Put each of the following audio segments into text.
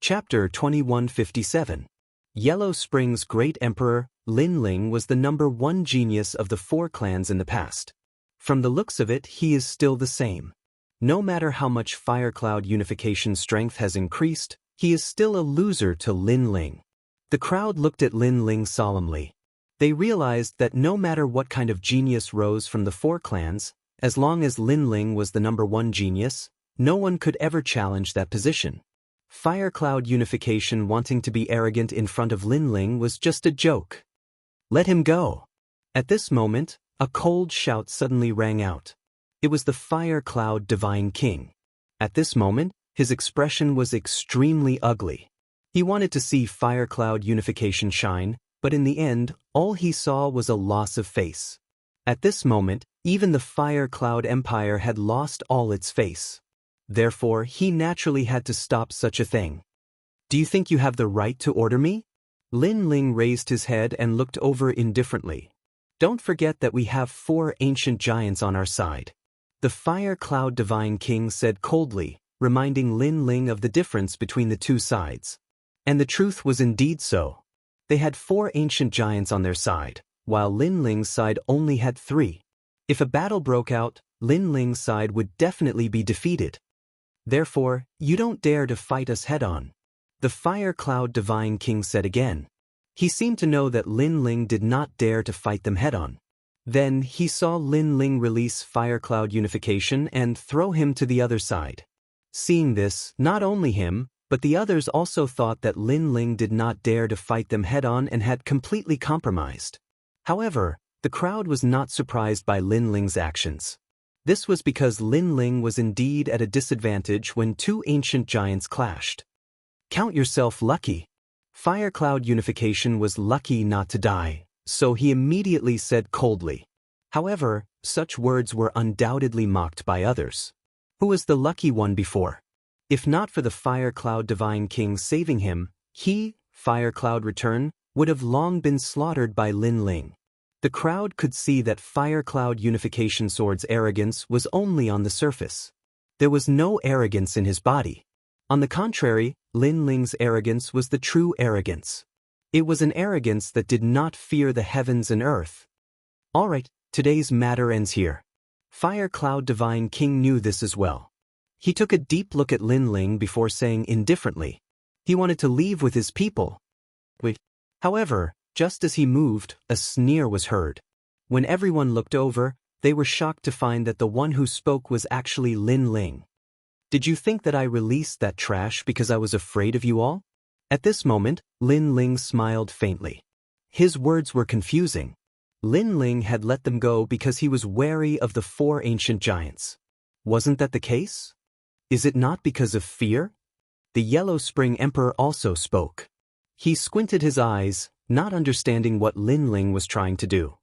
Chapter 2157. Yellow Spring's great emperor, Lin Ling, was the #1 genius of the 4 clans in the past. From the looks of it, he is still the same. No matter how much Fire Cloud unification strength has increased, he is still a loser to Lin Ling. The crowd looked at Lin Ling solemnly. They realized that no matter what kind of genius rose from the 4 clans, as long as Lin Ling was the #1 genius, no one could ever challenge that position. Fire Cloud unification wanting to be arrogant in front of Lin Ling was just a joke. Let him go. At this moment, a cold shout suddenly rang out. It was the Fire Cloud Divine King. At this moment, his expression was extremely ugly. He wanted to see Fire Cloud unification shine, but in the end, all he saw was a loss of face. At this moment, even the Fire Cloud Empire had lost all its face. Therefore, he naturally had to stop such a thing. Do you think you have the right to order me? Lin Ling raised his head and looked over indifferently. Don't forget that we have 4 ancient giants on our side. The Fire Cloud Divine King said coldly, reminding Lin Ling of the difference between the 2 sides. And the truth was indeed so. They had 4 ancient giants on their side, while Lin Ling's side only had 3. If a battle broke out, Lin Ling's side would definitely be defeated. Therefore, you don't dare to fight us head-on. The Fire Cloud Divine King said again. He seemed to know that Lin Ling did not dare to fight them head-on. Then he saw Lin Ling release Fire Cloud unification and throw him to the other side. Seeing this, not only him, but the others also thought that Lin Ling did not dare to fight them head-on and had completely compromised. However, the crowd was not surprised by Lin Ling's actions. This was because Lin Ling was indeed at a disadvantage when 2 ancient giants clashed. Count yourself lucky. Fire Cloud unification was lucky not to die, so he immediately said coldly. However, such words were undoubtedly mocked by others. Who was the lucky one before? If not for the Fire Cloud Divine King saving him, he, Fire Cloud Return, would have long been slaughtered by Lin Ling. The crowd could see that Fire Cloud Unification Sword's arrogance was only on the surface. There was no arrogance in his body. On the contrary, Lin Ling's arrogance was the true arrogance. It was an arrogance that did not fear the heavens and earth. Alright, today's matter ends here. Fire Cloud Divine King knew this as well. He took a deep look at Lin Ling before saying indifferently. He wanted to leave with his people. However, just as he moved, a sneer was heard. When everyone looked over, they were shocked to find that the one who spoke was actually Lin Ling. Did you think that I released that trash because I was afraid of you all? At this moment, Lin Ling smiled faintly. His words were confusing. Lin Ling had let them go because he was wary of the 4 ancient giants. Wasn't that the case? Is it not because of fear? The Yellow Spring Emperor also spoke. He squinted his eyes, not understanding what Lin Ling was trying to do.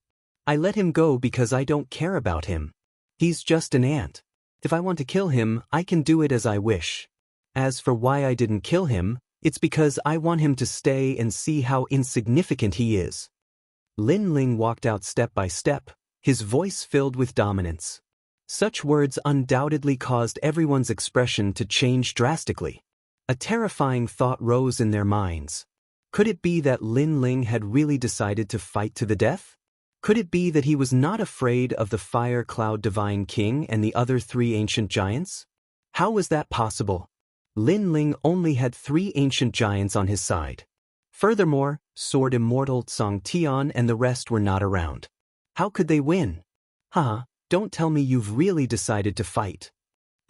I let him go because I don't care about him. He's just an ant. If I want to kill him, I can do it as I wish. As for why I didn't kill him, it's because I want him to stay and see how insignificant he is. Lin Ling walked out step by step, his voice filled with dominance. Such words undoubtedly caused everyone's expression to change drastically. A terrifying thought rose in their minds. Could it be that Lin Ling had really decided to fight to the death? Could it be that he was not afraid of the Fire Cloud Divine King and the other 3 ancient giants? How was that possible? Lin Ling only had 3 ancient giants on his side. Furthermore, Sword Immortal Tsang Tian and the rest were not around. How could they win? Don't tell me you've really decided to fight.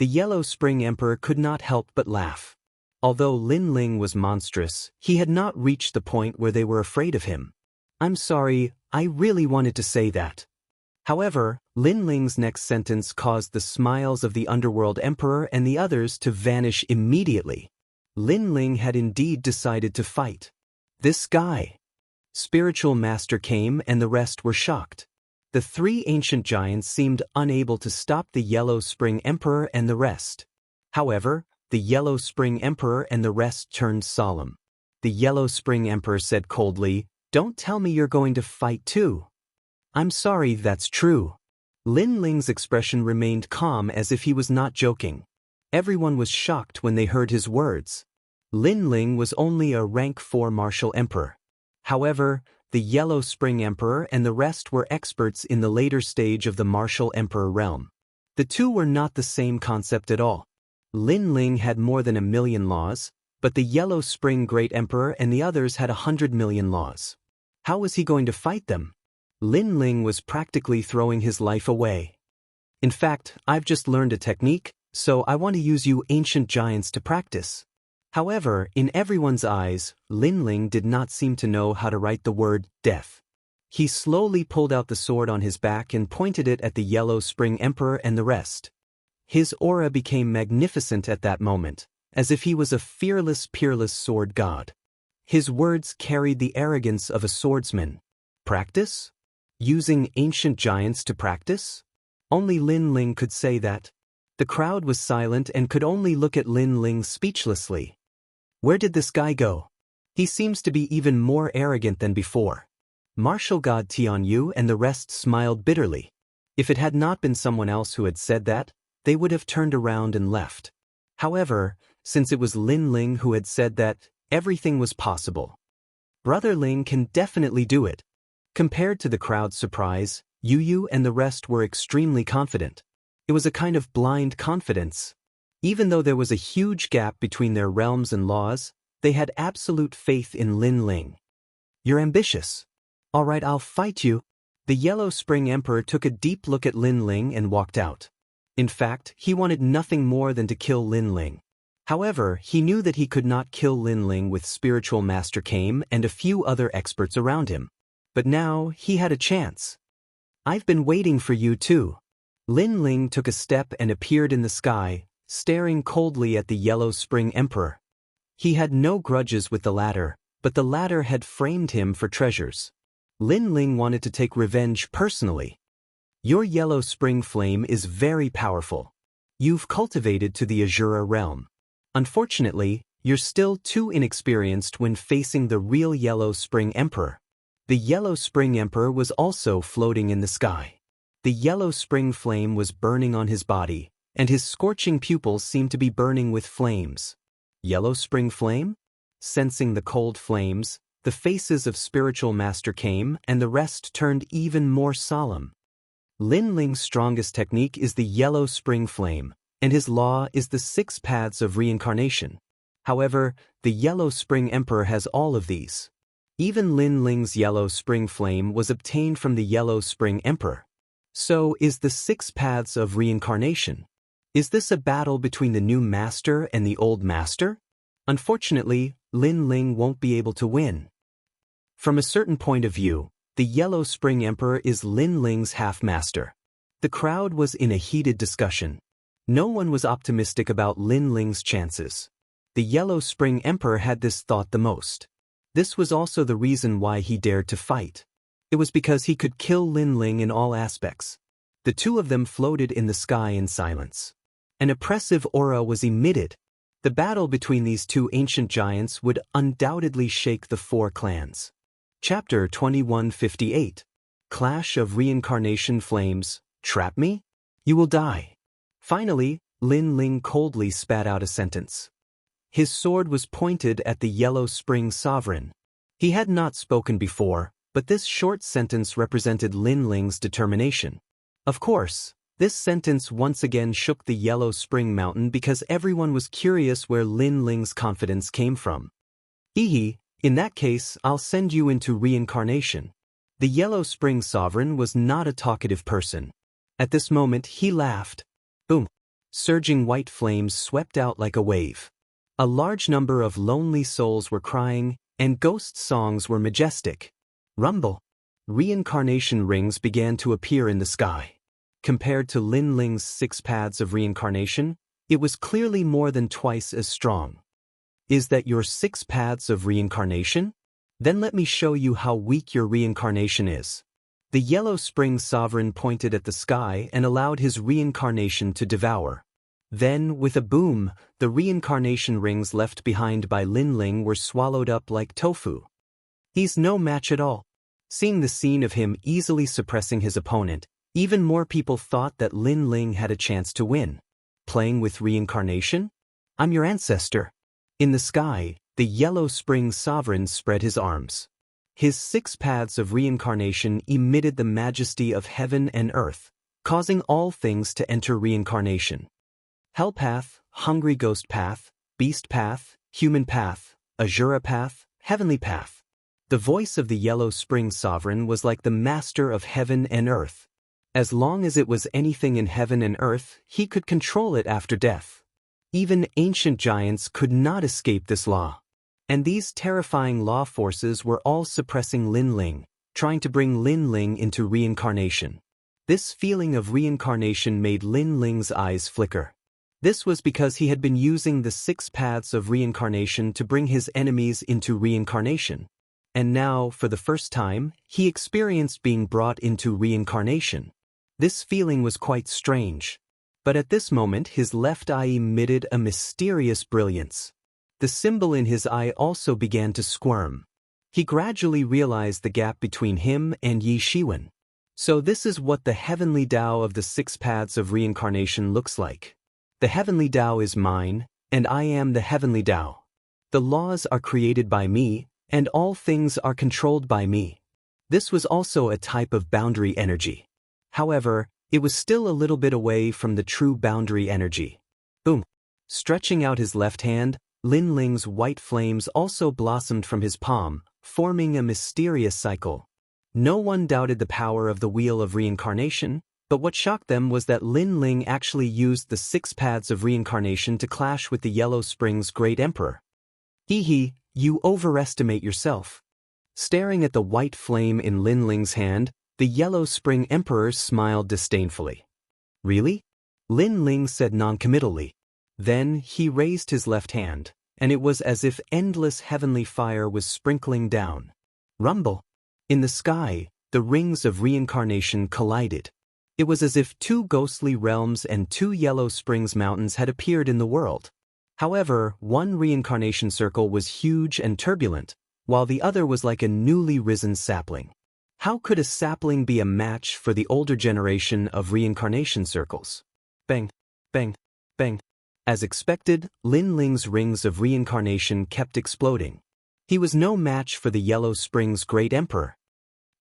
The Yellow Spring Emperor could not help but laugh. Although Lin Ling was monstrous, he had not reached the point where they were afraid of him. I'm sorry, I really wanted to say that. However, Lin Ling's next sentence caused the smiles of the Underworld Emperor and the others to vanish immediately. Lin Ling had indeed decided to fight. This guy. Spiritual Master came and the rest were shocked. The 3 ancient giants seemed unable to stop the Yellow Spring Emperor and the rest. However, the Yellow Spring Emperor and the rest turned solemn. The Yellow Spring Emperor said coldly, "Don't tell me you're going to fight too." "I'm sorry, that's true." Lin Ling's expression remained calm as if he was not joking. Everyone was shocked when they heard his words. Lin Ling was only a rank 4 martial emperor. However, the Yellow Spring Emperor and the rest were experts in the later stage of the martial emperor realm. The two were not the same concept at all. Lin Ling had more than 1,000,000 laws, but the Yellow Spring Great Emperor and the others had 100,000,000 laws. How was he going to fight them? Lin Ling was practically throwing his life away. In fact, I've just learned a technique, so I want to use you ancient giants to practice. However, in everyone's eyes, Lin Ling did not seem to know how to write the word death. He slowly pulled out the sword on his back and pointed it at the Yellow Spring Emperor and the rest. His aura became magnificent at that moment, as if he was a fearless, peerless sword god. His words carried the arrogance of a swordsman. Practice? Using ancient giants to practice? Only Lin Ling could say that. The crowd was silent and could only look at Lin Ling speechlessly. Where did this guy go? He seems to be even more arrogant than before. Martial God Tianyu and the rest smiled bitterly. If it had not been someone else who had said that, they would have turned around and left. However, since it was Lin Ling who had said that, everything was possible. Brother Ling can definitely do it. Compared to the crowd's surprise, Yu and the rest were extremely confident. It was a kind of blind confidence. Even though there was a huge gap between their realms and laws, they had absolute faith in Lin Ling. You're ambitious. All right, I'll fight you. The Yellow Spring Emperor took a deep look at Lin Ling and walked out. In fact, he wanted nothing more than to kill Lin Ling. However, he knew that he could not kill Lin Ling with Spiritual Master Kame and a few other experts around him. But now, he had a chance. I've been waiting for you too. Lin Ling took a step and appeared in the sky, staring coldly at the Yellow Spring Emperor. He had no grudges with the latter, but the latter had framed him for treasures. Lin Ling wanted to take revenge personally. Your Yellow Spring Flame is very powerful. You've cultivated to the Azura realm. Unfortunately, you're still too inexperienced when facing the real Yellow Spring Emperor. The Yellow Spring Emperor was also floating in the sky. The Yellow Spring Flame was burning on his body, and his scorching pupils seemed to be burning with flames. Yellow Spring Flame? Sensing the cold flames, the faces of Spiritual Master Kame and the rest turned even more solemn. Lin Ling's strongest technique is the Yellow Spring Flame, and his law is the 6 paths of reincarnation. However, the Yellow Spring Emperor has all of these. Even Lin Ling's Yellow Spring Flame was obtained from the Yellow Spring Emperor. So is the 6 paths of reincarnation. Is this a battle between the new master and the old master? Unfortunately, Lin Ling won't be able to win. From a certain point of view, the Yellow Spring Emperor is Lin Ling's half-master. The crowd was in a heated discussion. No one was optimistic about Lin Ling's chances. The Yellow Spring Emperor had this thought the most. This was also the reason why he dared to fight. It was because he could kill Lin Ling in all aspects. The two of them floated in the sky in silence. An oppressive aura was emitted. The battle between these two ancient giants would undoubtedly shake the 4 clans. Chapter 2158. Clash of Reincarnation Flames. Trap me? You will die. Finally, Lin Ling coldly spat out a sentence. His sword was pointed at the Yellow Spring Sovereign. He had not spoken before, but this short sentence represented Lin Ling's determination. Of course, this sentence once again shook the Yellow Spring Mountain because everyone was curious where Lin Ling's confidence came from. In that case, I'll send you into reincarnation. The Yellow Spring Sovereign was not a talkative person. At this moment, he laughed. Boom! Surging white flames swept out like a wave. A large number of lonely souls were crying, and ghost songs were majestic. Rumble! Reincarnation rings began to appear in the sky. Compared to Lin Ling's 6 paths of reincarnation, it was clearly more than twice as strong. Is that your 6 paths of reincarnation? Then let me show you how weak your reincarnation is. The Yellow Spring Sovereign pointed at the sky and allowed his reincarnation to devour. Then, with a boom, the reincarnation rings left behind by Lin Ling were swallowed up like tofu. He's no match at all. Seeing the scene of him easily suppressing his opponent, even more people thought that Lin Ling had a chance to win. Playing with reincarnation? I'm your ancestor. In the sky, the Yellow Springs sovereign spread his arms. His 6 paths of reincarnation emitted the majesty of heaven and earth, causing all things to enter reincarnation. Hell path, hungry ghost path, beast path, human path, Azura path, heavenly path. The voice of the Yellow Springs sovereign was like the master of heaven and earth. As long as it was anything in heaven and earth, he could control it after death. Even ancient giants could not escape this law. And these terrifying law forces were all suppressing Lin Ling, trying to bring Lin Ling into reincarnation. This feeling of reincarnation made Lin Ling's eyes flicker. This was because he had been using the 6 paths of reincarnation to bring his enemies into reincarnation. And now, for the first time, he experienced being brought into reincarnation. This feeling was quite strange. But at this moment his left eye emitted a mysterious brilliance. The symbol in his eye also began to squirm. He gradually realized the gap between him and Yi Shiwen. So this is what the heavenly Tao of the 6 paths of reincarnation looks like. The heavenly Tao is mine, and I am the heavenly Tao. The laws are created by me, and all things are controlled by me. This was also a type of boundary energy. However, it was still a little bit away from the true boundary energy. Boom! Stretching out his left hand, Lin Ling's white flames also blossomed from his palm, forming a mysterious cycle. No one doubted the power of the wheel of reincarnation, but what shocked them was that Lin Ling actually used the 6 paths of reincarnation to clash with the Yellow Springs Great Emperor. Hee, you overestimate yourself. Staring at the white flame in Lin Ling's hand, the Yellow Spring Emperor smiled disdainfully. Really? Lin Ling said noncommittally. Then he raised his left hand, and it was as if endless heavenly fire was sprinkling down. Rumble! In the sky, the rings of reincarnation collided. It was as if 2 ghostly realms and 2 Yellow Springs mountains had appeared in the world. However, one reincarnation circle was huge and turbulent, while the other was like a newly risen sapling. How could a sapling be a match for the older generation of reincarnation circles? Bang, bang, bang. As expected, Lin Ling's rings of reincarnation kept exploding. He was no match for the Yellow Springs Great Emperor.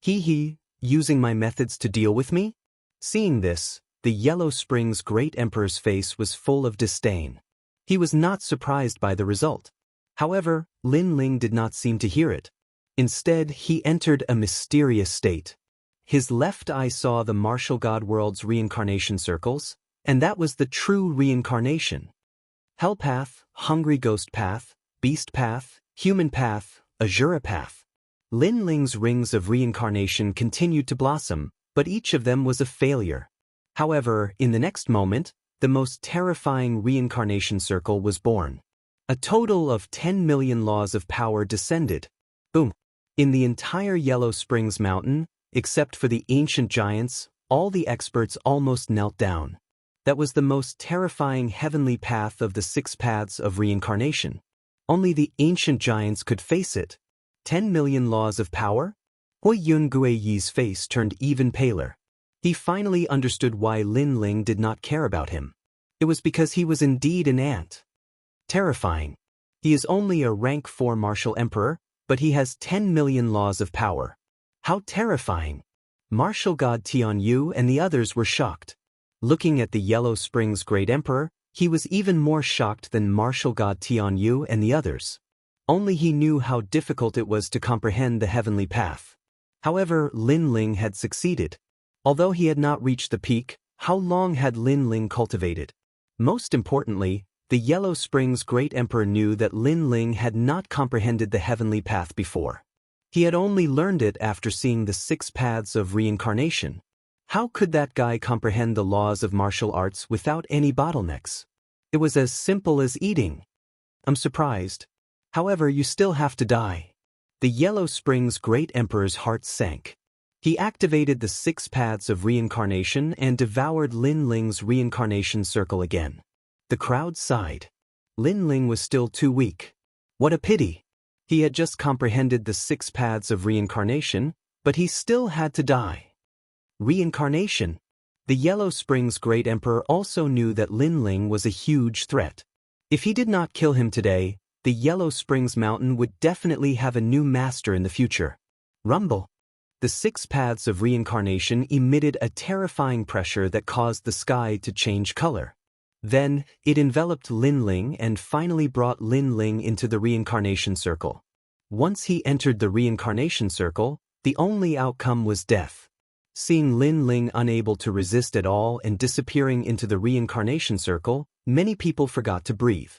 Hee, using my methods to deal with me? Seeing this, the Yellow Springs Great Emperor's face was full of disdain. He was not surprised by the result. However, Lin Ling did not seem to hear it. Instead, he entered a mysterious state. His left eye saw the martial god world's reincarnation circles, and that was the true reincarnation. Hell path, hungry ghost path, beast path, human path, Azura path. Lin Ling's rings of reincarnation continued to blossom, but each of them was a failure. However, in the next moment, the most terrifying reincarnation circle was born. A total of 10 million laws of power descended. Boom! In the entire Yellow Springs Mountain, except for the ancient giants, all the experts almost knelt down. That was the most terrifying heavenly path of the 6 paths of reincarnation. Only the ancient giants could face it. 10 million laws of power? Hui Yungui's face turned even paler. He finally understood why Lin Ling did not care about him. It was because he was indeed an ant. Terrifying. He is only a rank 4 martial emperor, but he has 10 million laws of power. How terrifying! Martial god Tianyu and the others were shocked. Looking at the Yellow Springs Great Emperor, he was even more shocked than martial god Tianyu and the others. Only he knew how difficult it was to comprehend the heavenly path. However, Lin Ling had succeeded. Although he had not reached the peak, how long had Lin Ling cultivated? Most importantly, the Yellow Springs Great Emperor knew that Lin Ling had not comprehended the heavenly path before. He had only learned it after seeing the 6 paths of reincarnation. How could that guy comprehend the laws of martial arts without any bottlenecks? It was as simple as eating. I'm surprised. However, you still have to die. The Yellow Springs Great Emperor's heart sank. He activated the 6 paths of reincarnation and devoured Lin Ling's reincarnation circle again. The crowd sighed. Lin Ling was still too weak. What a pity. He had just comprehended the 6 paths of reincarnation, but he still had to die. Reincarnation. The Yellow Springs Great Emperor also knew that Lin Ling was a huge threat. If he did not kill him today, the Yellow Springs Mountain would definitely have a new master in the future. Rumble. The 6 paths of reincarnation emitted a terrifying pressure that caused the sky to change color. Then, it enveloped Lin Ling and finally brought Lin Ling into the reincarnation circle. Once he entered the reincarnation circle, the only outcome was death. Seeing Lin Ling unable to resist at all and disappearing into the reincarnation circle, many people forgot to breathe.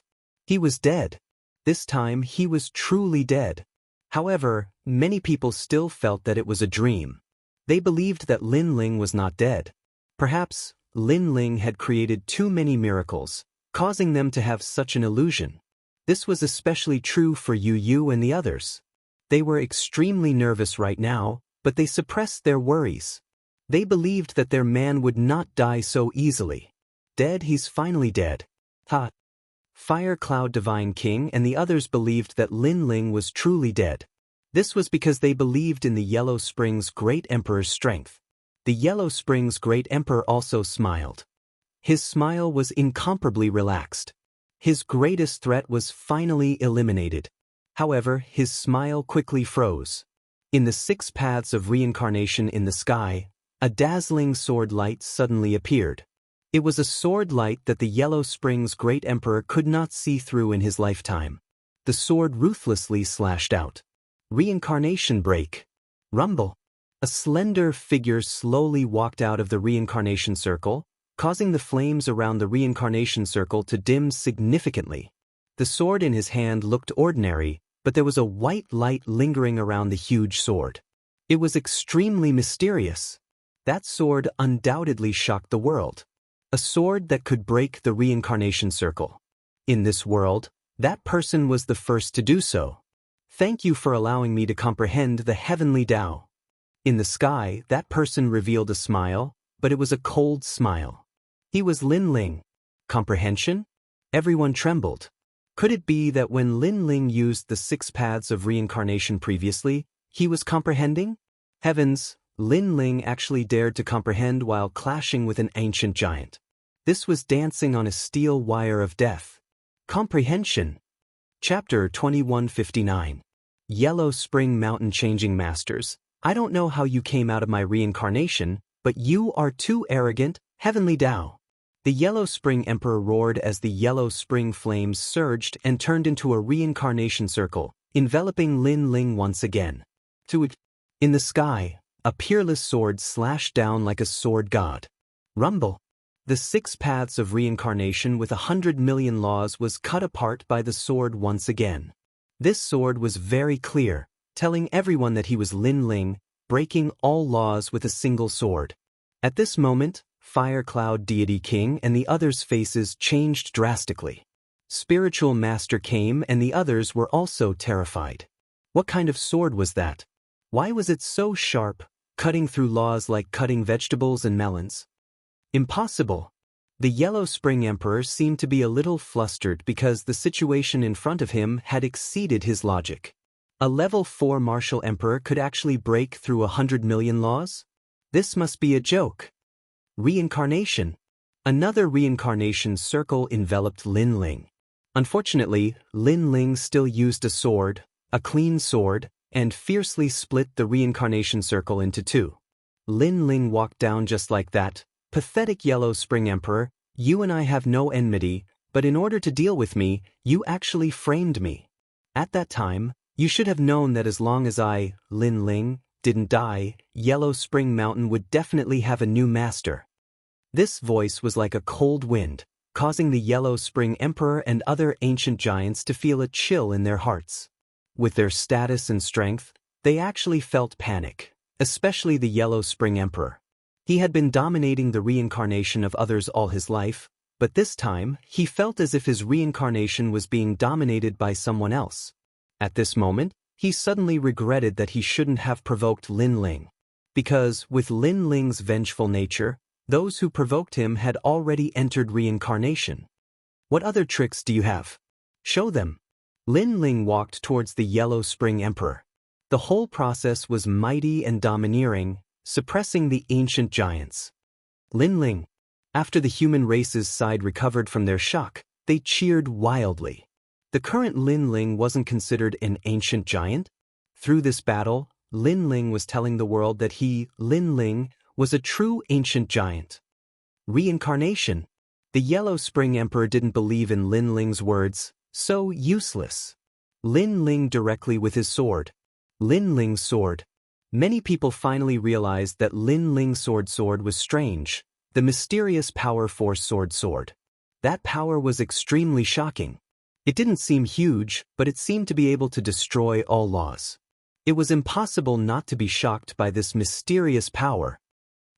He was dead. This time he was truly dead. However, many people still felt that it was a dream. They believed that Lin Ling was not dead. Perhaps, Lin Ling had created too many miracles, causing them to have such an illusion. This was especially true for Yu Yu and the others. They were extremely nervous right now, but they suppressed their worries. They believed that their man would not die so easily. Dead, he's finally dead. Ha! Fire Cloud Divine King and the others believed that Lin Ling was truly dead. This was because they believed in the Yellow Springs Great Emperor's strength. The Yellow Springs Great Emperor also smiled. His smile was incomparably relaxed. His greatest threat was finally eliminated. However, his smile quickly froze. In the 6 paths of reincarnation in the sky, a dazzling sword light suddenly appeared. It was a sword light that the Yellow Springs Great Emperor could not see through in his lifetime. The sword ruthlessly slashed out. Reincarnation break. Rumble. A slender figure slowly walked out of the reincarnation circle, causing the flames around the reincarnation circle to dim significantly. The sword in his hand looked ordinary, but there was a white light lingering around the huge sword. It was extremely mysterious. That sword undoubtedly shocked the world. A sword that could break the reincarnation circle. In this world, that person was the first to do so. Thank you for allowing me to comprehend the heavenly Tao. In the sky, that person revealed a smile, but it was a cold smile. He was Lin Ling. Comprehension? Everyone trembled. Could it be that when Lin Ling used the 6 paths of reincarnation previously, he was comprehending? Heavens, Lin Ling actually dared to comprehend while clashing with an ancient giant. This was dancing on a steel wire of death. Comprehension. Chapter 2159. Yellow Spring Mountain Changing Masters. I don't know how you came out of my reincarnation, but you are too arrogant, heavenly Tao. The Yellow Spring Emperor roared as the Yellow Spring flames surged and turned into a reincarnation circle, enveloping Lin Ling once again. In the sky, a peerless sword slashed down like a sword god. Rumble. The 6 paths of reincarnation with 100 million laws was cut apart by the sword once again. This sword was very clear, telling everyone that he was Lin Ling, breaking all laws with a single sword. At this moment, Fire Cloud Deity King and the others' faces changed drastically. Spiritual Master came and the others were also terrified. What kind of sword was that? Why was it so sharp, cutting through laws like cutting vegetables and melons? Impossible. The Yellow Spring Emperor seemed to be a little flustered because the situation in front of him had exceeded his logic. A level 4 martial emperor could actually break through 100 million laws? This must be a joke. Reincarnation. Another reincarnation circle enveloped Lin Ling. Unfortunately, Lin Ling still used a sword, a clean sword, and fiercely split the reincarnation circle into 2. Lin Ling walked down just like that. Pathetic Yellow Spring Emperor, you and I have no enmity, but in order to deal with me, you actually framed me. At that time, you should have known that as long as I, Lin Ling, didn't die, Yellow Spring Mountain would definitely have a new master. This voice was like a cold wind, causing the Yellow Spring Emperor and other ancient giants to feel a chill in their hearts. With their status and strength, they actually felt panic, especially the Yellow Spring Emperor. He had been dominating the reincarnation of others all his life, but this time, he felt as if his reincarnation was being dominated by someone else. At this moment, he suddenly regretted that he shouldn't have provoked Lin Ling. Because, with Lin Ling's vengeful nature, those who provoked him had already entered reincarnation. What other tricks do you have? Show them. Lin Ling walked towards the Yellow Spring Emperor. The whole process was mighty and domineering, suppressing the ancient giants. Lin Ling. After the human race's side recovered from their shock, they cheered wildly. The current Lin Ling wasn't considered an ancient giant. Through this battle, Lin Ling was telling the world that he, Lin Ling, was a true ancient giant. Reincarnation. The Yellow Spring Emperor didn't believe in Lin Ling's words, so useless. Lin Ling directly with his sword. Lin Ling's sword. Many people finally realized that Lin Ling's sword was strange, the mysterious power force sword. That power was extremely shocking. It didn't seem huge, but it seemed to be able to destroy all laws. It was impossible not to be shocked by this mysterious power.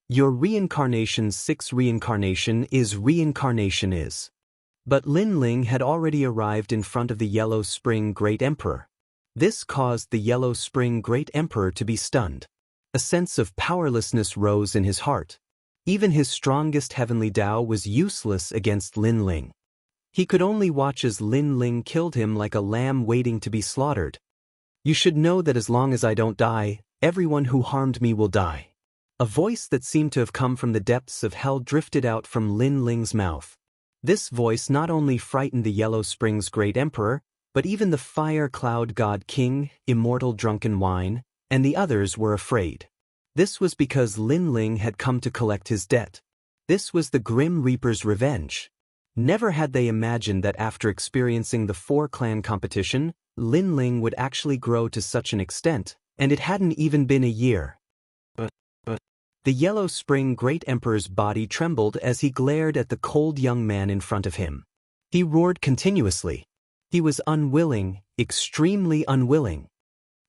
Your reincarnation's 6th reincarnation is. But Lin Ling had already arrived in front of the Yellow Spring Great Emperor. This caused the Yellow Spring Great Emperor to be stunned. A sense of powerlessness rose in his heart. Even his strongest heavenly Tao was useless against Lin Ling. He could only watch as Lin Ling killed him like a lamb waiting to be slaughtered. You should know that as long as I don't die, everyone who harmed me will die. A voice that seemed to have come from the depths of hell drifted out from Lin Ling's mouth. This voice not only frightened the Yellow Spring's Great Emperor, but even the Fire Cloud God King, Immortal Drunken Wine, and the others were afraid. This was because Lin Ling had come to collect his debt. This was the Grim Reaper's revenge. Never had they imagined that after experiencing the 4-clan competition, Lin Ling would actually grow to such an extent, and it hadn't even been a year. The Yellow Spring Great Emperor's body trembled as he glared at the cold young man in front of him. He roared continuously. He was unwilling, extremely unwilling.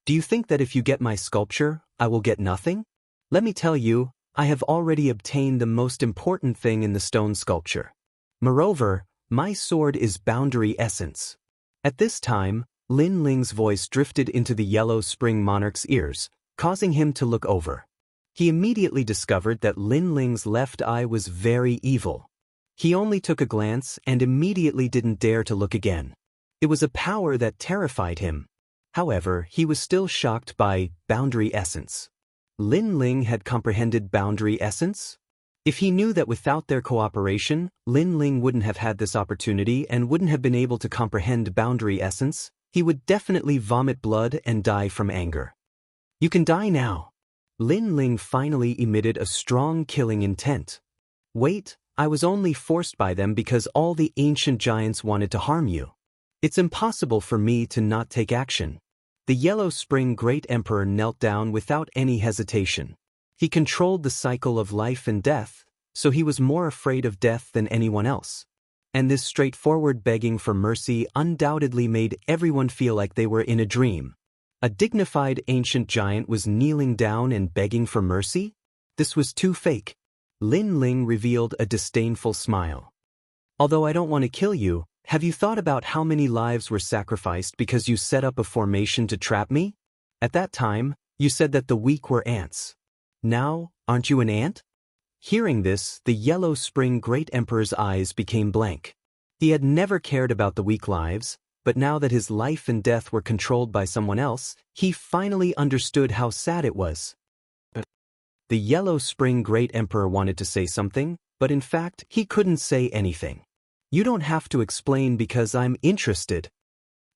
Do you think that if you get my sculpture, I will get nothing? Let me tell you, I have already obtained the most important thing in the stone sculpture. Moreover, my sword is boundary essence. At this time, Lin Ling's voice drifted into the Yellow Spring Monarch's ears, causing him to look over. He immediately discovered that Lin Ling's left eye was very evil. He only took a glance and immediately didn't dare to look again. It was a power that terrified him. However, he was still shocked by boundary essence. Lin Ling had comprehended boundary essence? If he knew that without their cooperation, Lin Ling wouldn't have had this opportunity and wouldn't have been able to comprehend boundary essence, he would definitely vomit blood and die from anger. You can die now. Lin Ling finally emitted a strong killing intent. Wait, I was only forced by them because all the ancient giants wanted to harm you. It's impossible for me to not take action. The Yellow Spring Great Emperor knelt down without any hesitation. He controlled the cycle of life and death, so he was more afraid of death than anyone else. And this straightforward begging for mercy undoubtedly made everyone feel like they were in a dream. A dignified ancient giant was kneeling down and begging for mercy? This was too fake. Lin Ling revealed a disdainful smile. Although I don't want to kill you, have you thought about how many lives were sacrificed because you set up a formation to trap me? At that time, you said that the weak were ants. Now, aren't you an ant? Hearing this, the Yellow Spring Great Emperor's eyes became blank. He had never cared about the weak lives, but now that his life and death were controlled by someone else, he finally understood how sad it was. The Yellow Spring Great Emperor wanted to say something, but in fact, he couldn't say anything. You don't have to explain because I'm interested.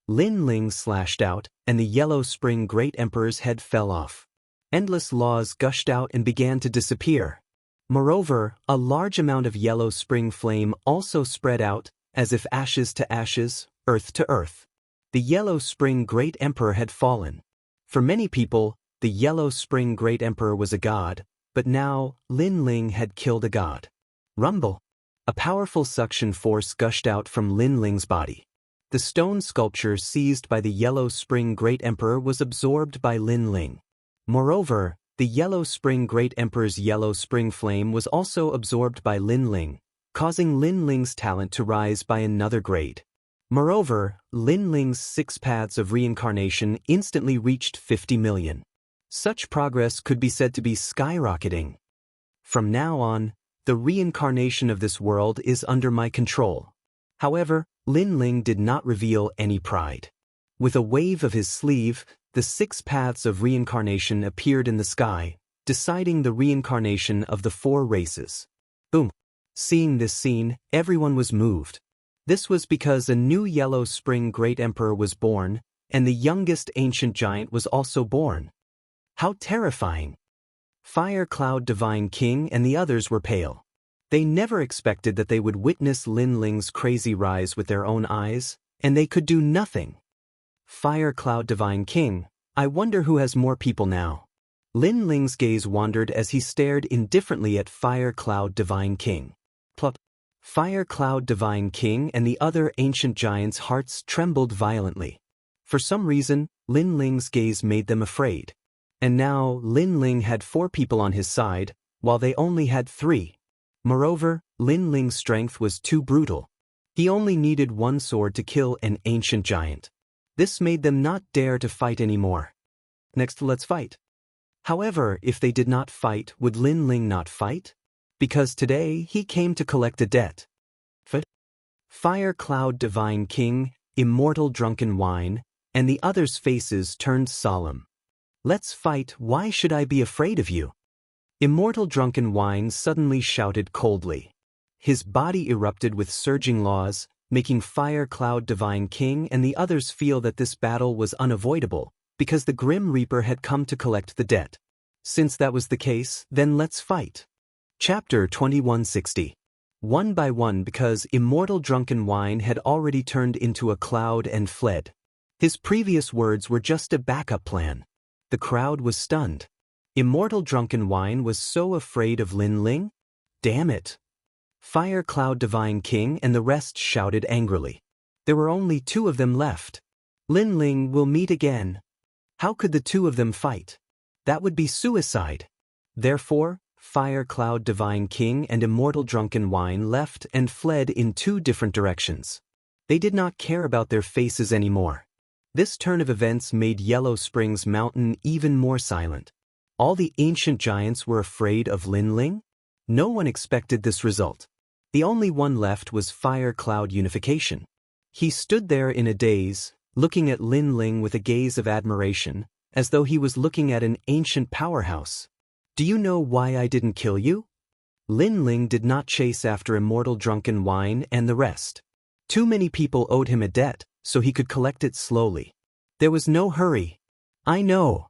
Lin Ling slashed out, and the Yellow Spring Great Emperor's head fell off. Endless laws gushed out and began to disappear. Moreover, a large amount of Yellow Spring flame also spread out, as if ashes to ashes, earth to earth. The Yellow Spring Great Emperor had fallen. For many people, the Yellow Spring Great Emperor was a god, but now, Lin Ling had killed a god. Rumble. A powerful suction force gushed out from Lin Ling's body. The stone sculpture seized by the Yellow Spring Great Emperor was absorbed by Lin Ling. Moreover, the Yellow Spring Great Emperor's Yellow Spring Flame was also absorbed by Lin Ling, causing Lin Ling's talent to rise by another grade. Moreover, Lin Ling's 6 paths of reincarnation instantly reached 50 million. Such progress could be said to be skyrocketing. From now on, the reincarnation of this world is under my control. However, Lin Ling did not reveal any pride. With a wave of his sleeve, the 6 paths of reincarnation appeared in the sky, deciding the reincarnation of the 4 races. Boom! Seeing this scene, everyone was moved. This was because a new Yellow Spring Great Emperor was born, and the youngest ancient giant was also born. How terrifying! Fire Cloud Divine King and the others were pale. They never expected that they would witness Lin Ling's crazy rise with their own eyes, and they could do nothing. Fire Cloud Divine King, I wonder who has more people now. Lin Ling's gaze wandered as he stared indifferently at Fire Cloud Divine King. Plop. Fire Cloud Divine King and the other ancient giants' hearts trembled violently. For some reason, Lin Ling's gaze made them afraid. And now Lin Ling had 4 people on his side, while they only had 3. Moreover, Lin Ling's strength was too brutal. He only needed 1 sword to kill an ancient giant. This made them not dare to fight anymore. Next, let's fight. However, if they did not fight, would Lin Ling not fight? Because today he came to collect a debt. Fire Cloud Divine King, Immortal Drunken Wine, and the others' faces turned solemn. Let's fight, why should I be afraid of you? Immortal Drunken Wine suddenly shouted coldly. His body erupted with surging laws, making Fire Cloud Divine King and the others feel that this battle was unavoidable, because the Grim Reaper had come to collect the debt. Since that was the case, then let's fight. Chapter 2160. One by one, because Immortal Drunken Wine had already turned into a cloud and fled. His previous words were just a backup plan. The crowd was stunned. Immortal Drunken Wine was so afraid of Lin Ling? Damn it! Fire Cloud Divine King and the rest shouted angrily. There were only 2 of them left. Lin Ling will meet again. How could the 2 of them fight? That would be suicide. Therefore, Fire Cloud Divine King and Immortal Drunken Wine left and fled in 2 different directions. They did not care about their faces anymore. This turn of events made Yellow Springs Mountain even more silent. All the ancient giants were afraid of Lin Ling? No one expected this result. The only one left was Fire Cloud Unification. He stood there in a daze, looking at Lin Ling with a gaze of admiration, as though he was looking at an ancient powerhouse. Do you know why I didn't kill you? Lin Ling did not chase after Immortal Drunken Wine and the rest. Too many people owed him a debt, so he could collect it slowly. There was no hurry. I know.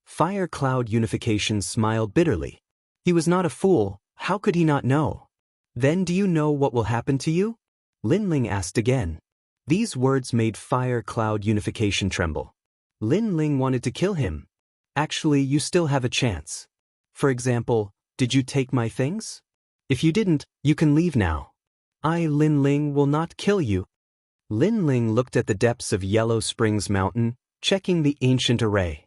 Fire Cloud Unification smiled bitterly. He was not a fool, how could he not know? Then do you know what will happen to you? Lin Ling asked again. These words made Fire Cloud Unification tremble. Lin Ling wanted to kill him. Actually, you still have a chance. For example, did you take my things? If you didn't, you can leave now. I, Lin Ling, will not kill you. Lin Ling looked at the depths of Yellow Springs Mountain, checking the ancient array.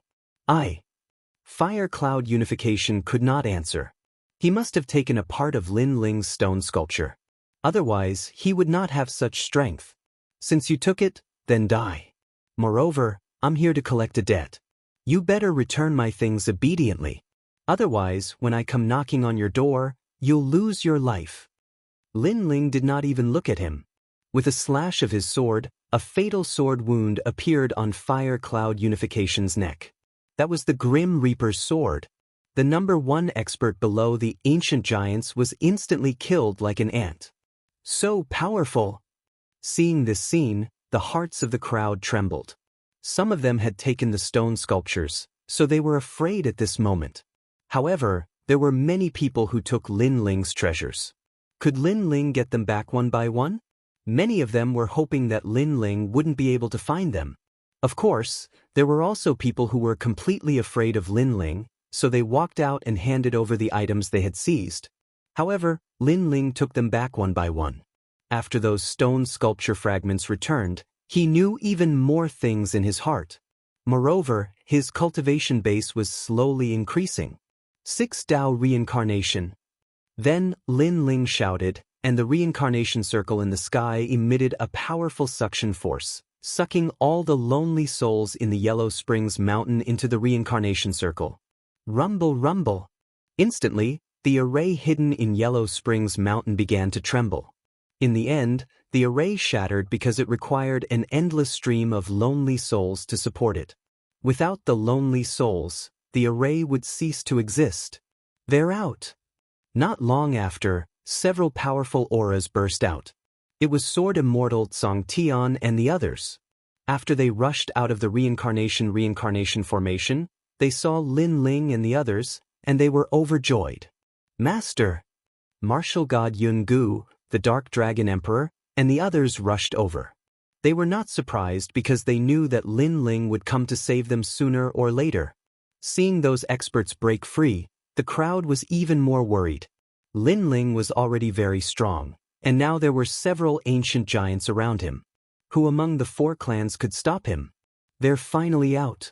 Fire Cloud Unification could not answer. He must have taken a part of Lin Ling's stone sculpture. Otherwise, he would not have such strength. Since you took it, then die. Moreover, I'm here to collect a debt. You better return my things obediently. Otherwise, when I come knocking on your door, you'll lose your life. Lin Ling did not even look at him. With a slash of his sword, a fatal sword wound appeared on Fire Cloud Unification's neck. That was the Grim Reaper's sword. The #1 expert below the ancient giants was instantly killed like an ant. So powerful! Seeing this scene, the hearts of the crowd trembled. Some of them had taken the stone sculptures, so they were afraid at this moment. However, there were many people who took Lin Ling's treasures. Could Lin Ling get them back one by one? Many of them were hoping that Lin Ling wouldn't be able to find them. Of course, there were also people who were completely afraid of Lin Ling, so they walked out and handed over the items they had seized. However, Lin Ling took them back one by one. After those stone sculpture fragments returned, he knew even more things in his heart. Moreover, his cultivation base was slowly increasing. 6 Tao Reincarnation. Then, Lin Ling shouted, and the reincarnation circle in the sky emitted a powerful suction force, sucking all the lonely souls in the Yellow Springs Mountain into the reincarnation circle. Rumble, rumble. Instantly, the array hidden in Yellow Springs Mountain began to tremble. In the end, the array shattered because it required an endless stream of lonely souls to support it. Without the lonely souls, the array would cease to exist. They're out. Not long after, several powerful auras burst out. It was Sword Immortal Tsang Tian and the others. After they rushed out of the reincarnation formation, they saw Lin Ling and the others, and they were overjoyed. Master! Martial God Yun Gu, the Dark Dragon Emperor, and the others rushed over. They were not surprised because they knew that Lin Ling would come to save them sooner or later. Seeing those experts break free, the crowd was even more worried. Lin Ling was already very strong, and now there were several ancient giants around him. Who among the 4 clans could stop him? They're finally out.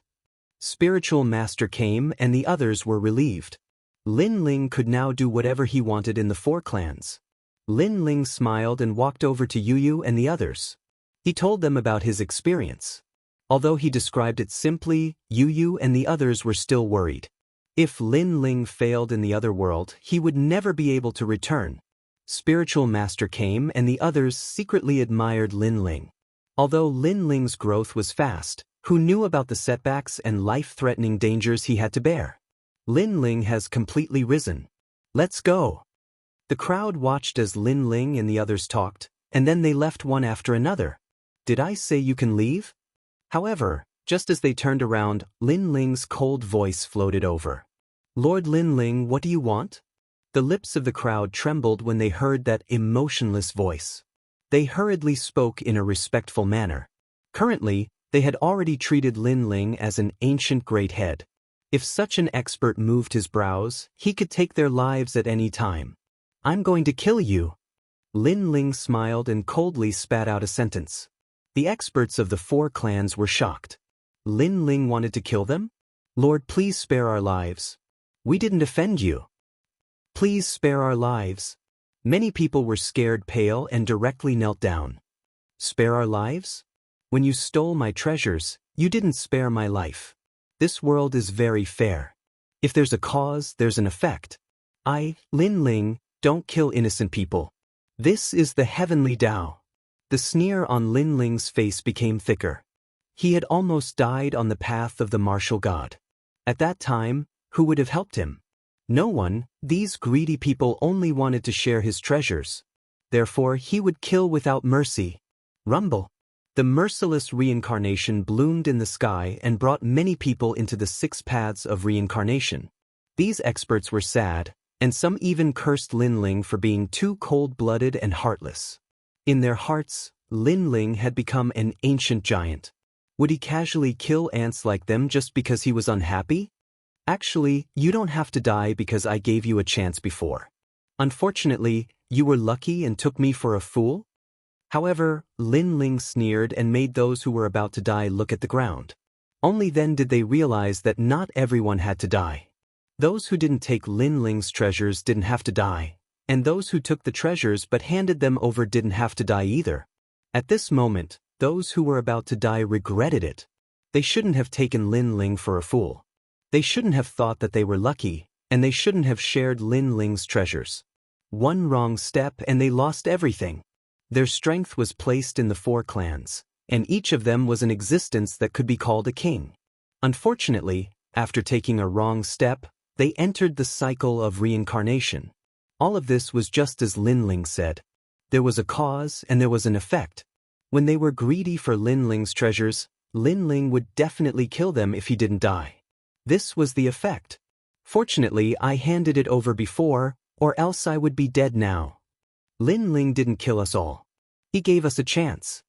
Spiritual Master came and the others were relieved. Lin Ling could now do whatever he wanted in the 4 clans. Lin Ling smiled and walked over to Yu and the others. He told them about his experience. Although he described it simply, Yu and the others were still worried. If Lin Ling failed in the other world, he would never be able to return. Spiritual Master came and the others secretly admired Lin Ling. Although Lin Ling's growth was fast, who knew about the setbacks and life-threatening dangers he had to bear? Lin Ling has completely risen. Let's go. The crowd watched as Lin Ling and the others talked, and then they left one after another. Did I say you can leave? However, just as they turned around, Lin Ling's cold voice floated over. Lord Lin Ling, what do you want? The lips of the crowd trembled when they heard that emotionless voice. They hurriedly spoke in a respectful manner. Currently, they had already treated Lin Ling as an ancient great head. If such an expert moved his brows, he could take their lives at any time. I'm going to kill you. Lin Ling smiled and coldly spat out a sentence. The experts of the 4 clans were shocked. Lin Ling wanted to kill them? Lord, please spare our lives. We didn't offend you. Please spare our lives. Many people were scared pale and directly knelt down. Spare our lives? When you stole my treasures, you didn't spare my life. This world is very fair. If there's a cause, there's an effect. I, Lin Ling, don't kill innocent people. This is the heavenly Tao. The sneer on Lin Ling's face became thicker. He had almost died on the path of the martial god. At that time, who would have helped him? No one. These greedy people only wanted to share his treasures. Therefore, he would kill without mercy. Rumble. The merciless reincarnation bloomed in the sky and brought many people into the 6 paths of reincarnation. These experts were sad, and some even cursed Lin Ling for being too cold-blooded and heartless. In their hearts, Lin Ling had become an ancient giant. Would he casually kill ants like them just because he was unhappy? Actually, you don't have to die because I gave you a chance before. Unfortunately, you were lucky and took me for a fool? However, Lin Ling sneered and made those who were about to die look at the ground. Only then did they realize that not everyone had to die. Those who didn't take Lin Ling's treasures didn't have to die, and those who took the treasures but handed them over didn't have to die either. At this moment, those who were about to die regretted it. They shouldn't have taken Lin Ling for a fool. They shouldn't have thought that they were lucky, and they shouldn't have shared Lin Ling's treasures. One wrong step and they lost everything. Their strength was placed in the 4 clans, and each of them was an existence that could be called a king. Unfortunately, after taking a wrong step, they entered the cycle of reincarnation. All of this was just as Lin Ling said. There was a cause and there was an effect. When they were greedy for Lin Ling's treasures, Lin Ling would definitely kill them if he didn't die. This was the effect. Fortunately, I handed it over before, or else I would be dead now. Lin Ling didn't kill us all. He gave us a chance.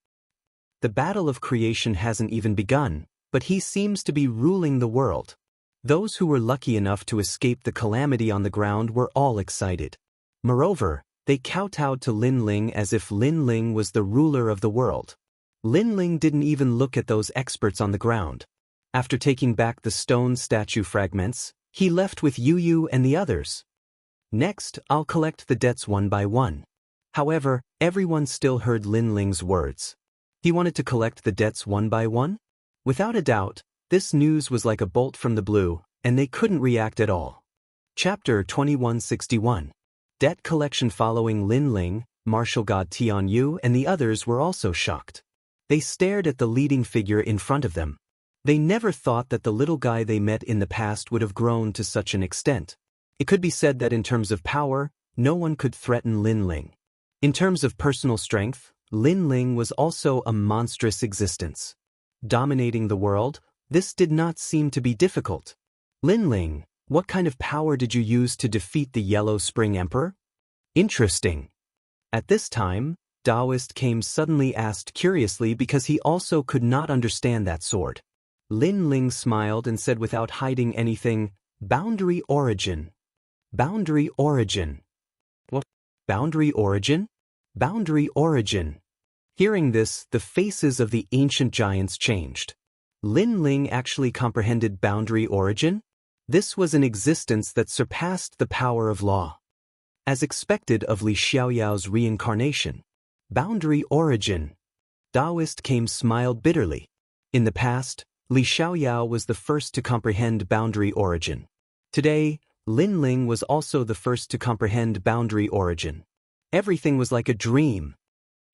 The battle of creation hasn't even begun, but he seems to be ruling the world. Those who were lucky enough to escape the calamity on the ground were all excited. Moreover, they kowtowed to Lin Ling as if Lin Ling was the ruler of the world. Lin Ling didn't even look at those experts on the ground. After taking back the stone statue fragments, he left with Yu and the others. Next, I'll collect the debts one by one. However, everyone still heard Lin Ling's words. He wanted to collect the debts one by one? Without a doubt, this news was like a bolt from the blue, and they couldn't react at all. Chapter 2161. Debt collection. Following Lin Ling, martial god Tian Yu and the others were also shocked. They stared at the leading figure in front of them. They never thought that the little guy they met in the past would have grown to such an extent. It could be said that in terms of power, no one could threaten Lin Ling. In terms of personal strength, Lin Ling was also a monstrous existence. Dominating the world, this did not seem to be difficult. Lin Ling, what kind of power did you use to defeat the Yellow Spring Emperor? Interesting. At this time, Taoist came suddenly asked curiously because he also could not understand that sword. Lin Ling smiled and said without hiding anything, "Boundary origin. Boundary origin." What? Boundary origin? Boundary origin. Hearing this, the faces of the ancient giants changed. Lin Ling actually comprehended boundary origin? This was an existence that surpassed the power of law. As expected of Li Xiaoyao's reincarnation. Boundary origin. Taoist came smiled bitterly. In the past, Li Xiaoyao was the first to comprehend boundary origin. Today, Lin Ling was also the first to comprehend boundary origin. Everything was like a dream.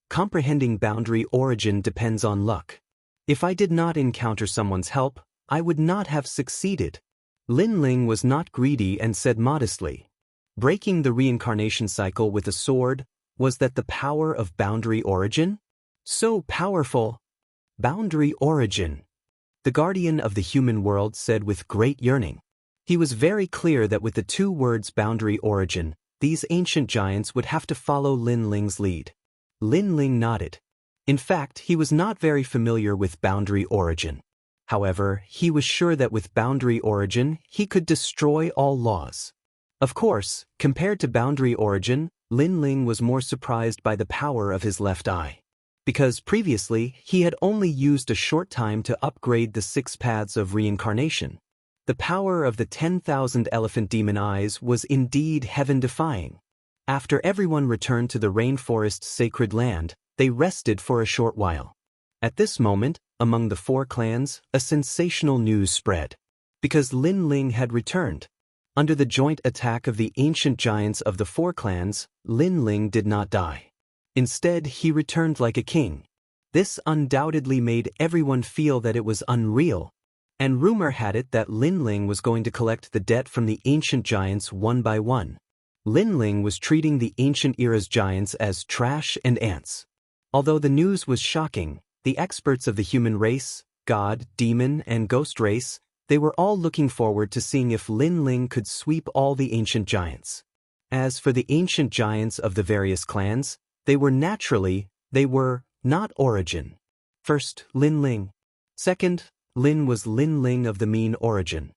Comprehending boundary origin depends on luck. If I did not encounter someone's help, I would not have succeeded. Lin Ling was not greedy and said modestly, breaking the reincarnation cycle with a sword, was that the power of boundary origin? So powerful! Boundary origin. The guardian of the human world said with great yearning. He was very clear that with the two words boundary origin, these ancient giants would have to follow Lin Ling's lead. Lin Ling nodded. In fact, he was not very familiar with boundary origin. However, he was sure that with boundary origin, he could destroy all laws. Of course, compared to boundary origin, Lin Ling was more surprised by the power of his left eye. Because previously, he had only used a short time to upgrade the 6 paths of reincarnation. The power of the 10,000 elephant demon eyes was indeed heaven-defying. After everyone returned to the rainforest's sacred land, they rested for a short while. At this moment, among the 4 clans, a sensational news spread. Because Lin Ling had returned. Under the joint attack of the ancient giants of the 4 clans, Lin Ling did not die. Instead, he returned like a king. This undoubtedly made everyone feel that it was unreal. And rumor had it that Lin Ling was going to collect the debt from the ancient giants one by one. Lin Ling was treating the ancient era's giants as trash and ants. Although the news was shocking, the experts of the human race, god, demon, and ghost race, they were all looking forward to seeing if Lin Ling could sweep all the ancient giants. As for the ancient giants of the various clans, they were not origin. First, Lin Ling. Second, Lin was Lin Ling of the mean origin.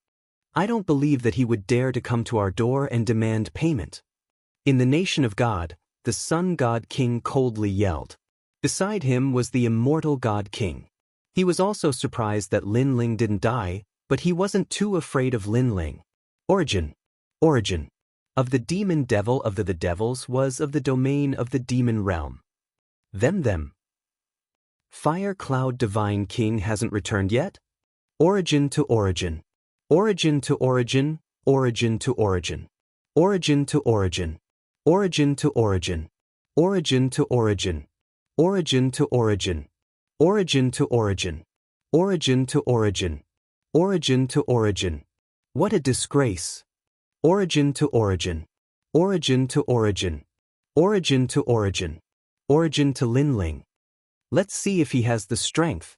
I don't believe that he would dare to come to our door and demand payment. In the nation of God, the Sun God King coldly yelled. Beside him was the Immortal God King. He was also surprised that Lin Ling didn't die, but he wasn't too afraid of Lin Ling. Origin. Of the demon devil of the devils was of the domain of the demon realm. Them. Fire Cloud Divine King hasn't returned yet? Origin to origin. Origin to origin. Origin to origin. Origin to origin. Origin to origin. Origin to origin. Origin to origin. Origin to origin. Origin to origin. Origin to origin. What a disgrace. Origin to origin. Origin to origin. Origin to origin. Origin to Lin Ling. Let's see if he has the strength.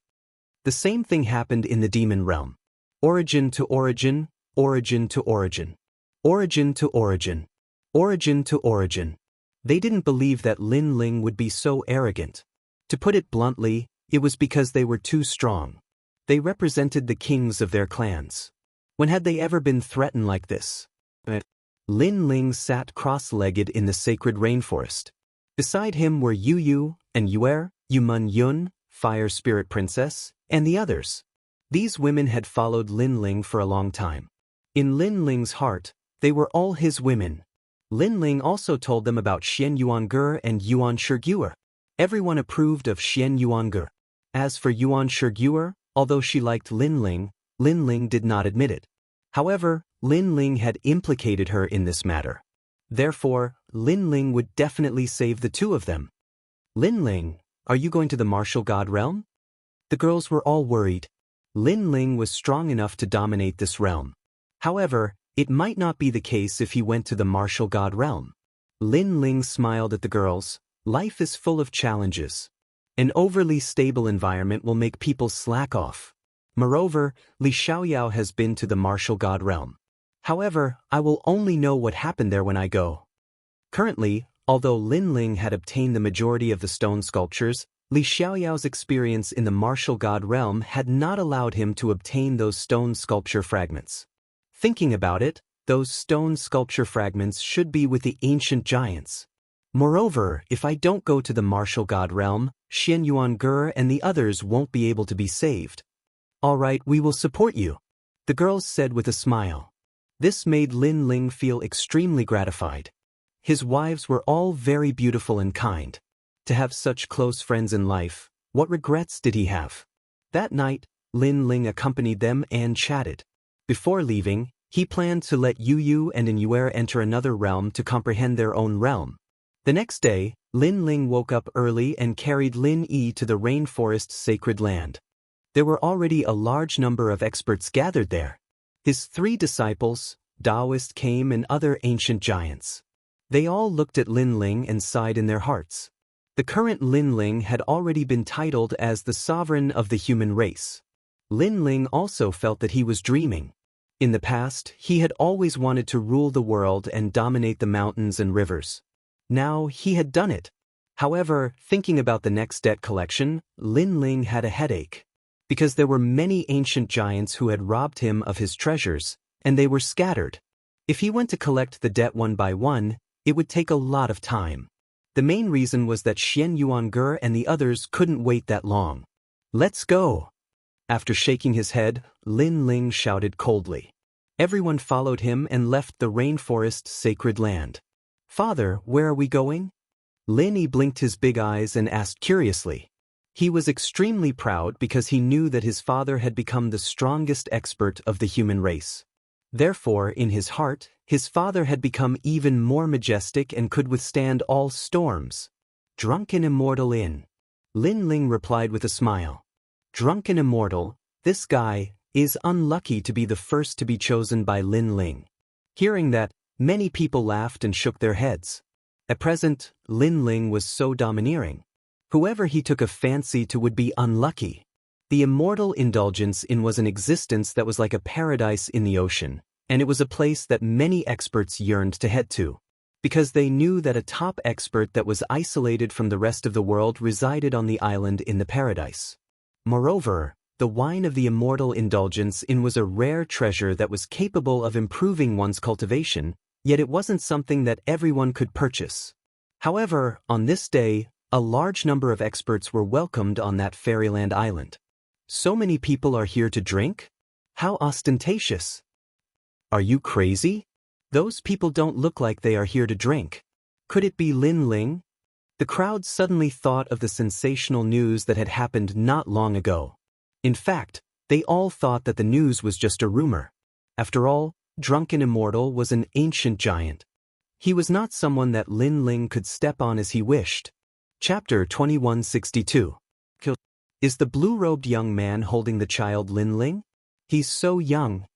The same thing happened in the demon realm. Origin to origin. Origin to origin. Origin to origin. Origin to origin. They didn't believe that Lin Ling would be so arrogant. To put it bluntly, it was because they were too strong. They represented the kings of their clans. When had they ever been threatened like this? Lin Ling sat cross-legged in the sacred rainforest. Beside him were Yu Yu and Yuer, Yumun Yun, Fire Spirit Princess, and the others. These women had followed Lin Ling for a long time. In Lin Ling's heart, they were all his women. Lin Ling also told them about Xian Yuange and Yuan Shiguer. Everyone approved of Xian Yuange. As for Yuan Shiguer, although she liked Lin Ling did not admit it. However, Lin Ling had implicated her in this matter. Therefore, Lin Ling would definitely save the two of them. Lin Ling, are you going to the martial god realm? The girls were all worried. Lin Ling was strong enough to dominate this realm. However, it might not be the case if he went to the martial god realm. Lin Ling smiled at the girls. Life is full of challenges. An overly stable environment will make people slack off. Moreover, Li Xiaoyao has been to the martial god realm. However, I will only know what happened there when I go. Currently, although Lin Ling had obtained the majority of the stone sculptures, Li Xiaoyao's experience in the martial god realm had not allowed him to obtain those stone sculpture fragments. Thinking about it, those stone sculpture fragments should be with the ancient giants. Moreover, if I don't go to the martial god realm, Xian Yuange and the others won't be able to be saved. All right, we will support you, the girls said with a smile. This made Lin Ling feel extremely gratified. His wives were all very beautiful and kind. To have such close friends in life, what regrets did he have? That night, Lin Ling accompanied them and chatted. Before leaving, he planned to let Yu Yu and Inyue enter another realm to comprehend their own realm. The next day, Lin Ling woke up early and carried Lin Yi to the rainforest's sacred land. There were already a large number of experts gathered there. His 3 disciples, Taoists came and other ancient giants. They all looked at Lin Ling and sighed in their hearts. The current Lin Ling had already been titled as the sovereign of the human race. Lin Ling also felt that he was dreaming. In the past, he had always wanted to rule the world and dominate the mountains and rivers. Now he had done it. However, thinking about the next debt collection, Lin Ling had a headache. Because there were many ancient giants who had robbed him of his treasures, and they were scattered. If he went to collect the debt one by one, it would take a lot of time. The main reason was that Xian Yuange and the others couldn't wait that long. Let's go. After shaking his head, Lin Ling shouted coldly. Everyone followed him and left the rainforest's sacred land. Father, where are we going? Lin Yi blinked his big eyes and asked curiously. He was extremely proud because he knew that his father had become the strongest expert of the human race. Therefore, in his heart, his father had become even more majestic and could withstand all storms. Drunken Immortal Inn. Lin Ling replied with a smile. Drunken Immortal, this guy is unlucky to be the first to be chosen by Lin Ling. Hearing that, many people laughed and shook their heads. At present, Lin Ling was so domineering. Whoever he took a fancy to would be unlucky. The Immortal Indulgence Inn was an existence that was like a paradise in the ocean, and it was a place that many experts yearned to head to. Because they knew that a top expert that was isolated from the rest of the world resided on the island in the paradise. Moreover, the wine of the Immortal Indulgence Inn was a rare treasure that was capable of improving one's cultivation, yet it wasn't something that everyone could purchase. However, on this day, a large number of experts were welcomed on that fairyland island. So many people are here to drink? How ostentatious! Are you crazy? Those people don't look like they are here to drink. Could it be Lin Ling? The crowd suddenly thought of the sensational news that had happened not long ago. In fact, they all thought that the news was just a rumor. After all, Drunken Immortal was an ancient giant. He was not someone that Lin Ling could step on as he wished. Chapter 2162. Is the blue-robed young man holding the child Lin Ling? He's so young.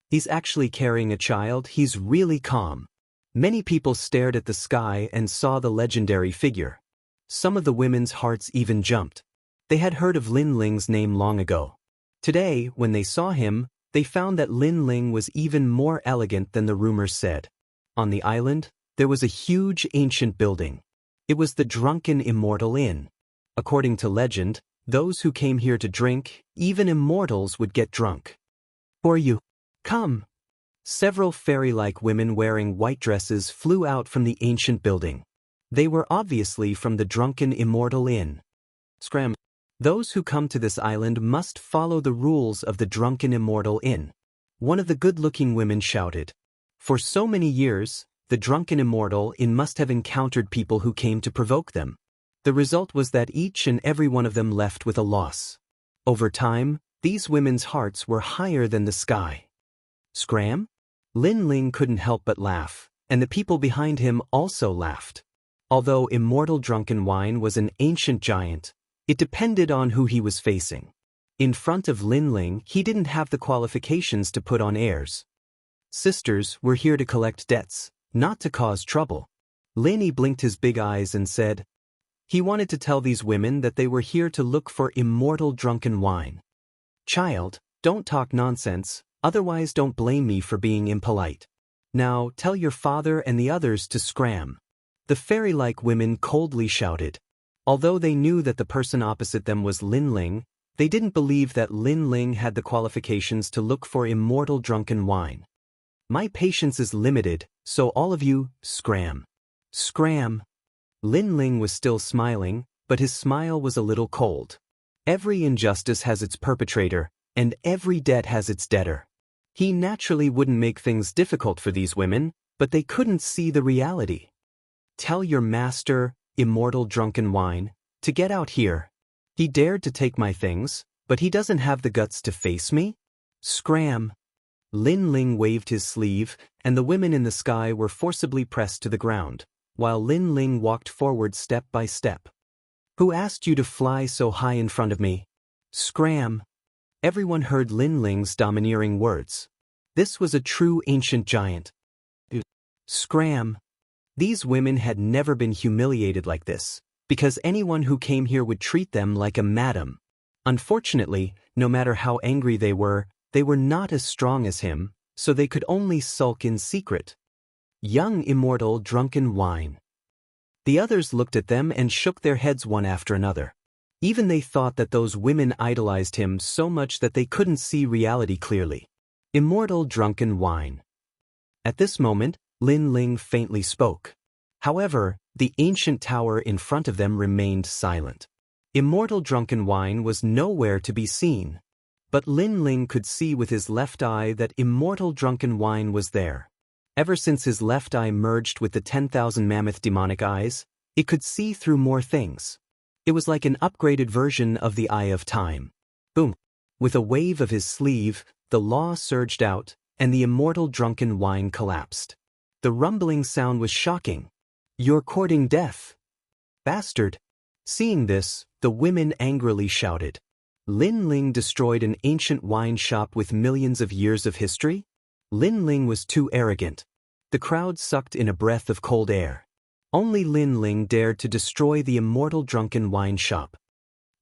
He's actually carrying a child. He's really calm. Many people stared at the sky and saw the legendary figure. Some of the women's hearts even jumped. They had heard of Lin Ling's name long ago. Today, when they saw him, they found that Lin Ling was even more elegant than the rumors said. On the island, there was a huge ancient building. It was the Drunken Immortal Inn. According to legend, those who came here to drink, even immortals, would get drunk. For you. Come. Several fairy-like women wearing white dresses flew out from the ancient building. They were obviously from the Drunken Immortal Inn. Scram. Those who come to this island must follow the rules of the Drunken Immortal Inn. One of the good-looking women shouted. For so many years, the Drunken Immortal Inn must have encountered people who came to provoke them. The result was that each and every one of them left with a loss. Over time, these women's hearts were higher than the sky. Scram? Lin Ling couldn't help but laugh, and the people behind him also laughed. Although Immortal Drunken Wine was an ancient giant, it depended on who he was facing. In front of Lin Ling, he didn't have the qualifications to put on airs. Sisters, we're here to collect debts, not to cause trouble. Lin Yi blinked his big eyes and said, He wanted to tell these women that they were here to look for immortal drunken wine. Child, don't talk nonsense, otherwise don't blame me for being impolite. Now tell your father and the others to scram. The fairy-like women coldly shouted. Although they knew that the person opposite them was Lin Ling, they didn't believe that Lin Ling had the qualifications to look for immortal drunken wine. My patience is limited, so all of you, scram. Scram. Lin Ling was still smiling, but his smile was a little cold. Every injustice has its perpetrator, and every debt has its debtor. He naturally wouldn't make things difficult for these women, but they couldn't see the reality. Tell your master, immortal drunken wine, to get out here. He dared to take my things, but he doesn't have the guts to face me? Scram. Lin Ling waved his sleeve, and the women in the sky were forcibly pressed to the ground, while Lin Ling walked forward step by step. Who asked you to fly so high in front of me? Scram. Everyone heard Lin Ling's domineering words. This was a true ancient giant. Scram. These women had never been humiliated like this, because anyone who came here would treat them like a madam. Unfortunately, no matter how angry they were not as strong as him, so they could only sulk in secret. Young immortal drunken wine. The others looked at them and shook their heads one after another. Even they thought that those women idolized him so much that they couldn't see reality clearly. Immortal drunken wine. At this moment, Lin Ling faintly spoke. However, the ancient tower in front of them remained silent. Immortal drunken wine was nowhere to be seen. But Lin Ling could see with his left eye that immortal drunken wine was there. Ever since his left eye merged with the 10,000 mammoth demonic eyes, it could see through more things. It was like an upgraded version of the Eye of Time. Boom! With a wave of his sleeve, the law surged out, and the immortal drunken wine collapsed. The rumbling sound was shocking. You're courting death. Bastard! Seeing this, the women angrily shouted. Lin Ling destroyed an ancient wine shop with millions of years of history? Lin Ling was too arrogant. The crowd sucked in a breath of cold air. Only Lin Ling dared to destroy the immortal drunken wine shop.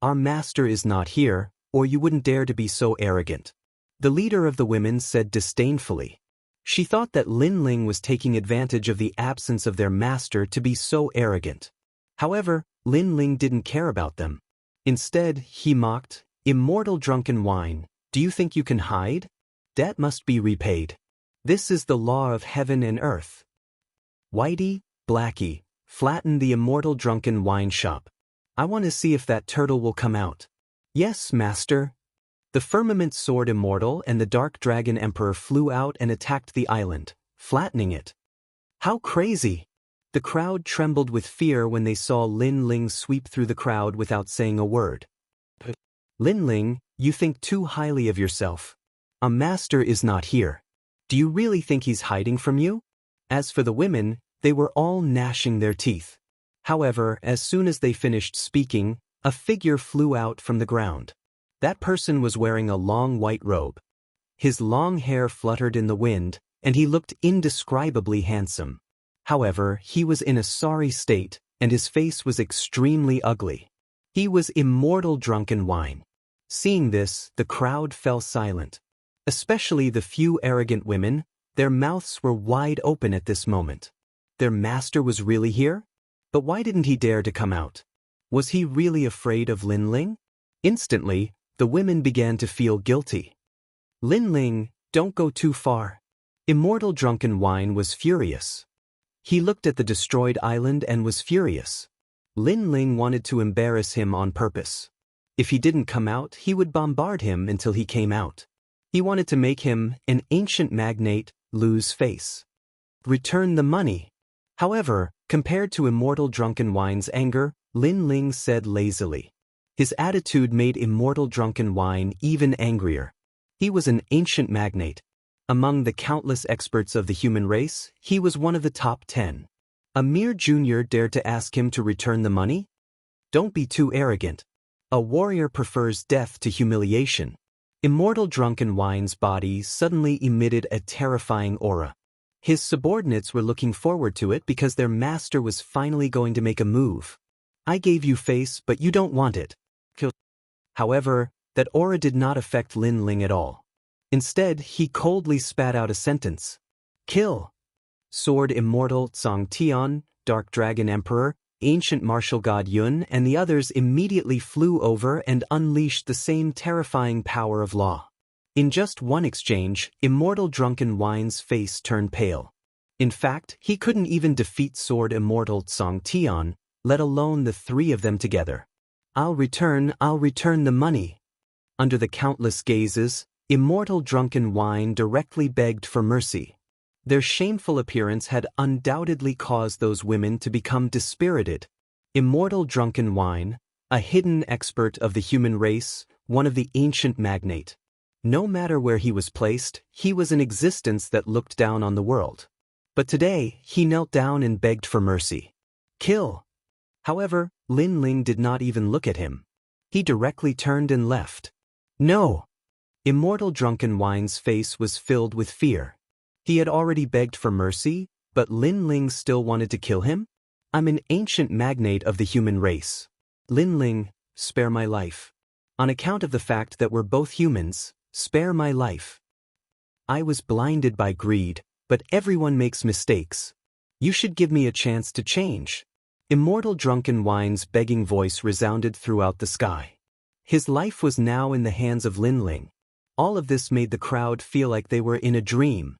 Our master is not here, or you wouldn't dare to be so arrogant. The leader of the women said disdainfully. She thought that Lin Ling was taking advantage of the absence of their master to be so arrogant. However, Lin Ling didn't care about them. Instead, he mocked, Immortal drunken wine, do you think you can hide? Debt must be repaid. This is the law of heaven and earth. Whitey, Blackie, flatten the immortal drunken wine shop. I want to see if that turtle will come out. Yes, master. The firmament soared immortal and the dark dragon emperor flew out and attacked the island, flattening it. How crazy! The crowd trembled with fear when they saw Lin Ling sweep through the crowd without saying a word. Lin Ling, you think too highly of yourself. A master is not here. Do you really think he's hiding from you? As for the women, they were all gnashing their teeth. However, as soon as they finished speaking, a figure flew out from the ground. That person was wearing a long white robe. His long hair fluttered in the wind, and he looked indescribably handsome. However, he was in a sorry state, and his face was extremely ugly. He was immortal drunken wine. Seeing this, the crowd fell silent. Especially the few arrogant women, their mouths were wide open at this moment. Their master was really here? But why didn't he dare to come out? Was he really afraid of Lin Ling? Instantly, the women began to feel guilty. Lin Ling, don't go too far. Immortal drunken wine was furious. He looked at the destroyed island and was furious. Lin Ling wanted to embarrass him on purpose. If he didn't come out, he would bombard him until he came out. He wanted to make him, an ancient magnate, lose face. Return the money. However, compared to immortal drunken wine's anger, Lin Ling said lazily. His attitude made immortal drunken wine even angrier. He was an ancient magnate. Among the countless experts of the human race, he was one of the top 10. A mere junior dared to ask him to return the money? Don't be too arrogant. A warrior prefers death to humiliation. Immortal drunken wine's body suddenly emitted a terrifying aura. His subordinates were looking forward to it because their master was finally going to make a move. I gave you face but you don't want it. Kill. However, that aura did not affect Lin Ling at all. Instead, he coldly spat out a sentence. Kill. Sword Immortal Tsang Tian, Dark Dragon Emperor, Ancient Martial God Yun and the others immediately flew over and unleashed the same terrifying power of law. In just one exchange, Immortal Drunken Wine's face turned pale. In fact, he couldn't even defeat Sword Immortal Tsang Tian, let alone the three of them together. I'll return the money. Under the countless gazes, Immortal Drunken Wine directly begged for mercy. Their shameful appearance had undoubtedly caused those women to become dispirited. Immortal Drunken Wine, a hidden expert of the human race, one of the ancient magnate. No matter where he was placed, he was an existence that looked down on the world. But today, he knelt down and begged for mercy. Kill. However, Lin Ling did not even look at him. He directly turned and left. No! Immortal Drunken Wine's face was filled with fear. He had already begged for mercy, but Lin Ling still wanted to kill him? I'm an ancient magnate of the human race. Lin Ling, spare my life. On account of the fact that we're both humans, spare my life. I was blinded by greed, but everyone makes mistakes. You should give me a chance to change. Immortal Drunken Wine's begging voice resounded throughout the sky. His life was now in the hands of Lin Ling. All of this made the crowd feel like they were in a dream.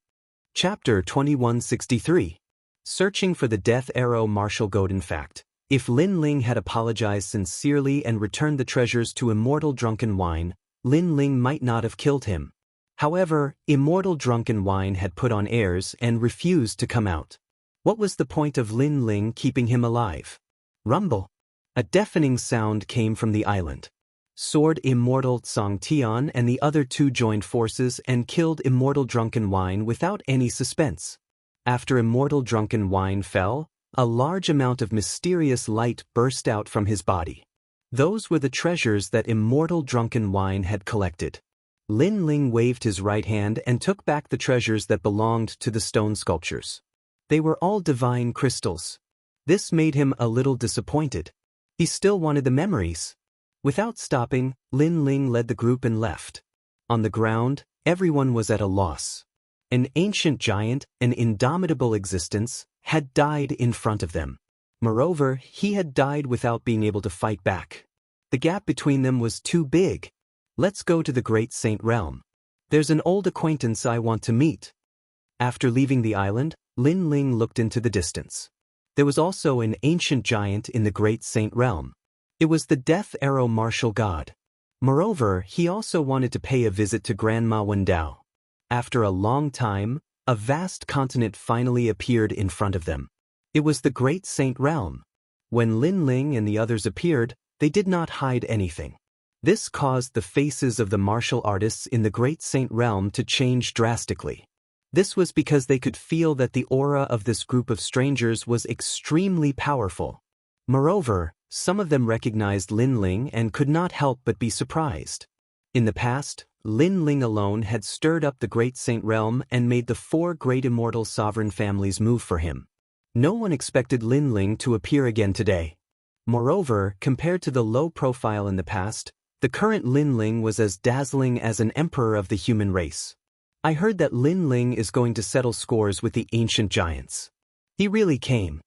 Chapter 2163. Searching for the Death Arrow Martial Golden Fact. If Lin Ling had apologized sincerely and returned the treasures to Immortal Drunken Wine, Lin Ling might not have killed him. However, Immortal Drunken Wine had put on airs and refused to come out. What was the point of Lin Ling keeping him alive? Rumble. A deafening sound came from the island. Sword Immortal Tsang Tian and the other two joined forces and killed Immortal Drunken Wine without any suspense. After Immortal Drunken Wine fell, a large amount of mysterious light burst out from his body. Those were the treasures that Immortal Drunken Wine had collected. Lin Ling waved his right hand and took back the treasures that belonged to the stone sculptures. They were all divine crystals. This made him a little disappointed. He still wanted the memories. Without stopping, Lin Ling led the group and left. On the ground, everyone was at a loss. An ancient giant, an indomitable existence, had died in front of them. Moreover, he had died without being able to fight back. The gap between them was too big. Let's go to the Great Saint Realm. There's an old acquaintance I want to meet. After leaving the island, Lin Ling looked into the distance. There was also an ancient giant in the Great Saint Realm. It was the Death Arrow Martial God. Moreover, he also wanted to pay a visit to Grandma Wendao. After a long time, a vast continent finally appeared in front of them. It was the Great Saint Realm. When Lin Ling and the others appeared, they did not hide anything. This caused the faces of the martial artists in the Great Saint Realm to change drastically. This was because they could feel that the aura of this group of strangers was extremely powerful. Moreover, some of them recognized Lin Ling and could not help but be surprised. In the past, Lin Ling alone had stirred up the Great Saint Realm and made the four great immortal sovereign families move for him. No one expected Lin Ling to appear again today. Moreover, compared to the low profile in the past, the current Lin Ling was as dazzling as an emperor of the human race. I heard that Lin Ling is going to settle scores with the ancient giants. He really came.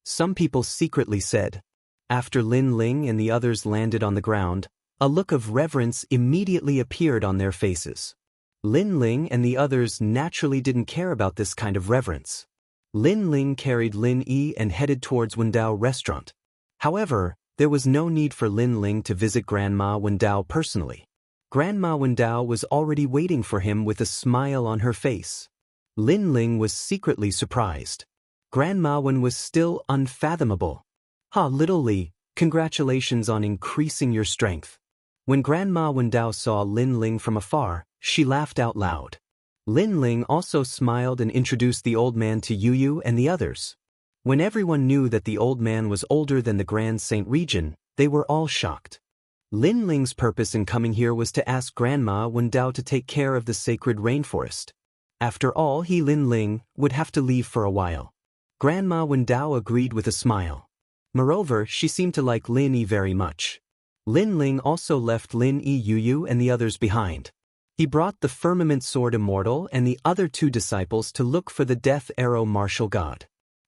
Some people secretly said. After Lin Ling and the others landed on the ground, a look of reverence immediately appeared on their faces. Lin Ling and the others naturally didn't care about this kind of reverence. Lin Ling carried Lin Yi and headed towards Wendao restaurant. However, there was no need for Lin Ling to visit Grandma Wendao personally. Grandma Wendao was already waiting for him with a smile on her face. Lin Ling was secretly surprised. Grandma Wen was still unfathomable. Little Li, congratulations on increasing your strength. When Grandma Wendao saw Lin Ling from afar, she laughed out loud. Lin Ling also smiled and introduced the old man to Yu and the others. When everyone knew that the old man was older than the Grand Saint region, they were all shocked. Lin Ling's purpose in coming here was to ask Grandma Wendao to take care of the sacred rainforest. After all, Lin Ling, would have to leave for a while. Grandma Wendao agreed with a smile. Moreover, she seemed to like Lin Yi very much. Lin Ling also left Lin Yi Yu and the others behind. He brought the firmament sword Immortal and the other 2 disciples to look for the death arrow martial god.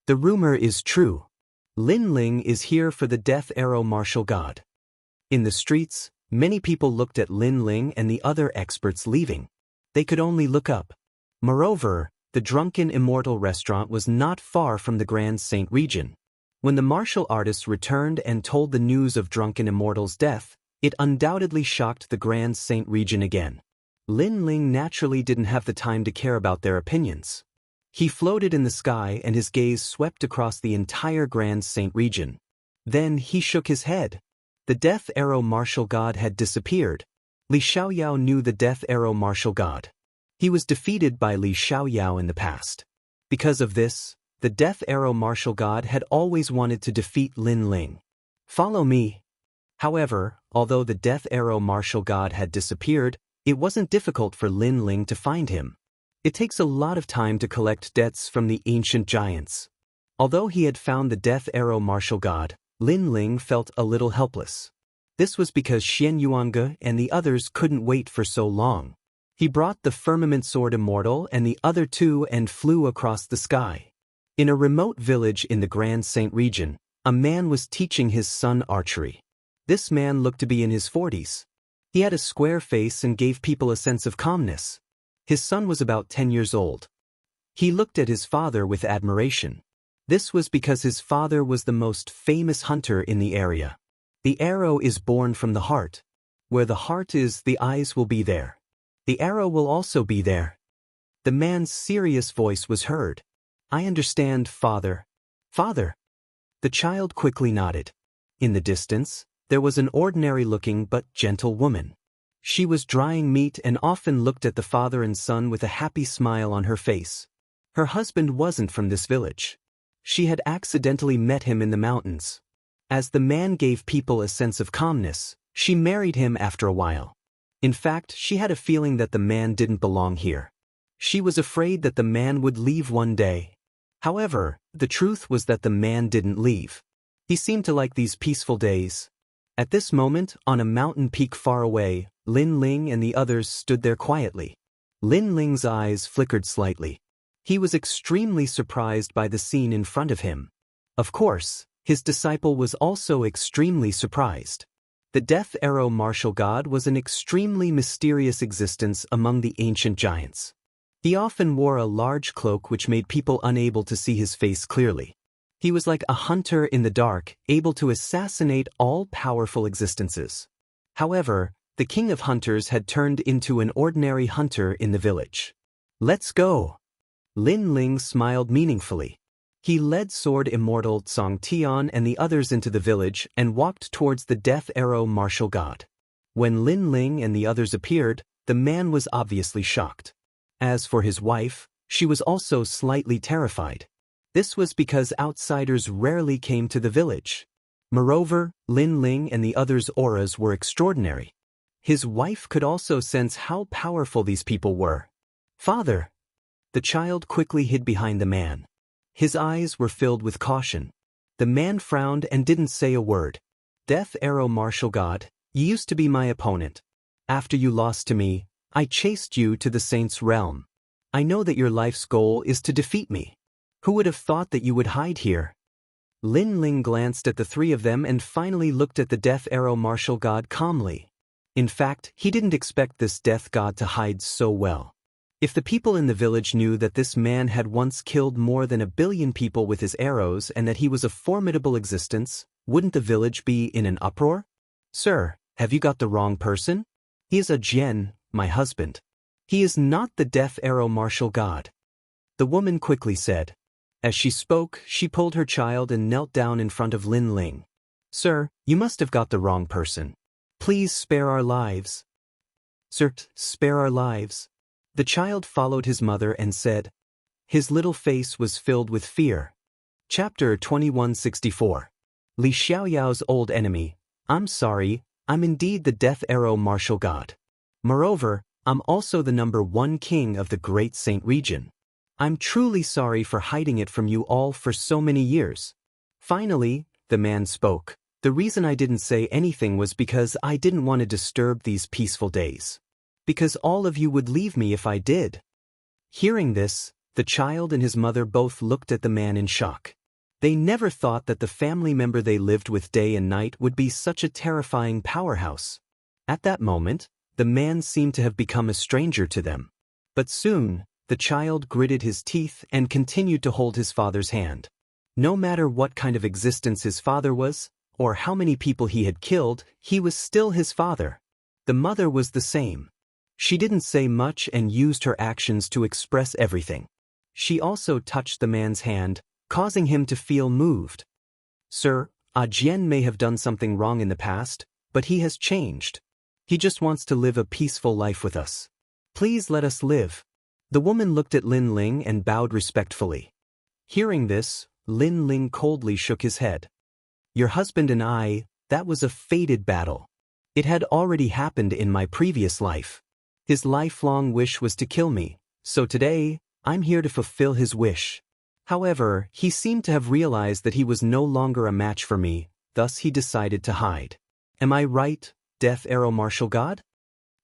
The rumor is true. Lin Ling is here for the death arrow martial god. In the streets, many people looked at Lin Ling and the other experts leaving. They could only look up. Moreover, the drunken Immortal restaurant was not far from the Grand Saint region. When the martial artists returned and told the news of drunken Immortal's death, it undoubtedly shocked the Grand Saint region again. Lin Ling naturally didn't have the time to care about their opinions. He floated in the sky and his gaze swept across the entire Grand Saint region. Then he shook his head. The death arrow martial god had disappeared. Li Xiaoyao knew the death arrow martial god. He was defeated by Li Xiaoyao in the past. Because of this, the death arrow martial god had always wanted to defeat Lin Ling. Follow me. However, although the death arrow martial god had disappeared, it wasn't difficult for Lin Ling to find him. It takes a lot of time to collect debts from the ancient giants. Although he had found the death arrow martial god, Lin Ling felt a little helpless. This was because Xian Yuange and the others couldn't wait for so long. He brought the firmament sword Immortal and the other 2 and flew across the sky. In a remote village in the Grand Saint region, a man was teaching his son archery. This man looked to be in his 40s. He had a square face and gave people a sense of calmness. His son was about 10 years old. He looked at his father with admiration. This was because his father was the most famous hunter in the area. The arrow is born from the heart. Where the heart is, the eyes will be there. The arrow will also be there. The man's serious voice was heard. I understand, father. Father. The child quickly nodded. In the distance, there was an ordinary-looking but gentle woman. She was drying meat and often looked at the father and son with a happy smile on her face. Her husband wasn't from this village. She had accidentally met him in the mountains. As the man gave people a sense of calmness, she married him after a while. In fact, she had a feeling that the man didn't belong here. She was afraid that the man would leave one day. However, the truth was that the man didn't leave. He seemed to like these peaceful days. At this moment, on a mountain peak far away, Lin Ling and the others stood there quietly. Lin Ling's eyes flickered slightly. He was extremely surprised by the scene in front of him. Of course, his disciple was also extremely surprised. The death arrow martial god was an extremely mysterious existence among the ancient giants. He often wore a large cloak which made people unable to see his face clearly. He was like a hunter in the dark, able to assassinate all powerful existences. However, the king of hunters had turned into an ordinary hunter in the village. Let's go. Lin Ling smiled meaningfully. He led Sword Immortal Tsong Tian and the others into the village and walked towards the death arrow martial god. When Lin Ling and the others appeared, the man was obviously shocked. As for his wife, she was also slightly terrified. This was because outsiders rarely came to the village. Moreover, Lin Ling and the others' auras were extraordinary. His wife could also sense how powerful these people were. Father. The child quickly hid behind the man. His eyes were filled with caution. The man frowned and didn't say a word. Death arrow martial god, you used to be my opponent. After you lost to me, I chased you to the saint's realm. I know that your life's goal is to defeat me. Who would have thought that you would hide here? Lin Ling glanced at the 3 of them and finally looked at the death arrow martial god calmly. In fact, he didn't expect this death god to hide so well. If the people in the village knew that this man had once killed more than 1 billion people with his arrows and that he was a formidable existence, wouldn't the village be in an uproar? Sir, have you got the wrong person? He is a Jian, my husband. He is not the death arrow martial god. The woman quickly said. As she spoke, she pulled her child and knelt down in front of Lin Ling. Sir, you must have got the wrong person. Please spare our lives. Sir, spare our lives. The child followed his mother and said. His little face was filled with fear. Chapter 2164. Li Xiaoyao's old enemy. I'm sorry, I'm indeed the death arrow martial god. Moreover, I'm also the #1 king of the Great Saint region. I'm truly sorry for hiding it from you all for so many years. Finally, the man spoke. The reason I didn't say anything was because I didn't want to disturb these peaceful days. Because all of you would leave me if I did. Hearing this, the child and his mother both looked at the man in shock. They never thought that the family member they lived with day and night would be such a terrifying powerhouse. At that moment, the man seemed to have become a stranger to them. But soon, the child gritted his teeth and continued to hold his father's hand. No matter what kind of existence his father was, or how many people he had killed, he was still his father. The mother was the same. She didn't say much and used her actions to express everything. She also touched the man's hand, causing him to feel moved. Sir, Jian may have done something wrong in the past, but he has changed. He just wants to live a peaceful life with us. Please let us live. The woman looked at Lin Ling and bowed respectfully. Hearing this, Lin Ling coldly shook his head. Your husband and I, that was a fated battle. It had already happened in my previous life. His lifelong wish was to kill me, so today, I'm here to fulfill his wish. However, he seemed to have realized that he was no longer a match for me, thus he decided to hide. Am I right, Death Arrow Martial God?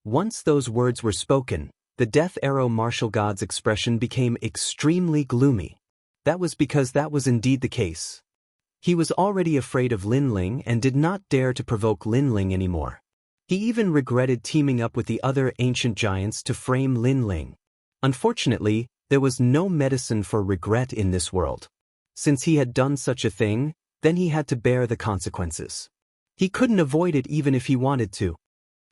Once those words were spoken, the Death Arrow Martial God's expression became extremely gloomy. That was because that was indeed the case. He was already afraid of Lin Ling and did not dare to provoke Lin Ling anymore. He even regretted teaming up with the other ancient giants to frame Lin Ling. Unfortunately, there was no medicine for regret in this world. Since he had done such a thing, then he had to bear the consequences. He couldn't avoid it even if he wanted to.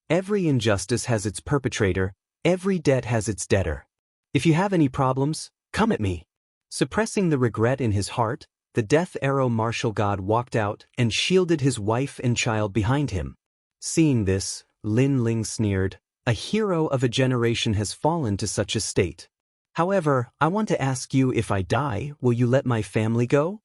Every injustice has its perpetrator, every debt has its debtor. If you have any problems, come at me. Suppressing the regret in his heart, the Death Arrow Martial God walked out and shielded his wife and child behind him. Seeing this, Lin Ling sneered, a hero of a generation has fallen to such a state. However, I want to ask you, if I die, will you let my family go?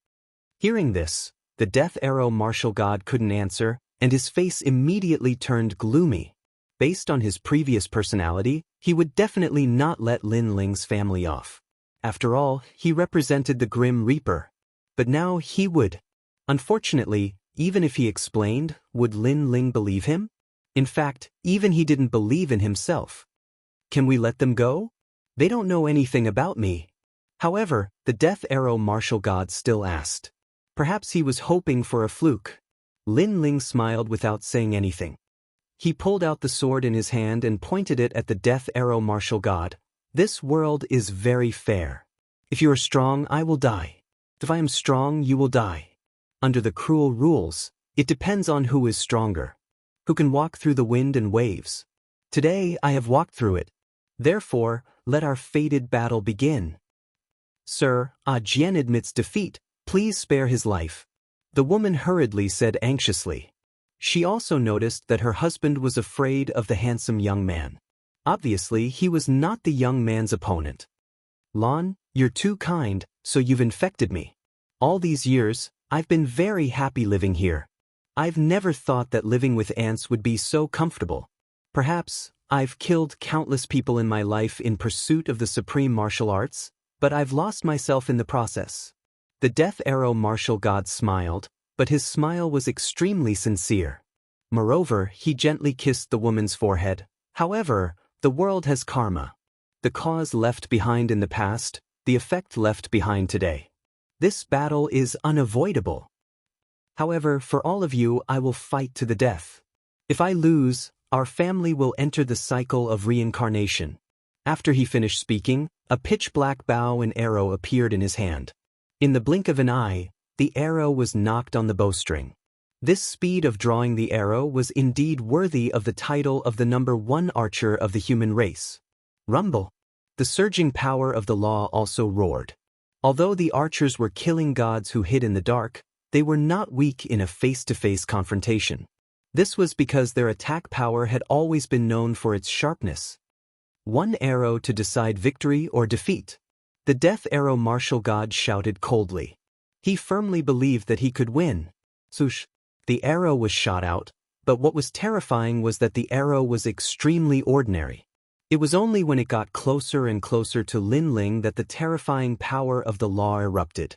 Hearing this, the Death Arrow Martial God couldn't answer, and his face immediately turned gloomy. Based on his previous personality, he would definitely not let Lin Ling's family off. After all, he represented the Grim Reaper. But now he would. Unfortunately, even if he explained, would Lin Ling believe him? In fact, even he didn't believe in himself. Can we let them go? They don't know anything about me. However, the Death Arrow Martial God still asked. Perhaps he was hoping for a fluke. Lin Ling smiled without saying anything. He pulled out the sword in his hand and pointed it at the Death Arrow Martial God. This world is very fair. If you are strong, I will die. If I am strong, you will die. Under the cruel rules, it depends on who is stronger. Who can walk through the wind and waves. Today, I have walked through it. Therefore, let our fated battle begin. Sir, Jian admits defeat. Please spare his life. The woman hurriedly said anxiously. She also noticed that her husband was afraid of the handsome young man. Obviously, he was not the young man's opponent. Lon, you're too kind, so you've infected me. All these years, I've been very happy living here. I've never thought that living with ants would be so comfortable. Perhaps, I've killed countless people in my life in pursuit of the supreme martial arts, but I've lost myself in the process. The Death Arrow Martial God smiled, but his smile was extremely sincere. Moreover, he gently kissed the woman's forehead. However, the world has karma. The cause left behind in the past, the effect left behind today. This battle is unavoidable. However, for all of you, I will fight to the death. If I lose, our family will enter the cycle of reincarnation. After he finished speaking, a pitch-black bow and arrow appeared in his hand. In the blink of an eye, the arrow was knocked on the bowstring. This speed of drawing the arrow was indeed worthy of the title of the #1 archer of the human race. Rumble. The surging power of the law also roared. Although the archers were killing gods who hid in the dark, they were not weak in a face-to-face confrontation. This was because their attack power had always been known for its sharpness. One arrow to decide victory or defeat. The Death Arrow Martial God shouted coldly. He firmly believed that he could win. Swoosh. The arrow was shot out, but what was terrifying was that the arrow was extremely ordinary. It was only when it got closer and closer to Lin Ling that the terrifying power of the law erupted.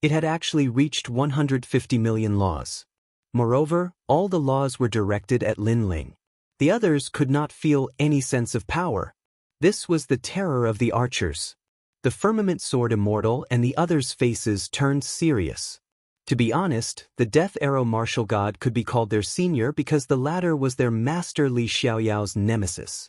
It had actually reached 150 million laws. Moreover, all the laws were directed at Lin Ling. The others could not feel any sense of power. This was the terror of the archers. The firmament sword Immortal and the others' faces turned serious. To be honest, the death arrow martial god could be called their senior because the latter was their master Li Xiaoyao's nemesis.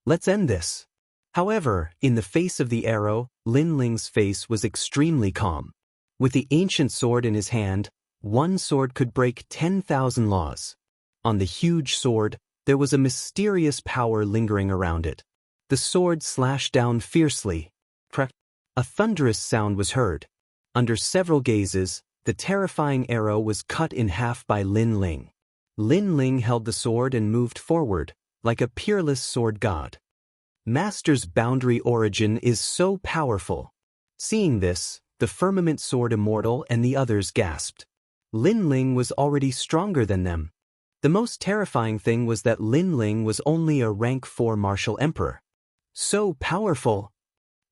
Let's end this. However, in the face of the arrow, Lin Ling's face was extremely calm. With the ancient sword in his hand, one sword could break 10,000 laws. On the huge sword, there was a mysterious power lingering around it. The sword slashed down fiercely. A thunderous sound was heard. Under several gazes, the terrifying arrow was cut in half by Lin Ling. Lin Ling held the sword and moved forward, like a peerless sword god. Master's boundary origin is so powerful. Seeing this, the firmament sword Immortal and the others gasped. Lin Ling was already stronger than them. The most terrifying thing was that Lin Ling was only a rank 4 martial emperor. So powerful!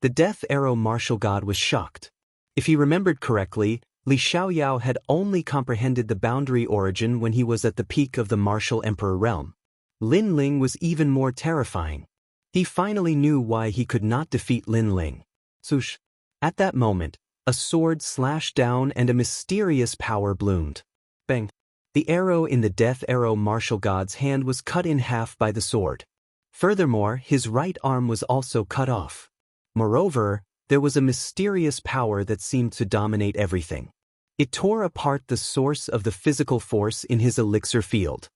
The death arrow martial god was shocked. If he remembered correctly, Li Xiaoyao had only comprehended the boundary origin when he was at the peak of the martial emperor realm. Lin Ling was even more terrifying. He finally knew why he could not defeat Lin Ling. Swoosh! At that moment, a sword slashed down and a mysterious power bloomed. Bang! The arrow in the death arrow martial god's hand was cut in half by the sword. Furthermore, his right arm was also cut off. Moreover, there was a mysterious power that seemed to dominate everything. It tore apart the source of the physical force in his elixir field.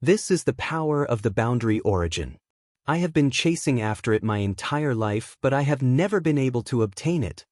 This is the power of the boundary origin. I have been chasing after it my entire life, but I have never been able to obtain it.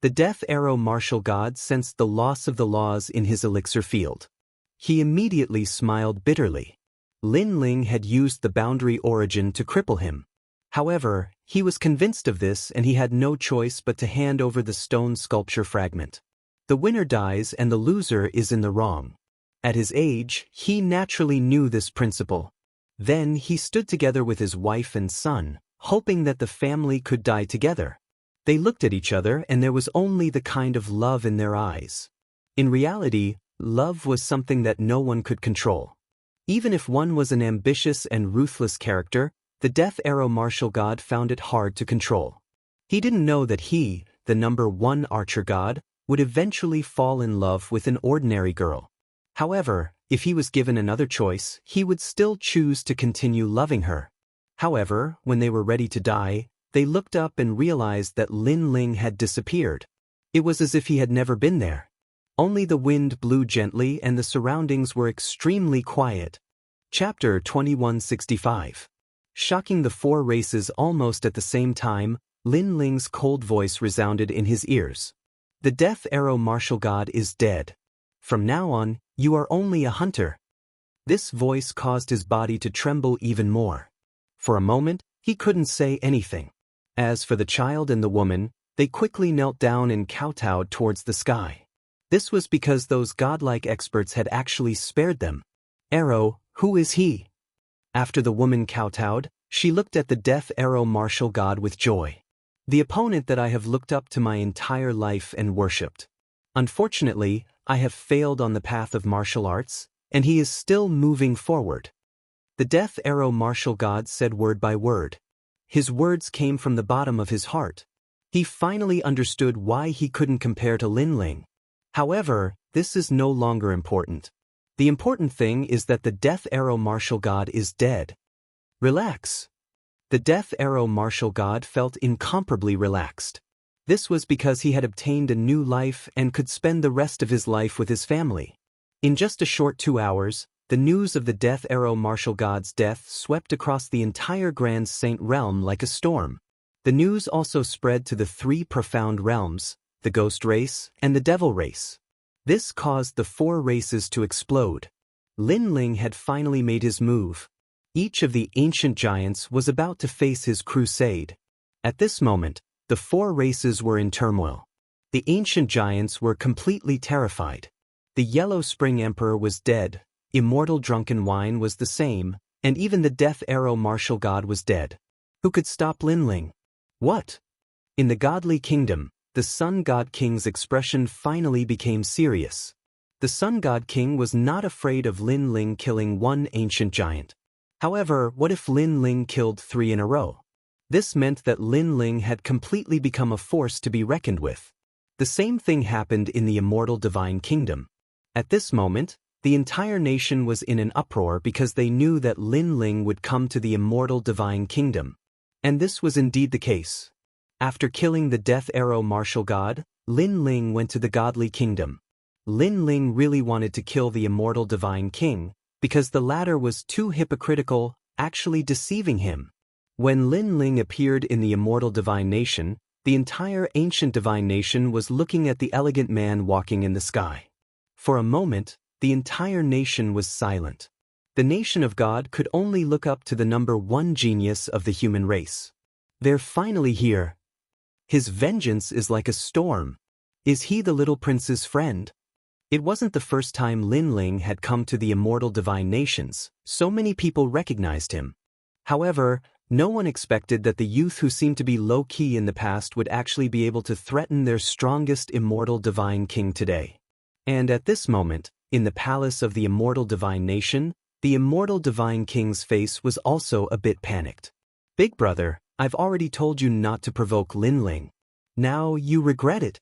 The death arrow martial god sensed the loss of the laws in his elixir field. He immediately smiled bitterly. Lin Ling had used the boundary origin to cripple him. However, he was convinced of this and he had no choice but to hand over the stone sculpture fragment. The winner dies and the loser is in the wrong. At his age, he naturally knew this principle. Then he stood together with his wife and son, hoping that the family could die together. They looked at each other and there was only the kind of love in their eyes. In reality, love was something that no one could control. Even if one was an ambitious and ruthless character, the death arrow martial god found it hard to control. He didn't know that he, the number 1 archer god, would eventually fall in love with an ordinary girl. However, if he was given another choice, he would still choose to continue loving her. However, when they were ready to die, they looked up and realized that Lin Ling had disappeared. It was as if he had never been there. Only the wind blew gently and the surroundings were extremely quiet. Chapter 2165. Shocking the 4 races almost at the same time, Lin Ling's cold voice resounded in his ears. The death arrow martial god is dead. From now on, you are only a hunter. This voice caused his body to tremble even more. For a moment, he couldn't say anything. As for the child and the woman, they quickly knelt down and kowtowed towards the sky. This was because those godlike experts had actually spared them. Arrow, who is he? After the woman kowtowed, she looked at the death arrow martial god with joy. The opponent that I have looked up to my entire life and worshipped. Unfortunately, I have failed on the path of martial arts, and he is still moving forward. The death arrow martial god said word by word. His words came from the bottom of his heart. He finally understood why he couldn't compare to Lin Ling. However, this is no longer important. The important thing is that the death arrow martial god is dead. Relax. The death arrow martial god felt incomparably relaxed. This was because he had obtained a new life and could spend the rest of his life with his family. In just a short 2 hours, the news of the death arrow martial god's death swept across the entire Grand Saint realm like a storm. The news also spread to the 3 profound realms, the ghost race and the devil race. This caused the 4 races to explode. Lin Ling had finally made his move. Each of the ancient giants was about to face his crusade. At this moment, the 4 races were in turmoil. The ancient giants were completely terrified. The Yellow Spring Emperor was dead, Immortal Drunken Wine was the same, and even the Death Arrow Martial God was dead. Who could stop Lin Ling? What? In the godly kingdom, the Sun God King's expression finally became serious. The Sun God King was not afraid of Lin Ling killing one ancient giant. However, what if Lin Ling killed 3 in a row? This meant that Lin Ling had completely become a force to be reckoned with. The same thing happened in the Immortal Divine Kingdom. At this moment, the entire nation was in an uproar because they knew that Lin Ling would come to the Immortal Divine Kingdom. And this was indeed the case. After killing the Death Arrow martial god, Lin Ling went to the Godly Kingdom. Lin Ling really wanted to kill the Immortal Divine King, because the latter was too hypocritical, actually deceiving him. When Lin Ling appeared in the Immortal Divine Nation, the entire ancient Divine Nation was looking at the elegant man walking in the sky. For a moment, the entire nation was silent. The nation of God could only look up to the number 1 genius of the human race. They're finally here. His vengeance is like a storm. Is he the little prince's friend? It wasn't the first time Lin Ling had come to the Immortal Divine Nations, so many people recognized him. However, no one expected that the youth who seemed to be low-key in the past would actually be able to threaten their strongest Immortal Divine King today. And at this moment, in the palace of the Immortal Divine Nation, the Immortal Divine King's face was also a bit panicked. Big brother, I've already told you not to provoke Lin Ling. Now you regret it.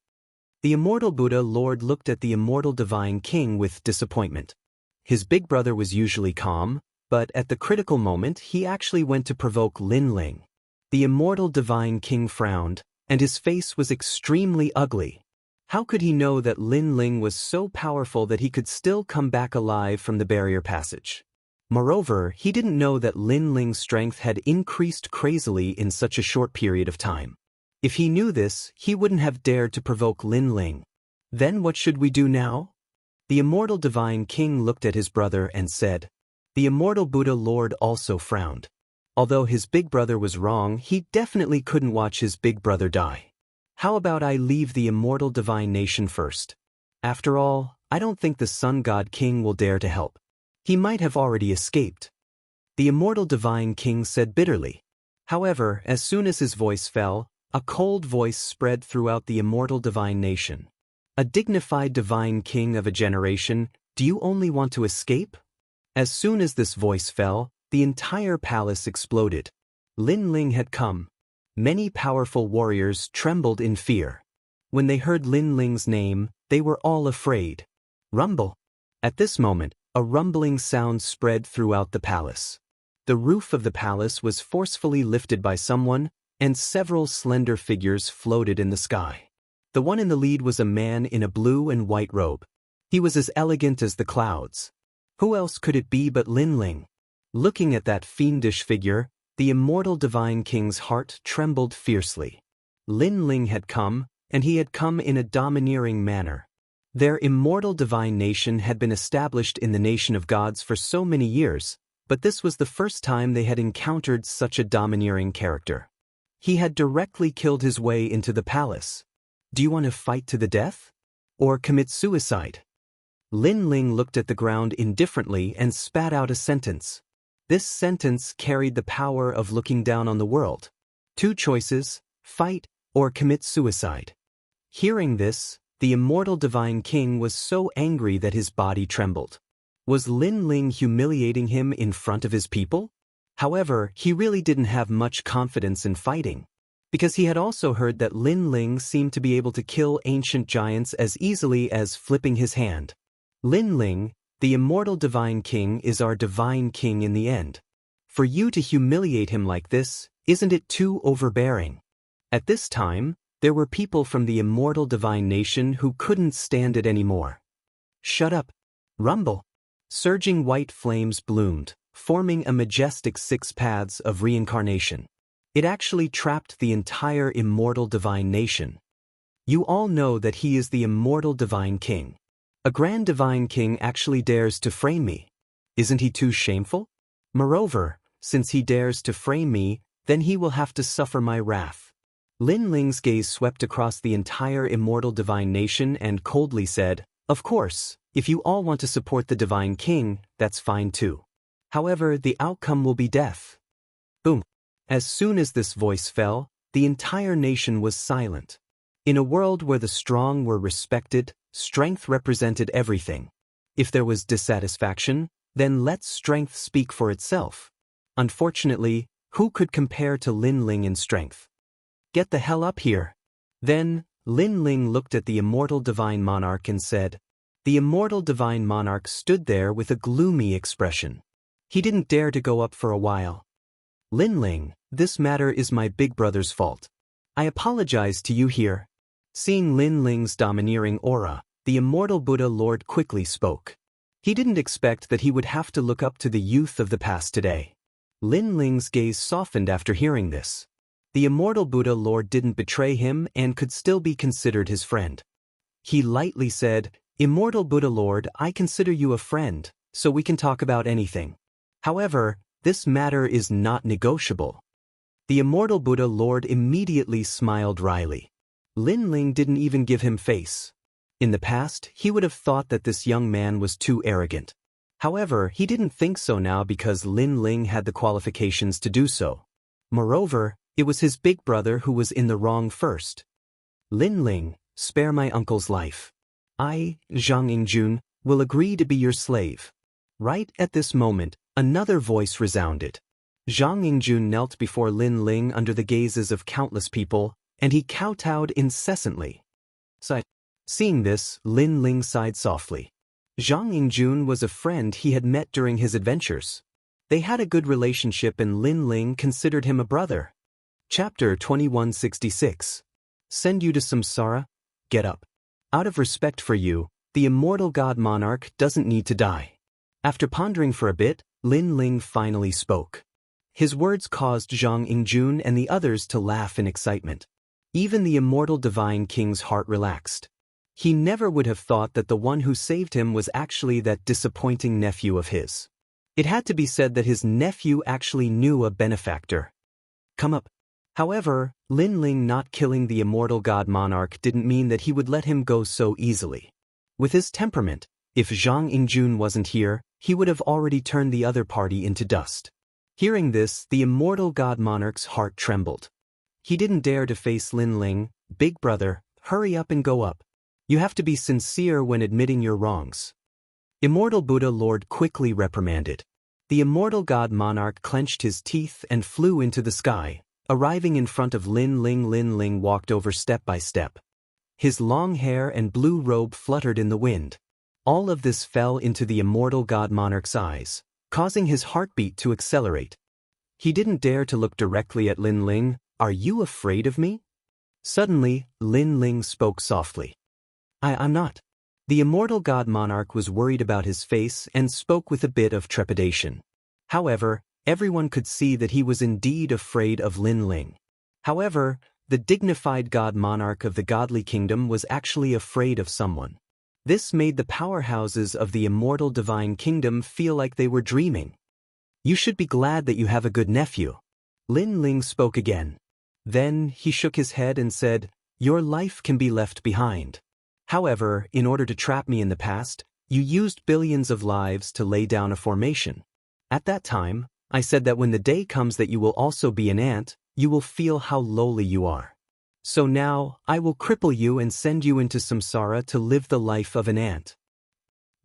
The Immortal Buddha Lord looked at the Immortal Divine King with disappointment. His big brother was usually calm, but at the critical moment he actually went to provoke Lin Ling. The Immortal Divine King frowned, and his face was extremely ugly. How could he know that Lin Ling was so powerful that he could still come back alive from the barrier passage? Moreover, he didn't know that Lin Ling's strength had increased crazily in such a short period of time. If he knew this, he wouldn't have dared to provoke Lin Ling. Then what should we do now? The Immortal Divine King looked at his brother and said. The Immortal Buddha Lord also frowned. Although his big brother was wrong, he definitely couldn't watch his big brother die. How about I leave the Immortal Divine Nation first? After all, I don't think the Sun God King will dare to help. He might have already escaped. The Immortal Divine King said bitterly. However, as soon as his voice fell, a cold voice spread throughout the Immortal Divine Nation. A dignified Divine King of a generation, do you only want to escape? As soon as this voice fell, the entire palace exploded. Lin Ling had come. Many powerful warriors trembled in fear. When they heard Lin Ling's name, they were all afraid. Rumble. At this moment, a rumbling sound spread throughout the palace. The roof of the palace was forcefully lifted by someone, and several slender figures floated in the sky. The one in the lead was a man in a blue and white robe. He was as elegant as the clouds. Who else could it be but Lin Ling? Looking at that fiendish figure, the Immortal Divine King's heart trembled fiercely. Lin Ling had come, and he had come in a domineering manner. Their Immortal Divine Nation had been established in the Nation of Gods for so many years, but this was the first time they had encountered such a domineering character. He had directly killed his way into the palace. Do you want to fight to the death? Or commit suicide? Lin Ling looked at the ground indifferently and spat out a sentence. This sentence carried the power of looking down on the world. 2 choices, fight or commit suicide. Hearing this, the Immortal Divine King was so angry that his body trembled. Was Lin Ling humiliating him in front of his people? However, he really didn't have much confidence in fighting, because he had also heard that Lin Ling seemed to be able to kill ancient giants as easily as flipping his hand. Lin Ling, the Immortal Divine King, is our Divine King in the end. For you to humiliate him like this, isn't it too overbearing? At this time, there were people from the Immortal Divine Nation who couldn't stand it anymore. Shut up. Rumble. Surging white flames bloomed, forming a majestic 6 paths of reincarnation. It actually trapped the entire Immortal Divine Nation. You all know that he is the Immortal Divine King. A Grand Divine King actually dares to frame me. Isn't he too shameful? Moreover, since he dares to frame me, then he will have to suffer my wrath. Lin Ling's gaze swept across the entire Immortal Divine Nation and coldly said, Of course, if you all want to support the Divine King, that's fine too. However, the outcome will be death. Boom. As soon as this voice fell, the entire nation was silent. In a world where the strong were respected, strength represented everything. If there was dissatisfaction, then let strength speak for itself. Unfortunately, who could compare to Lin Ling in strength? Get the hell up here. Then, Lin Ling looked at the immortal divine monarch and said. The immortal divine monarch stood there with a gloomy expression. He didn't dare to go up for a while. Lin Ling, this matter is my big brother's fault. I apologize to you here. Seeing Lin Ling's domineering aura, the immortal Buddha Lord quickly spoke. He didn't expect that he would have to look up to the youth of the past today. Lin Ling's gaze softened after hearing this. The immortal Buddha Lord didn't betray him and could still be considered his friend. He lightly said, Immortal Buddha Lord, I consider you a friend, so we can talk about anything. However, this matter is not negotiable. The immortal Buddha Lord immediately smiled wryly. Lin Ling didn't even give him face. In the past, he would have thought that this young man was too arrogant. However, he didn't think so now because Lin Ling had the qualifications to do so. Moreover, it was his big brother who was in the wrong first. Lin Ling, spare my uncle's life. I, Zhang Yingjun, will agree to be your slave. Right at this moment, another voice resounded. Zhang Yingjun knelt before Lin Ling under the gazes of countless people, and he kowtowed incessantly. Seeing this, Lin Ling sighed softly. Zhang Yingjun was a friend he had met during his adventures. They had a good relationship and Lin Ling considered him a brother. Chapter 2166. Send you to samsara? Get up. Out of respect for you, the immortal god monarch doesn't need to die. After pondering for a bit, Lin Ling finally spoke. His words caused Zhang Yingjun and the others to laugh in excitement. Even the immortal divine king's heart relaxed. He never would have thought that the one who saved him was actually that disappointing nephew of his. It had to be said that his nephew actually knew a benefactor. Come up. However, Lin Ling not killing the immortal god monarch didn't mean that he would let him go so easily. With his temperament, if Zhang Yingjun wasn't here, he would have already turned the other party into dust. Hearing this, the immortal god monarch's heart trembled. He didn't dare to face Lin Ling. Big brother, hurry up and go up. You have to be sincere when admitting your wrongs. Immortal Buddha Lord quickly reprimanded. The immortal god monarch clenched his teeth and flew into the sky, arriving in front of Lin Ling. Lin Ling walked over step by step. His long hair and blue robe fluttered in the wind. All of this fell into the immortal god monarch's eyes, causing his heartbeat to accelerate. He didn't dare to look directly at Lin Ling. Are you afraid of me? Suddenly, Lin Ling spoke softly. I'm not. The immortal god monarch was worried about his face and spoke with a bit of trepidation. However, everyone could see that he was indeed afraid of Lin Ling. However, the dignified god monarch of the godly kingdom was actually afraid of someone. This made the powerhouses of the immortal divine kingdom feel like they were dreaming. You should be glad that you have a good nephew. Lin Ling spoke again. Then he shook his head and said, Your life can be left behind. However, in order to trap me in the past, you used billions of lives to lay down a formation. At that time, I said that when the day comes that you will also be an ant, you will feel how lowly you are. So now, I will cripple you and send you into samsara to live the life of an ant.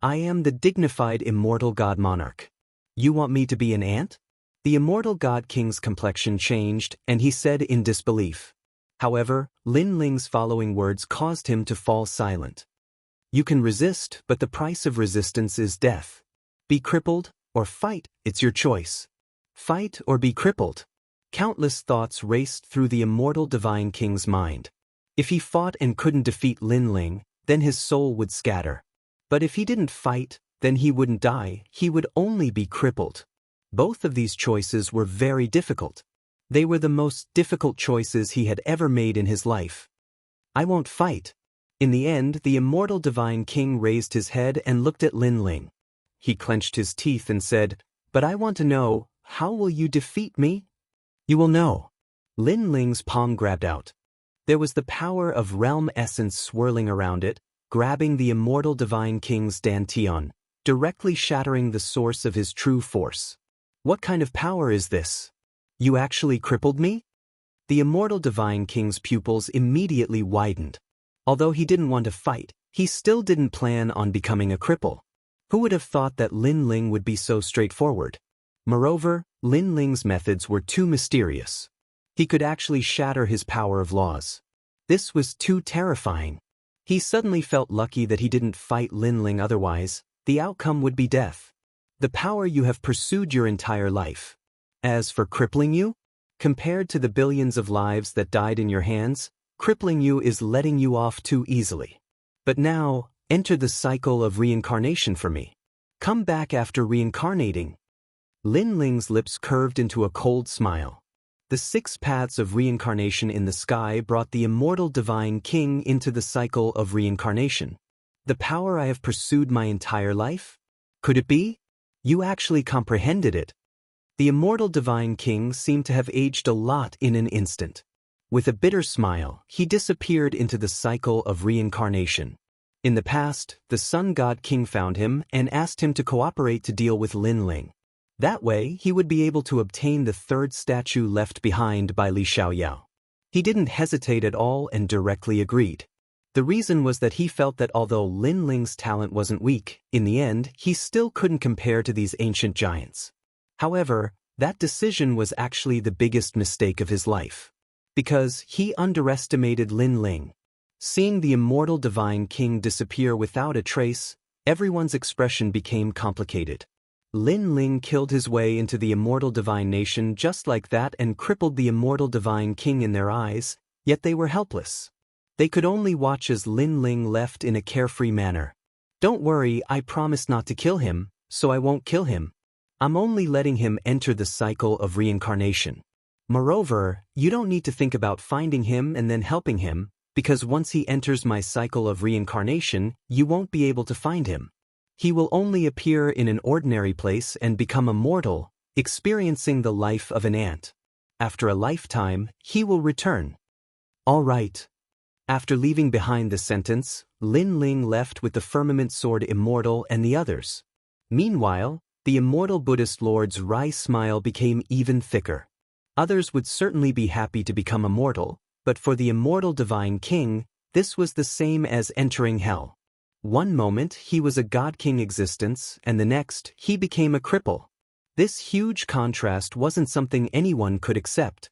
I am the dignified immortal god monarch. You want me to be an ant? The immortal god king's complexion changed, and he said in disbelief. However, Lin Ling's following words caused him to fall silent. You can resist, but the price of resistance is death. Be crippled, or fight, it's your choice. Fight or be crippled. Countless thoughts raced through the immortal divine king's mind. If he fought and couldn't defeat Lin Ling, then his soul would scatter. But if he didn't fight, then he wouldn't die, he would only be crippled. Both of these choices were very difficult. They were the most difficult choices he had ever made in his life. I won't fight. In the end, the immortal divine king raised his head and looked at Lin Ling. He clenched his teeth and said, But I want to know, how will you defeat me? You will know. Lin Ling's palm grabbed out. There was the power of realm essence swirling around it, grabbing the immortal divine king's dantian, directly shattering the source of his true force. What kind of power is this? You actually crippled me? The immortal divine king's pupils immediately widened. Although he didn't want to fight, he still didn't plan on becoming a cripple. Who would have thought that Lin Ling would be so straightforward? Moreover, Lin Ling's methods were too mysterious. He could actually shatter his power of laws. This was too terrifying. He suddenly felt lucky that he didn't fight Lin Ling, otherwise, the outcome would be death. The power you have pursued your entire life. As for crippling you, compared to the billions of lives that died in your hands, crippling you is letting you off too easily. But now, enter the cycle of reincarnation for me. Come back after reincarnating. Lin Ling's lips curved into a cold smile. The 6 paths of reincarnation in the sky brought the immortal divine king into the cycle of reincarnation. The power I have pursued my entire life? Could it be? You actually comprehended it. The immortal divine king seemed to have aged a lot in an instant. With a bitter smile, he disappeared into the cycle of reincarnation. In the past, the sun god king found him and asked him to cooperate to deal with Lin Ling. That way, he would be able to obtain the 3rd statue left behind by Li Xiaoyao. He didn't hesitate at all and directly agreed. The reason was that he felt that although Lin Ling's talent wasn't weak, in the end, he still couldn't compare to these ancient giants. However, that decision was actually the biggest mistake of his life. Because he underestimated Lin Ling. Seeing the immortal divine king disappear without a trace, everyone's expression became complicated. Lin Ling killed his way into the immortal divine nation just like that and crippled the immortal divine king in their eyes, yet they were helpless. They could only watch as Lin Ling left in a carefree manner. Don't worry, I promise not to kill him, so I won't kill him. I'm only letting him enter the cycle of reincarnation. Moreover, you don't need to think about finding him and then helping him, because once he enters my cycle of reincarnation, you won't be able to find him. He will only appear in an ordinary place and become immortal, experiencing the life of an ant. After a lifetime, he will return. All right. After leaving behind the sentence, Lin Ling left with the firmament sword Immortal and the others. Meanwhile, the immortal Buddhist lord's wry smile became even thicker. Others would certainly be happy to become immortal, but for the immortal divine king, this was the same as entering hell. One moment he was a god-king existence, and the next he became a cripple. This huge contrast wasn't something anyone could accept.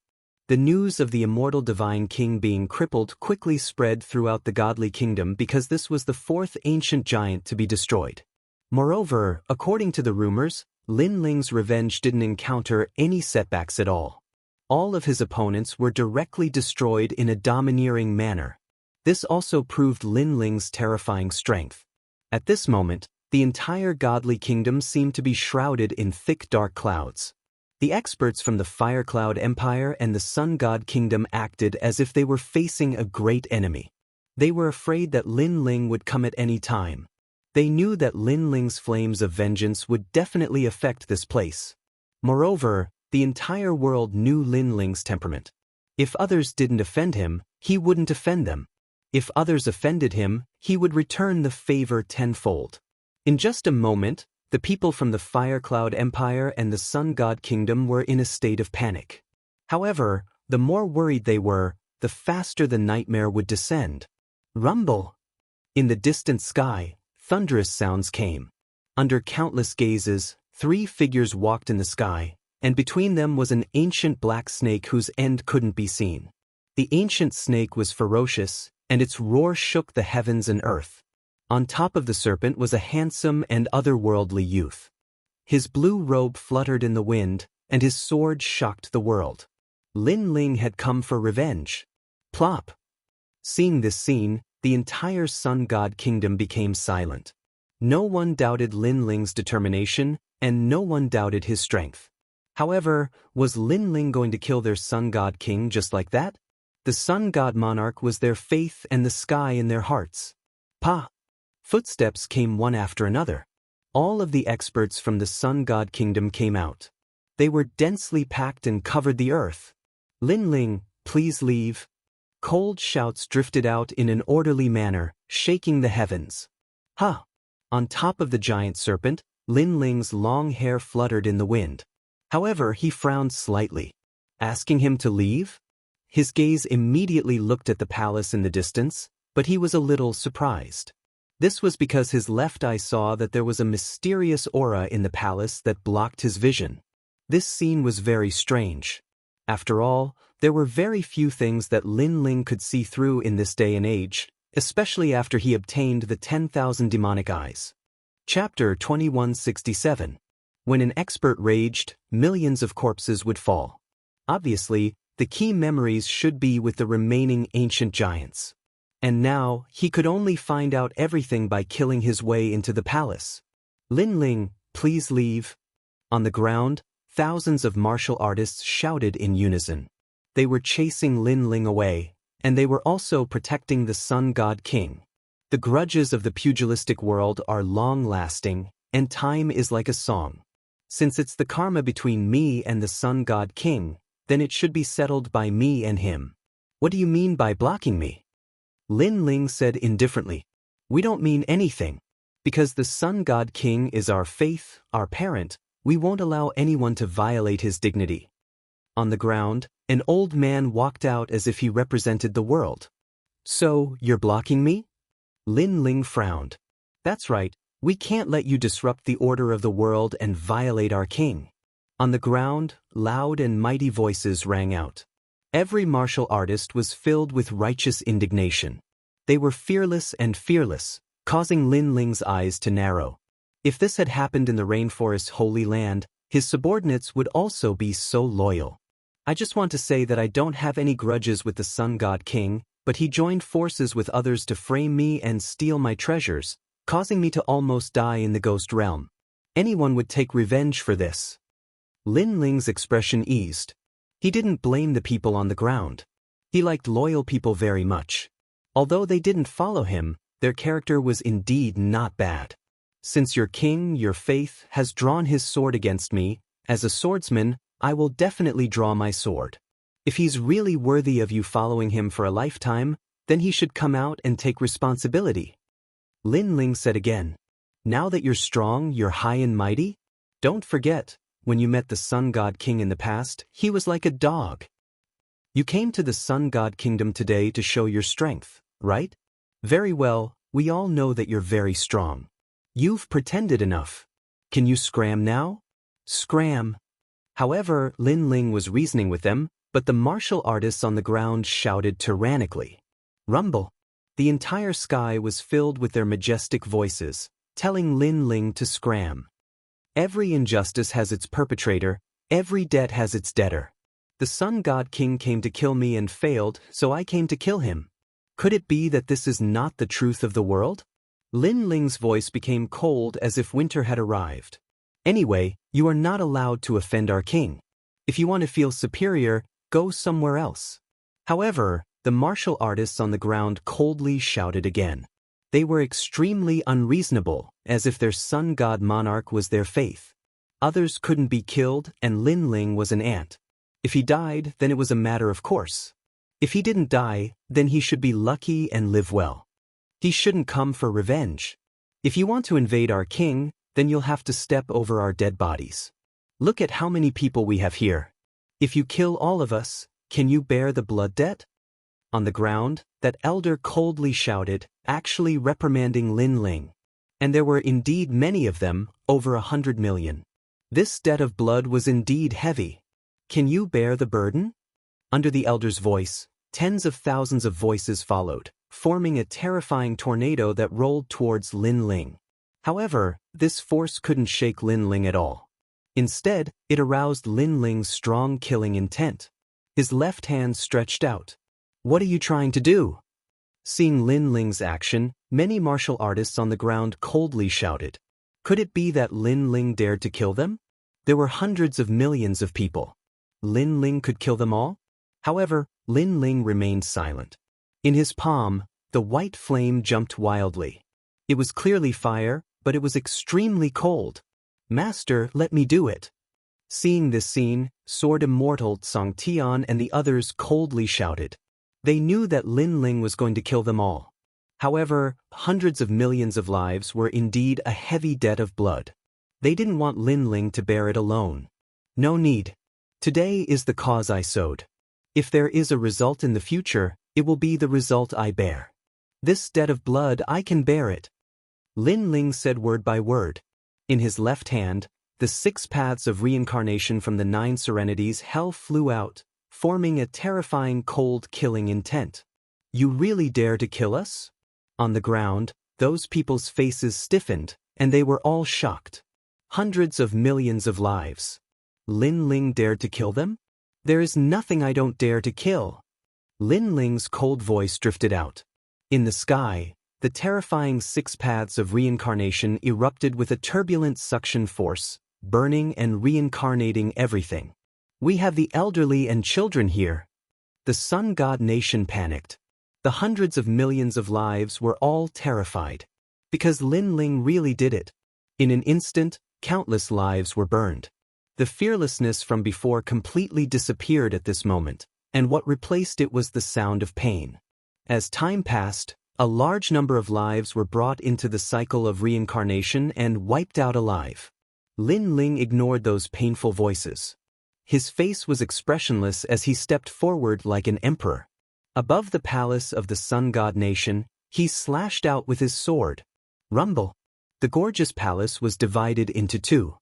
The news of the immortal divine king being crippled quickly spread throughout the godly kingdom because this was the 4th ancient giant to be destroyed. Moreover, according to the rumors, Lin Ling's revenge didn't encounter any setbacks at all. All of his opponents were directly destroyed in a domineering manner. This also proved Lin Ling's terrifying strength. At this moment, the entire godly kingdom seemed to be shrouded in thick dark clouds. The experts from the Fire Cloud Empire and the Sun God Kingdom acted as if they were facing a great enemy. They were afraid that Lin Ling would come at any time. They knew that Lin Ling's flames of vengeance would definitely affect this place. Moreover, the entire world knew Lin Ling's temperament. If others didn't offend him, he wouldn't offend them. If others offended him, he would return the favor tenfold. In just a moment, the people from the Fire Cloud Empire and the Sun God Kingdom were in a state of panic. However, the more worried they were, the faster the nightmare would descend. Rumble! In the distant sky, thunderous sounds came. Under countless gazes, 3 figures walked in the sky, and between them was an ancient black snake whose end couldn't be seen. The ancient snake was ferocious, and its roar shook the heavens and earth. On top of the serpent was a handsome and otherworldly youth. His blue robe fluttered in the wind, and his sword shocked the world. Lin Ling had come for revenge. Plop! Seeing this scene, the entire Sun God Kingdom became silent. No one doubted Lin Ling's determination, and no one doubted his strength. However, was Lin Ling going to kill their Sun God King just like that? The Sun God Monarch was their faith and the sky in their hearts. Pa! Footsteps came one after another. All of the experts from the Sun God Kingdom came out. They were densely packed and covered the earth. Lin Ling, please leave. Cold shouts drifted out in an orderly manner, shaking the heavens. Ha! On top of the giant serpent, Lin Ling's long hair fluttered in the wind. However, he frowned slightly. Asking him to leave? his gaze immediately looked at the palace in the distance, but he was a little surprised. This was because his left eye saw that there was a mysterious aura in the palace that blocked his vision. This scene was very strange. After all, there were very few things that Lin Ling could see through in this day and age, especially after he obtained the 10,000 demonic eyes. Chapter 2167. When an expert raged, millions of corpses would fall. Obviously, the key memories should be with the remaining ancient giants. And now, he could only find out everything by killing his way into the palace. Lin Ling, please leave. On the ground, thousands of martial artists shouted in unison. They were chasing Lin Ling away, and they were also protecting the Sun God King. The grudges of the pugilistic world are long-lasting, and time is like a song. Since it's the karma between me and the Sun God King, then it should be settled by me and him. What do you mean by blocking me? Lin Ling said indifferently. We don't mean anything. Because the Sun God King is our faith, our parent, we won't allow anyone to violate his dignity. On the ground, an old man walked out as if he represented the world. So, you're blocking me? Lin Ling frowned. That's right, we can't let you disrupt the order of the world and violate our king. On the ground, loud and mighty voices rang out. Every martial artist was filled with righteous indignation. They were fearless and fearless, causing Lin Ling's eyes to narrow. If this had happened in the rainforest's holy land, his subordinates would also be so loyal. I just want to say that I don't have any grudges with the Sun God King, but he joined forces with others to frame me and steal my treasures, causing me to almost die in the ghost realm. Anyone would take revenge for this. Lin Ling's expression eased. He didn't blame the people on the ground. He liked loyal people very much. Although they didn't follow him, their character was indeed not bad. Since your king, your faith, has drawn his sword against me, as a swordsman, I will definitely draw my sword. If he's really worthy of you following him for a lifetime, then he should come out and take responsibility. Lin Ling said again. Now that you're strong, you're high and mighty? Don't forget, when you met the Sun God King in the past, he was like a dog. You came to the Sun God Kingdom today to show your strength, right? Very well, we all know that you're very strong. You've pretended enough. Can you scram now? Scram. However, Lin Ling was reasoning with them, but the martial artists on the ground shouted tyrannically. Rumble. The entire sky was filled with their majestic voices, telling Lin Ling to scram. Every injustice has its perpetrator, every debt has its debtor. The Sun God King came to kill me and failed, so I came to kill him. Could it be that this is not the truth of the world? Lin Ling's voice became cold as if winter had arrived. Anyway, you are not allowed to offend our king. If you want to feel superior, go somewhere else. However, the martial artists on the ground coldly shouted again. They were extremely unreasonable, as if their sun god monarch was their faith. Others couldn't be killed, and Lin Ling was an ant. If he died, then it was a matter of course. If he didn't die, then he should be lucky and live well. He shouldn't come for revenge. If you want to invade our king, then you'll have to step over our dead bodies. Look at how many people we have here. If you kill all of us, can you bear the blood debt? On the ground, that elder coldly shouted, actually reprimanding Lin Ling. And there were indeed many of them, over 100 million. This debt of blood was indeed heavy. Can you bear the burden? Under the elder's voice, tens of thousands of voices followed, forming a terrifying tornado that rolled towards Lin Ling. However, this force couldn't shake Lin Ling at all. Instead, it aroused Lin Ling's strong killing intent. His left hand stretched out. What are you trying to do? Seeing Lin Ling's action, many martial artists on the ground coldly shouted. Could it be that Lin Ling dared to kill them? There were hundreds of millions of people. Lin Ling could kill them all? However, Lin Ling remained silent. In his palm, the white flame jumped wildly. It was clearly fire, but it was extremely cold. Master, let me do it. Seeing this scene, Sword Immortal Song Tian and the others coldly shouted. They knew that Lin Ling was going to kill them all. However, hundreds of millions of lives were indeed a heavy debt of blood. They didn't want Lin Ling to bear it alone. No need. Today is the cause I sowed. If there is a result in the future, it will be the result I bear. This debt of blood, I can bear it. Lin Ling said word by word. In his left hand, the 6 paths of reincarnation from the 9 serenities hell flew out, forming a terrifying cold killing intent. You really dare to kill us? On the ground, those people's faces stiffened, and they were all shocked. Hundreds of millions of lives. Lin Ling dared to kill them? There is nothing I don't dare to kill. Lin Ling's cold voice drifted out. In the sky, the terrifying 6 paths of reincarnation erupted with a turbulent suction force, burning and reincarnating everything. We have the elderly and children here. The Sun God Nation panicked. The hundreds of millions of lives were all terrified. Because Lin Ling really did it. In an instant, countless lives were burned. The fearlessness from before completely disappeared at this moment, and what replaced it was the sound of pain. As time passed, a large number of lives were brought into the cycle of reincarnation and wiped out alive. Lin Ling ignored those painful voices. His face was expressionless as he stepped forward like an emperor. Above the palace of the Sun God Nation, he slashed out with his sword. Rumble! The gorgeous palace was divided into 2.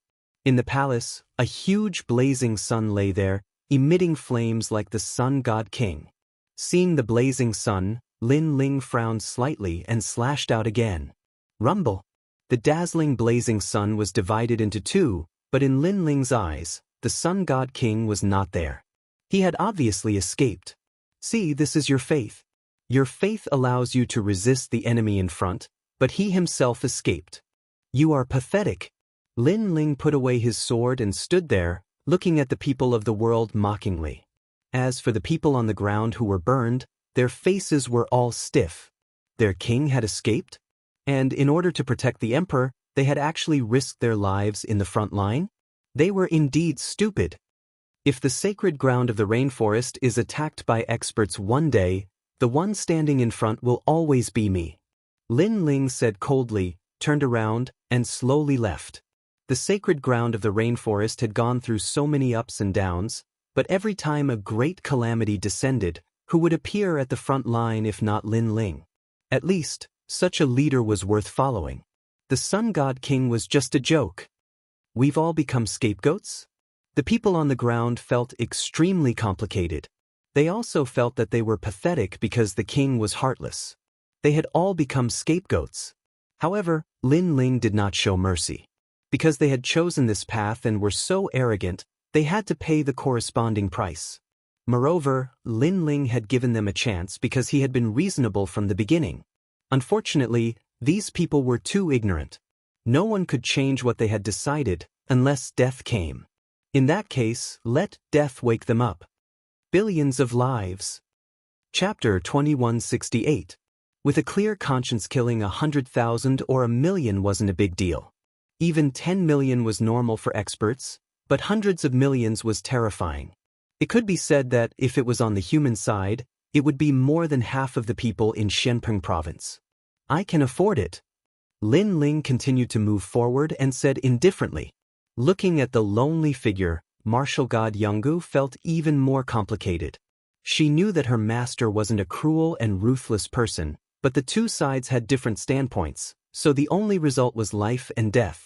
In the palace, a huge blazing sun lay there, emitting flames like the Sun God King. Seeing the blazing sun, Lin Ling frowned slightly and slashed out again. Rumble! The dazzling blazing sun was divided into 2, but in Lin Ling's eyes, the Sun God King was not there. He had obviously escaped. See, this is your faith. Your faith allows you to resist the enemy in front, but he himself escaped. You are pathetic. Lin Ling put away his sword and stood there, looking at the people of the world mockingly. As for the people on the ground who were burned, their faces were all stiff. Their king had escaped? And in order to protect the emperor, they had actually risked their lives in the front line? They were indeed stupid. If the sacred ground of the rainforest is attacked by experts one day, the one standing in front will always be me. Lin Ling said coldly, turned around, and slowly left. The sacred ground of the rainforest had gone through so many ups and downs, but every time a great calamity descended, who would appear at the front line if not Lin Ling? At least, such a leader was worth following. The Sun God King was just a joke. We've all become scapegoats? The people on the ground felt extremely complicated. They also felt that they were pathetic because the king was heartless. They had all become scapegoats. However, Lin Ling did not show mercy. Because they had chosen this path and were so arrogant, they had to pay the corresponding price. Moreover, Lin Ling had given them a chance because he had been reasonable from the beginning. Unfortunately, these people were too ignorant. No one could change what they had decided unless death came. In that case, let death wake them up. Billions of lives. Chapter 2168. With a clear conscience, killing 100,000 or 1,000,000 wasn't a big deal. Even 10 million was normal for experts, but hundreds of millions was terrifying. It could be said that if it was on the human side, it would be more than half of the people in Xianpeng province. I can afford it. Lin Ling continued to move forward and said indifferently. Looking at the lonely figure, martial god Jianghu felt even more complicated. She knew that her master wasn't a cruel and ruthless person, but the 2 sides had different standpoints, so the only result was life and death.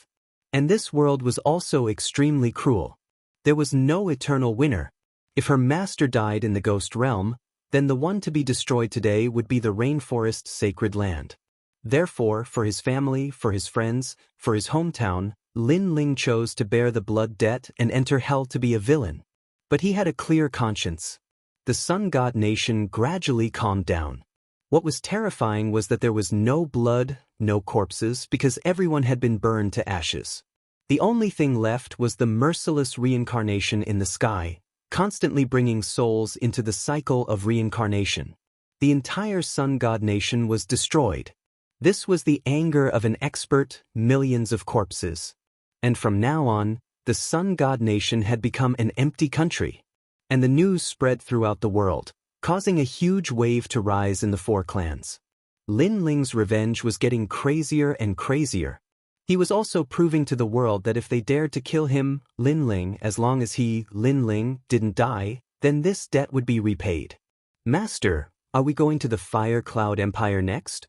And this world was also extremely cruel. There was no eternal winner. If her master died in the ghost realm, then the one to be destroyed today would be the rainforest sacred land. Therefore, for his family, for his friends, for his hometown, Lin Ling chose to bear the blood debt and enter hell to be a villain. But he had a clear conscience. The Sun God Nation gradually calmed down. What was terrifying was that there was no blood, no corpses, because everyone had been burned to ashes. The only thing left was the merciless reincarnation in the sky, constantly bringing souls into the cycle of reincarnation. The entire Sun God Nation was destroyed. This was the anger of an expert, millions of corpses. And from now on, the Sun God Nation had become an empty country. And the news spread throughout the world, causing a huge wave to rise in the 4 clans. Lin Ling's revenge was getting crazier and crazier. He was also proving to the world that if they dared to kill him, Lin Ling, as long as he, Lin Ling, didn't die, then this debt would be repaid. Master, are we going to the Fire Cloud Empire next?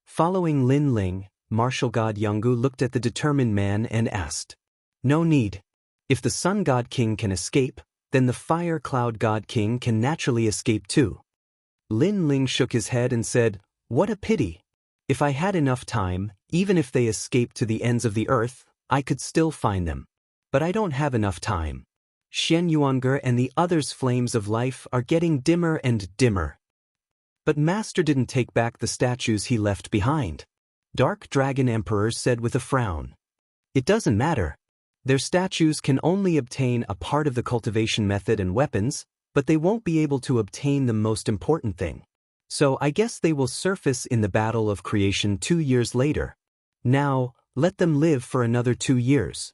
Following Lin Ling, martial god Jianghu looked at the determined man and asked. No need. If the Sun God King can escape, then the Fire Cloud God King can naturally escape too. Lin Ling shook his head and said, What a pity. If I had enough time, even if they escaped to the ends of the earth, I could still find them. But I don't have enough time. Shen Yuanger and the others' flames of life are getting dimmer and dimmer. But Master didn't take back the statues he left behind. Dark Dragon Emperor said with a frown. It doesn't matter. Their statues can only obtain a part of the cultivation method and weapons, but they won't be able to obtain the most important thing. So I guess they will surface in the battle of creation 2 years later. Now, let them live for another 2 years.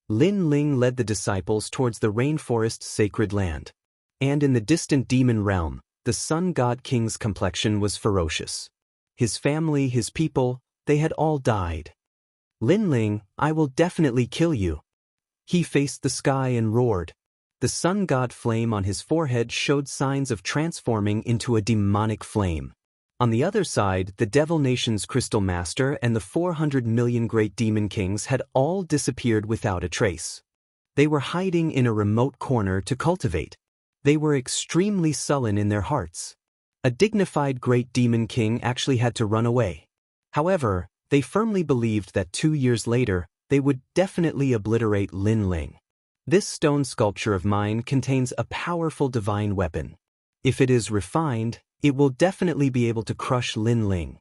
Lin Ling led the disciples towards the rainforest sacred land. And in the distant demon realm, the Sun God King's complexion was ferocious. His family, his people, they had all died. Lin Ling, I will definitely kill you. He faced the sky and roared. The sun god flame on his forehead showed signs of transforming into a demonic flame. On the other side, the Devil Nation's Crystal Master and the 400 million great demon kings had all disappeared without a trace. They were hiding in a remote corner to cultivate. They were extremely sullen in their hearts. A dignified great demon king actually had to run away. However, they firmly believed that 2 years later, they would definitely obliterate Lin Ling. This stone sculpture of mine contains a powerful divine weapon. If it is refined, it will definitely be able to crush Lin Ling.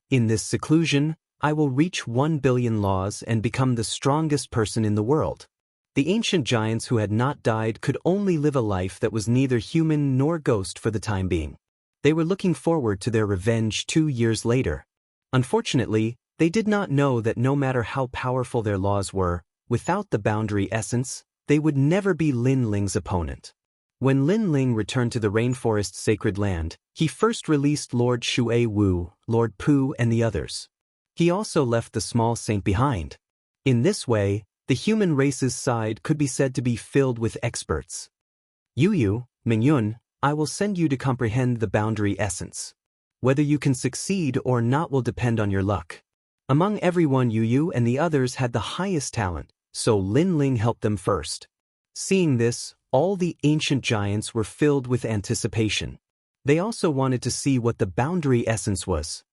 In this seclusion, I will reach 1 billion laws and become the strongest person in the world. The ancient giants who had not died could only live a life that was neither human nor ghost for the time being. They were looking forward to their revenge 2 years later. Unfortunately, they did not know that no matter how powerful their laws were, without the boundary essence, they would never be Lin Ling's opponent. When Lin Ling returned to the rainforest sacred land, he first released Lord Shui Wu, Lord Pu and the others. He also left the small saint behind. In this way, the human race's side could be said to be filled with experts. Yu, Mingyun, I will send you to comprehend the boundary essence. Whether you can succeed or not will depend on your luck. Among everyone, Yu and the others had the highest talent, so Lin Ling helped them first. Seeing this, all the ancient giants were filled with anticipation. They also wanted to see what the boundary essence was.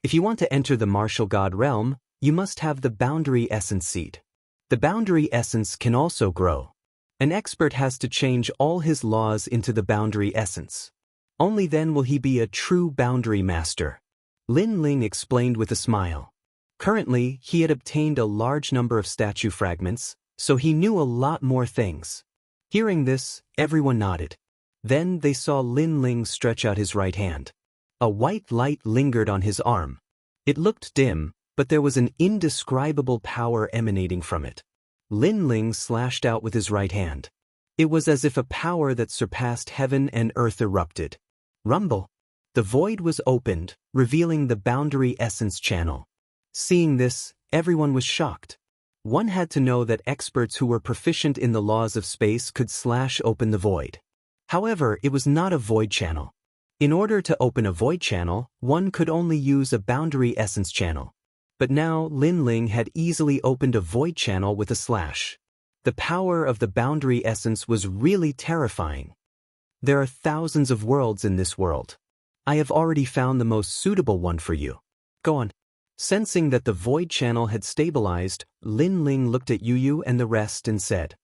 If you want to enter the martial god realm, you must have the boundary essence seed. The boundary essence can also grow. An expert has to change all his laws into the boundary essence. Only then will he be a true boundary master. Lin Ling explained with a smile. Currently, he had obtained a large number of statue fragments, so he knew a lot more things. Hearing this, everyone nodded. Then they saw Lin Ling stretch out his right hand. A white light lingered on his arm. It looked dim, but there was an indescribable power emanating from it. Lin Ling slashed out with his right hand. It was as if a power that surpassed heaven and earth erupted. Rumble! The void was opened, revealing the boundary essence channel. Seeing this, everyone was shocked. One had to know that experts who were proficient in the laws of space could slash open the void. However, it was not a void channel. In order to open a void channel, one could only use a boundary essence channel. But now Lin Ling had easily opened a void channel with a slash. The power of the boundary essence was really terrifying. There are thousands of worlds in this world. I have already found the most suitable one for you. Go on. Sensing that the void channel had stabilized, Lin Ling looked at Yu and the rest and said,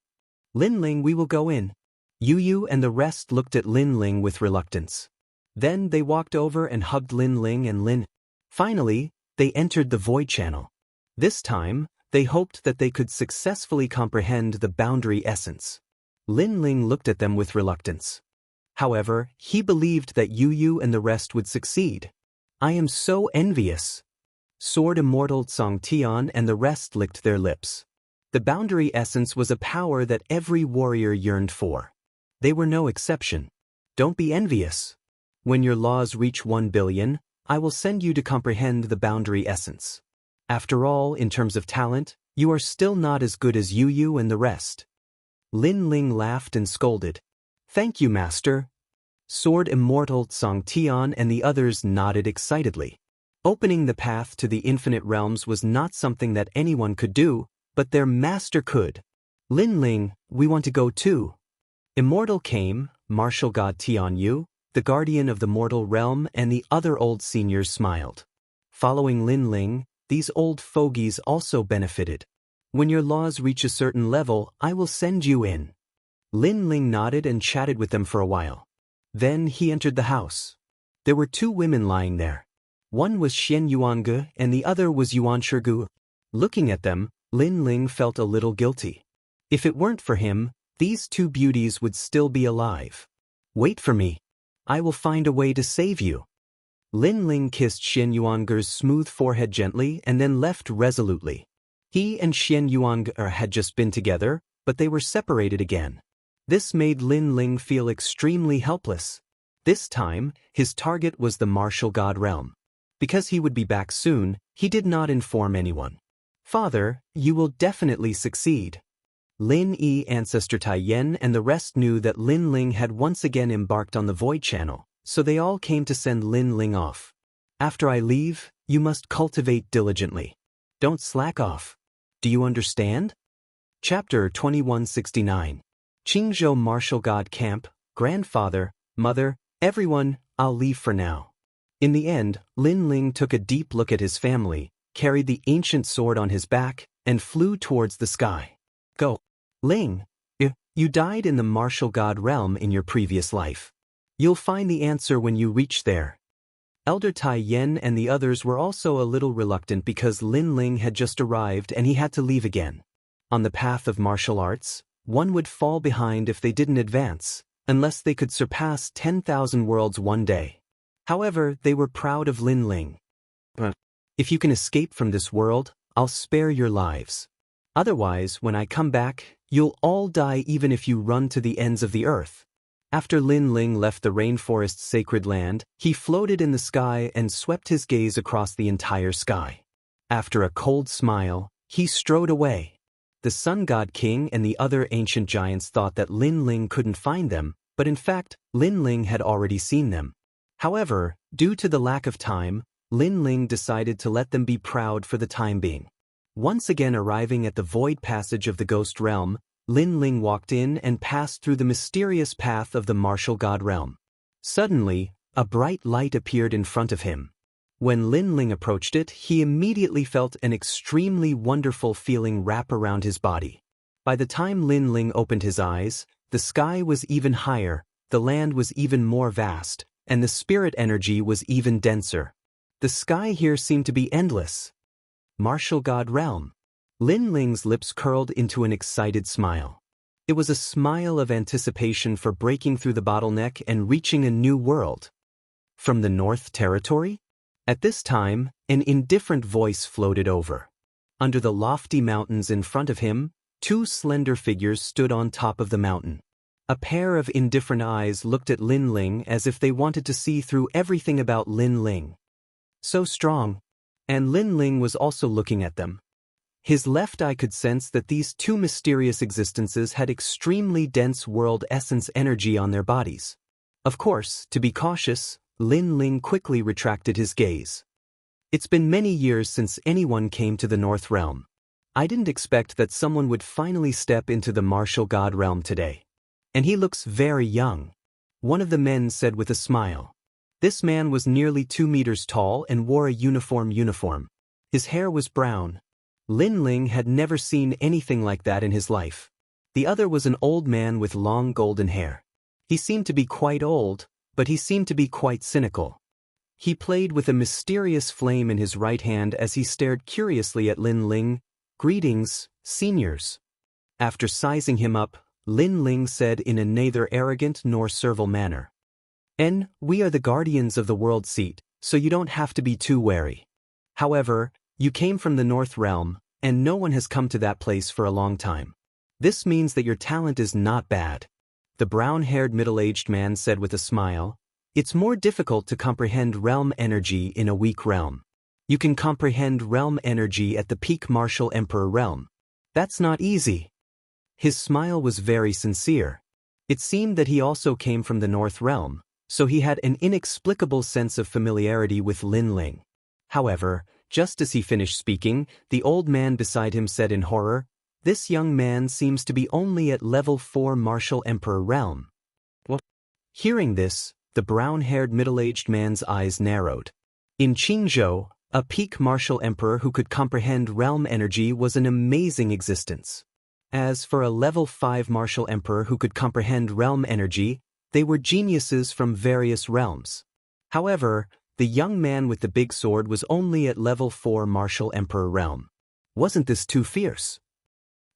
Lin Ling, we will go in. Yu and the rest looked at Lin Ling with reluctance. Then they walked over and hugged Lin Ling and Lin. Finally, they entered the void channel. This time, they hoped that they could successfully comprehend the boundary essence. Lin Ling looked at them with reluctance. However, he believed that Yu and the rest would succeed. I am so envious. Sword Immortal Song Tian and the rest licked their lips. The boundary essence was a power that every warrior yearned for. They were no exception. Don't be envious. When your laws reach 1 billion, I will send you to comprehend the boundary essence. After all, in terms of talent, you are still not as good as Yu and the rest. Lin Ling laughed and scolded. Thank you, Master. Sword Immortal Tsang Tian and the others nodded excitedly. Opening the path to the infinite realms was not something that anyone could do, but their master could. Lin Ling, we want to go too. Immortal came, martial god Tian Yu, the guardian of the mortal realm, and the other old seniors smiled. Following Lin Ling, these old fogies also benefited. When your laws reach a certain level, I will send you in. Lin Ling nodded and chatted with them for a while. Then he entered the house. There were two women lying there. One was Xian Yuange and the other was Yuan Shirgu. Looking at them, Lin Ling felt a little guilty. If it weren't for him, these two beauties would still be alive. Wait for me. I will find a way to save you. Lin Ling kissed Xian Yuange's smooth forehead gently and then left resolutely. He and Xian Yuange had just been together, but they were separated again. This made Lin Ling feel extremely helpless. This time, his target was the martial god realm. Because he would be back soon, he did not inform anyone. Father, you will definitely succeed. Lin Yi, Ancestor Tai Yen and the rest knew that Lin Ling had once again embarked on the Void Channel, so they all came to send Lin Ling off. After I leave, you must cultivate diligently. Don't slack off. Do you understand? Chapter 2169. Qingzhou Martial God Camp, Grandfather, Mother, everyone, I'll leave for now. In the end, Lin Ling took a deep look at his family, carried the ancient sword on his back, and flew towards the sky. Go. Ling, you died in the martial god realm in your previous life. You'll find the answer when you reach there. Elder Tai Yen and the others were also a little reluctant because Lin Ling had just arrived and he had to leave again. On the path of martial arts, one would fall behind if they didn't advance, unless they could surpass 10,000 worlds one day. However, they were proud of Lin Ling. If you can escape from this world, I'll spare your lives. Otherwise, when I come back, you'll all die even if you run to the ends of the earth. After Lin Ling left the rainforest's sacred land, he floated in the sky and swept his gaze across the entire sky. After a cold smile, he strode away. The Sun God King and the other ancient giants thought that Lin Ling couldn't find them, but in fact, Lin Ling had already seen them. However, due to the lack of time, Lin Ling decided to let them be proud for the time being. Once again arriving at the void passage of the ghost realm, Lin Ling walked in and passed through the mysterious path of the martial god realm. Suddenly, a bright light appeared in front of him. When Lin Ling approached it, he immediately felt an extremely wonderful feeling wrap around his body. By the time Lin Ling opened his eyes, the sky was even higher, the land was even more vast, and the spirit energy was even denser. The sky here seemed to be endless. Martial God Realm. Lin Ling's lips curled into an excited smile. It was a smile of anticipation for breaking through the bottleneck and reaching a new world. From the North Territory? At this time, an indifferent voice floated over. Under the lofty mountains in front of him, two slender figures stood on top of the mountain. A pair of indifferent eyes looked at Lin Ling as if they wanted to see through everything about Lin Ling. So strong. And Lin Ling was also looking at them. His left eye could sense that these two mysterious existences had extremely dense world essence energy on their bodies. Of course, to be cautious, Lin Ling quickly retracted his gaze. It's been many years since anyone came to the North Realm. I didn't expect that someone would finally step into the martial god realm today. And he looks very young. One of the men said with a smile. This man was nearly 2 meters tall and wore a uniform. His hair was brown. Lin Ling had never seen anything like that in his life. The other was an old man with long golden hair. He seemed to be quite old, but he seemed to be quite cynical. He played with a mysterious flame in his right hand as he stared curiously at Lin Ling. Greetings, seniors. After sizing him up, Lin Ling said in a neither arrogant nor servile manner. We are the guardians of the world seat, so you don't have to be too wary. However, you came from the North Realm, and no one has come to that place for a long time. This means that your talent is not bad. The brown-haired middle-aged man said with a smile. It's more difficult to comprehend realm energy in a weak realm. You can comprehend realm energy at the peak martial emperor realm. That's not easy. His smile was very sincere. It seemed that he also came from the North Realm, so he had an inexplicable sense of familiarity with Lin Ling. However, just as he finished speaking, the old man beside him said in horror, "This young man seems to be only at level 4 Martial Emperor realm." What? Hearing this, the brown-haired middle-aged man's eyes narrowed. In Qingzhou, a peak Martial Emperor who could comprehend realm energy was an amazing existence. As for a level 5 Martial Emperor who could comprehend realm energy, they were geniuses from various realms. However, the young man with the big sword was only at level 4 Martial Emperor realm. Wasn't this too fierce?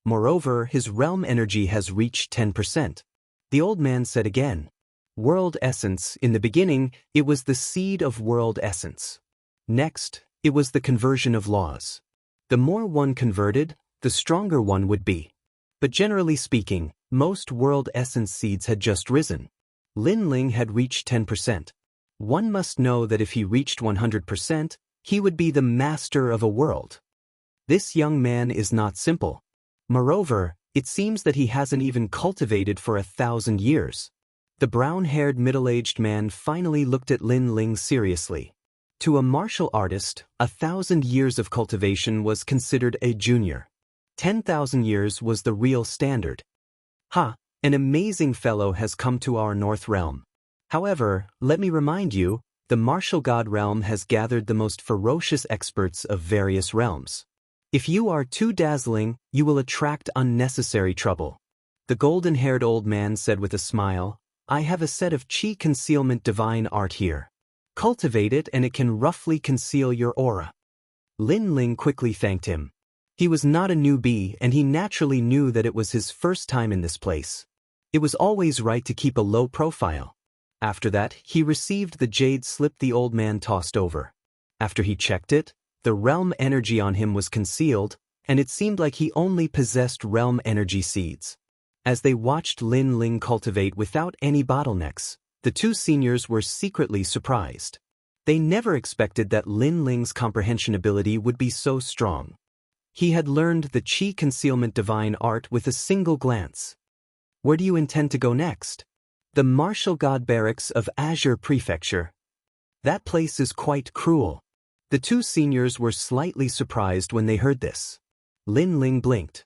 Moreover, his realm energy has reached 10%. The old man said again. World essence. In the beginning, it was the seed of world essence. Next, it was the conversion of laws. The more one converted, the stronger one would be. But generally speaking, most world essence seeds had just risen. Lin Ling had reached 10%. One must know that if he reached 100%, he would be the master of a world. This young man is not simple. Moreover, it seems that he hasn't even cultivated for 1,000 years. The brown-haired middle-aged man finally looked at Lin Ling seriously. To a martial artist, 1,000 years of cultivation was considered a junior. 10,000 years was the real standard. Ha! An amazing fellow has come to our North Realm. However, let me remind you, the martial god realm has gathered the most ferocious experts of various realms. If you are too dazzling, you will attract unnecessary trouble. The golden-haired old man said with a smile, I have a set of chi concealment divine art here. Cultivate it and it can roughly conceal your aura. Lin Ling quickly thanked him. He was not a newbie and he naturally knew that it was his first time in this place. It was always right to keep a low profile. After that, he received the jade slip the old man tossed over. After he checked it, the realm energy on him was concealed, and it seemed like he only possessed realm energy seeds. As they watched Lin Ling cultivate without any bottlenecks, the two seniors were secretly surprised. They never expected that Lin Ling's comprehension ability would be so strong. He had learned the chi concealment divine art with a single glance. Where do you intend to go next? The martial god barracks of Azure Prefecture. That place is quite cruel. The two seniors were slightly surprised when they heard this. Lin Ling blinked.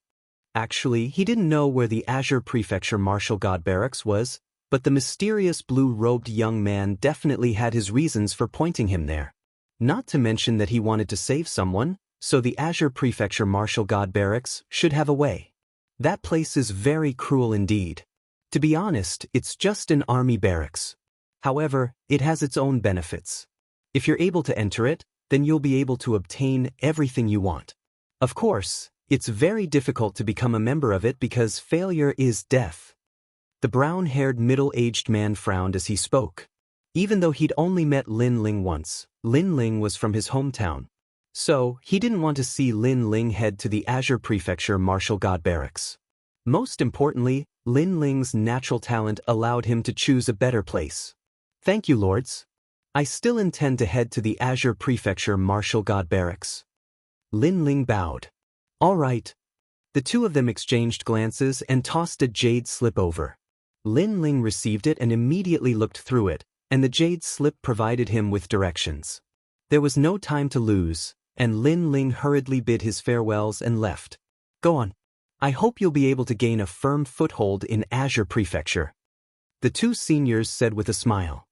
Actually, he didn't know where the Azure Prefecture martial god barracks was, but the mysterious blue-robed young man definitely had his reasons for pointing him there. Not to mention that he wanted to save someone, so the Azure Prefecture martial god barracks should have a way. That place is very cruel indeed. To be honest, it's just an army barracks. However, it has its own benefits. If you're able to enter it, then you'll be able to obtain everything you want. Of course, it's very difficult to become a member of it because failure is death. The brown-haired middle-aged man frowned as he spoke. Even though he'd only met Lin Ling once, Lin Ling was from his hometown. So, he didn't want to see Lin Ling head to the Azure Prefecture martial god barracks. Most importantly, Lin Ling's natural talent allowed him to choose a better place. Thank you, lords. I still intend to head to the Azure Prefecture martial god barracks. Lin Ling bowed. All right. The two of them exchanged glances and tossed a jade slip over. Lin Ling received it and immediately looked through it, and the jade slip provided him with directions. There was no time to lose, and Lin Ling hurriedly bid his farewells and left. Go on. I hope you'll be able to gain a firm foothold in Azure Prefecture. The two seniors said with a smile.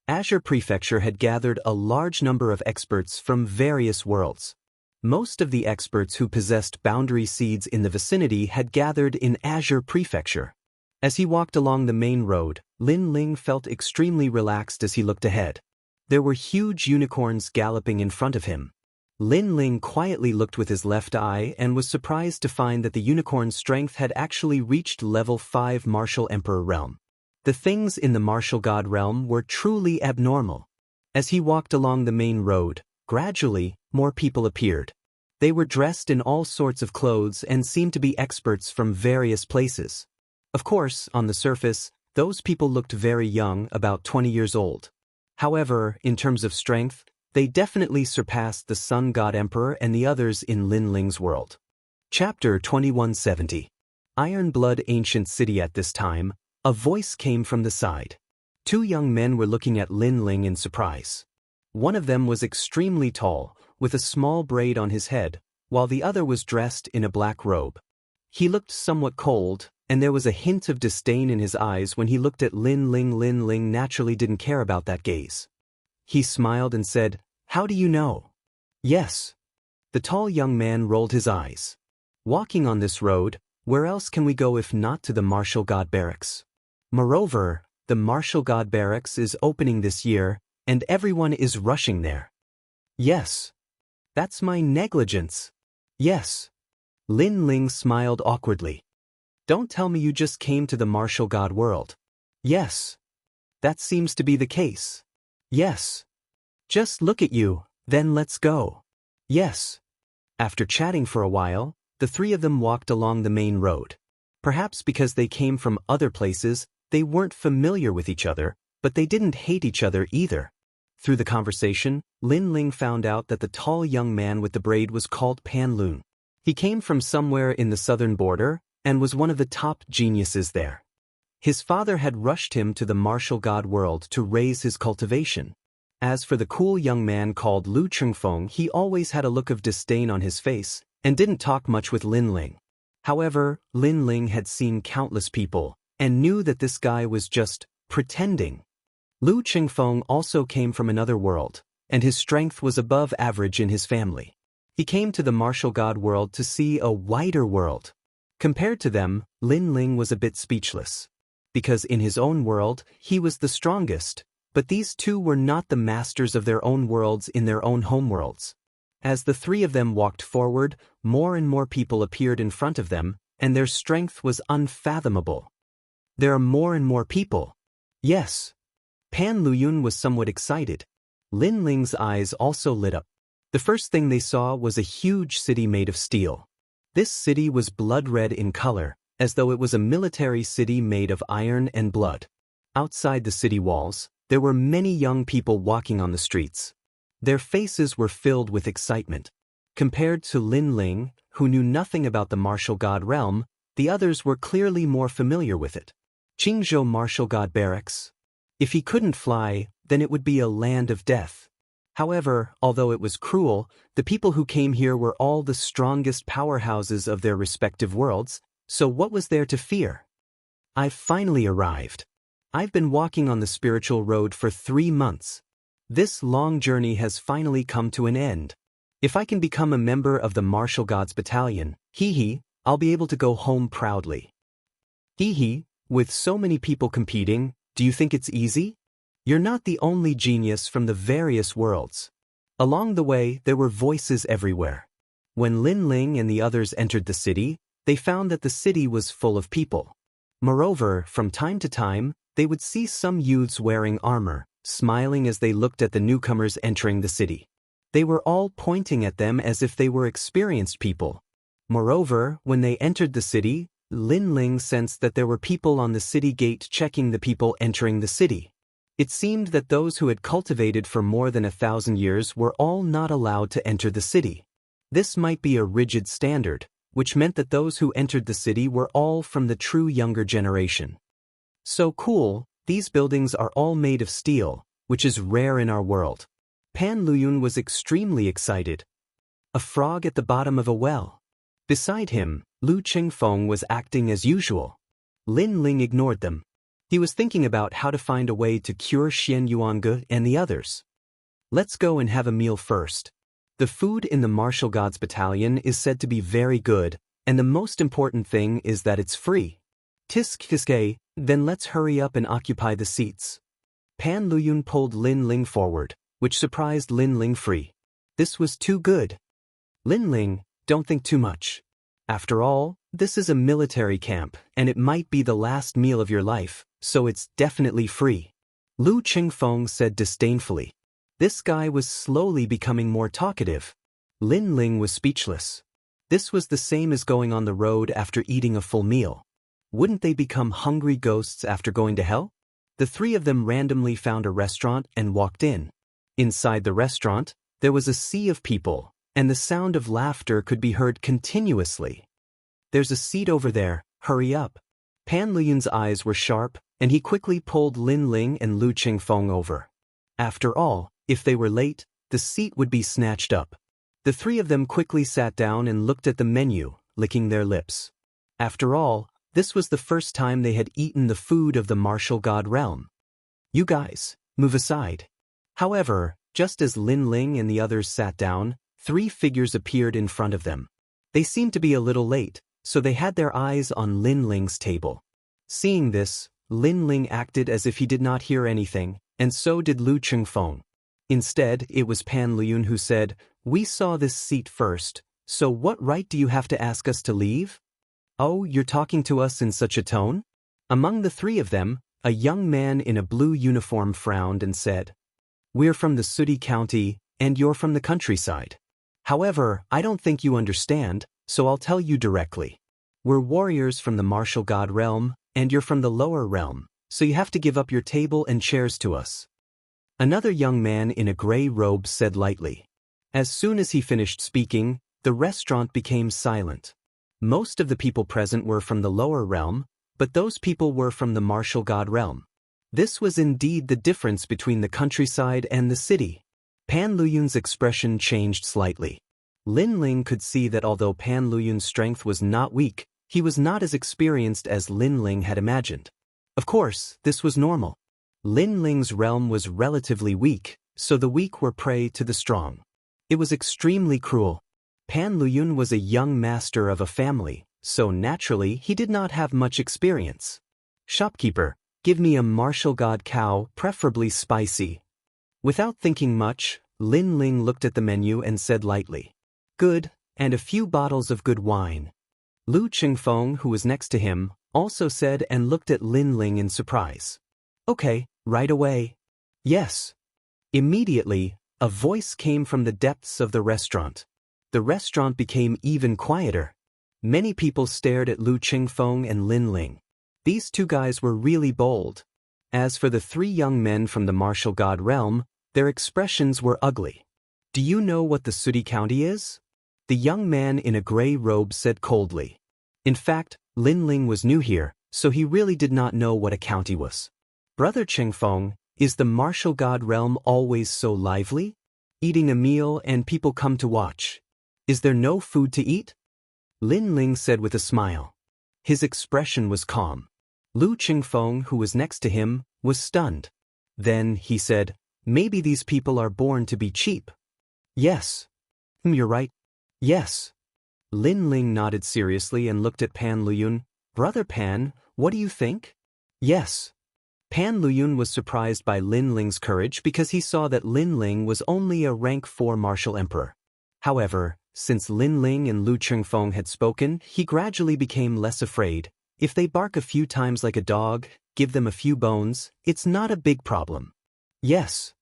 Azure Prefecture had gathered a large number of experts from various worlds. Most of the experts who possessed boundary seeds in the vicinity had gathered in Azure Prefecture. As he walked along the main road, Lin Ling felt extremely relaxed as he looked ahead. There were huge unicorns galloping in front of him. Lin Ling quietly looked with his left eye and was surprised to find that the unicorn's strength had actually reached level 5 Martial Emperor realm. The things in the martial god realm were truly abnormal. As he walked along the main road, gradually, more people appeared. They were dressed in all sorts of clothes and seemed to be experts from various places. Of course, on the surface, those people looked very young, about 20 years old. However, in terms of strength, they definitely surpassed the Sun God Emperor and the others in Lin Ling's world. Chapter 2170. Iron Blood Ancient City. At this time, A voice came from the side. Two young men were looking at Lin Ling in surprise. One of them was extremely tall, with a small braid on his head, while the other was dressed in a black robe. He looked somewhat cold, and there was a hint of disdain in his eyes when he looked at Lin Ling. Lin Ling naturally didn't care about that gaze. He smiled and said, "How do you know?" "Yes." The tall young man rolled his eyes. "Walking on this road, where else can we go if not to the Martial God Barracks? Moreover, the Martial God Barracks is opening this year, and everyone is rushing there." "Yes. That's my negligence." "Yes." Lin Ling smiled awkwardly. "Don't tell me you just came to the Martial God world." "Yes." "That seems to be the case." "Yes." "Just look at you, then let's go." "Yes." After chatting for a while, the three of them walked along the main road. Perhaps because they came from other places, they weren't familiar with each other, but they didn't hate each other either. Through the conversation, Lin Ling found out that the tall young man with the braid was called Pan Lun. He came from somewhere in the southern border, and was one of the top geniuses there. His father had rushed him to the martial god world to raise his cultivation. As for the cool young man called Lu Chengfeng, he always had a look of disdain on his face, and didn't talk much with Lin Ling. However, Lin Ling had seen countless people, and knew that this guy was just pretending. Lu Chengfeng also came from another world, and his strength was above average in his family. He came to the martial god world to see a wider world. Compared to them, Lin Ling was a bit speechless. Because in his own world, he was the strongest, but these two were not the masters of their own worlds in their own homeworlds. As the three of them walked forward, more and more people appeared in front of them, and their strength was unfathomable. "There are more and more people." "Yes." Pan Luyun was somewhat excited. Lin Ling's eyes also lit up. The first thing they saw was a huge city made of steel. This city was blood-red in color, as though it was a military city made of iron and blood. Outside the city walls, there were many young people walking on the streets. Their faces were filled with excitement. Compared to Lin Ling, who knew nothing about the martial god realm, the others were clearly more familiar with it. Qingzhou Martial God Barracks. If he couldn't fly, then it would be a land of death. However, although it was cruel, the people who came here were all the strongest powerhouses of their respective worlds, so what was there to fear? "I've finally arrived. I've been walking on the spiritual road for 3 months. This long journey has finally come to an end. If I can become a member of the Martial Gods Battalion, I'll be able to go home proudly." With so many people competing, do you think it's easy? You're not the only genius from the various worlds. Along the way, there were voices everywhere. When Lin Ling and the others entered the city, they found that the city was full of people. Moreover, from time to time, they would see some youths wearing armor, smiling as they looked at the newcomers entering the city. They were all pointing at them as if they were experienced people. Moreover, when they entered the city, Lin Ling sensed that there were people on the city gate checking the people entering the city. It seemed that those who had cultivated for more than 1,000 years were all not allowed to enter the city. This might be a rigid standard, which meant that those who entered the city were all from the true younger generation. So cool, these buildings are all made of steel, which is rare in our world. Pan Luyun was extremely excited. A frog at the bottom of a well. Beside him, Lu Chengfeng was acting as usual. Lin Ling ignored them. He was thinking about how to find a way to cure Xian Yuange and the others. "Let's go and have a meal first. The food in the Martial Gods Battalion is said to be very good, and the most important thing is that it's free." "Tisk, then let's hurry up and occupy the seats." Pan Luyun pulled Lin Ling forward, which surprised Lin Ling free. This was too good. "Lin Ling, don't think too much. After all, this is a military camp, and it might be the last meal of your life, so it's definitely free." Lu Chengfeng said disdainfully. This guy was slowly becoming more talkative. Lin Ling was speechless. This was the same as going on the road after eating a full meal. Wouldn't they become hungry ghosts after going to hell? The three of them randomly found a restaurant and walked in. Inside the restaurant, there was a sea of people, and the sound of laughter could be heard continuously. "There's a seat over there, hurry up." Pan Luyun's eyes were sharp, and he quickly pulled Lin Ling and Lu Qingfeng over. After all, if they were late, the seat would be snatched up. The three of them quickly sat down and looked at the menu, licking their lips. After all, this was the first time they had eaten the food of the martial god realm. You guys, move aside. However, just as Lin Ling and the others sat down, three figures appeared in front of them. They seemed to be a little late, so they had their eyes on Lin Ling's table. Seeing this, Lin Ling acted as if he did not hear anything, and so did Lu Qingfeng. Instead, it was Pan Luyun who said, "We saw this seat first, so what right do you have to ask us to leave? Oh, you're talking to us in such a tone?" Among the three of them, a young man in a blue uniform frowned and said, "We're from the sooty county, and you're from the countryside. However, I don't think you understand, so I'll tell you directly. We're warriors from the martial god realm, and you're from the lower realm, so you have to give up your table and chairs to us." Another young man in a gray robe said lightly. As soon as he finished speaking, the restaurant became silent. Most of the people present were from the lower realm, but those people were from the martial god realm. This was indeed the difference between the countryside and the city. Pan Luyun's expression changed slightly. Lin Ling could see that although Pan Luyun's strength was not weak, he was not as experienced as Lin Ling had imagined. Of course, this was normal. Lin Ling's realm was relatively weak, so the weak were prey to the strong. It was extremely cruel. Pan Luyun was a young master of a family, so naturally he did not have much experience. "Shopkeeper, give me a martial god cow, preferably spicy." Without thinking much, Lin Ling looked at the menu and said lightly, "Good, and a few bottles of good wine." Lu Qingfeng, who was next to him, also said and looked at Lin Ling in surprise. "Okay, right away." "Yes." Immediately, a voice came from the depths of the restaurant. The restaurant became even quieter. Many people stared at Lu Qingfeng and Lin Ling. These two guys were really bold. As for the three young men from the martial god realm, their expressions were ugly. "Do you know what the sooty county is?" The young man in a gray robe said coldly. In fact, Lin Ling was new here, so he really did not know what a county was. "Brother Qingfeng, is the martial god realm always so lively? Eating a meal and people come to watch. Is there no food to eat?" Lin Ling said with a smile. His expression was calm. Lu Qingfeng, who was next to him, was stunned. Then he said, "Maybe these people are born to be cheap." "Yes." "You're right." "Yes." Lin Ling nodded seriously and looked at Pan Luyun. "Brother Pan, what do you think?" "Yes." Pan Luyun was surprised by Lin Ling's courage because he saw that Lin Ling was only a rank 4 martial emperor. However, since Lin Ling and Lu Qingfeng had spoken, he gradually became less afraid. If they bark a few times like a dog, give them a few bones, it's not a big problem. "Yes."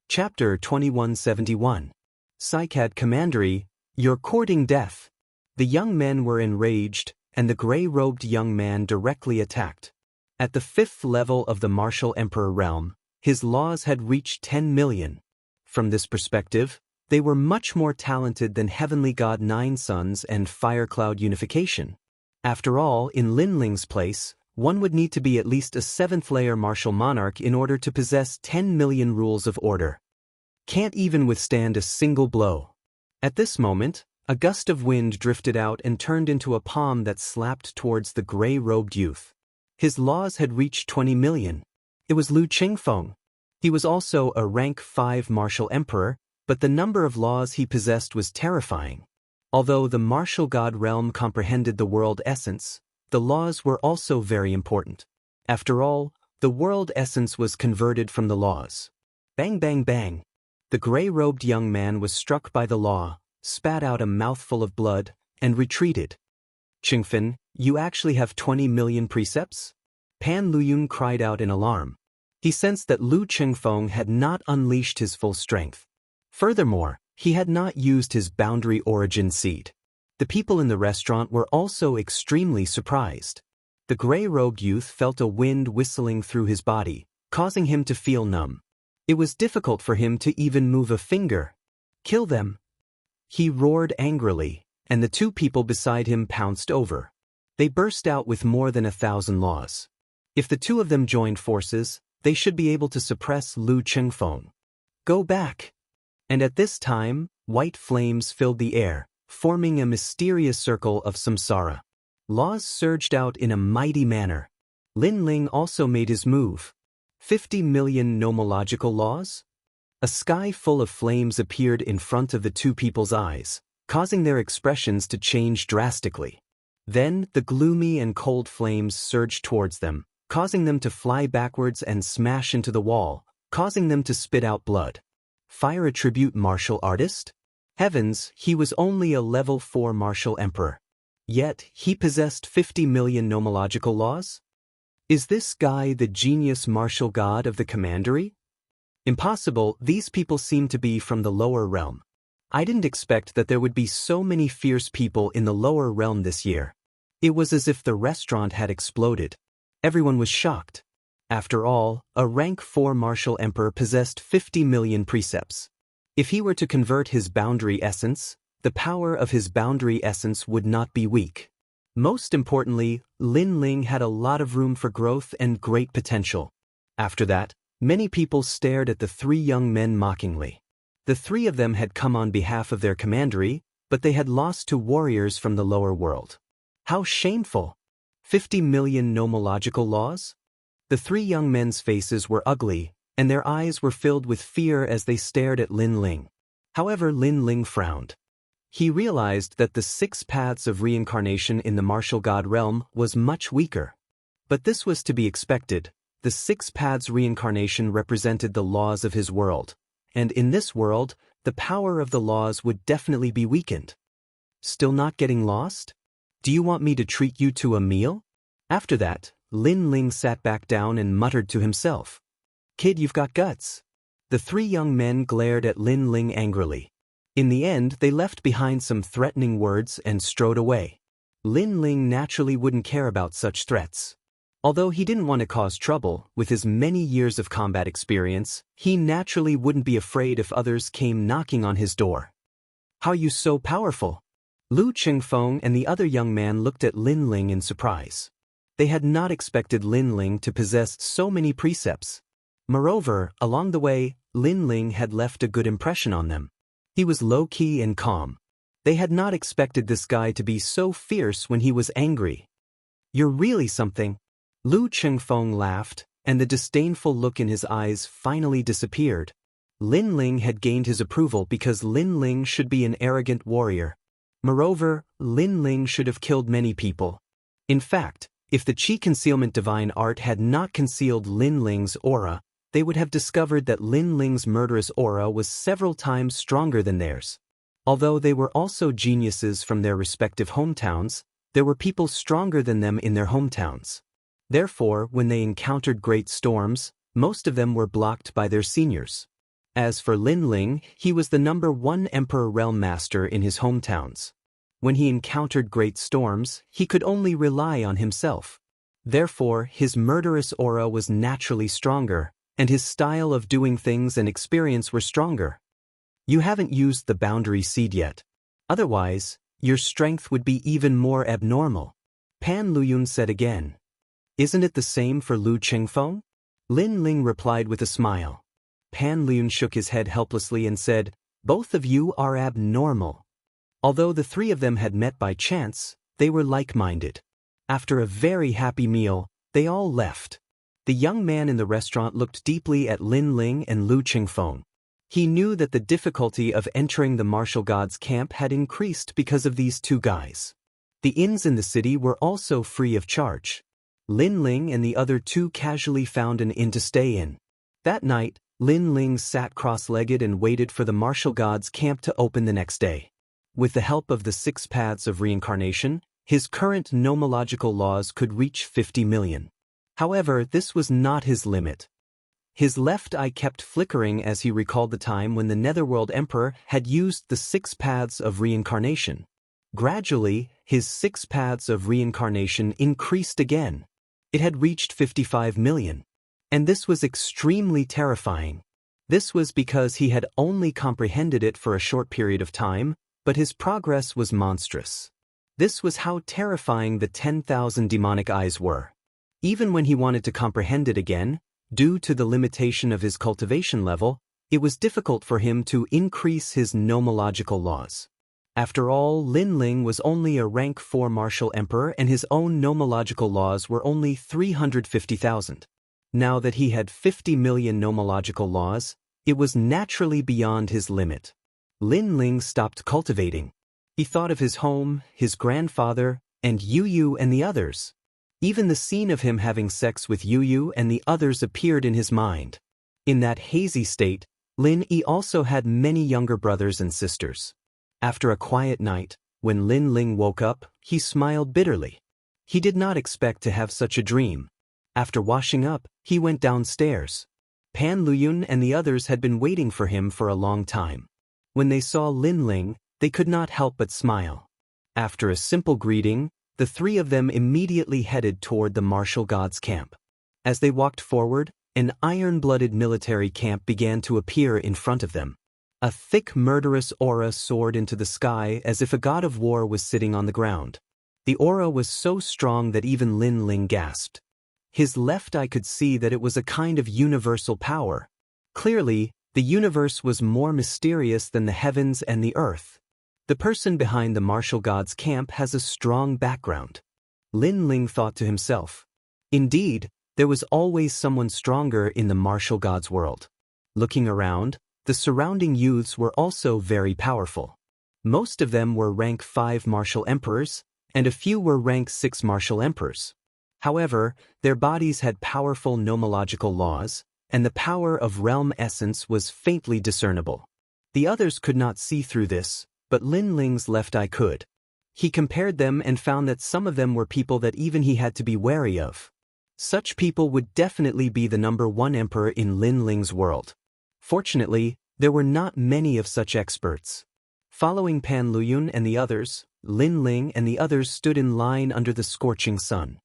Chapter 2171. Psychad Commandery, You're Courting Death. The young men were enraged, and the gray-robed young man directly attacked. At the 5th level of the martial emperor realm, his laws had reached 10 million. From this perspective, they were much more talented than Heavenly God Nine Suns and Fire Cloud Unification. After all, in Lin Ling's place, one would need to be at least a 7th-layer martial monarch in order to possess 10 million rules of order. Can't even withstand a single blow. At this moment, a gust of wind drifted out and turned into a palm that slapped towards the gray-robed youth. His laws had reached 20 million. It was Lu Qingfeng. He was also a rank 5 martial emperor, but the number of laws he possessed was terrifying. Although the martial god realm comprehended the world essence, the laws were also very important. After all, the world essence was converted from the laws. Bang bang bang. The gray-robed young man was struck by the law, spat out a mouthful of blood, and retreated. "Qingfen, you actually have 20 million precepts?" Pan Luyun cried out in alarm. He sensed that Lu Qingfeng had not unleashed his full strength. Furthermore, he had not used his boundary origin seed. The people in the restaurant were also extremely surprised. The gray-robed youth felt a wind whistling through his body, causing him to feel numb. It was difficult for him to even move a finger. "Kill them!" He roared angrily, and the two people beside him pounced over. They burst out with more than 1,000 laws. If the two of them joined forces, they should be able to suppress Lu Chengfeng. Go back! And at this time, white flames filled the air, forming a mysterious circle of samsara. Laws surged out in a mighty manner. Lin Ling also made his move. 50 million nomological laws? A sky full of flames appeared in front of the two people's eyes, causing their expressions to change drastically. Then, the gloomy and cold flames surged towards them, causing them to fly backwards and smash into the wall, causing them to spit out blood. Fire attribute martial artist? Heavens, he was only a level 4 martial emperor. Yet, he possessed 50 million nomological laws? Is this guy the genius martial god of the commandery? Impossible, these people seem to be from the lower realm. I didn't expect that there would be so many fierce people in the lower realm this year. It was as if the restaurant had exploded. Everyone was shocked. After all, a rank 4 martial emperor possessed 50 million precepts. If he were to convert his boundary essence, the power of his boundary essence would not be weak. Most importantly, Lin Ling had a lot of room for growth and great potential. After that, many people stared at the three young men mockingly. The three of them had come on behalf of their commandery, but they had lost to warriors from the lower world. How shameful! 50 million nomological laws? The three young men's faces were ugly, and their eyes were filled with fear as they stared at Lin Ling. However, Lin Ling frowned. He realized that the 6 paths of reincarnation in the martial god realm was much weaker. But this was to be expected. The 6 paths reincarnation represented the laws of his world, and in this world, the power of the laws would definitely be weakened. Still not getting lost? Do you want me to treat you to a meal? After that, Lin Ling sat back down and muttered to himself. Kid, you've got guts. The three young men glared at Lin Ling angrily. In the end, they left behind some threatening words and strode away. Lin Ling naturally wouldn't care about such threats. Although he didn't want to cause trouble, with his many years of combat experience, he naturally wouldn't be afraid if others came knocking on his door. How are you so powerful? Lu Chengfeng and the other young man looked at Lin Ling in surprise. They had not expected Lin Ling to possess so many precepts. Moreover, along the way, Lin Ling had left a good impression on them. He was low-key and calm. They had not expected this guy to be so fierce when he was angry. You're really something. Lu Chengfeng laughed, and the disdainful look in his eyes finally disappeared. Lin Ling had gained his approval because Lin Ling should be an arrogant warrior. Moreover, Lin Ling should have killed many people. In fact, if the Qi Concealment Divine Art had not concealed Lin Ling's aura, they would have discovered that Lin Ling's murderous aura was several times stronger than theirs. Although they were also geniuses from their respective hometowns, there were people stronger than them in their hometowns. Therefore, when they encountered great storms, most of them were blocked by their seniors. As for Lin Ling, he was the #1 Emperor Realm Master in his hometowns. When he encountered great storms, he could only rely on himself. Therefore, his murderous aura was naturally stronger, and his style of doing things and experience were stronger. You haven't used the boundary seed yet. Otherwise, your strength would be even more abnormal. Pan Luyun said again. Isn't it the same for Lu Chengfeng? Lin Ling replied with a smile. Pan Luyun shook his head helplessly and said, Both of you are abnormal. Although the three of them had met by chance, they were like-minded. After a very happy meal, they all left. The young man in the restaurant looked deeply at Lin Ling and Lu Chengfeng. He knew that the difficulty of entering the martial god's camp had increased because of these two guys. The inns in the city were also free of charge. Lin Ling and the other two casually found an inn to stay in. That night, Lin Ling sat cross-legged and waited for the martial god's camp to open the next day. With the help of the 6 paths of reincarnation, his current nomological laws could reach 50 million. However, this was not his limit. His left eye kept flickering as he recalled the time when the Netherworld Emperor had used the 6 paths of reincarnation. Gradually, his 6 paths of reincarnation increased again. It had reached 55 million. And this was extremely terrifying. This was because he had only comprehended it for a short period of time, but his progress was monstrous. This was how terrifying the 10,000 demonic eyes were. Even when he wanted to comprehend it again, due to the limitation of his cultivation level, it was difficult for him to increase his nomological laws. After all, Lin Ling was only a rank 4 martial emperor and his own nomological laws were only 350,000. Now that he had 50 million nomological laws, it was naturally beyond his limit. Lin Ling stopped cultivating. He thought of his home, his grandfather, and Yu Yu and the others. Even the scene of him having sex with Yu Yu and the others appeared in his mind. In that hazy state, Lin Yi also had many younger brothers and sisters. After a quiet night, when Lin Ling woke up, he smiled bitterly. He did not expect to have such a dream. After washing up, he went downstairs. Pan Luyun and the others had been waiting for him for a long time. When they saw Lin Ling, they could not help but smile. After a simple greeting, the three of them immediately headed toward the martial gods' camp. As they walked forward, an iron-blooded military camp began to appear in front of them. A thick murderous aura soared into the sky as if a god of war was sitting on the ground. The aura was so strong that even Lin Ling gasped. His left eye could see that it was a kind of universal power. Clearly, the universe was more mysterious than the heavens and the earth. The person behind the martial gods' camp has a strong background. Lin Ling thought to himself. Indeed, there was always someone stronger in the martial gods' world. Looking around, the surrounding youths were also very powerful. Most of them were rank 5 martial emperors, and a few were rank 6 martial emperors. However, their bodies had powerful nomological laws, and the power of realm essence was faintly discernible. The others could not see through this, but Lin Ling's left eye could. He compared them and found that some of them were people that even he had to be wary of. Such people would definitely be the number 1 emperor in Lin Ling's world. Fortunately, there were not many of such experts. Following Pan Luyun and the others, Lin Ling and the others stood in line under the scorching sun.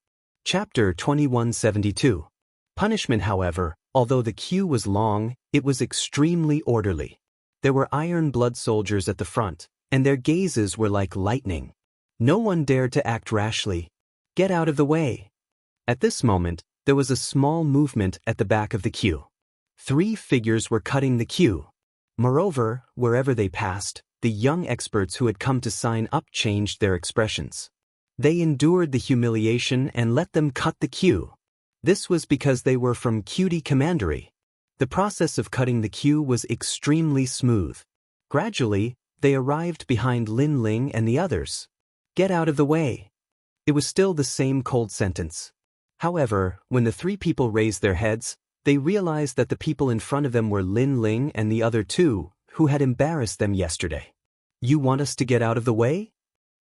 Chapter 2172. Punishment, however, although the queue was long, it was extremely orderly. There were iron blood soldiers at the front, and their gazes were like lightning. No one dared to act rashly. Get out of the way. At this moment, there was a small movement at the back of the queue. 3 figures were cutting the queue. Moreover, wherever they passed, the young experts who had come to sign up changed their expressions. They endured the humiliation and let them cut the queue. This was because they were from Cutie Commandery. The process of cutting the queue was extremely smooth. Gradually, they arrived behind Lin Ling and the others. Get out of the way. It was still the same cold sentence. However, when the 3 people raised their heads, they realized that the people in front of them were Lin Ling and the other 2, who had embarrassed them yesterday. You want us to get out of the way?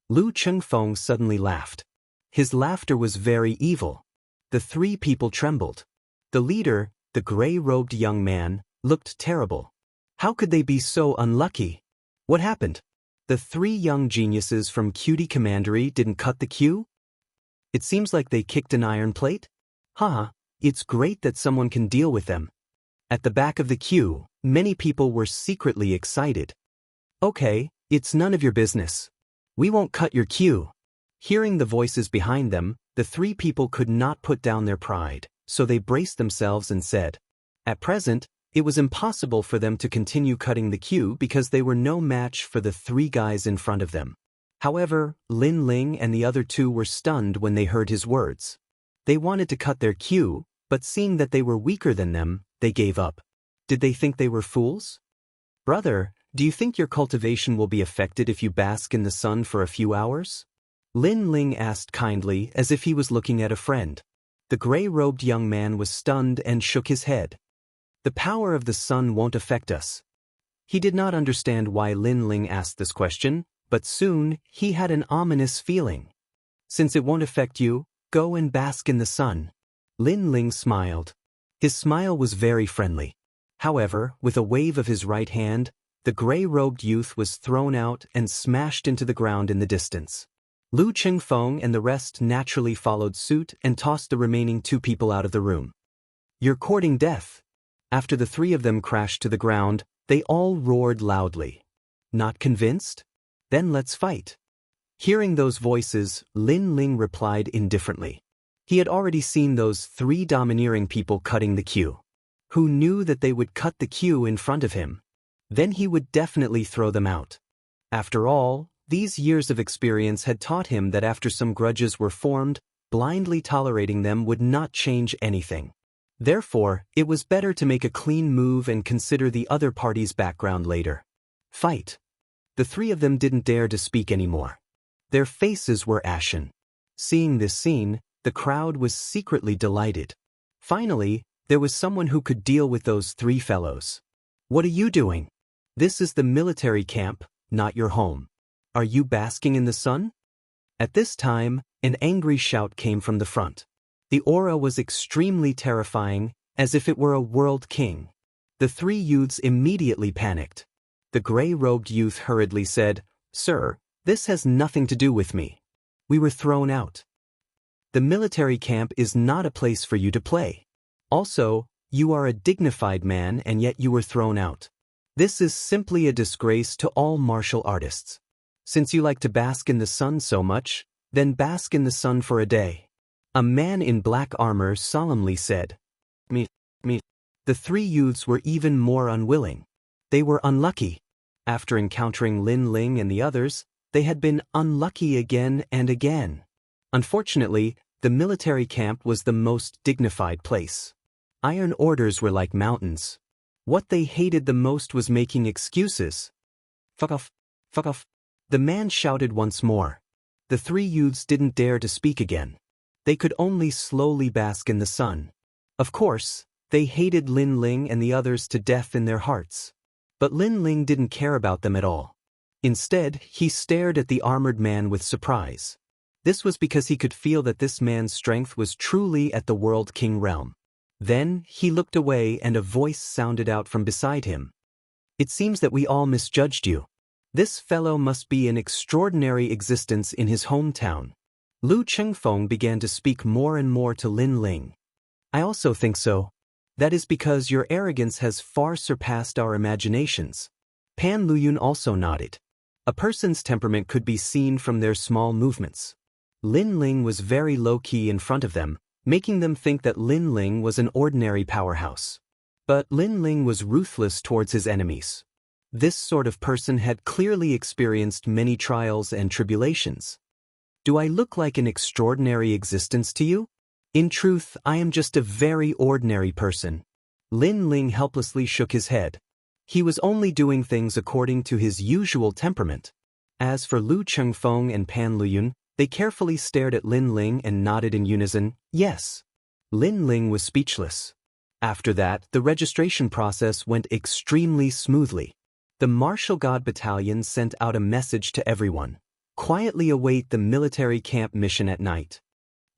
Lu Chengfeng suddenly laughed. His laughter was very evil. The 3 people trembled. The leader, the gray-robed young man, looked terrible. How could they be so unlucky? What happened? The 3 young geniuses from Cutie Commandery didn't cut the queue? It seems like they kicked an iron plate? Haha, it's great that someone can deal with them. At the back of the queue, many people were secretly excited. Okay, it's none of your business. We won't cut your queue. Hearing the voices behind them, the 3 people could not put down their pride, so they braced themselves and said, at present, it was impossible for them to continue cutting the queue because they were no match for the 3 guys in front of them. However, Lin Ling and the other 2 were stunned when they heard his words. They wanted to cut their queue, but seeing that they were weaker than them, they gave up. Did they think they were fools? Brother, do you think your cultivation will be affected if you bask in the sun for a few hours? Lin Ling asked kindly as if he was looking at a friend. The gray-robed young man was stunned and shook his head. The power of the sun won't affect us. He did not understand why Lin Ling asked this question, but soon he had an ominous feeling. Since it won't affect you, go and bask in the sun. Lin Ling smiled. His smile was very friendly. However, with a wave of his right hand, the gray-robed youth was thrown out and smashed into the ground in the distance. Lu Chengfeng and the rest naturally followed suit and tossed the remaining 2 people out of the room. You're courting death. After the 3 of them crashed to the ground, they all roared loudly. Not convinced? Then let's fight. Hearing those voices, Lin Ling replied indifferently. He had already seen those 3 domineering people cutting the queue. Who knew that they would cut the queue in front of him? Then he would definitely throw them out. After all, these years of experience had taught him that after some grudges were formed, blindly tolerating them would not change anything. Therefore, it was better to make a clean move and consider the other party's background later. Fight. The 3 of them didn't dare to speak anymore. Their faces were ashen. Seeing this scene, the crowd was secretly delighted. Finally, there was someone who could deal with those 3 fellows. What are you doing? This is the military camp, not your home. Are you basking in the sun? At this time, an angry shout came from the front. The aura was extremely terrifying, as if it were a world king. The 3 youths immediately panicked. The gray-robed youth hurriedly said, "Sir, this has nothing to do with me. We were thrown out. The military camp is not a place for you to play. Also, you are a dignified man and yet you were thrown out. This is simply a disgrace to all martial artists. Since you like to bask in the sun so much, then bask in the sun for a day." A man in black armor solemnly said. Me. The 3 youths were even more unwilling. They were unlucky. After encountering Lin Ling and the others, they had been unlucky again and again. Unfortunately, the military camp was the most dignified place. Iron orders were like mountains. What they hated the most was making excuses. Fuck off. Fuck off. The man shouted once more. The 3 youths didn't dare to speak again. They could only slowly bask in the sun. Of course, they hated Lin Ling and the others to death in their hearts. But Lin Ling didn't care about them at all. Instead, he stared at the armored man with surprise. This was because he could feel that this man's strength was truly at the World King realm. Then, he looked away and a voice sounded out from beside him. "It seems that we all misjudged you. This fellow must be an extraordinary existence in his hometown." Lu Chengfeng began to speak more and more to Lin Ling. "I also think so. That is because your arrogance has far surpassed our imaginations." Pan Luyun also nodded. A person's temperament could be seen from their small movements. Lin Ling was very low-key in front of them, making them think that Lin Ling was an ordinary powerhouse. But Lin Ling was ruthless towards his enemies. This sort of person had clearly experienced many trials and tribulations. "Do I look like an extraordinary existence to you? In truth, I am just a very ordinary person." Lin Ling helplessly shook his head. He was only doing things according to his usual temperament. As for Lu Chengfeng and Pan Luyun, they carefully stared at Lin Ling and nodded in unison, yes. Lin Ling was speechless. After that, the registration process went extremely smoothly. The Martial God Battalion sent out a message to everyone. Quietly await the military camp mission at night.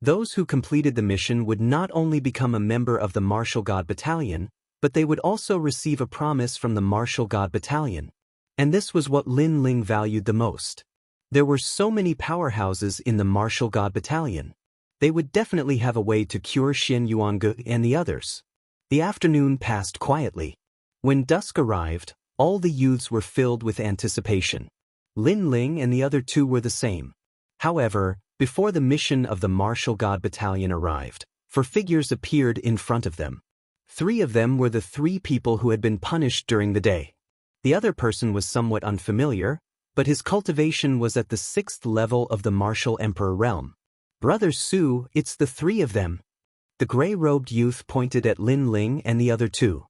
Those who completed the mission would not only become a member of the Martial God Battalion, but they would also receive a promise from the Martial God Battalion. And this was what Lin Ling valued the most. There were so many powerhouses in the Martial God Battalion. They would definitely have a way to cure Xin Yuange and the others. The afternoon passed quietly. When dusk arrived, all the youths were filled with anticipation. Lin Ling and the other 2 were the same. However, before the mission of the Martial God Battalion arrived, 4 figures appeared in front of them. 3 of them were the 3 people who had been punished during the day. The other person was somewhat unfamiliar, but his cultivation was at the 6th level of the Martial Emperor realm. "Brother Su, it's the 3 of them." The gray-robed youth pointed at Lin Ling and the other 2.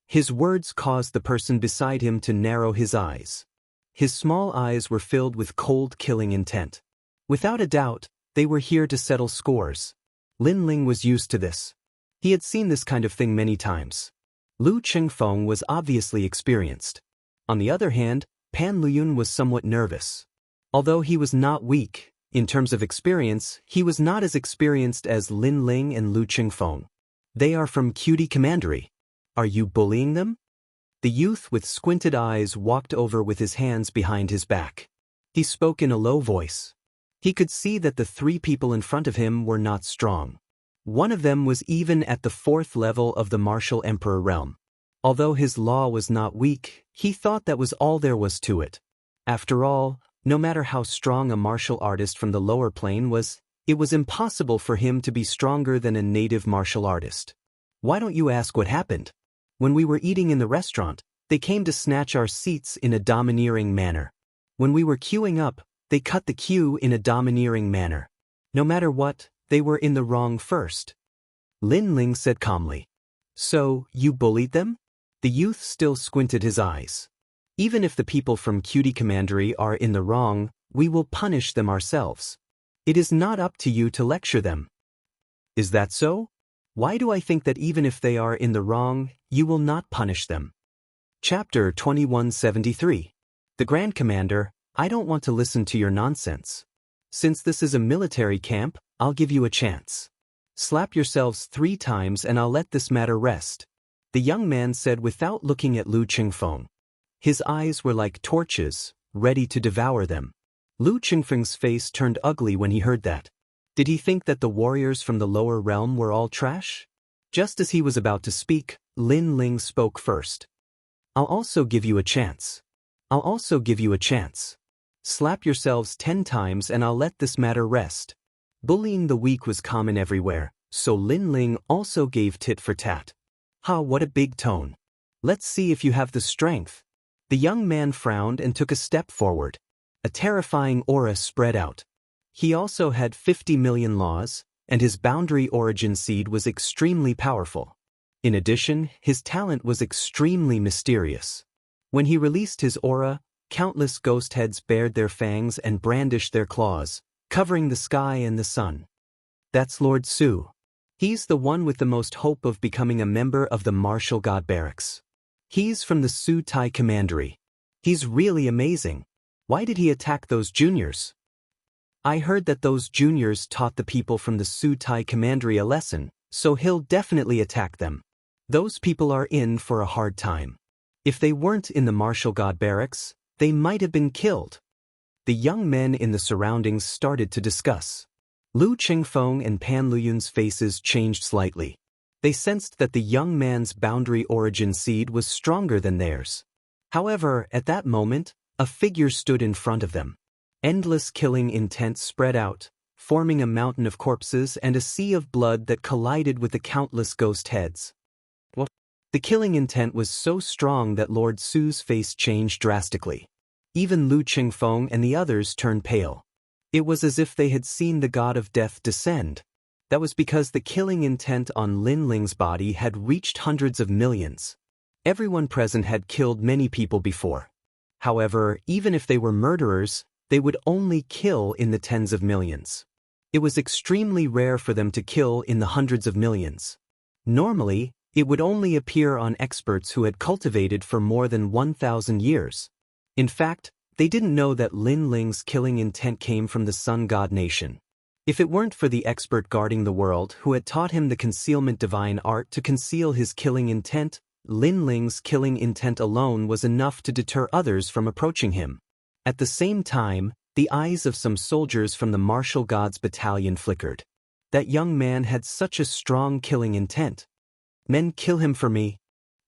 His words caused the person beside him to narrow his eyes. His small eyes were filled with cold killing intent. Without a doubt, they were here to settle scores. Lin Ling was used to this. He had seen this kind of thing many times. Lu Chengfeng was obviously experienced. On the other hand, Pan Luyun was somewhat nervous. Although he was not weak, in terms of experience, he was not as experienced as Lin Ling and Lu Chengfeng. "They are from Cutie Commandery. Are you bullying them?" The youth with squinted eyes walked over with his hands behind his back. He spoke in a low voice. He could see that the 3 people in front of him were not strong. One of them was even at the 4th level of the Martial Emperor realm. Although his law was not weak, he thought that was all there was to it. After all, No matter how strong a martial artist from the lower plane was, it was impossible for him to be stronger than a native martial artist. Why don't you ask what happened? When we were eating in the restaurant, they came to snatch our seats in a domineering manner. When we were queuing up, they cut the queue in a domineering manner. No matter what, they were in the wrong first. Lin Ling said calmly. So, you bullied them? The youth still squinted his eyes. Even if the people from Cutie Commandery are in the wrong, we will punish them ourselves. It is not up to you to lecture them. Is that so? Why do I think that even if they are in the wrong, you will not punish them? Chapter 2173. The Grand Commander, I don't want to listen to your nonsense. Since this is a military camp, I'll give you a chance. Slap yourselves 3 times and I'll let this matter rest, the young man said without looking at Lu Qingfeng. His eyes were like torches, ready to devour them. Lu Qingfeng's face turned ugly when he heard that. Did he think that the warriors from the lower realm were all trash? Just as he was about to speak, Lin Ling spoke first. I'll also give you a chance. I'll also give you a chance. Slap yourselves 10 times and I'll let this matter rest. Bullying the weak was common everywhere, so Lin Ling also gave tit for tat. Ha, what a big tone. Let's see if you have the strength. The young man frowned and took a step forward. A terrifying aura spread out. He also had 50 million laws, and his boundary origin seed was extremely powerful. In addition, his talent was extremely mysterious. When he released his aura, countless ghost heads bared their fangs and brandished their claws, covering the sky and the sun. That's Lord Su. He's the one with the most hope of becoming a member of the Martial God Barracks. He's from the Su Tai Commandery. He's really amazing. Why did he attack those juniors? I heard that those juniors taught the people from the Su Tai Commandery a lesson, so he'll definitely attack them. Those people are in for a hard time. If they weren't in the Martial God Barracks, they might have been killed. The young men in the surroundings started to discuss. Lu Qingfeng and Pan Luyun's faces changed slightly. They sensed that the young man's boundary origin seed was stronger than theirs. However, at that moment, a figure stood in front of them. Endless killing intent spread out, forming a mountain of corpses and a sea of blood that collided with the countless ghost heads. What? The killing intent was so strong that Lord Su's face changed drastically. Even Lu Qingfeng and the others turned pale. It was as if they had seen the god of death descend. That was because the killing intent on Lin Ling's body had reached hundreds of millions. Everyone present had killed many people before. However, even if they were murderers, they would only kill in the tens of millions. It was extremely rare for them to kill in the hundreds of millions. Normally, it would only appear on experts who had cultivated for more than 1,000 years. In fact, they didn't know that Lin Ling's killing intent came from the Sun God Nation. If it weren't for the expert guarding the world who had taught him the concealment divine art to conceal his killing intent, Lin Ling's killing intent alone was enough to deter others from approaching him. At the same time, the eyes of some soldiers from the Martial Gods Battalion flickered. That young man had such a strong killing intent. Men, kill him for me.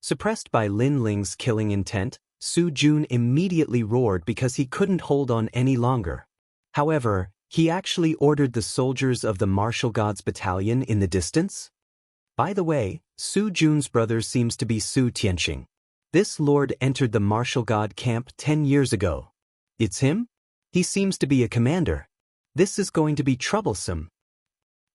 Suppressed by Lin Ling's killing intent, Su Jun immediately roared because he couldn't hold on any longer. However, he actually ordered the soldiers of the Martial Gods Battalion in the distance. By the way, Su Jun's brother seems to be Su Tianqing. This lord entered the Martial God camp 10 years ago. It's him? He seems to be a commander. This is going to be troublesome.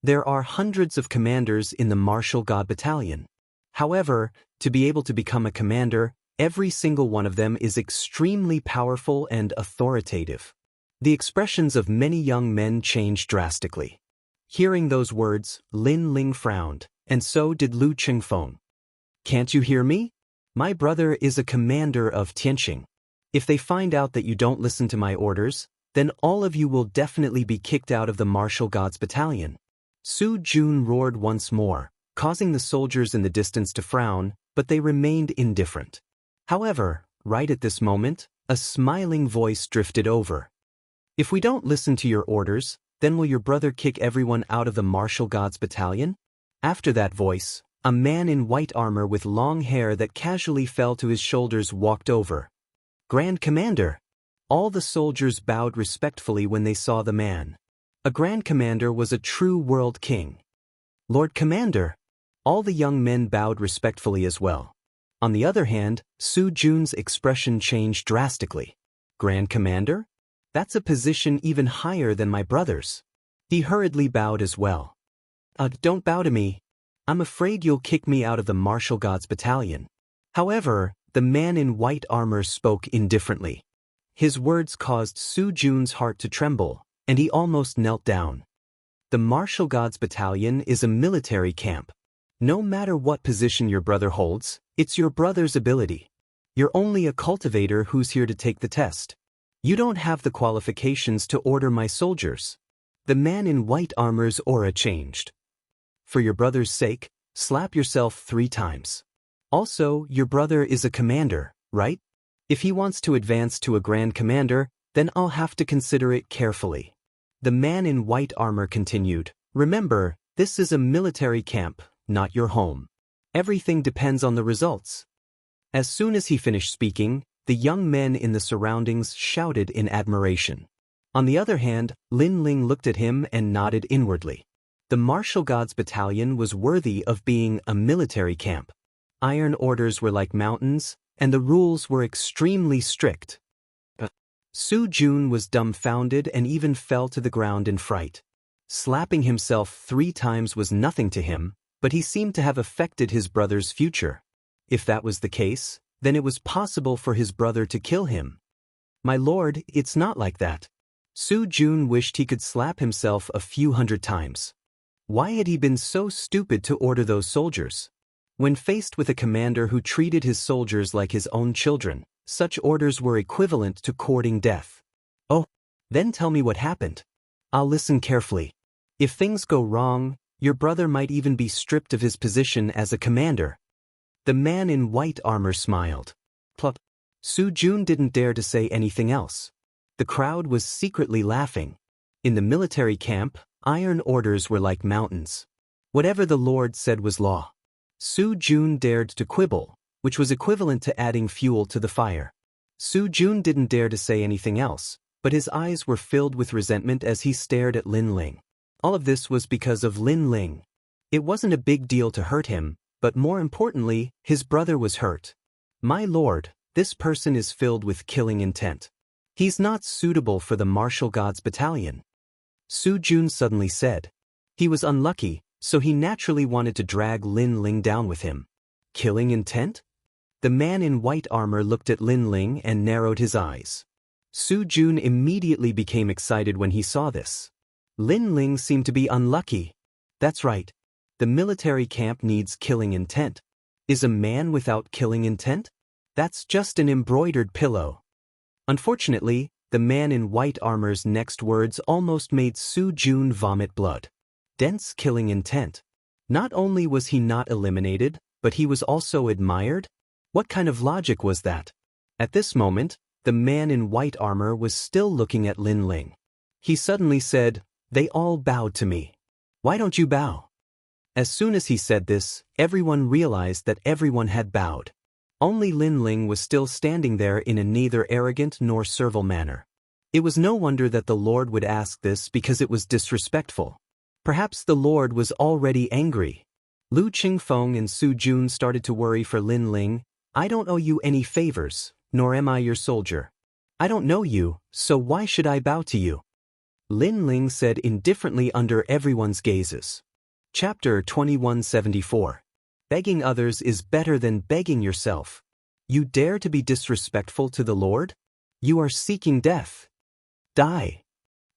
There are hundreds of commanders in the Martial God Battalion. However, to be able to become a commander, every single one of them is extremely powerful and authoritative. The expressions of many young men changed drastically. Hearing those words, Lin Ling frowned, and so did Lu Qingfeng. Can't you hear me? My brother is a commander of Tianqing. If they find out that you don't listen to my orders, then all of you will definitely be kicked out of the Martial Gods Battalion. Su Jun roared once more, causing the soldiers in the distance to frown, but they remained indifferent. However, right at this moment, a smiling voice drifted over. If we don't listen to your orders, then will your brother kick everyone out of the Martial Gods Battalion? After that voice, a man in white armor with long hair that casually fell to his shoulders walked over. Grand Commander! All the soldiers bowed respectfully when they saw the man. A Grand Commander was a true world king. Lord Commander! All the young men bowed respectfully as well. On the other hand, Su Jun's expression changed drastically. Grand Commander? That's a position even higher than my brother's. He hurriedly bowed as well. Don't bow to me. I'm afraid you'll kick me out of the martial gods battalion. However, the man in white armor spoke indifferently. His words caused Su Jun's heart to tremble, and he almost knelt down. The martial gods battalion is a military camp. No matter what position your brother holds, it's your brother's ability. You're only a cultivator who's here to take the test. You don't have the qualifications to order my soldiers. The man in white armor's aura changed. For your brother's sake, slap yourself 3 times. Also, your brother is a commander, right? If he wants to advance to a Grand Commander, then I'll have to consider it carefully. The man in white armor continued, remember, this is a military camp, not your home. Everything depends on the results. As soon as he finished speaking, the young men in the surroundings shouted in admiration. On the other hand, Lin Ling looked at him and nodded inwardly. The martial gods battalion was worthy of being a military camp. Iron orders were like mountains, and the rules were extremely strict. Su Jun was dumbfounded and even fell to the ground in fright. Slapping himself 3 times was nothing to him, but he seemed to have affected his brother's future. If that was the case, then it was possible for his brother to kill him. My lord, it's not like that. Su Jun wished he could slap himself a few hundred times. Why had he been so stupid to order those soldiers? When faced with a commander who treated his soldiers like his own children, such orders were equivalent to courting death. Oh, then tell me what happened. I'll listen carefully. If things go wrong, your brother might even be stripped of his position as a commander. The man in white armor smiled. Plop. Su Jun didn't dare to say anything else. The crowd was secretly laughing. In the military camp, iron orders were like mountains. Whatever the Lord said was law. Su Jun dared to quibble, which was equivalent to adding fuel to the fire. Su Jun didn't dare to say anything else, but his eyes were filled with resentment as he stared at Lin Ling. All of this was because of Lin Ling. It wasn't a big deal to hurt him, but more importantly, his brother was hurt. My lord, this person is filled with killing intent. He's not suitable for the martial gods battalion. Su Jun suddenly said. He was unlucky, so he naturally wanted to drag Lin Ling down with him. Killing intent? The man in white armor looked at Lin Ling and narrowed his eyes. Su Jun immediately became excited when he saw this. Lin Ling seemed to be unlucky. That's right. The military camp needs killing intent. Is a man without killing intent? That's just an embroidered pillow. Unfortunately, the man in white armor's next words almost made Su Jun vomit blood. Dense killing intent. Not only was he not eliminated, but he was also admired? What kind of logic was that? At this moment, the man in white armor was still looking at Lin Ling. He suddenly said, "They all bowed to me. Why don't you bow?" As soon as he said this, everyone realized that everyone had bowed. Only Lin Ling was still standing there in a neither arrogant nor servile manner. It was no wonder that the Lord would ask this because it was disrespectful. Perhaps the Lord was already angry. Lu Qingfeng and Su Jun started to worry for Lin Ling. I don't owe you any favors, nor am I your soldier. I don't know you, so why should I bow to you? Lin Ling said indifferently under everyone's gazes. Chapter 2174. Begging others is better than begging yourself. You dare to be disrespectful to the Lord? You are seeking death. Die.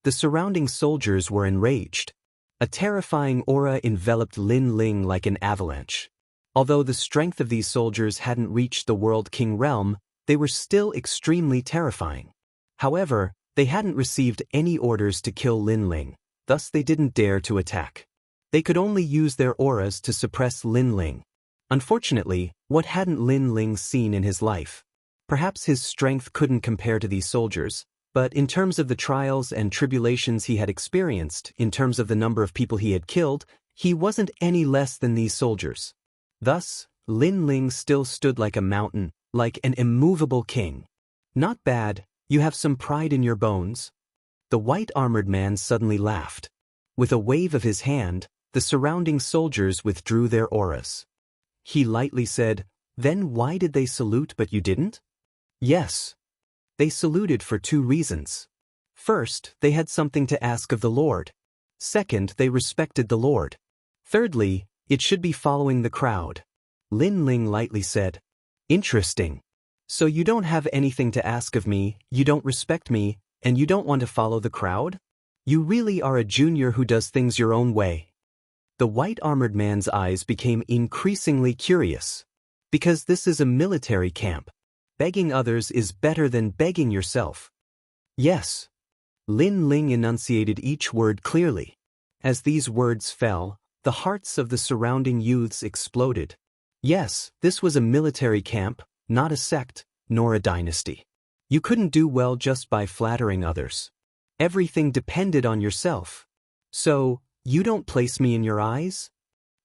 The surrounding soldiers were enraged. A terrifying aura enveloped Lin Ling like an avalanche. Although the strength of these soldiers hadn't reached the World King realm, they were still extremely terrifying. However, they hadn't received any orders to kill Lin Ling, thus they didn't dare to attack. They could only use their auras to suppress Lin Ling. Unfortunately, what hadn't Lin Ling seen in his life? Perhaps his strength couldn't compare to these soldiers, but in terms of the trials and tribulations he had experienced, in terms of the number of people he had killed, he wasn't any less than these soldiers. Thus, Lin Ling still stood like a mountain, like an immovable king. Not bad, You have some pride in your bones? The white-armored man suddenly laughed. With a wave of his hand, the surrounding soldiers withdrew their auras. He lightly said, "Then why did they salute but you didn't?" "Yes. They saluted for 2 reasons. First, they had something to ask of the Lord. Second, they respected the Lord. Thirdly, it should be following the crowd." Lin Ling lightly said, "Interesting. So you don't have anything to ask of me, you don't respect me, and you don't want to follow the crowd? You really are a junior who does things your own way." The white-armored man's eyes became increasingly curious. "Because this is a military camp. Begging others is better than begging yourself." "Yes." Lin Ling enunciated each word clearly. As these words fell, the hearts of the surrounding youths exploded. Yes, this was a military camp, not a sect, nor a dynasty. You couldn't do well just by flattering others. Everything depended on yourself. "So, you don't place me in your eyes?"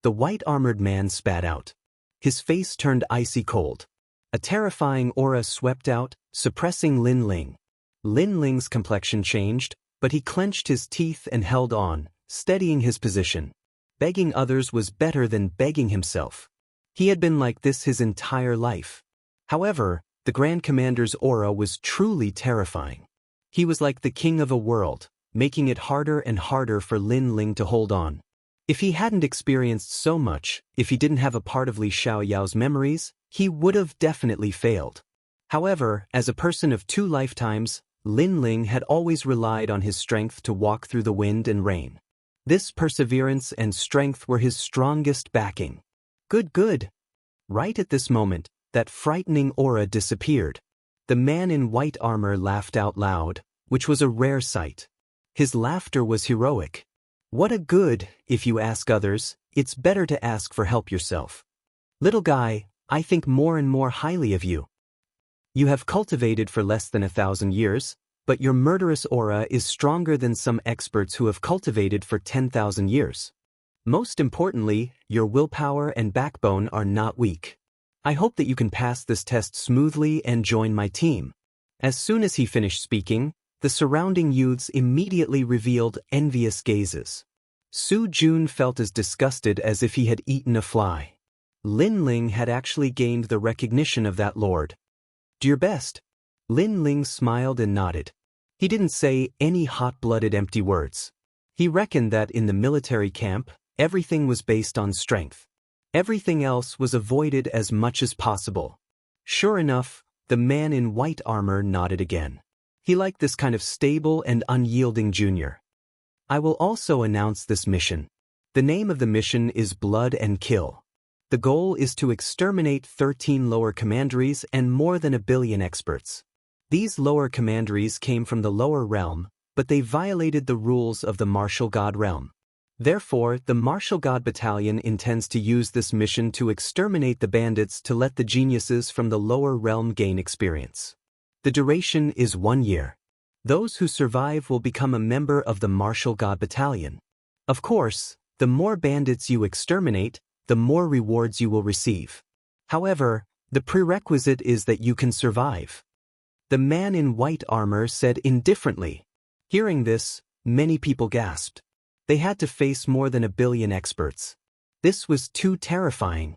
The white-armored man spat out. His face turned icy cold. A terrifying aura swept out, suppressing Lin Ling. Lin Ling's complexion changed, but he clenched his teeth and held on, steadying his position. Begging others was better than begging himself. He had been like this his entire life. However, the Grand Commander's aura was truly terrifying. He was like the king of a world, making it harder and harder for Lin Ling to hold on. If he hadn't experienced so much, if he didn't have a part of Li Xiaoyao's memories, he would have definitely failed. However, as a person of 2 lifetimes, Lin Ling had always relied on his strength to walk through the wind and rain. This perseverance and strength were his strongest backing. Good. Right at this moment, that frightening aura disappeared. The man in white armor laughed out loud, which was a rare sight. His laughter was heroic. "What a good, if you ask others, it's better to ask for help yourself. Little guy, I think more and more highly of you. You have cultivated for less than 1,000 years, but your murderous aura is stronger than some experts who have cultivated for 10,000 years. Most importantly, your willpower and backbone are not weak. I hope that you can pass this test smoothly and join my team." As soon as he finished speaking, the surrounding youths immediately revealed envious gazes. Su Jun felt as disgusted as if he had eaten a fly. Lin Ling had actually gained the recognition of that lord. "Do your best." Lin Ling smiled and nodded. He didn't say any hot-blooded empty words. He reckoned that in the military camp, everything was based on strength. Everything else was avoided as much as possible. Sure enough, the man in white armor nodded again. He liked this kind of stable and unyielding junior. "I will also announce this mission. The name of the mission is Blood and Kill. The goal is to exterminate 13 lower commanderies and more than 1 billion experts. These lower commanderies came from the lower realm, but they violated the rules of the martial god realm. Therefore, the Martial God Battalion intends to use this mission to exterminate the bandits to let the geniuses from the lower realm gain experience. The duration is 1 year. Those who survive will become a member of the Martial God Battalion. Of course, the more bandits you exterminate, the more rewards you will receive. However, the prerequisite is that you can survive." The man in white armor said indifferently. Hearing this, many people gasped. They had to face more than 1 billion experts. This was too terrifying.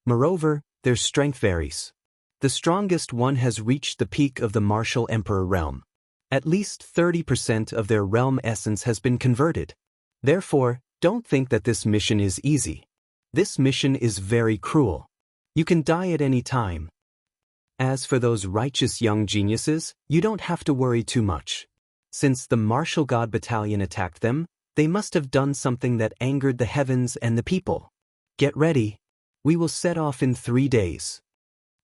Moreover, their strength varies. The strongest one has reached the peak of the martial emperor realm. At least 30% of their realm essence has been converted. Therefore, don't think that this mission is easy. This mission is very cruel. You can die at any time. As for those righteous young geniuses, you don't have to worry too much. Since the Martial God Battalion attacked them, they must have done something that angered the heavens and the people. Get ready. We will set off in 3 days.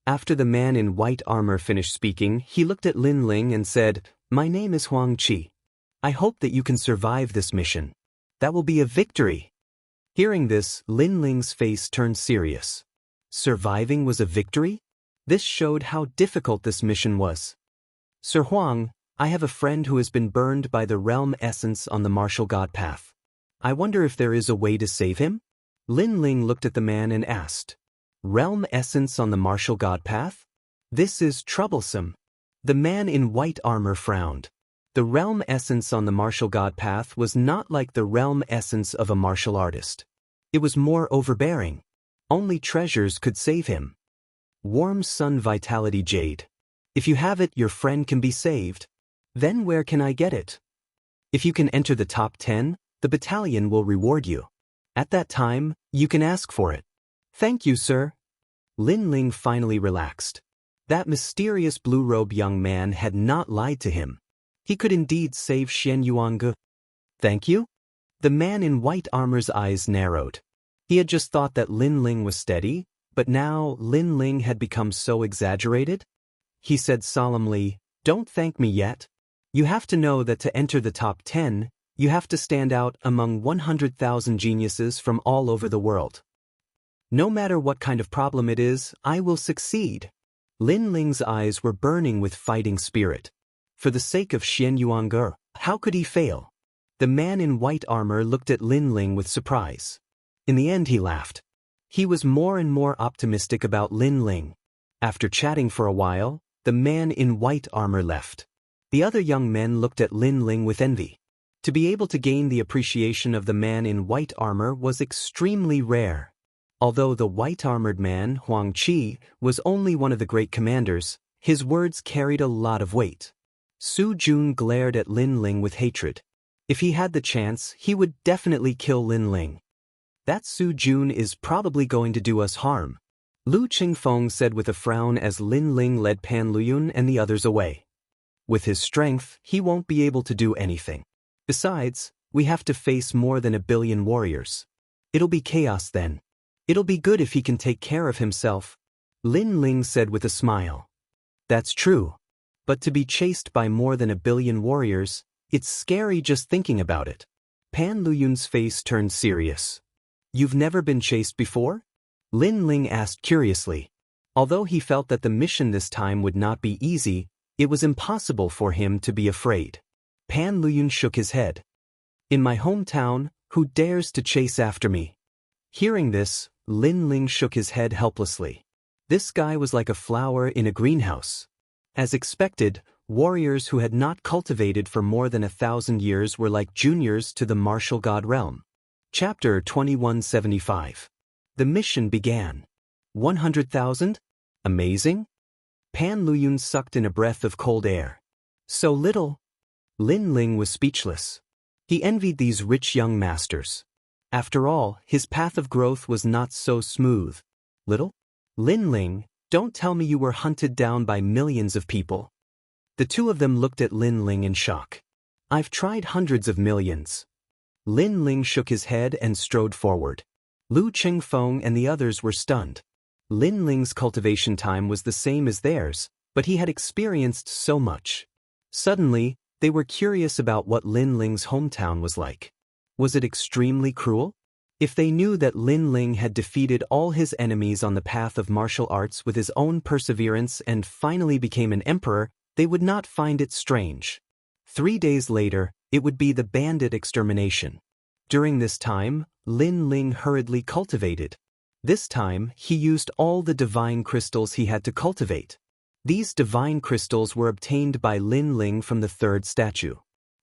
After the man in white armor finished speaking, he looked at Lin Ling and said, "My name is Huang Qi. I hope that you can survive this mission. That will be a victory." Hearing this, Lin Ling's face turned serious. Surviving was a victory? This showed how difficult this mission was. "Sir Huang, I have a friend who has been burned by the realm essence on the martial god path. I wonder if there is a way to save him?" Lin Ling looked at the man and asked, "Realm essence on the martial god path? This is troublesome. The man in white armor frowned. The realm essence on the martial god path was not like the realm essence of a martial artist. It was more overbearing. Only treasures could save him. Warm sun vitality jade. If you have it, your friend can be saved. Then where can I get it? If you can enter the top 10, the battalion will reward you. At that time, you can ask for it. Thank you, sir. Lin Ling finally relaxed. That mysterious blue-robed young man had not lied to him. He could indeed save Shen Yuange. Thank you? The man in white armor's eyes narrowed. He had just thought that Lin Ling was steady, but now Lin Ling had become so exaggerated. He said solemnly, "Don't thank me yet. You have to know that to enter the top 10, you have to stand out among 100,000 geniuses from all over the world. No matter what kind of problem it is, I will succeed." Lin Ling's eyes were burning with fighting spirit. For the sake of Shen Yuange, how could he fail? The man in white armor looked at Lin Ling with surprise. In the end, he laughed. He was more and more optimistic about Lin Ling. After chatting for a while, the man in white armor left. The other young men looked at Lin Ling with envy. To be able to gain the appreciation of the man in white armor was extremely rare. Although the white-armored man, Huang Qi, was only one of the great commanders, his words carried a lot of weight. Su Jun glared at Lin Ling with hatred. If he had the chance, he would definitely kill Lin Ling. That Su Jun is probably going to do us harm, Lu Qingfeng said with a frown as Lin Ling led Pan Luyun and the others away. With his strength, he won't be able to do anything. Besides, we have to face more than 1 billion warriors. It'll be chaos then. It'll be good if he can take care of himself, Lin Ling said with a smile. That's true. But to be chased by more than 1 billion warriors, it's scary just thinking about it. Pan Luyun's face turned serious. You've never been chased before? Lin Ling asked curiously. Although he felt that the mission this time would not be easy, it was impossible for him to be afraid. Pan Luyun shook his head. In my hometown, who dares to chase after me? Hearing this, Lin Ling shook his head helplessly. This guy was like a flower in a greenhouse. As expected, warriors who had not cultivated for more than 1,000 years were like juniors to the martial god realm. Chapter 2175. The mission began. 100,000? Amazing? Pan Luyun sucked in a breath of cold air. So little? Lin Ling was speechless. He envied these rich young masters. After all, his path of growth was not so smooth. Little? Lin Ling, don't tell me you were hunted down by millions of people. The two of them looked at Lin Ling in shock. I've tried hundreds of millions. Lin Ling shook his head and strode forward. Lu Qingfeng and the others were stunned. Lin Ling's cultivation time was the same as theirs, but he had experienced so much. Suddenly, they were curious about what Lin Ling's hometown was like. Was it extremely cruel? If they knew that Lin Ling had defeated all his enemies on the path of martial arts with his own perseverance and finally became an emperor, they would not find it strange. 3 days later, it would be the bandit extermination. During this time, Lin Ling hurriedly cultivated. This time, he used all the divine crystals he had to cultivate. These divine crystals were obtained by Lin Ling from the 3rd statue.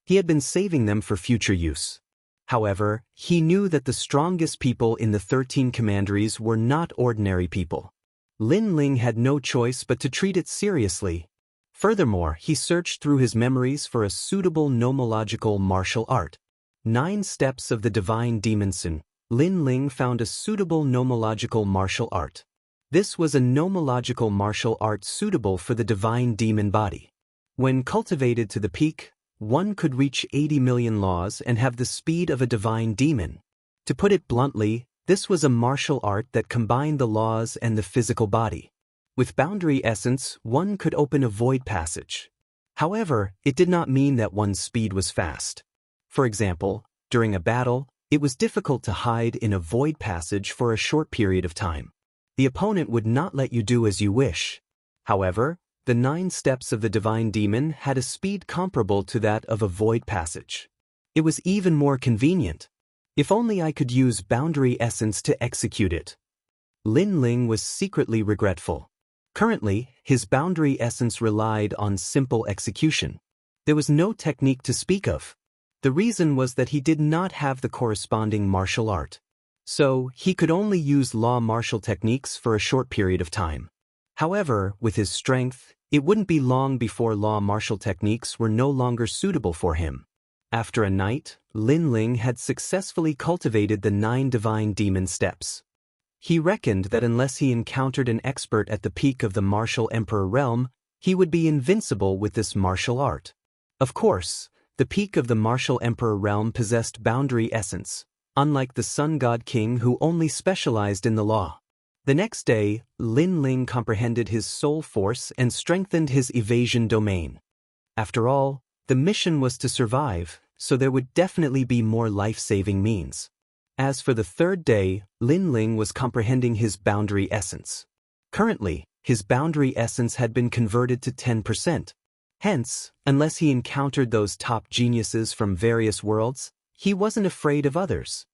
He had been saving them for future use. However, he knew that the strongest people in the 13 commanderies were not ordinary people. Lin Ling had no choice but to treat it seriously. Furthermore, he searched through his memories for a suitable nomological martial art. 9 steps of the divine demon sin. Lin Ling found a suitable nomological martial art. This was a nomological martial art suitable for the divine demon body. When cultivated to the peak, one could reach 80 million laws and have the speed of a divine demon. To put it bluntly, this was a martial art that combined the laws and the physical body. With boundary essence, one could open a void passage. However, it did not mean that one's speed was fast. For example, during a battle, it was difficult to hide in a void passage for a short period of time. The opponent would not let you do as you wish. However, the 9 steps of the divine demon had a speed comparable to that of a void passage. It was even more convenient. If only I could use boundary essence to execute it. Lin Ling was secretly regretful. Currently, his boundary essence relied on simple execution. There was no technique to speak of. The reason was that he did not have the corresponding martial art. So, he could only use law martial techniques for a short period of time. However, with his strength, it wouldn't be long before law martial techniques were no longer suitable for him. After a night, Lin Ling had successfully cultivated the 9 divine demon steps. He reckoned that unless he encountered an expert at the peak of the martial emperor realm, he would be invincible with this martial art. Of course, the peak of the martial emperor realm possessed boundary essence, unlike the sun god king who only specialized in the law. The next day, Lin Ling comprehended his soul force and strengthened his evasion domain. After all, the mission was to survive, so there would definitely be more life-saving means. As for the third day, Lin Ling was comprehending his boundary essence. Currently, his boundary essence had been converted to 10%. Hence, unless he encountered those top geniuses from various worlds, he wasn't afraid of others.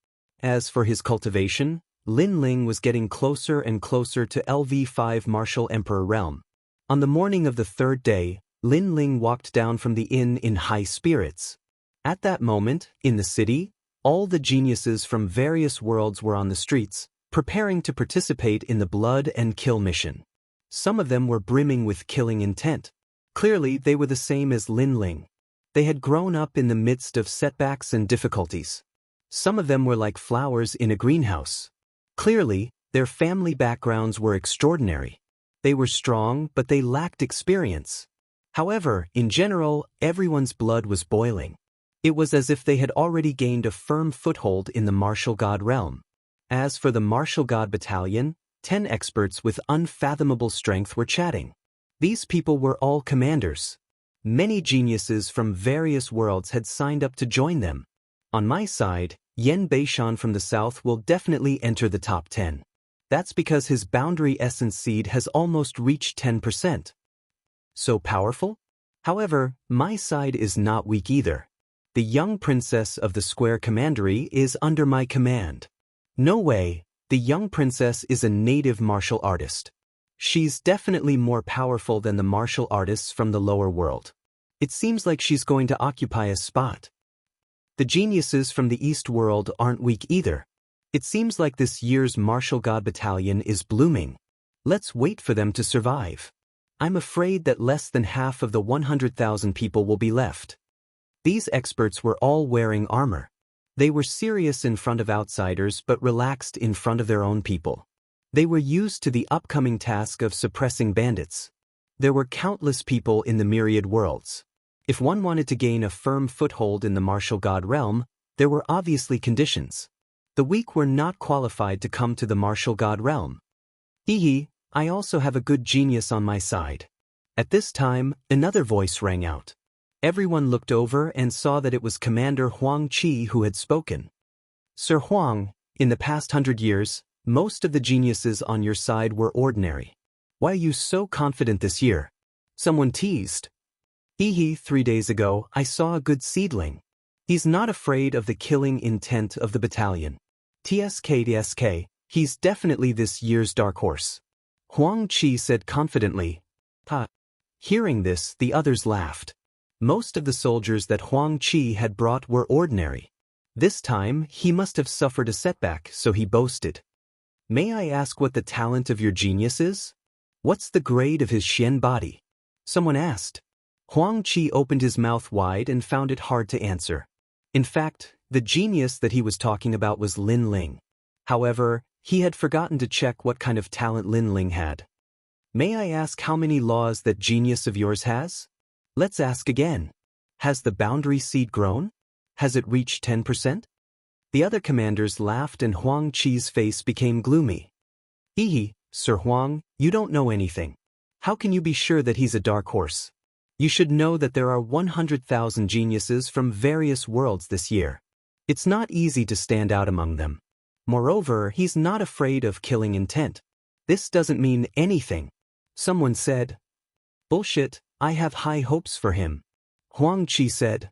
As for his cultivation, Lin Ling was getting closer and closer to LV5 Martial Emperor Realm. On the morning of the third day, Lin Ling walked down from the inn in high spirits. At that moment, in the city, all the geniuses from various worlds were on the streets, preparing to participate in the blood and kill mission. Some of them were brimming with killing intent. Clearly, they were the same as Lin Ling. They had grown up in the midst of setbacks and difficulties. Some of them were like flowers in a greenhouse. Clearly, their family backgrounds were extraordinary. They were strong, but they lacked experience. However, in general, everyone's blood was boiling. It was as if they had already gained a firm foothold in the martial god realm. As for the martial god battalion, 10 experts with unfathomable strength were chatting. These people were all commanders. Many geniuses from various worlds had signed up to join them. On my side, Yan Beishan from the south will definitely enter the top 10. That's because his boundary essence seed has almost reached 10%. So powerful? However, my side is not weak either. The young princess of the Square Commandery is under my command. No way, the young princess is a native martial artist. She's definitely more powerful than the martial artists from the lower world. It seems like she's going to occupy a spot. The geniuses from the East world aren't weak either. It seems like this year's martial god battalion is blooming. Let's wait for them to survive. I'm afraid that less than half of the 100,000 people will be left. These experts were all wearing armor. They were serious in front of outsiders but relaxed in front of their own people. They were used to the upcoming task of suppressing bandits. There were countless people in the myriad worlds. If one wanted to gain a firm foothold in the martial god realm, there were obviously conditions. The weak were not qualified to come to the martial god realm. Hehe, I also have a good genius on my side. At this time, another voice rang out. Everyone looked over and saw that it was Commander Huang Qi who had spoken. Sir Huang, in the past 100 years, most of the geniuses on your side were ordinary. Why are you so confident this year? Someone teased. Hehe, 3 days ago, I saw a good seedling. He's not afraid of the killing intent of the battalion. TSK, he's definitely this year's dark horse. Huang Qi said confidently. Ha. Hearing this, the others laughed. Most of the soldiers that Huang Qi had brought were ordinary. This time, he must have suffered a setback, so he boasted. May I ask what the talent of your genius is? What's the grade of his Xian body? Someone asked. Huang Qi opened his mouth wide and found it hard to answer. In fact, the genius that he was talking about was Lin Ling. However, he had forgotten to check what kind of talent Lin Ling had. May I ask how many laws that genius of yours has? Let's ask again. Has the boundary seed grown? Has it reached 10%? The other commanders laughed and Huang Qi's face became gloomy. Hehe, Sir Huang, you don't know anything. How can you be sure that he's a dark horse? You should know that there are 100,000 geniuses from various worlds this year. It's not easy to stand out among them. Moreover, he's not afraid of killing intent. This doesn't mean anything. Someone said. Bullshit, I have high hopes for him. Huang Qi said.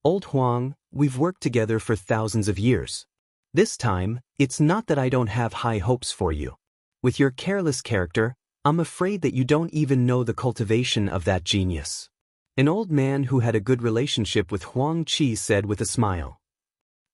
Old Huang, we've worked together for thousands of years. This time, it's not that I don't have high hopes for you. With your careless character, I'm afraid that you don't even know the cultivation of that genius. An old man who had a good relationship with Huang Qi said with a smile.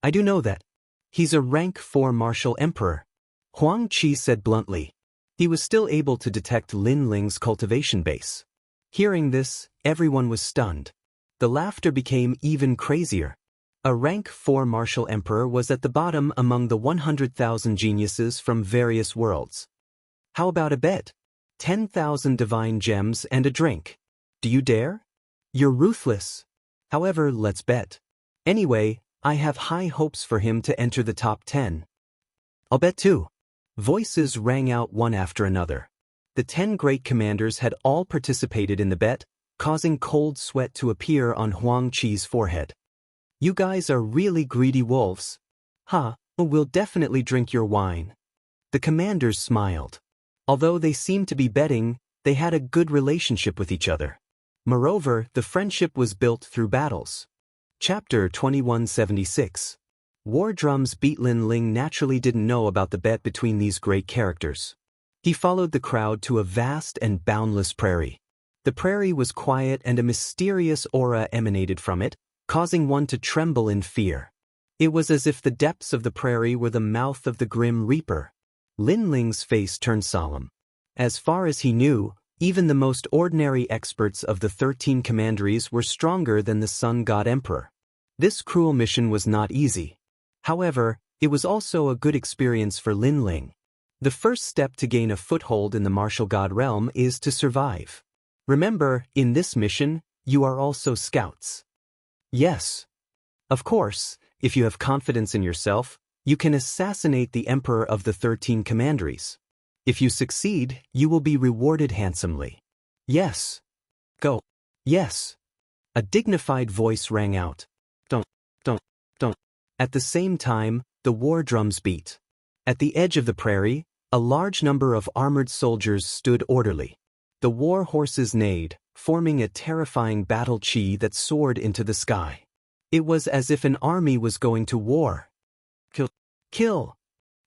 I do know that. He's a rank 4 martial emperor. Huang Qi said bluntly. He was still able to detect Lin Ling's cultivation base. Hearing this, everyone was stunned. The laughter became even crazier. A rank 4 martial emperor was at the bottom among the 100,000 geniuses from various worlds. How about a bet? 10,000 divine gems and a drink. Do you dare? You're ruthless. However, let's bet. Anyway, I have high hopes for him to enter the top 10. I'll bet too. Voices rang out one after another. The 10 great commanders had all participated in the bet, causing cold sweat to appear on Huang Qi's forehead. You guys are really greedy wolves. We'll definitely drink your wine. The commanders smiled. Although they seemed to be betting, they had a good relationship with each other. Moreover, the friendship was built through battles. Chapter 2176. War drums beat. Lin Ling naturally didn't know about the bet between these great characters. He followed the crowd to a vast and boundless prairie. The prairie was quiet and a mysterious aura emanated from it, causing one to tremble in fear. It was as if the depths of the prairie were the mouth of the grim reaper. Lin Ling's face turned solemn. As far as he knew, even the most ordinary experts of the 13 commanderies were stronger than the Sun God Emperor. This cruel mission was not easy. However, it was also a good experience for Lin Ling. The first step to gain a foothold in the martial god realm is to survive. Remember, in this mission, you are also scouts. Yes. Of course, if you have confidence in yourself, you can assassinate the Emperor of the 13 commanderies. If you succeed, you will be rewarded handsomely. Yes. Go. Yes. A dignified voice rang out. Don't. At the same time, the war drums beat. At the edge of the prairie, a large number of armored soldiers stood orderly. The war horses neighed, forming a terrifying battle chi that soared into the sky. It was as if an army was going to war. Kill! Kill!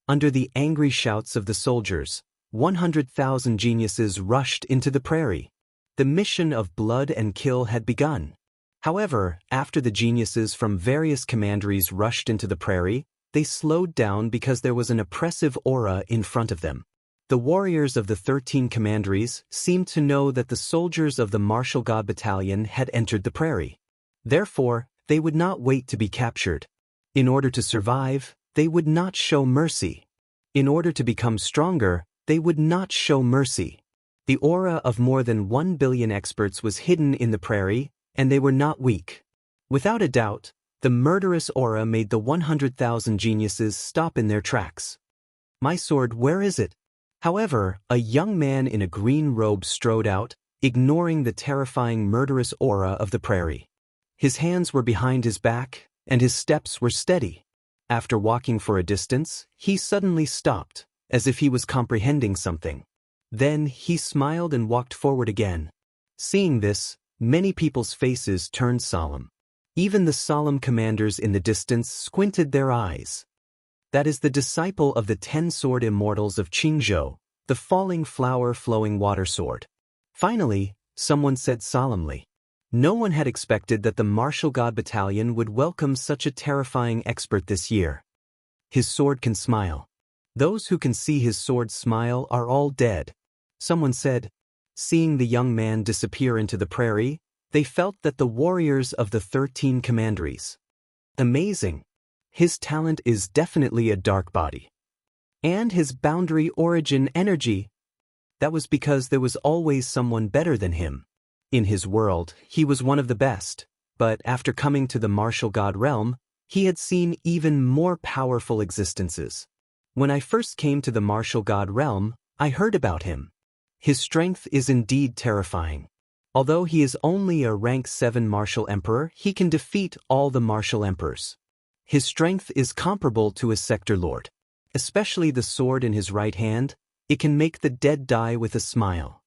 Under the angry shouts of the soldiers, 100,000 geniuses rushed into the prairie. The mission of blood and kill had begun. However, after the geniuses from various commanderies rushed into the prairie, they slowed down because there was an oppressive aura in front of them. The warriors of the 13 commanderies seemed to know that the soldiers of the martial god battalion had entered the prairie. Therefore, they would not wait to be captured. In order to survive, they would not show mercy. In order to become stronger, they would not show mercy. The aura of more than 1 billion experts was hidden in the prairie, and they were not weak. Without a doubt, the murderous aura made the 100,000 geniuses stop in their tracks. My sword, where is it? However, a young man in a green robe strode out, ignoring the terrifying murderous aura of the prairie. His hands were behind his back, and his steps were steady. After walking for a distance, he suddenly stopped, as if he was comprehending something. Then he smiled and walked forward again. Seeing this, many people's faces turned solemn. Even the solemn commanders in the distance squinted their eyes. That is the disciple of the 10-sword immortals of Jianghu, the falling flower flowing water sword. Finally, someone said solemnly. No one had expected that the martial god battalion would welcome such a terrifying expert this year. His sword can smile. Those who can see his sword smile are all dead. Someone said. Seeing the young man disappear into the prairie, they felt that the warriors of the 13 commanderies. Amazing. His talent is definitely a dark body. And his boundary origin energy. That was because there was always someone better than him. In his world, he was one of the best, but after coming to the martial god realm, he had seen even more powerful existences. When I first came to the martial god realm, I heard about him. His strength is indeed terrifying. Although he is only a rank 7 martial emperor, he can defeat all the martial emperors. His strength is comparable to a sector lord. Especially the sword in his right hand, it can make the dead die with a smile.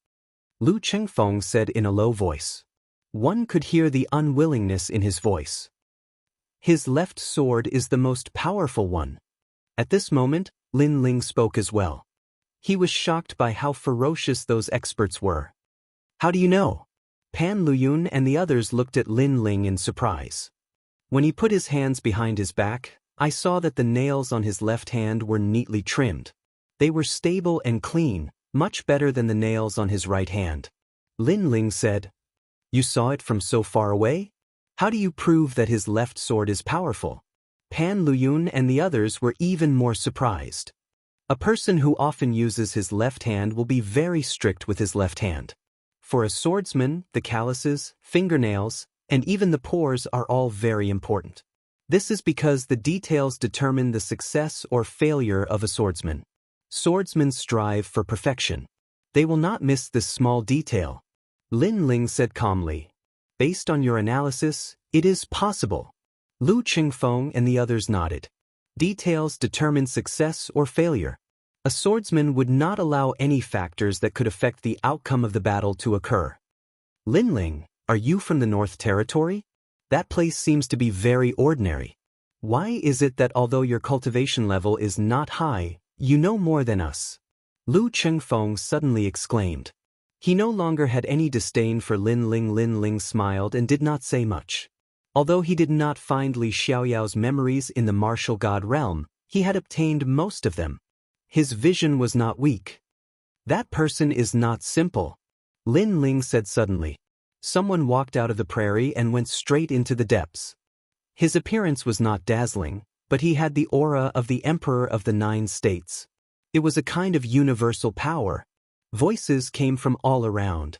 Lu Chengfeng said in a low voice. One could hear the unwillingness in his voice. His left sword is the most powerful one. At this moment, Lin Ling spoke as well. He was shocked by how ferocious those experts were. How do you know? Pan Luyun and the others looked at Lin Ling in surprise. When he put his hands behind his back, I saw that the nails on his left hand were neatly trimmed. They were stable and clean, much better than the nails on his right hand. Lin Ling said, "You saw it from so far away? How do you prove that his left sword is powerful?" Pan Luyun and the others were even more surprised. A person who often uses his left hand will be very strict with his left hand. For a swordsman, the calluses, fingernails, and even the pores are all very important. This is because the details determine the success or failure of a swordsman. Swordsmen strive for perfection. They will not miss this small detail. Lin Ling said calmly, "Based on your analysis, it is possible." Lu Qingfeng and the others nodded. Details determine success or failure. A swordsman would not allow any factors that could affect the outcome of the battle to occur. Lin Ling, are you from the North Territory? That place seems to be very ordinary. Why is it that although your cultivation level is not high, you know more than us? Lu Qingfeng suddenly exclaimed. He no longer had any disdain for Lin Ling. Lin Ling smiled and did not say much. Although he did not find Li Xiaoyao's memories in the martial god realm, he had obtained most of them. His vision was not weak. That person is not simple, Lin Ling said suddenly. Someone walked out of the prairie and went straight into the depths. His appearance was not dazzling, but he had the aura of the Emperor of the 9 states. It was a kind of universal power. Voices came from all around.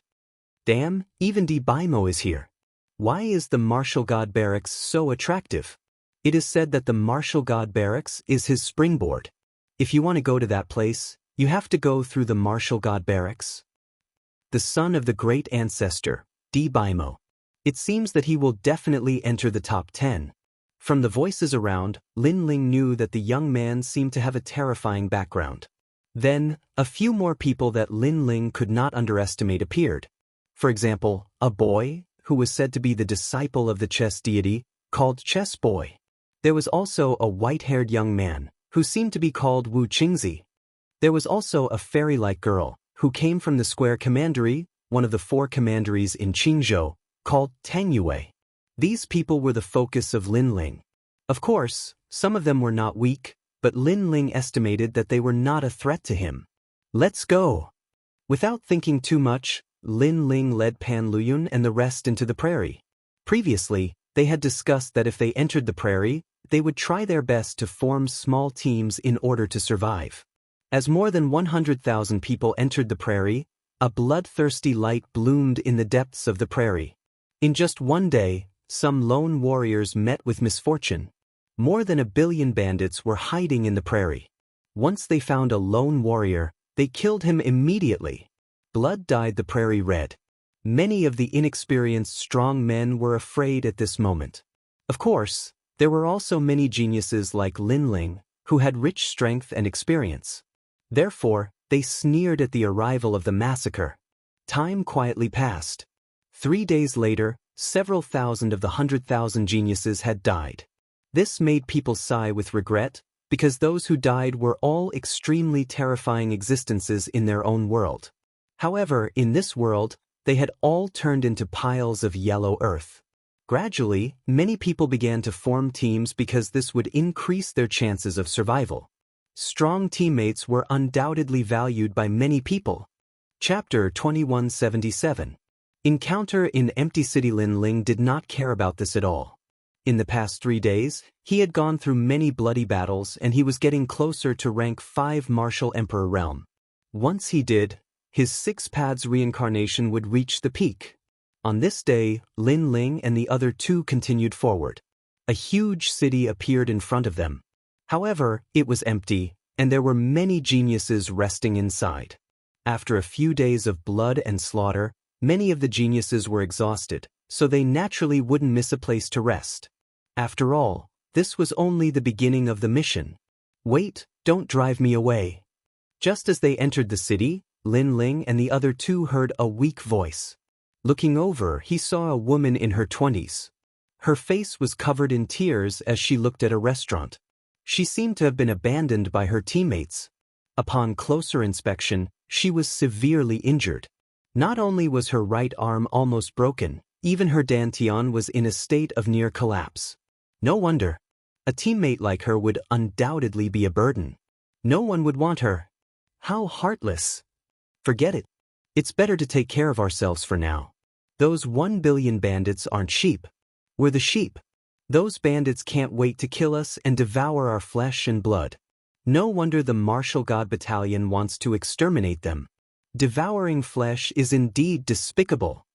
Damn, even Di Baimo is here. Why is the martial god barracks so attractive? It is said that the martial god barracks is his springboard. If you want to go to that place, you have to go through the martial god barracks. The son of the great ancestor, Di Baimo. It seems that he will definitely enter the top 10. From the voices around, Lin Ling knew that the young man seemed to have a terrifying background. Then, a few more people that Lin Ling could not underestimate appeared. For example, a boy, who was said to be the disciple of the chess deity, called Chess Boy. There was also a white-haired young man, who seemed to be called Wu Qingzi. There was also a fairy-like girl, who came from the Square Commandery, one of the 4 commanderies in Qingzhou, called Tang Yue. These people were the focus of Lin Ling. Of course, some of them were not weak, but Lin Ling estimated that they were not a threat to him. Let's go. Without thinking too much, Lin Ling led Pan Luyun and the rest into the prairie. Previously, they had discussed that if they entered the prairie, they would try their best to form small teams in order to survive. As more than 100,000 people entered the prairie, a bloodthirsty light bloomed in the depths of the prairie. In just one day, some lone warriors met with misfortune. More than 1 billion bandits were hiding in the prairie. Once they found a lone warrior, they killed him immediately. Blood dyed the prairie red. Many of the inexperienced strong men were afraid at this moment. Of course, there were also many geniuses like Lin Ling, who had rich strength and experience. Therefore, they sneered at the arrival of the massacre. Time quietly passed. 3 days later, several thousand of the 100,000 geniuses had died. This made people sigh with regret, because those who died were all extremely terrifying existences in their own world. However, in this world, they had all turned into piles of yellow earth. Gradually, many people began to form teams because this would increase their chances of survival. Strong teammates were undoubtedly valued by many people. Chapter 2177. Encounter in Empty City. Lin Ling did not care about this at all. In the past 3 days, he had gone through many bloody battles and he was getting closer to rank 5 Martial Emperor realm. Once he did, his 6 paths reincarnation would reach the peak. On this day, Lin Ling and the other 2 continued forward. A huge city appeared in front of them. However, it was empty, and there were many geniuses resting inside. After a few days of blood and slaughter, many of the geniuses were exhausted, so they naturally wouldn't miss a place to rest. After all, this was only the beginning of the mission. Wait, don't drive me away. Just as they entered the city, Lin Ling and the other 2 heard a weak voice. Looking over, he saw a woman in her 20s. Her face was covered in tears as she looked at a restaurant. She seemed to have been abandoned by her teammates. Upon closer inspection, she was severely injured. Not only was her right arm almost broken, even her dantian was in a state of near collapse. No wonder. A teammate like her would undoubtedly be a burden. No one would want her. How heartless. Forget it. It's better to take care of ourselves for now. Those 1 billion bandits aren't sheep. We're the sheep. Those bandits can't wait to kill us and devour our flesh and blood. No wonder the Martial God Battalion wants to exterminate them. Devouring flesh is indeed despicable.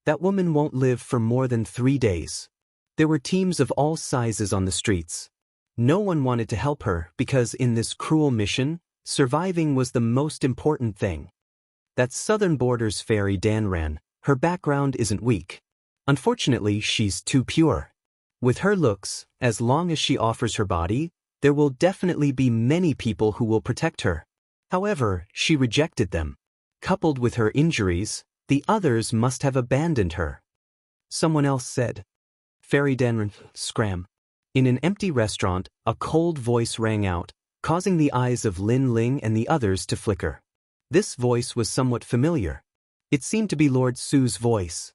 That woman won't live for more than 3 days. There were teams of all sizes on the streets. No one wanted to help her because in this cruel mission, surviving was the most important thing. That Southern Borders fairy Danran, her background isn't weak. Unfortunately, she's too pure. With her looks, as long as she offers her body, there will definitely be many people who will protect her. However, she rejected them. Coupled with her injuries, the others must have abandoned her. Someone else said. Fairy Danran, scram. In an empty restaurant, a cold voice rang out, causing the eyes of Lin Ling and the others to flicker. This voice was somewhat familiar. It seemed to be Lord Su's voice.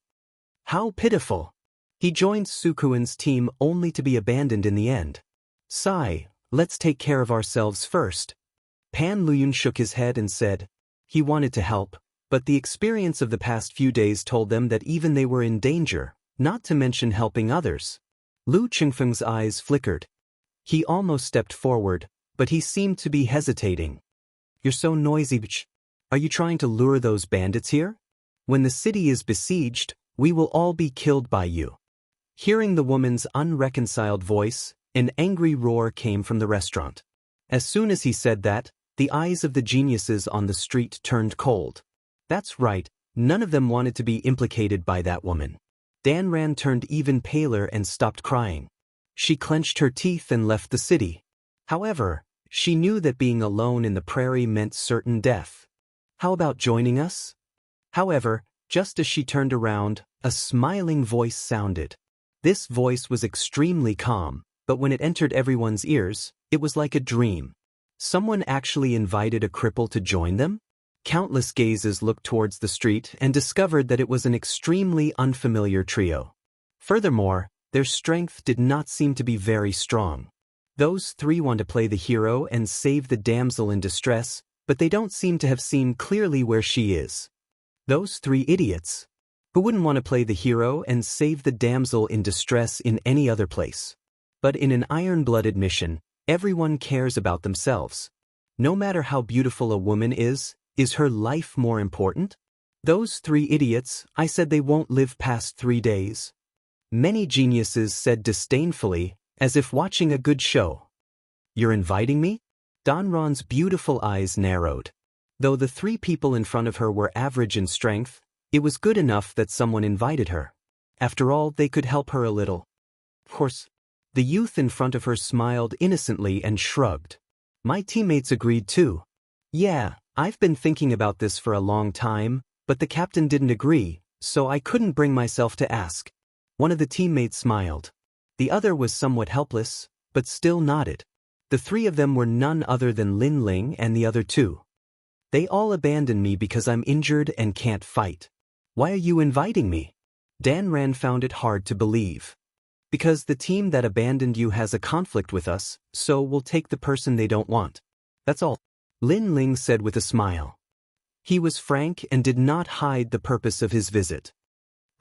How pitiful. He joined Sukuan's team only to be abandoned in the end. Sigh, let's take care of ourselves first. Pan Luyun shook his head and said. He wanted to help, but the experience of the past few days told them that even they were in danger, not to mention helping others. Lu Qingfeng's eyes flickered. He almost stepped forward, but he seemed to be hesitating. You're so noisy, bitch. Are you trying to lure those bandits here? When the city is besieged, we will all be killed by you. Hearing the woman's unreconciled voice, an angry roar came from the restaurant. As soon as he said that, the eyes of the geniuses on the street turned cold. That's right, none of them wanted to be implicated by that woman. Danran turned even paler and stopped crying. She clenched her teeth and left the city. However, she knew that being alone in the prairie meant certain death. How about joining us? However, just as she turned around, a smiling voice sounded. This voice was extremely calm, but when it entered everyone's ears, it was like a dream. Someone actually invited a cripple to join them? Countless gazes looked towards the street and discovered that it was an extremely unfamiliar trio. Furthermore, their strength did not seem to be very strong. Those three want to play the hero and save the damsel in distress, but they don't seem to have seen clearly where she is. Those three idiots. Who wouldn't want to play the hero and save the damsel in distress in any other place? But in an iron-blooded mission, everyone cares about themselves. No matter how beautiful a woman is her life more important? Those three idiots, I said they won't live past 3 days. Many geniuses said disdainfully, as if watching a good show. You're inviting me? Danran's beautiful eyes narrowed. Though the 3 people in front of her were average in strength, it was good enough that someone invited her. After all, they could help her a little. Of course. The youth in front of her smiled innocently and shrugged. My teammates agreed too. Yeah, I've been thinking about this for a long time, but the captain didn't agree, so I couldn't bring myself to ask. One of the teammates smiled. The other was somewhat helpless, but still nodded. The 3 of them were none other than Lin Ling and the other 2. They all abandoned me because I'm injured and can't fight. Why are you inviting me? Danran found it hard to believe. Because the team that abandoned you has a conflict with us, so we'll take the person they don't want. That's all. Lin Ling said with a smile. He was frank and did not hide the purpose of his visit.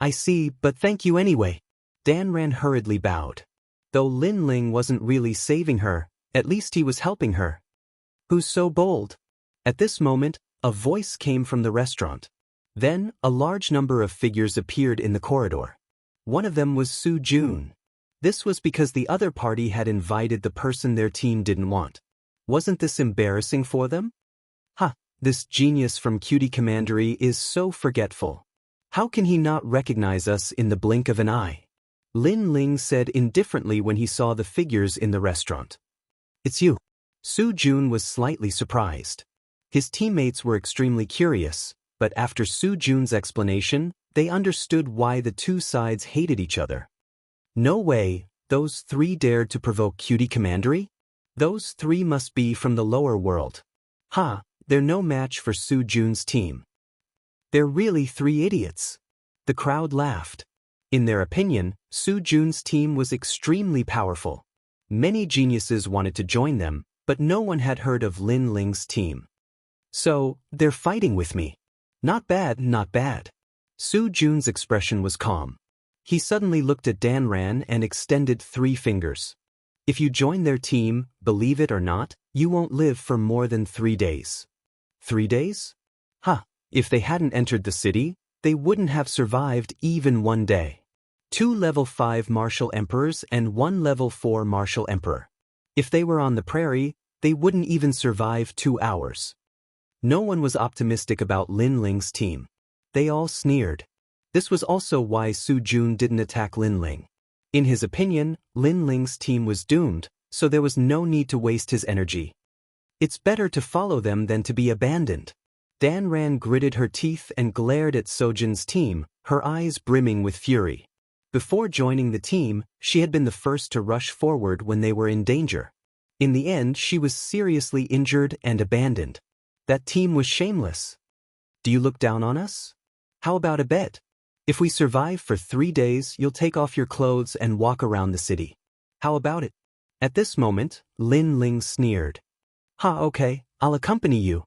I see, but thank you anyway. Danran hurriedly bowed. Though Lin Ling wasn't really saving her, at least he was helping her. Who's so bold? At this moment, a voice came from the restaurant. Then, a large number of figures appeared in the corridor. One of them was Su Jun. This was because the other party had invited the person their team didn't want. Wasn't this embarrassing for them? This genius from Cutie Commandery is so forgetful. How can he not recognize us in the blink of an eye? Lin Ling said indifferently when he saw the figures in the restaurant. It's you. Su Jun was slightly surprised. His teammates were extremely curious, but after Su Jun's explanation, they understood why the 2 sides hated each other. No way, those 3 dared to provoke Cutie Commandery? Those 3 must be from the lower world. Ha, they're no match for Su Jun's team. They're really three idiots. The crowd laughed. In their opinion, Su Jun's team was extremely powerful. Many geniuses wanted to join them, but no one had heard of Lin Ling's team. So, they're fighting with me. Not bad, not bad. Su Jun's expression was calm. He suddenly looked at Dan Ran and extended 3 fingers. If you join their team, believe it or not, you won't live for more than 3 days. 3 days? If they hadn't entered the city, they wouldn't have survived even 1 day. 2 level 5 martial emperors and 1 level 4 martial emperor. If they were on the prairie, they wouldn't even survive 2 hours. No one was optimistic about Lin Ling's team. They all sneered. This was also why Su Jun didn't attack Lin Ling. In his opinion, Lin Ling's team was doomed, so there was no need to waste his energy. It's better to follow them than to be abandoned. Dan Ran gritted her teeth and glared at Sojin's team, her eyes brimming with fury. Before joining the team, she had been the first to rush forward when they were in danger. In the end, she was seriously injured and abandoned. That team was shameless. Do you look down on us? How about a bet? If we survive for 3 days, you'll take off your clothes and walk around the city. How about it? At this moment, Lin Ling sneered. Okay, I'll accompany you.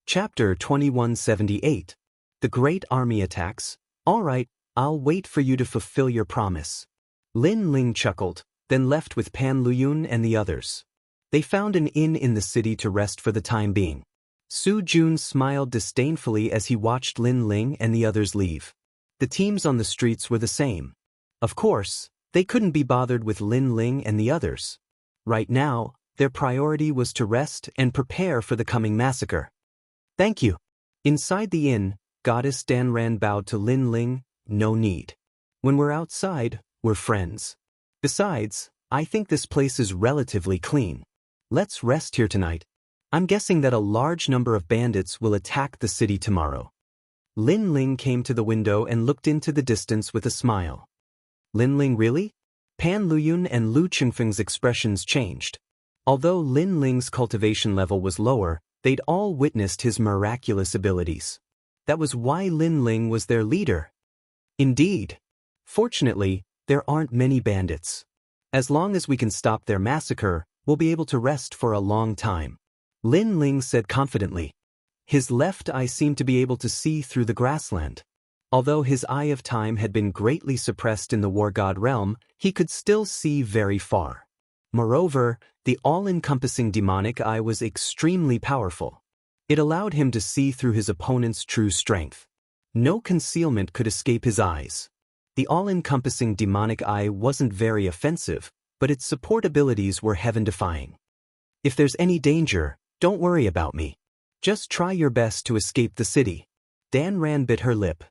Chapter 2178. The Great Army Attacks. All right, I'll wait for you to fulfill your promise. Lin Ling chuckled, then left with Pan Luyun and the others. They found an inn in the city to rest for the time being. Su Jun smiled disdainfully as he watched Lin Ling and the others leave. The teams on the streets were the same. Of course, they couldn't be bothered with Lin Ling and the others. Right now, their priority was to rest and prepare for the coming massacre. Thank you. Inside the inn, Goddess Dan Ran bowed to Lin Ling. No need. When we're outside, we're friends. Besides, I think this place is relatively clean. Let's rest here tonight. I'm guessing that a large number of bandits will attack the city tomorrow. Lin Ling came to the window and looked into the distance with a smile. Lin Ling really? Pan Luyun and Lu Qingfeng's expressions changed. Although Lin Ling's cultivation level was lower, they'd all witnessed his miraculous abilities. That was why Lin Ling was their leader. Indeed. Fortunately, there aren't many bandits. As long as we can stop their massacre, we'll be able to rest for a long time. Lin Ling said confidently. His left eye seemed to be able to see through the grassland. Although his eye of time had been greatly suppressed in the war god realm, he could still see very far. Moreover, the all-encompassing demonic eye was extremely powerful. It allowed him to see through his opponent's true strength. No concealment could escape his eyes. The all-encompassing demonic eye wasn't very offensive, but its support abilities were heaven-defying. If there's any danger, don't worry about me. Just try your best to escape the city. Dan Ran bit her lip.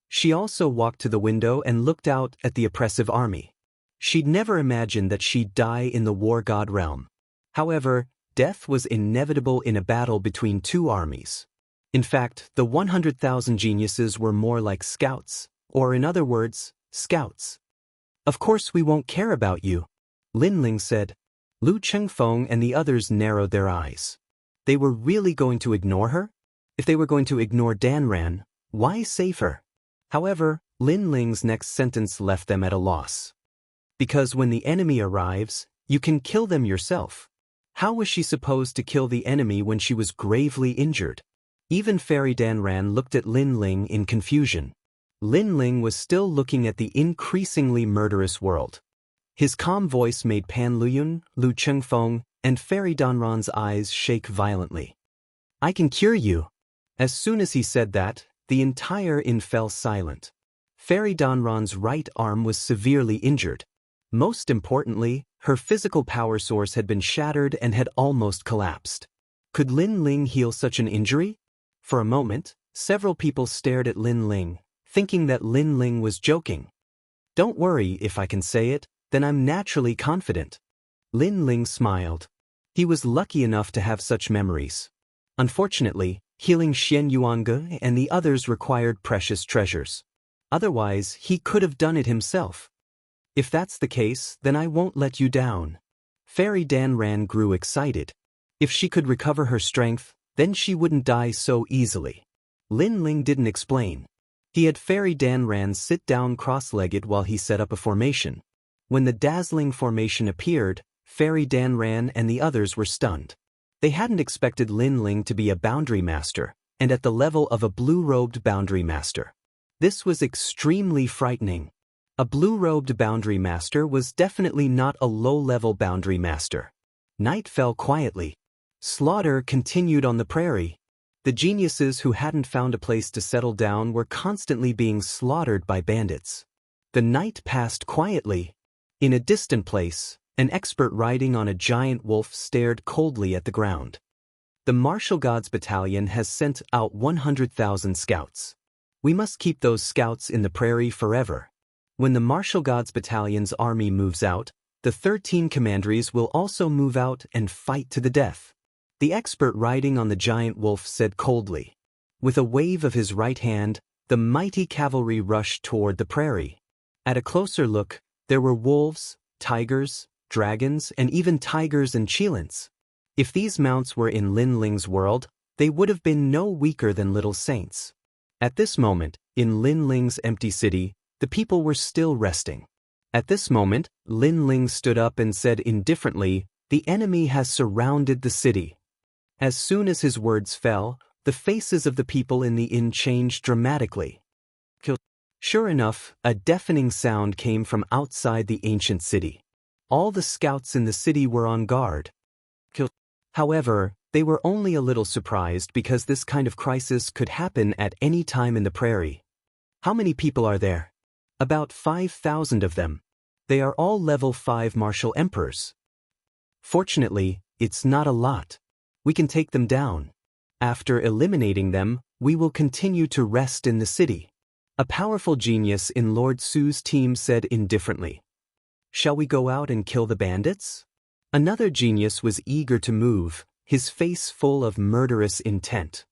She also walked to the window and looked out at the oppressive army. She'd never imagined that she'd die in the war god realm. However, death was inevitable in a battle between 2 armies. In fact, the 100,000 geniuses were more like scouts, or in other words, scouts. Of course we won't care about you, Lin Ling said. Lu Qingfeng and the others narrowed their eyes. They were really going to ignore her? If they were going to ignore Dan Ran, why save her? However, Lin Ling's next sentence left them at a loss. Because when the enemy arrives, you can kill them yourself. How was she supposed to kill the enemy when she was gravely injured? Even Fairy Dan Ran looked at Lin Ling in confusion. Lin Ling was still looking at the increasingly murderous world. His calm voice made Pan Luyun, Lu Qingfeng, and Fairy Danran's eyes shake violently. I can cure you. As soon as he said that, the entire inn fell silent. Fairy Danran's right arm was severely injured. Most importantly, her physical power source had been shattered and had almost collapsed. Could Lin Ling heal such an injury? For a moment, several people stared at Lin Ling, thinking that Lin Ling was joking. Don't worry, if I can say it, then I'm naturally confident. Lin Ling smiled. He was lucky enough to have such memories. Unfortunately, healing Xian Yuange and the others required precious treasures. Otherwise, he could have done it himself. If that's the case, then I won't let you down. Fairy Dan Ran grew excited. If she could recover her strength, Then she wouldn't die so easily. Lin Ling didn't explain. He had Fairy Danran sit down cross-legged while he set up a formation. When the dazzling formation appeared, Fairy Danran and the others were stunned. They hadn't expected Lin Ling to be a boundary master, and at the level of a blue-robed boundary master. This was extremely frightening. A blue-robed boundary master was definitely not a low-level boundary master. Night fell quietly. Slaughter continued on the prairie. The geniuses who hadn't found a place to settle down were constantly being slaughtered by bandits. The night passed quietly. In a distant place, an expert riding on a giant wolf stared coldly at the ground. The Martial Gods Battalion has sent out 100,000 scouts. We must keep those scouts in the prairie forever. When the Martial Gods Battalion's army moves out, the 13 commanderies will also move out and fight to the death. The expert riding on the giant wolf said coldly. With a wave of his right hand, the mighty cavalry rushed toward the prairie. At a closer look, there were wolves, tigers, dragons, and even tigers and cheelants. If these mounts were in Lin Ling's world, they would have been no weaker than little saints. At this moment, in Lin Ling's empty city, the people were still resting. At this moment, Lin Ling stood up and said indifferently, "The enemy has surrounded the city." As soon as his words fell, the faces of the people in the inn changed dramatically. Sure enough, a deafening sound came from outside the ancient city. All the scouts in the city were on guard. However, they were only a little surprised because this kind of crisis could happen at any time in the prairie. How many people are there? About 5,000 of them. They are all level 5 martial emperors. Fortunately, it's not a lot. We can take them down. After eliminating them, we will continue to rest in the city. A powerful genius in Lord Su's team said indifferently. Shall we go out and kill the bandits? Another genius was eager to move, his face full of murderous intent.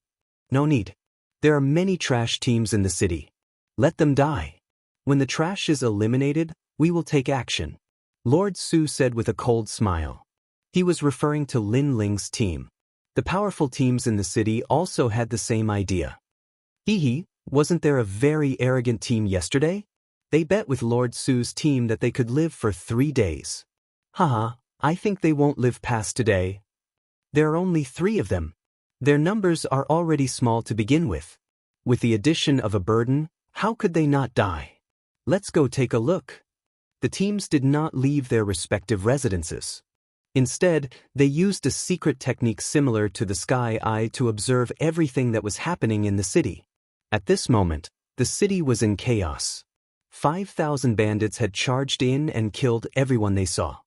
No need. There are many trash teams in the city. Let them die. When the trash is eliminated, we will take action. Lord Su said with a cold smile. He was referring to Lin Ling's team. The powerful teams in the city also had the same idea. Hee, wasn't there a very arrogant team yesterday? They bet with Lord Su's team that they could live for 3 days. Haha, I think they won't live past today. There are only 3 of them. Their numbers are already small to begin with. With the addition of a burden, how could they not die? Let's go take a look. The teams did not leave their respective residences. Instead, they used a secret technique similar to the Sky Eye to observe everything that was happening in the city. At this moment, the city was in chaos. 5,000 bandits had charged in and killed everyone they saw.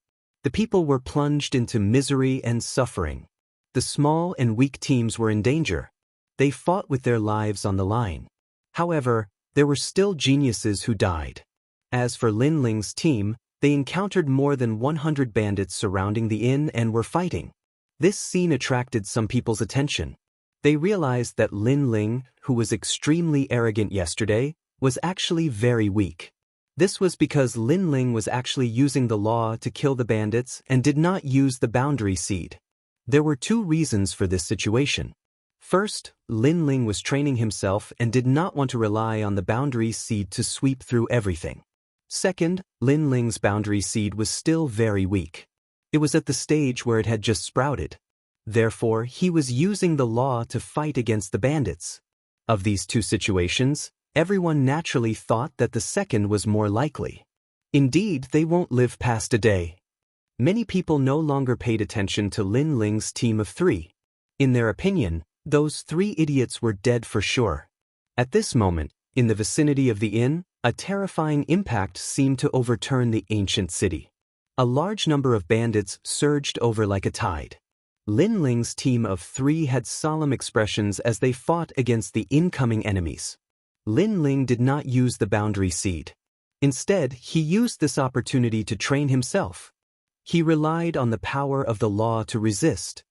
The people were plunged into misery and suffering. The small and weak teams were in danger. They fought with their lives on the line. However, there were still geniuses who died. As for Lin Ling's team, they encountered more than 100 bandits surrounding the inn and were fighting. This scene attracted some people's attention. They realized that Lin Ling, who was extremely arrogant yesterday, was actually very weak. This was because Lin Ling was actually using the law to kill the bandits and did not use the boundary seed. There were 2 reasons for this situation. First, Lin Ling was training himself and did not want to rely on the boundary seed to sweep through everything. Second, Lin Ling's boundary seed was still very weak. It was at the stage where it had just sprouted. Therefore, he was using the law to fight against the bandits. Of these 2 situations, everyone naturally thought that the second was more likely. Indeed, they won't live past a day. Many people no longer paid attention to Lin Ling's team of 3. In their opinion, those 3 idiots were dead for sure. At this moment, in the vicinity of the inn, a terrifying impact seemed to overturn the ancient city. A large number of bandits surged over like a tide. Lin Ling's team of 3 had solemn expressions as they fought against the incoming enemies. Lin Ling did not use the boundary seed. Instead, he used this opportunity to train himself. He relied on the power of the law to resist.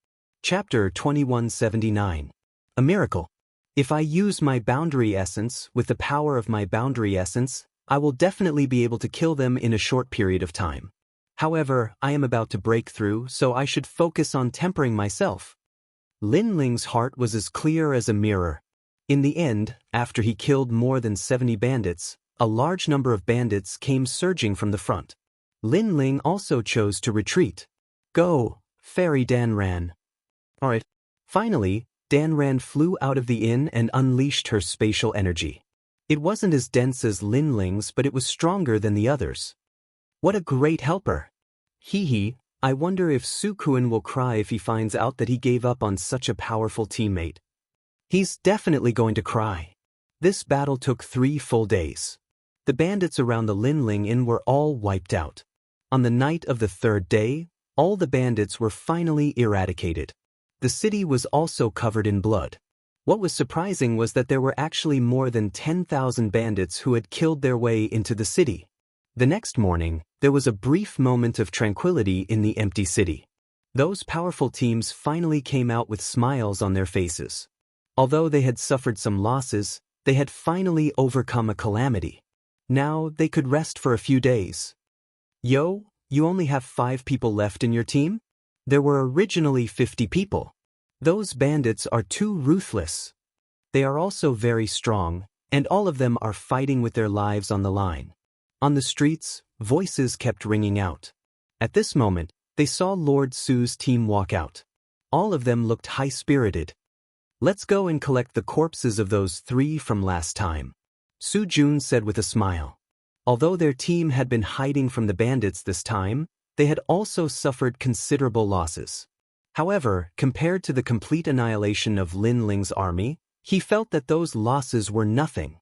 Chapter 2179. A miracle. If I use my boundary essence with the power of my boundary essence, I will definitely be able to kill them in a short period of time. However, I am about to break through, so I should focus on tempering myself. Lin Ling's heart was as clear as a mirror. In the end, after he killed more than 70 bandits, a large number of bandits came surging from the front. Lin Ling also chose to retreat. Go, Fairy Danran. Alright. Finally, Danran flew out of the inn and unleashed her spatial energy. It wasn't as dense as Lin Ling's, but it was stronger than the others. What a great helper! Hee hee, I wonder if Sukuin will cry if he finds out that he gave up on such a powerful teammate. He's definitely going to cry. This battle took 3 full days. The bandits around the Lin Ling Inn were all wiped out. On the night of the 3rd day, all the bandits were finally eradicated. The city was also covered in blood. What was surprising was that there were actually more than 10,000 bandits who had killed their way into the city. The next morning, there was a brief moment of tranquility in the empty city. Those powerful teams finally came out with smiles on their faces. Although they had suffered some losses, they had finally overcome a calamity. Now they could rest for a few days. Yo, you only have 5 people left in your team? There were originally 50 people. Those bandits are too ruthless. They are also very strong, and all of them are fighting with their lives on the line. On the streets, voices kept ringing out. At this moment, they saw Lord Su's team walk out. All of them looked high-spirited. Let's go and collect the corpses of those 3 from last time, Su Jun said with a smile. Although their team had been hiding from the bandits this time, they had also suffered considerable losses. However, compared to the complete annihilation of Lin Ling's army, he felt that those losses were nothing.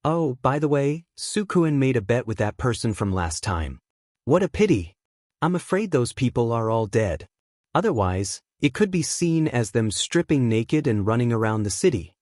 Oh, by the way, Sukuin made a bet with that person from last time. What a pity. I'm afraid those people are all dead. Otherwise, it could be seen as them stripping naked and running around the city.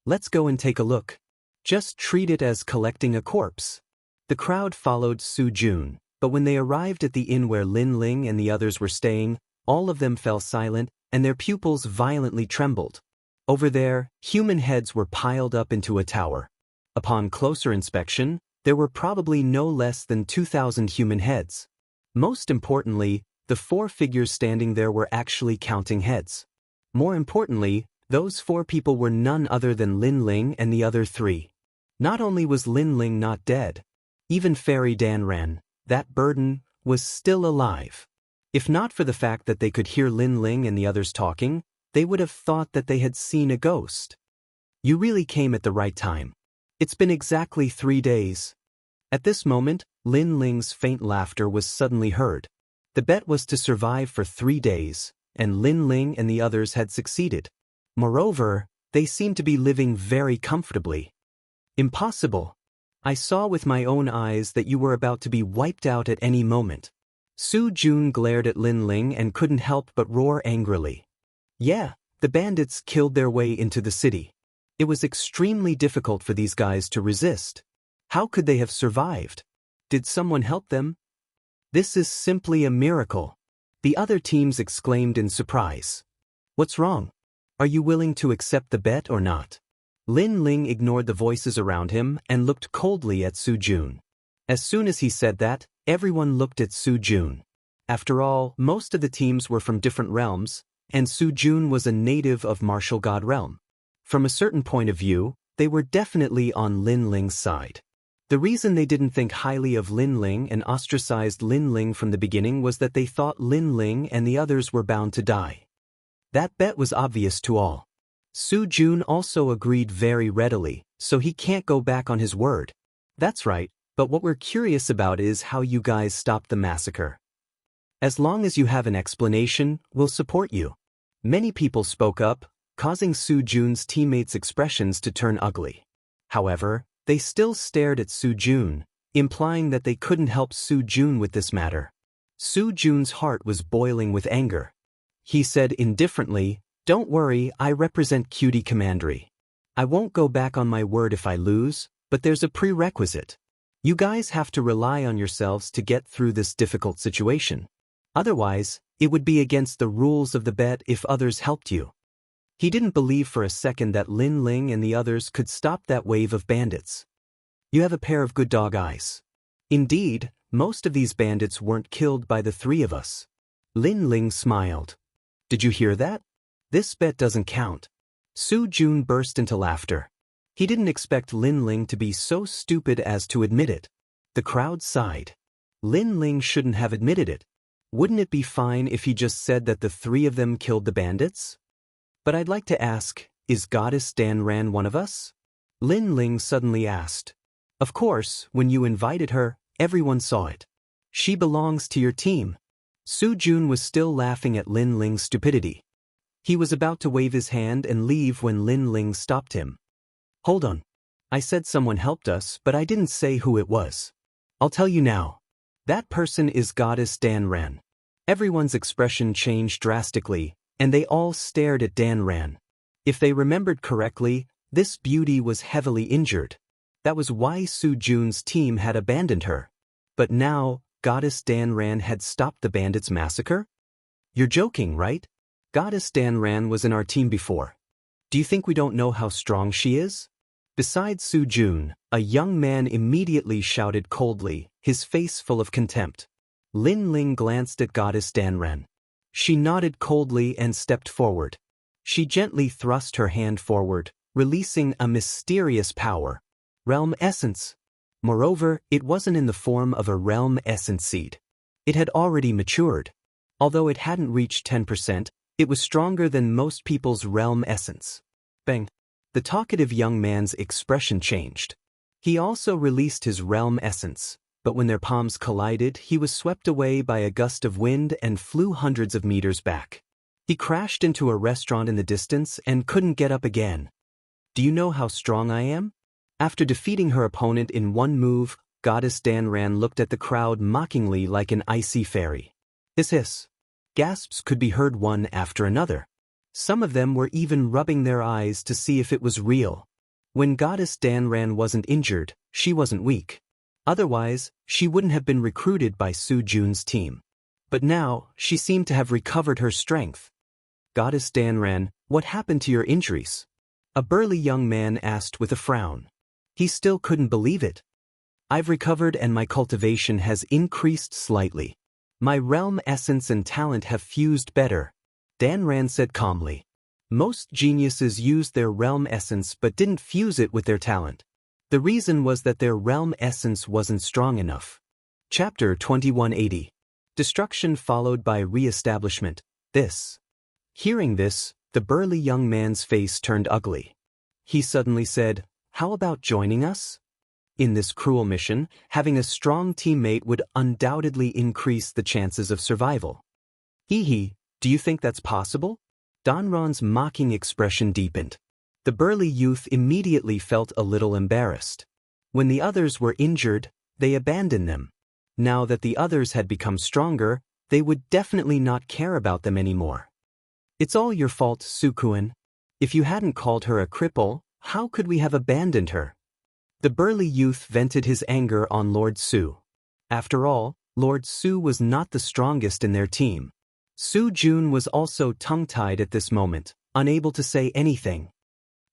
Let's go and take a look. Just treat it as collecting a corpse. The crowd followed Su Jun, but when they arrived at the inn where Lin Ling and the others were staying, all of them fell silent and their pupils violently trembled. Over there, human heads were piled up into a tower. Upon closer inspection, there were probably no less than 2,000 human heads. Most importantly, the 4 figures standing there were actually counting heads. More importantly, those 4 people were none other than Lin Ling and the other 3. Not only was Lin Ling not dead, even Fairy Danran, that burden, was still alive. If not for the fact that they could hear Lin Ling and the others talking, they would have thought that they had seen a ghost. You really came at the right time. It's been exactly 3 days. At this moment, Lin Ling's faint laughter was suddenly heard. The bet was to survive for 3 days, and Lin Ling and the others had succeeded. Moreover, they seemed to be living very comfortably. Impossible. I saw with my own eyes that you were about to be wiped out at any moment. Su Jun glared at Lin Ling and couldn't help but roar angrily. Yeah, the bandits killed their way into the city. It was extremely difficult for these guys to resist. How could they have survived? Did someone help them? This is simply a miracle. The other teams exclaimed in surprise. What's wrong? Are you willing to accept the bet or not? Lin Ling ignored the voices around him and looked coldly at Su Jun. As soon as he said that, everyone looked at Su Jun. After all, most of the teams were from different realms, and Su Jun was a native of Martial God realm. From a certain point of view, they were definitely on Lin Ling's side. The reason they didn't think highly of Lin Ling and ostracized Lin Ling from the beginning was that they thought Lin Ling and the others were bound to die. That bet was obvious to all. Su Jun also agreed very readily, so he can't go back on his word. That's right, but what we're curious about is how you guys stopped the massacre. As long as you have an explanation, we'll support you. Many people spoke up, causing Su Jun's teammates' expressions to turn ugly. However, they still stared at Su Jun, implying that they couldn't help Su Jun with this matter. Su Jun's heart was boiling with anger. He said indifferently, "Don't worry, I represent Cutie Commandery. I won't go back on my word if I lose, but there's a prerequisite. You guys have to rely on yourselves to get through this difficult situation. Otherwise, it would be against the rules of the bet if others helped you." He didn't believe for a second that Lin Ling and the others could stop that wave of bandits. You have a pair of good dog eyes. Indeed, most of these bandits weren't killed by the 3 of us. Lin Ling smiled. Did you hear that? This bet doesn't count. Su Jun burst into laughter. He didn't expect Lin Ling to be so stupid as to admit it. The crowd sighed. Lin Ling shouldn't have admitted it. Wouldn't it be fine if he just said that the three of them killed the bandits? But I'd like to ask, is Goddess Danran one of us? Lin Ling suddenly asked. Of course, when you invited her, everyone saw it. She belongs to your team. Su Jun was still laughing at Lin Ling's stupidity. He was about to wave his hand and leave when Lin Ling stopped him. Hold on. I said someone helped us, but I didn't say who it was. I'll tell you now. That person is Goddess Danran. Everyone's expression changed drastically, and they all stared at Danran. If they remembered correctly, this beauty was heavily injured. That was why Su Jun's team had abandoned her. But now, Goddess Danran had stopped the bandits' massacre? You're joking, right? Goddess Danran was in our team before. Do you think we don't know how strong she is? Besides Su Jun, a young man immediately shouted coldly, his face full of contempt. Lin Ling glanced at Goddess Danran. She nodded coldly and stepped forward. She gently thrust her hand forward, releasing a mysterious power. Realm Essence. Moreover, it wasn't in the form of a Realm Essence seed. It had already matured. Although it hadn't reached 10%, it was stronger than most people's Realm Essence. Bang! The talkative young man's expression changed. He also released his Realm Essence, but when their palms collided, he was swept away by a gust of wind and flew hundreds of meters back. He crashed into a restaurant in the distance and couldn't get up again. Do you know how strong I am? After defeating her opponent in one move, Goddess Danran looked at the crowd mockingly like an icy fairy. Hiss hiss. Gasps could be heard one after another. Some of them were even rubbing their eyes to see if it was real. When Goddess Danran wasn't injured, she wasn't weak. Otherwise, she wouldn't have been recruited by Su Jun's team. But now, she seemed to have recovered her strength. Goddess Danran, what happened to your injuries? A burly young man asked with a frown. He still couldn't believe it. I've recovered and my cultivation has increased slightly. My realm essence and talent have fused better, Danran said calmly. Most geniuses used their realm essence but didn't fuse it with their talent. The reason was that their realm essence wasn't strong enough. Chapter 2180. Destruction followed by re-establishment. Hearing this, the burly young man's face turned ugly. He suddenly said, "How about joining us? In this cruel mission, having a strong teammate would undoubtedly increase the chances of survival." Hee, do you think that's possible? Danran's mocking expression deepened. The burly youth immediately felt a little embarrassed. When the others were injured, they abandoned them. Now that the others had become stronger, they would definitely not care about them anymore. It's all your fault, Sukuin. If you hadn't called her a cripple, how could we have abandoned her? The burly youth vented his anger on Lord Su. After all, Lord Su was not the strongest in their team. Su Jun was also tongue-tied at this moment, unable to say anything.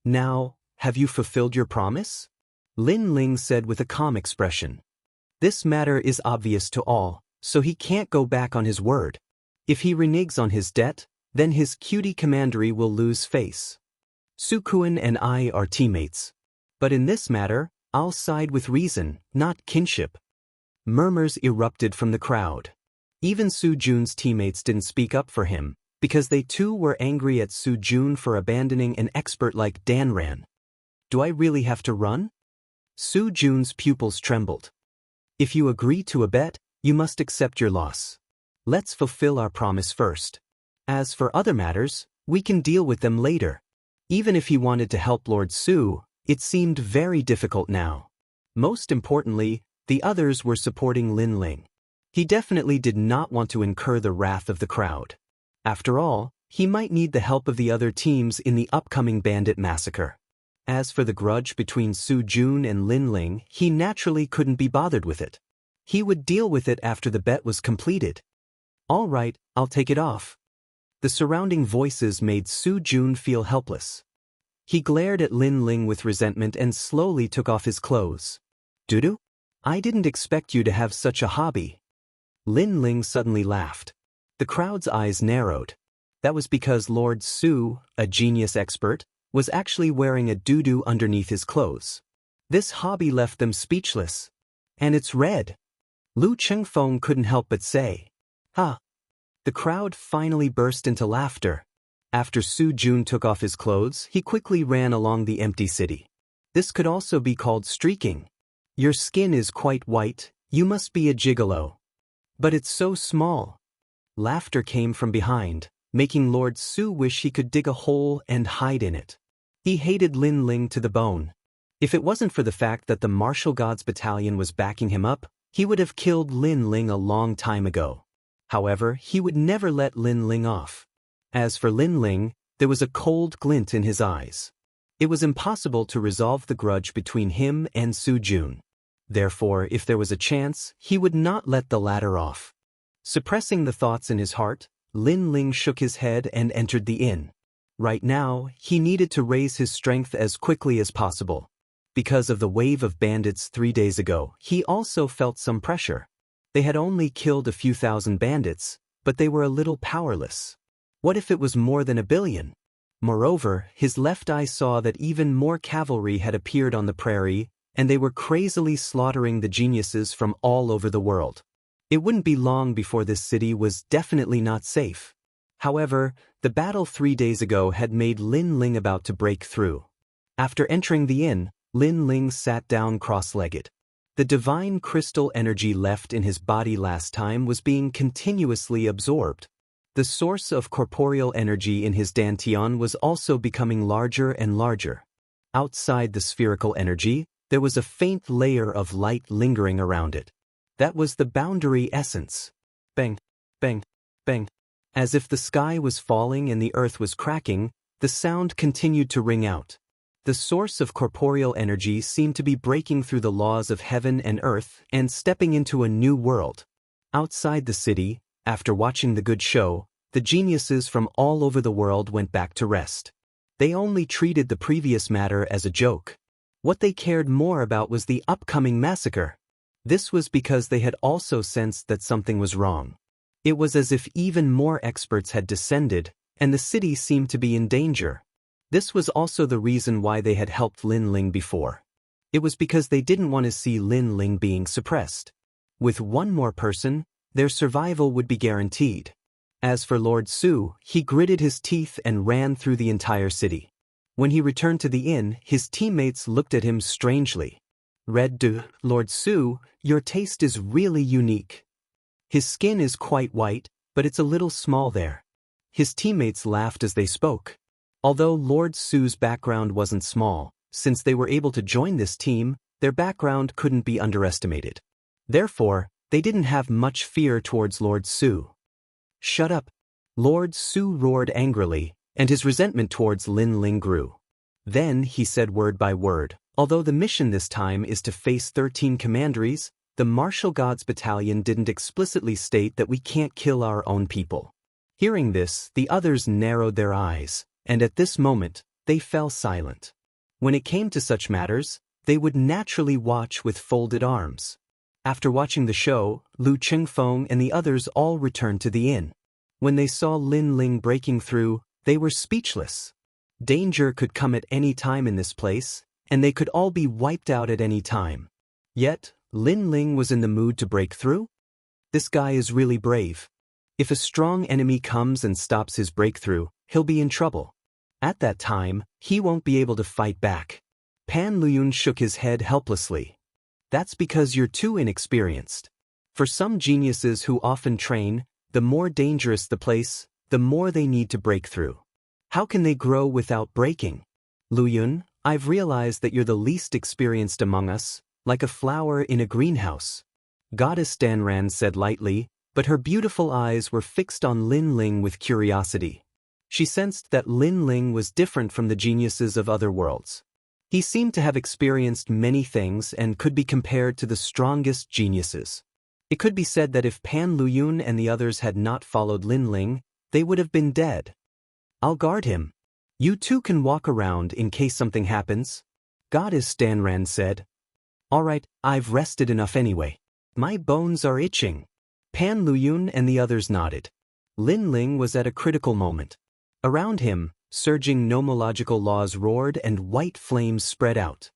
Now, have you fulfilled your promise? Lin Ling said with a calm expression. This matter is obvious to all, so he can't go back on his word. If he reneges on his debt, then his cutie commandery will lose face. Sukuin and I are teammates. But in this matter, I'll side with reason, not kinship. Murmurs erupted from the crowd. Even Su Jun's teammates didn't speak up for him, because they too were angry at Su Jun for abandoning an expert like Danran. Do I really have to run? Su Jun's pupils trembled. If you agree to a bet, you must accept your loss. Let's fulfill our promise first. As for other matters, we can deal with them later. Even if he wanted to help Lord Su, it seemed very difficult now. Most importantly, the others were supporting Lin Ling. He definitely did not want to incur the wrath of the crowd. After all, he might need the help of the other teams in the upcoming bandit massacre. As for the grudge between Su Jun and Lin Ling, he naturally couldn't be bothered with it. He would deal with it after the bet was completed. All right, I'll take it off. The surrounding voices made Su Jun feel helpless. He glared at Lin Ling with resentment and slowly took off his clothes. Dudu? I didn't expect you to have such a hobby. Lin Ling suddenly laughed. The crowd's eyes narrowed. That was because Lord Su, a genius expert, was actually wearing a doo-doo underneath his clothes. This hobby left them speechless. And it's red. Lu Chengfeng couldn't help but say, "Ha!" The crowd finally burst into laughter. After Su Jun took off his clothes, he quickly ran along the empty city. This could also be called streaking. Your skin is quite white, you must be a gigolo. But it's so small. Laughter came from behind, making Lord Su wish he could dig a hole and hide in it. He hated Lin Ling to the bone. If it wasn't for the fact that the Martial Gods Battalion was backing him up, he would have killed Lin Ling a long time ago. However, he would never let Lin Ling off. As for Lin Ling, there was a cold glint in his eyes. It was impossible to resolve the grudge between him and Su Jun. Therefore, if there was a chance, he would not let the latter off. Suppressing the thoughts in his heart, Lin Ling shook his head and entered the inn. Right now, he needed to raise his strength as quickly as possible. Because of the wave of bandits 3 days ago, he also felt some pressure. They had only killed a few thousand bandits, but they were a little powerless. What if it was more than 1 billion? Moreover, his left eye saw that even more cavalry had appeared on the prairie, and they were crazily slaughtering the geniuses from all over the world. It wouldn't be long before this city was definitely not safe. However, the battle 3 days ago had made Lin Ling about to break through. After entering the inn, Lin Ling sat down cross-legged. The divine crystal energy left in his body last time was being continuously absorbed. The source of corporeal energy in his dantian was also becoming larger and larger. Outside the spherical energy, there was a faint layer of light lingering around it. That was the boundary essence. Bang, bang, bang. As if the sky was falling and the earth was cracking, the sound continued to ring out. The source of corporeal energy seemed to be breaking through the laws of heaven and earth and stepping into a new world. Outside the city, after watching the good show, the geniuses from all over the world went back to rest. They only treated the previous matter as a joke. What they cared more about was the upcoming massacre. This was because they had also sensed that something was wrong. It was as if even more experts had descended, and the city seemed to be in danger. This was also the reason why they had helped Lin Ling before. It was because they didn't want to see Lin Ling being suppressed. With one more person, their survival would be guaranteed. As for Lord Su, he gritted his teeth and ran through the entire city. When he returned to the inn, his teammates looked at him strangely. Lord Su, your taste is really unique. His skin is quite white, but it's a little small there. His teammates laughed as they spoke. Although Lord Su's background wasn't small, since they were able to join this team, their background couldn't be underestimated. Therefore, they didn't have much fear towards Lord Su. Shut up! Lord Su roared angrily, and his resentment towards Lin Ling grew. Then he said word by word, although the mission this time is to face 13 commanderies, the Martial Gods Battalion didn't explicitly state that we can't kill our own people. Hearing this, the others narrowed their eyes, and at this moment, they fell silent. When it came to such matters, they would naturally watch with folded arms. After watching the show, Lu Chengfeng and the others all returned to the inn. When they saw Lin Ling breaking through, they were speechless. Danger could come at any time in this place, and they could all be wiped out at any time. Yet, Lin Ling was in the mood to break through? This guy is really brave. If a strong enemy comes and stops his breakthrough, he'll be in trouble. At that time, he won't be able to fight back. Pan Luyun shook his head helplessly. That's because you're too inexperienced. For some geniuses who often train, the more dangerous the place, the more they need to break through. How can they grow without breaking? Luyun, I've realized that you're the least experienced among us, like a flower in a greenhouse. Goddess Danran said lightly, but her beautiful eyes were fixed on Lin Ling with curiosity. She sensed that Lin Ling was different from the geniuses of other worlds. He seemed to have experienced many things and could be compared to the strongest geniuses. It could be said that if Pan Luyun and the others had not followed Lin Ling, they would have been dead. I'll guard him. You two can walk around in case something happens, Goddess Danran said. All right, I've rested enough anyway. My bones are itching. Pan Luyun and the others nodded. Lin Ling was at a critical moment. Around him, surging nomological laws roared and white flames spread out.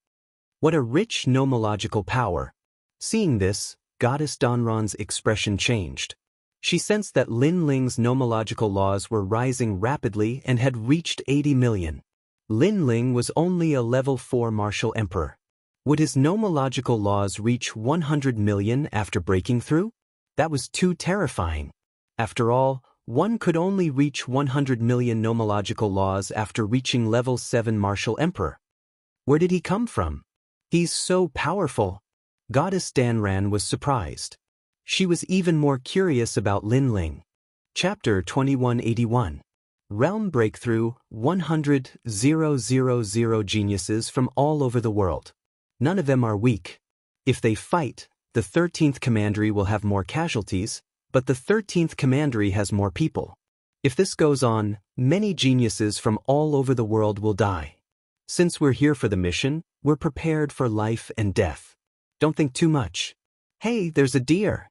What a rich nomological power! Seeing this, Goddess Danran's expression changed. She sensed that Lin Ling's nomological laws were rising rapidly and had reached 80 million. Lin Ling was only a level 4 martial emperor. Would his nomological laws reach 100 million after breaking through? That was too terrifying. After all, one could only reach 100 million nomological laws after reaching level 7 martial emperor. Where did he come from? He's so powerful. Goddess Danran was surprised. She was even more curious about Lin Ling. Chapter 2181. Realm Breakthrough. 100,000 geniuses from all over the world. None of them are weak. If they fight, the 13th commandery will have more casualties, but the 13th commandery has more people. If this goes on, many geniuses from all over the world will die. Since we're here for the mission, we're prepared for life and death. Don't think too much. Hey, there's a deer.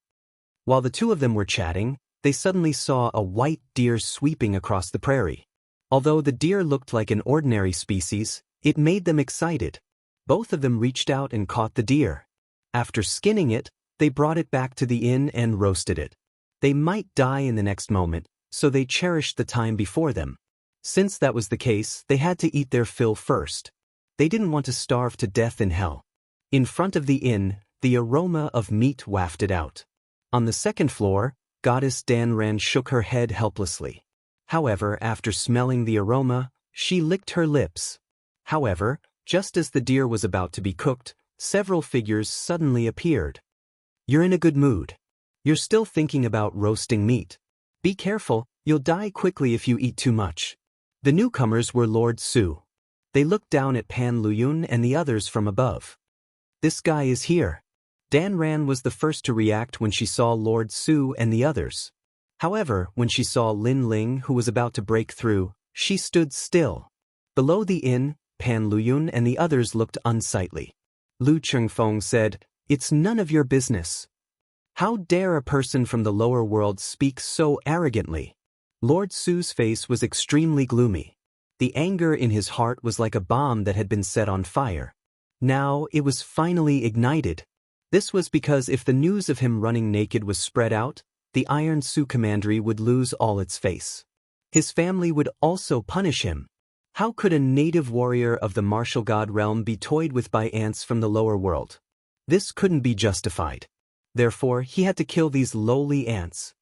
While the two of them were chatting, they suddenly saw a white deer sweeping across the prairie. Although the deer looked like an ordinary species, it made them excited. Both of them reached out and caught the deer. After skinning it, they brought it back to the inn and roasted it. They might die in the next moment, so they cherished the time before them. Since that was the case, they had to eat their fill first. They didn't want to starve to death in hell. In front of the inn, the aroma of meat wafted out. On the second floor, Goddess Danran shook her head helplessly. However, after smelling the aroma, she licked her lips. However, just as the deer was about to be cooked, several figures suddenly appeared. You're in a good mood. You're still thinking about roasting meat. Be careful, you'll die quickly if you eat too much. The newcomers were Lord Su. They looked down at Pan Luyun and the others from above. This guy is here. Danran was the first to react when she saw Lord Su and the others. However, when she saw Lin Ling who was about to break through, she stood still. Below the inn, Pan Luyun and the others looked unsightly. Lu Chengfeng said, "It's none of your business. How dare a person from the lower world speak so arrogantly?" Lord Su's face was extremely gloomy. The anger in his heart was like a bomb that had been set on fire. Now it was finally ignited. This was because if the news of him running naked was spread out, the Iron Su Commandery would lose all its face. His family would also punish him. How could a native warrior of the martial god realm be toyed with by ants from the lower world? This couldn't be justified. Therefore, he had to kill these lowly ants.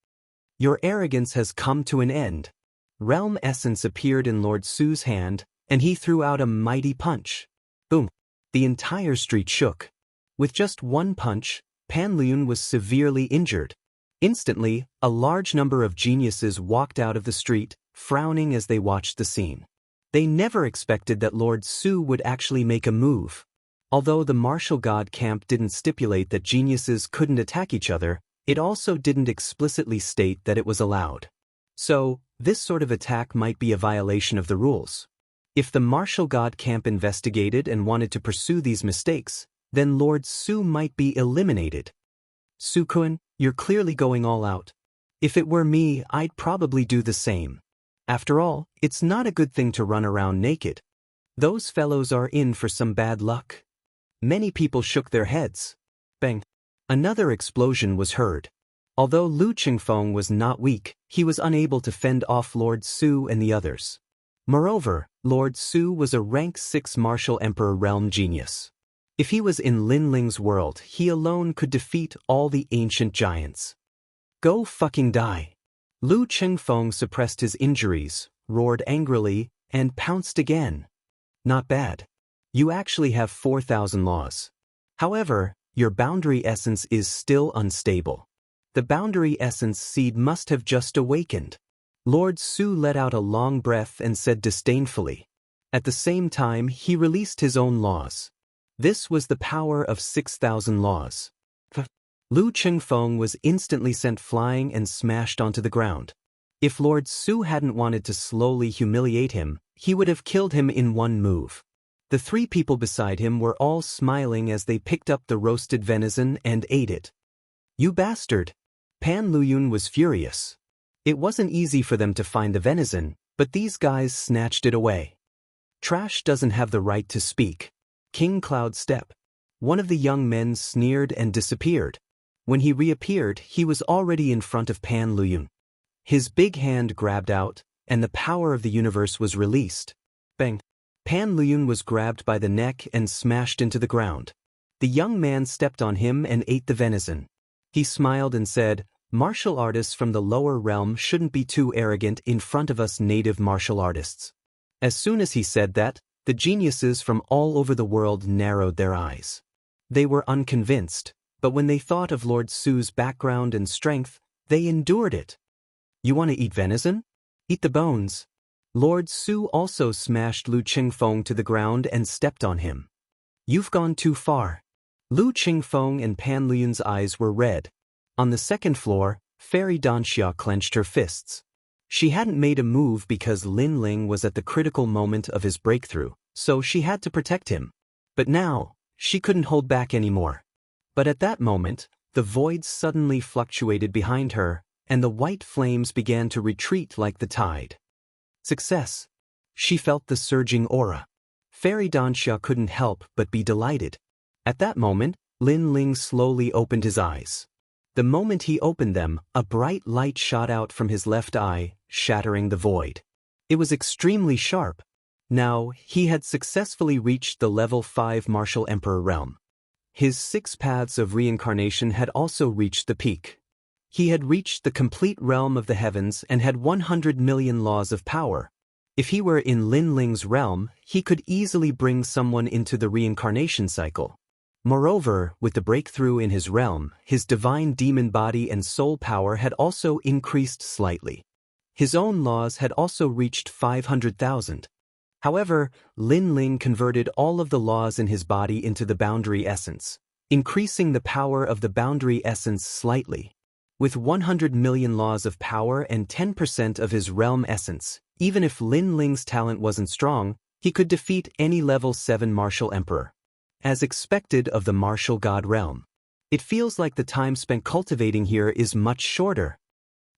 Your arrogance has come to an end. Realm essence appeared in Lord Su's hand, and he threw out a mighty punch. Boom! The entire street shook. With just one punch, Pan Luyun was severely injured. Instantly, a large number of geniuses walked out of the street, frowning as they watched the scene. They never expected that Lord Su would actually make a move. Although the martial god camp didn't stipulate that geniuses couldn't attack each other, it also didn't explicitly state that it was allowed. So, this sort of attack might be a violation of the rules. If the martial god camp investigated and wanted to pursue these mistakes, then Lord Su might be eliminated. Su-kun, you're clearly going all out. If it were me, I'd probably do the same. After all, it's not a good thing to run around naked. Those fellows are in for some bad luck. Many people shook their heads. Bang! Another explosion was heard. Although Lu Chengfeng was not weak, he was unable to fend off Lord Su and the others. Moreover, Lord Su was a rank 6 martial emperor realm genius. If he was in Lin Ling's world, he alone could defeat all the ancient giants. Go fucking die! Lu Chengfeng suppressed his injuries, roared angrily, and pounced again. Not bad. You actually have 4,000 laws. However, your boundary essence is still unstable. The boundary essence seed must have just awakened. Lord Su let out a long breath and said disdainfully. At the same time, he released his own laws. This was the power of 6,000 laws. Lu Chengfeng was instantly sent flying and smashed onto the ground. If Lord Su hadn't wanted to slowly humiliate him, he would have killed him in one move. The 3 people beside him were all smiling as they picked up the roasted venison and ate it. You bastard! Pan Luyun was furious. It wasn't easy for them to find the venison, but these guys snatched it away. Trash doesn't have the right to speak. King Cloud step. One of the young men sneered and disappeared. When he reappeared, he was already in front of Pan Luyun. His big hand grabbed out, and the power of the universe was released. Bang! Pan Luyun was grabbed by the neck and smashed into the ground. The young man stepped on him and ate the venison. He smiled and said, "Martial artists from the lower realm shouldn't be too arrogant in front of us native martial artists." As soon as he said that, the geniuses from all over the world narrowed their eyes. They were unconvinced, but when they thought of Lord Su's background and strength, they endured it. "You want to eat venison? Eat the bones." Lord Su also smashed Lu Qingfeng to the ground and stepped on him. "You've gone too far." Lu Qingfeng and Pan Luyun's eyes were red. On the second floor, Fairy Danxia clenched her fists. She hadn't made a move because Lin Ling was at the critical moment of his breakthrough, so she had to protect him. But now, she couldn't hold back anymore. But at that moment, the void suddenly fluctuated behind her, and the white flames began to retreat like the tide. Success. She felt the surging aura. Fairy Danxia couldn't help but be delighted. At that moment, Lin Ling slowly opened his eyes. The moment he opened them, a bright light shot out from his left eye, shattering the void. It was extremely sharp. Now, he had successfully reached the level 5 Martial Emperor realm. His 6 paths of reincarnation had also reached the peak. He had reached the complete realm of the heavens and had 100 million laws of power. If he were in Lin Ling's realm, he could easily bring someone into the reincarnation cycle. Moreover, with the breakthrough in his realm, his divine demon body and soul power had also increased slightly. His own laws had also reached 500,000. However, Lin Ling converted all of the laws in his body into the boundary essence, increasing the power of the boundary essence slightly. With 100 million laws of power and 10% of his realm essence, even if Lin Ling's talent wasn't strong, he could defeat any level 7 martial emperor. As expected of the martial god realm. It feels like the time spent cultivating here is much shorter.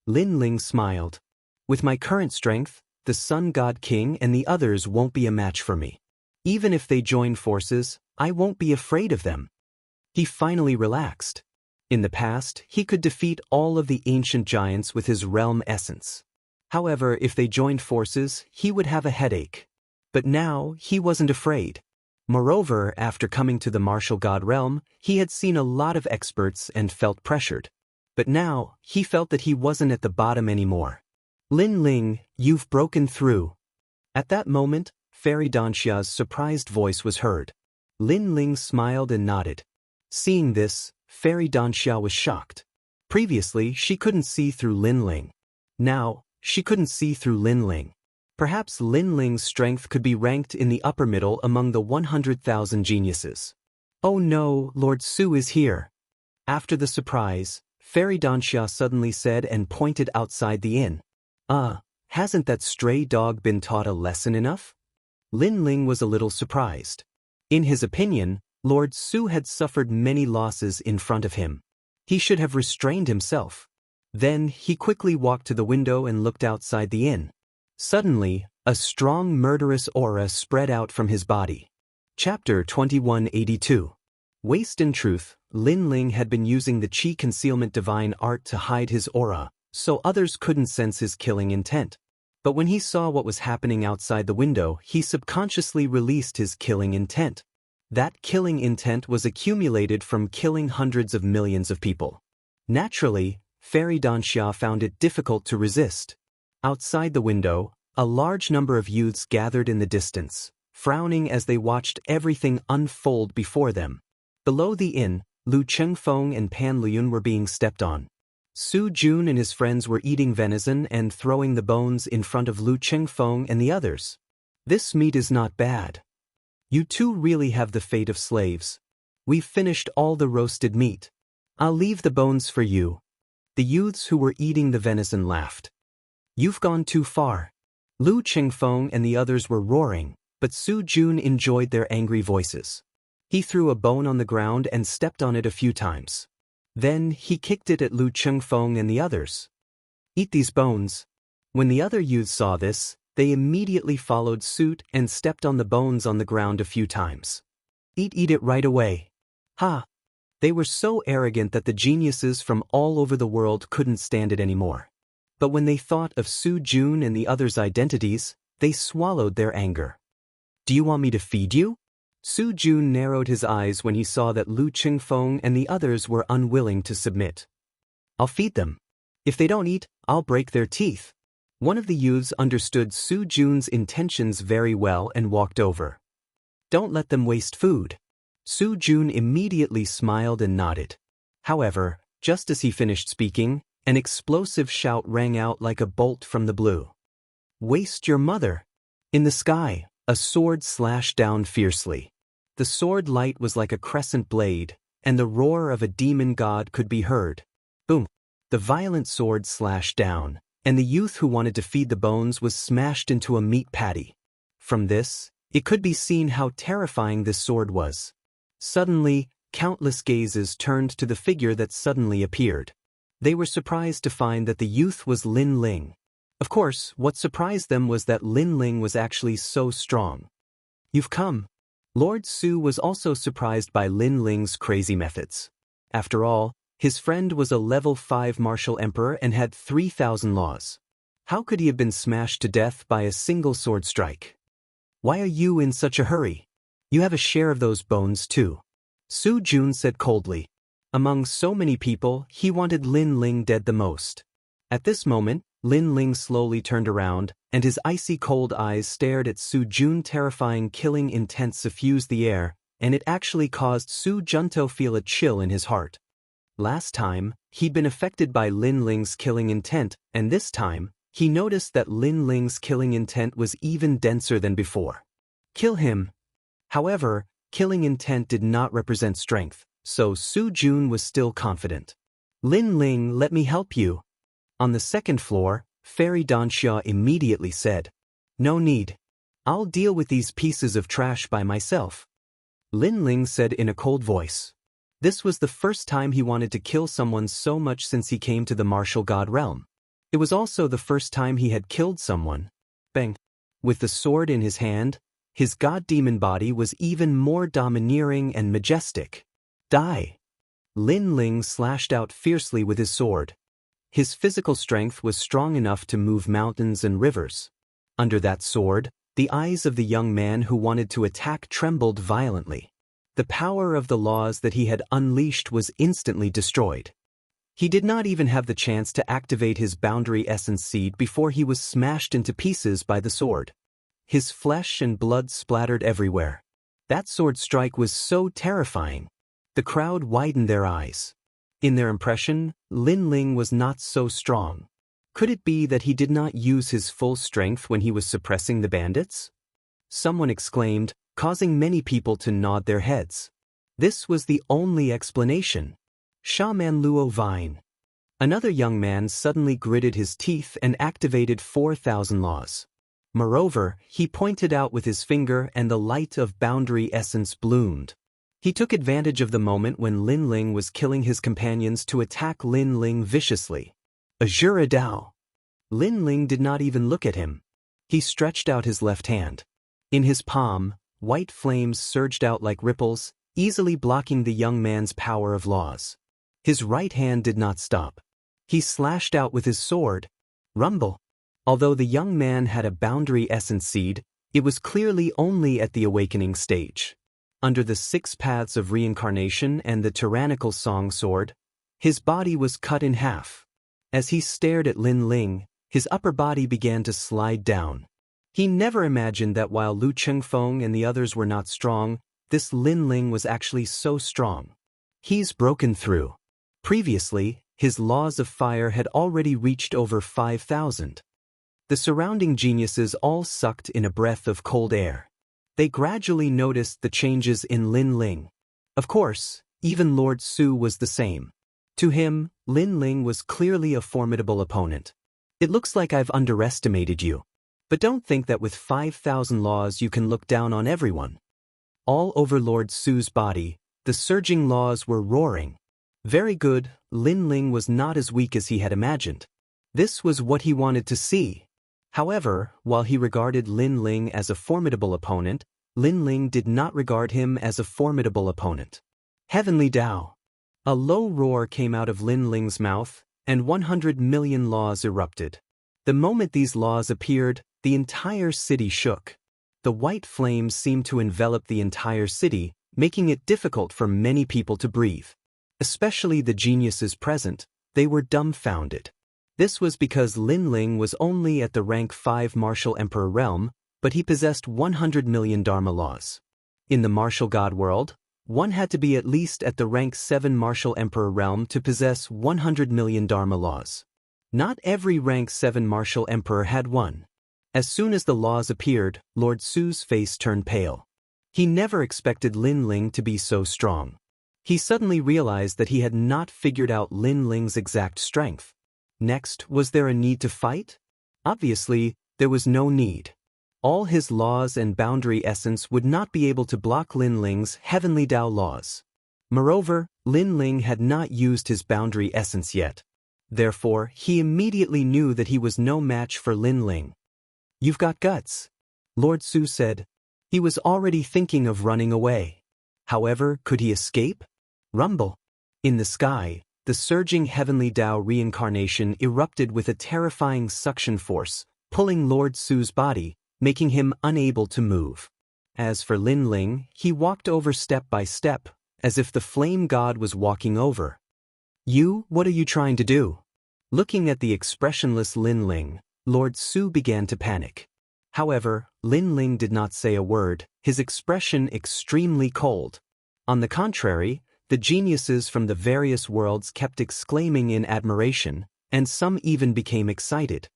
Lin Ling smiled. With my current strength, the Sun God King and the others won't be a match for me. Even if they join forces, I won't be afraid of them. He finally relaxed. In the past, he could defeat all of the ancient giants with his realm essence. However, if they joined forces, he would have a headache. But now, he wasn't afraid. Moreover, after coming to the martial god realm, he had seen a lot of experts and felt pressured. But now, he felt that he wasn't at the bottom anymore. "Lin Ling, you've broken through." At that moment, Fairy Danxia's surprised voice was heard. Lin Ling smiled and nodded. Seeing this, Fairy Danxia was shocked. Previously, she couldn't see through Lin Ling. Now, she couldn't see through Lin Ling. Perhaps Lin Ling's strength could be ranked in the upper middle among the 100,000 geniuses. "Oh no, Lord Su is here." After the surprise, Fairy Danxia suddenly said and pointed outside the inn. Hasn't that stray dog been taught a lesson enough?" Lin Ling was a little surprised. In his opinion, Lord Su had suffered many losses in front of him. He should have restrained himself. Then, he quickly walked to the window and looked outside the inn. Suddenly, a strong murderous aura spread out from his body. Chapter 2182. Waste in truth, Lin Ling had been using the Qi concealment divine art to hide his aura, so others couldn't sense his killing intent. But when he saw what was happening outside the window, he subconsciously released his killing intent. That killing intent was accumulated from killing hundreds of millions of people. Naturally, Fairy Danxia found it difficult to resist. Outside the window, a large number of youths gathered in the distance, frowning as they watched everything unfold before them. Below the inn, Lu Qingfeng and Pan Luyun were being stepped on. Su Jun and his friends were eating venison and throwing the bones in front of Lu Qingfeng and the others. "This meat is not bad. You two really have the fate of slaves. We've finished all the roasted meat. I'll leave the bones for you." The youths who were eating the venison laughed. "You've gone too far." Lu Qingfeng and the others were roaring, but Su Jun enjoyed their angry voices. He threw a bone on the ground and stepped on it a few times. Then he kicked it at Lu Qingfeng and the others. Eat these bones. When the other youths saw this, they immediately followed suit and stepped on the bones on the ground a few times. Eat it right away. Ha! They were so arrogant that the geniuses from all over the world couldn't stand it anymore. But when they thought of Su Jun and the others' identities, they swallowed their anger. Do you want me to feed you? Su Jun narrowed his eyes when he saw that Lu Qingfeng and the others were unwilling to submit. I'll feed them. If they don't eat, I'll break their teeth. One of the youths understood Su Jun's intentions very well and walked over. Don't let them waste food. Su Jun immediately smiled and nodded. However, just as he finished speaking, an explosive shout rang out like a bolt from the blue. Waste your mother! In the sky, a sword slashed down fiercely. The sword light was like a crescent blade, and the roar of a demon god could be heard. Boom! The violent sword slashed down, and the youth who wanted to feed the bones was smashed into a meat patty. From this, it could be seen how terrifying this sword was. Suddenly, countless gazes turned to the figure that suddenly appeared. They were surprised to find that the youth was Lin Ling. Of course, what surprised them was that Lin Ling was actually so strong. You've come. Lord Su was also surprised by Lin Ling's crazy methods. After all, his friend was a level 5 martial emperor and had 3,000 laws. How could he have been smashed to death by a single sword strike? Why are you in such a hurry? You have a share of those bones too. Su Jun said coldly. Among so many people, he wanted Lin Ling dead the most. At this moment, Lin Ling slowly turned around, and his icy cold eyes stared at Su Jun. Terrifying killing intent suffused the air, and it actually caused Su Jun to feel a chill in his heart. Last time, he'd been affected by Lin Ling's killing intent, and this time, he noticed that Lin Ling's killing intent was even denser than before. Kill him. However, killing intent did not represent strength, so Su Jun was still confident. Lin Ling, let me help you. On the second floor, Fairy Danxia immediately said, No need. I'll deal with these pieces of trash by myself. Lin Ling said in a cold voice. This was the first time he wanted to kill someone so much since he came to the martial god realm. It was also the first time he had killed someone. Bang! With the sword in his hand, his god-demon body was even more domineering and majestic. Die! Lin Ling slashed out fiercely with his sword. His physical strength was strong enough to move mountains and rivers. Under that sword, the eyes of the young man who wanted to attack trembled violently. The power of the laws that he had unleashed was instantly destroyed. He did not even have the chance to activate his boundary essence seed before he was smashed into pieces by the sword. His flesh and blood splattered everywhere. That sword strike was so terrifying. The crowd widened their eyes. In their impression, Lin Ling was not so strong. Could it be that he did not use his full strength when he was suppressing the bandits? Someone exclaimed, causing many people to nod their heads. This was the only explanation. Shaman Luo Vine. Another young man suddenly gritted his teeth and activated 4,000 laws. Moreover, he pointed out with his finger and the light of boundary essence bloomed. He took advantage of the moment when Lin Ling was killing his companions to attack Lin Ling viciously. Azura Dao. Lin Ling did not even look at him. He stretched out his left hand. In his palm, white flames surged out like ripples, easily blocking the young man's power of laws. His right hand did not stop. He slashed out with his sword. Rumble. Although the young man had a boundary essence seed, it was clearly only at the awakening stage. Under the 6 paths of reincarnation and the tyrannical song sword, his body was cut in half. As he stared at Lin Ling, his upper body began to slide down. He never imagined that while Lu Qingfeng and the others were not strong, this Lin Ling was actually so strong. He's broken through. Previously, his laws of fire had already reached over 5,000. The surrounding geniuses all sucked in a breath of cold air. They gradually noticed the changes in Lin Ling. Of course, even Lord Su was the same. To him, Lin Ling was clearly a formidable opponent. It looks like I've underestimated you. But don't think that with 5,000 laws you can look down on everyone. All over Lord Su's body, the surging laws were roaring. Very good, Lin Ling was not as weak as he had imagined. This was what he wanted to see. However, while he regarded Lin Ling as a formidable opponent, Lin Ling did not regard him as a formidable opponent. Heavenly Tao. A low roar came out of Lin Ling's mouth, and 100 million laws erupted. The moment these laws appeared, the entire city shook. The white flames seemed to envelop the entire city, making it difficult for many people to breathe. Especially the geniuses present, they were dumbfounded. This was because Lin Ling was only at the rank 5 martial emperor realm, but he possessed 100 million Dharma laws. In the martial god world, one had to be at least at the rank 7 martial emperor realm to possess 100 million Dharma laws. Not every rank 7 martial emperor had one. As soon as the laws appeared, Lord Su's face turned pale. He never expected Lin Ling to be so strong. He suddenly realized that he had not figured out Lin Ling's exact strength. Next, was there a need to fight? Obviously, there was no need. All his laws and boundary essence would not be able to block Lin Ling's heavenly Tao laws. Moreover, Lin Ling had not used his boundary essence yet. Therefore, he immediately knew that he was no match for Lin Ling. "You've got guts," Lord Su said. He was already thinking of running away. However, could he escape? Rumble. In the sky, the surging heavenly Tao reincarnation erupted with a terrifying suction force, pulling Lord Su's body, making him unable to move. As for Lin Ling, he walked over step by step, as if the flame god was walking over. What are you trying to do?" Looking at the expressionless Lin Ling, Lord Su began to panic. However, Lin Ling did not say a word, his expression extremely cold. On the contrary, the geniuses from the various worlds kept exclaiming in admiration, and some even became excited.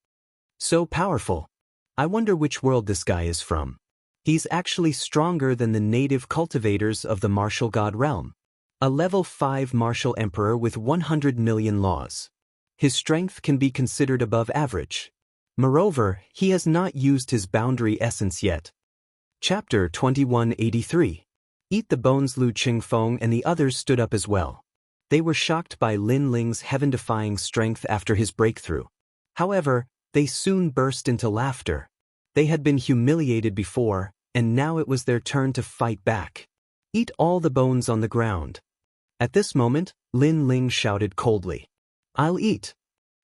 "So powerful. I wonder which world this guy is from. He's actually stronger than the native cultivators of the martial god realm. A level 5 martial emperor with 100 million laws. His strength can be considered above average. Moreover, he has not used his boundary essence yet." Chapter 2183. Eat the bones. Lu Qingfeng and the others stood up as well. They were shocked by Lin Ling's heaven-defying strength after his breakthrough. However, they soon burst into laughter. They had been humiliated before, and now it was their turn to fight back. "Eat all the bones on the ground." At this moment, Lin Ling shouted coldly, "I'll eat."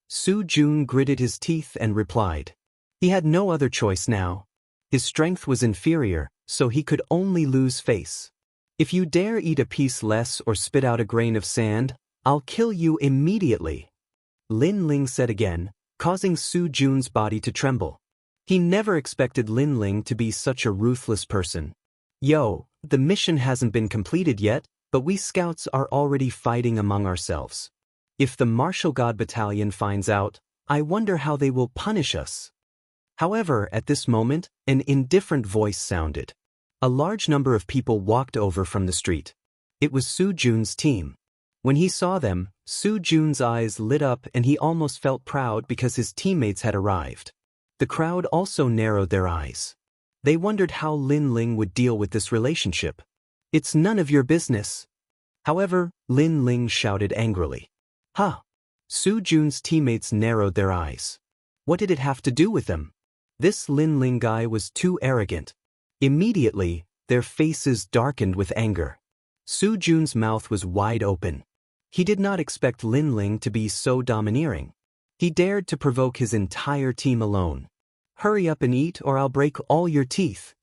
Su Jun gritted his teeth and replied. He had no other choice now. His strength was inferior, so he could only lose face. "If you dare eat a piece less or spit out a grain of sand, I'll kill you immediately," Lin Ling said again, causing Su Jun's body to tremble. He never expected Lin Ling to be such a ruthless person. The mission hasn't been completed yet, but we scouts are already fighting among ourselves. If the martial god battalion finds out, I wonder how they will punish us." However, at this moment, an indifferent voice sounded. A large number of people walked over from the street. It was Su Jun's team. When he saw them, Su Jun's eyes lit up and he almost felt proud because his teammates had arrived. The crowd also narrowed their eyes. They wondered how Lin Ling would deal with this relationship. "It's none of your business." However, Lin Ling shouted angrily. "Huh!" Su Jun's teammates narrowed their eyes. What did it have to do with them? This Lin Ling guy was too arrogant. Immediately, their faces darkened with anger. Su Jun's mouth was wide open. He did not expect Lin Ling to be so domineering. He dared to provoke his entire team alone. "Hurry up and eat or I'll break all your teeth,"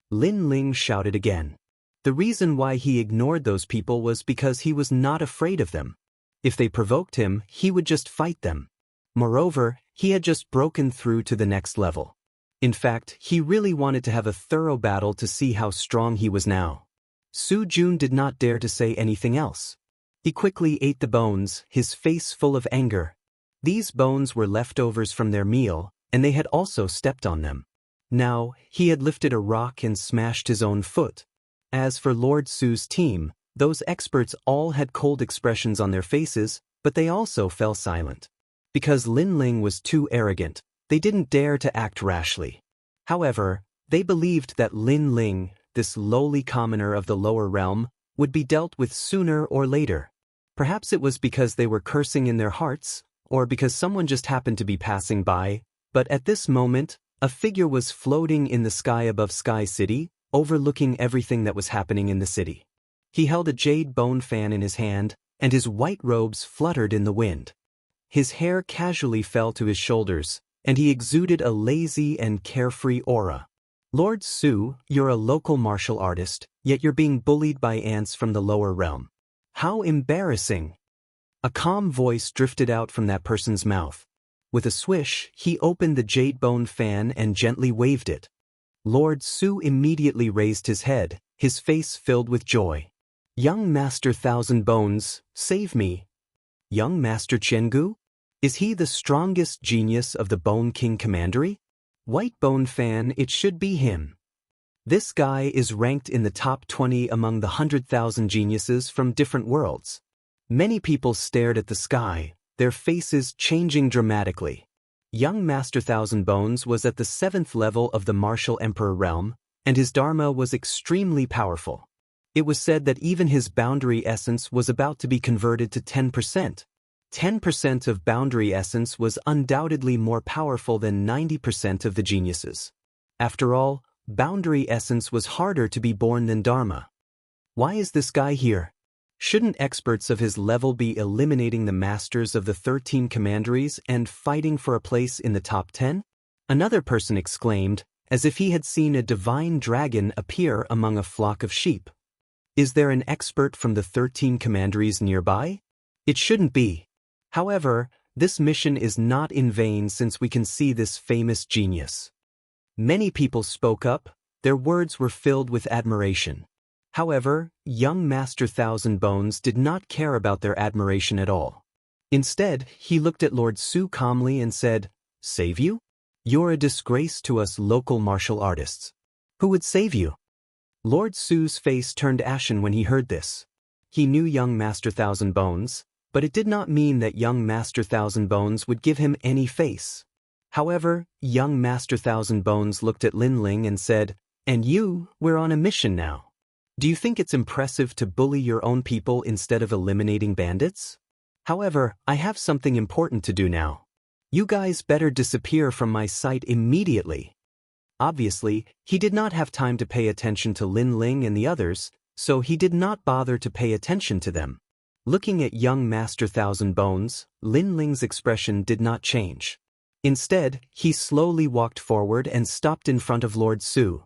Lin Ling shouted again. The reason why he ignored those people was because he was not afraid of them. If they provoked him, he would just fight them. Moreover, he had just broken through to the next level. In fact, he really wanted to have a thorough battle to see how strong he was now. Su Jun did not dare to say anything else. He quickly ate the bones, his face full of anger. These bones were leftovers from their meal, and they had also stepped on them. Now, he had lifted a rock and smashed his own foot. As for Lord Su's team, those experts all had cold expressions on their faces, but they also fell silent. Because Lin Ling was too arrogant, they didn't dare to act rashly. However, they believed that Lin Ling, this lowly commoner of the lower realm, would be dealt with sooner or later. Perhaps it was because they were cursing in their hearts, or because someone just happened to be passing by, but at this moment, a figure was floating in the sky above Sky City, overlooking everything that was happening in the city. He held a jade bone fan in his hand, and his white robes fluttered in the wind. His hair casually fell to his shoulders, and he exuded a lazy and carefree aura. Lord Su, you're a local martial artist, yet you're being bullied by ants from the lower realm. How embarrassing! A calm voice drifted out from that person's mouth. With a swish, he opened the jade bone fan and gently waved it. Lord Su immediately raised his head, his face filled with joy. Young Master Thousand Bones, save me. Young Master Jianghu? Is he the strongest genius of the Bone King Commandery? White Bone Fan, it should be him. This guy is ranked in the top 20 among the 100,000 geniuses from different worlds. Many people stared at the sky, their faces changing dramatically. Young Master Thousand Bones was at the 7th level of the Martial Emperor realm, and his Dharma was extremely powerful. It was said that even his boundary essence was about to be converted to 10%. 10% of boundary essence was undoubtedly more powerful than 90% of the geniuses. After all, boundary essence was harder to be born than Dharma. Why is this guy here? Shouldn't experts of his level be eliminating the masters of the 13 commanderies and fighting for a place in the top 10? Another person exclaimed, as if he had seen a divine dragon appear among a flock of sheep. Is there an expert from the 13 commanderies nearby? It shouldn't be. However, this mission is not in vain since we can see this famous genius. Many people spoke up, their words were filled with admiration. However, young Master Thousand Bones did not care about their admiration at all. Instead, he looked at Lord Su calmly and said, "Save you? You're a disgrace to us local martial artists. Who would save you?" Lord Su's face turned ashen when he heard this. He knew young Master Thousand Bones, but it did not mean that young Master Thousand Bones would give him any face. However, young Master Thousand Bones looked at Lin Ling and said, "And you, we're on a mission now. Do you think it's impressive to bully your own people instead of eliminating bandits? However, I have something important to do now. You guys better disappear from my sight immediately." Obviously, he did not have time to pay attention to Lin Ling and the others, so he did not bother to pay attention to them. Looking at young Master Thousand Bones, Lin Ling's expression did not change. Instead, he slowly walked forward and stopped in front of Lord Su.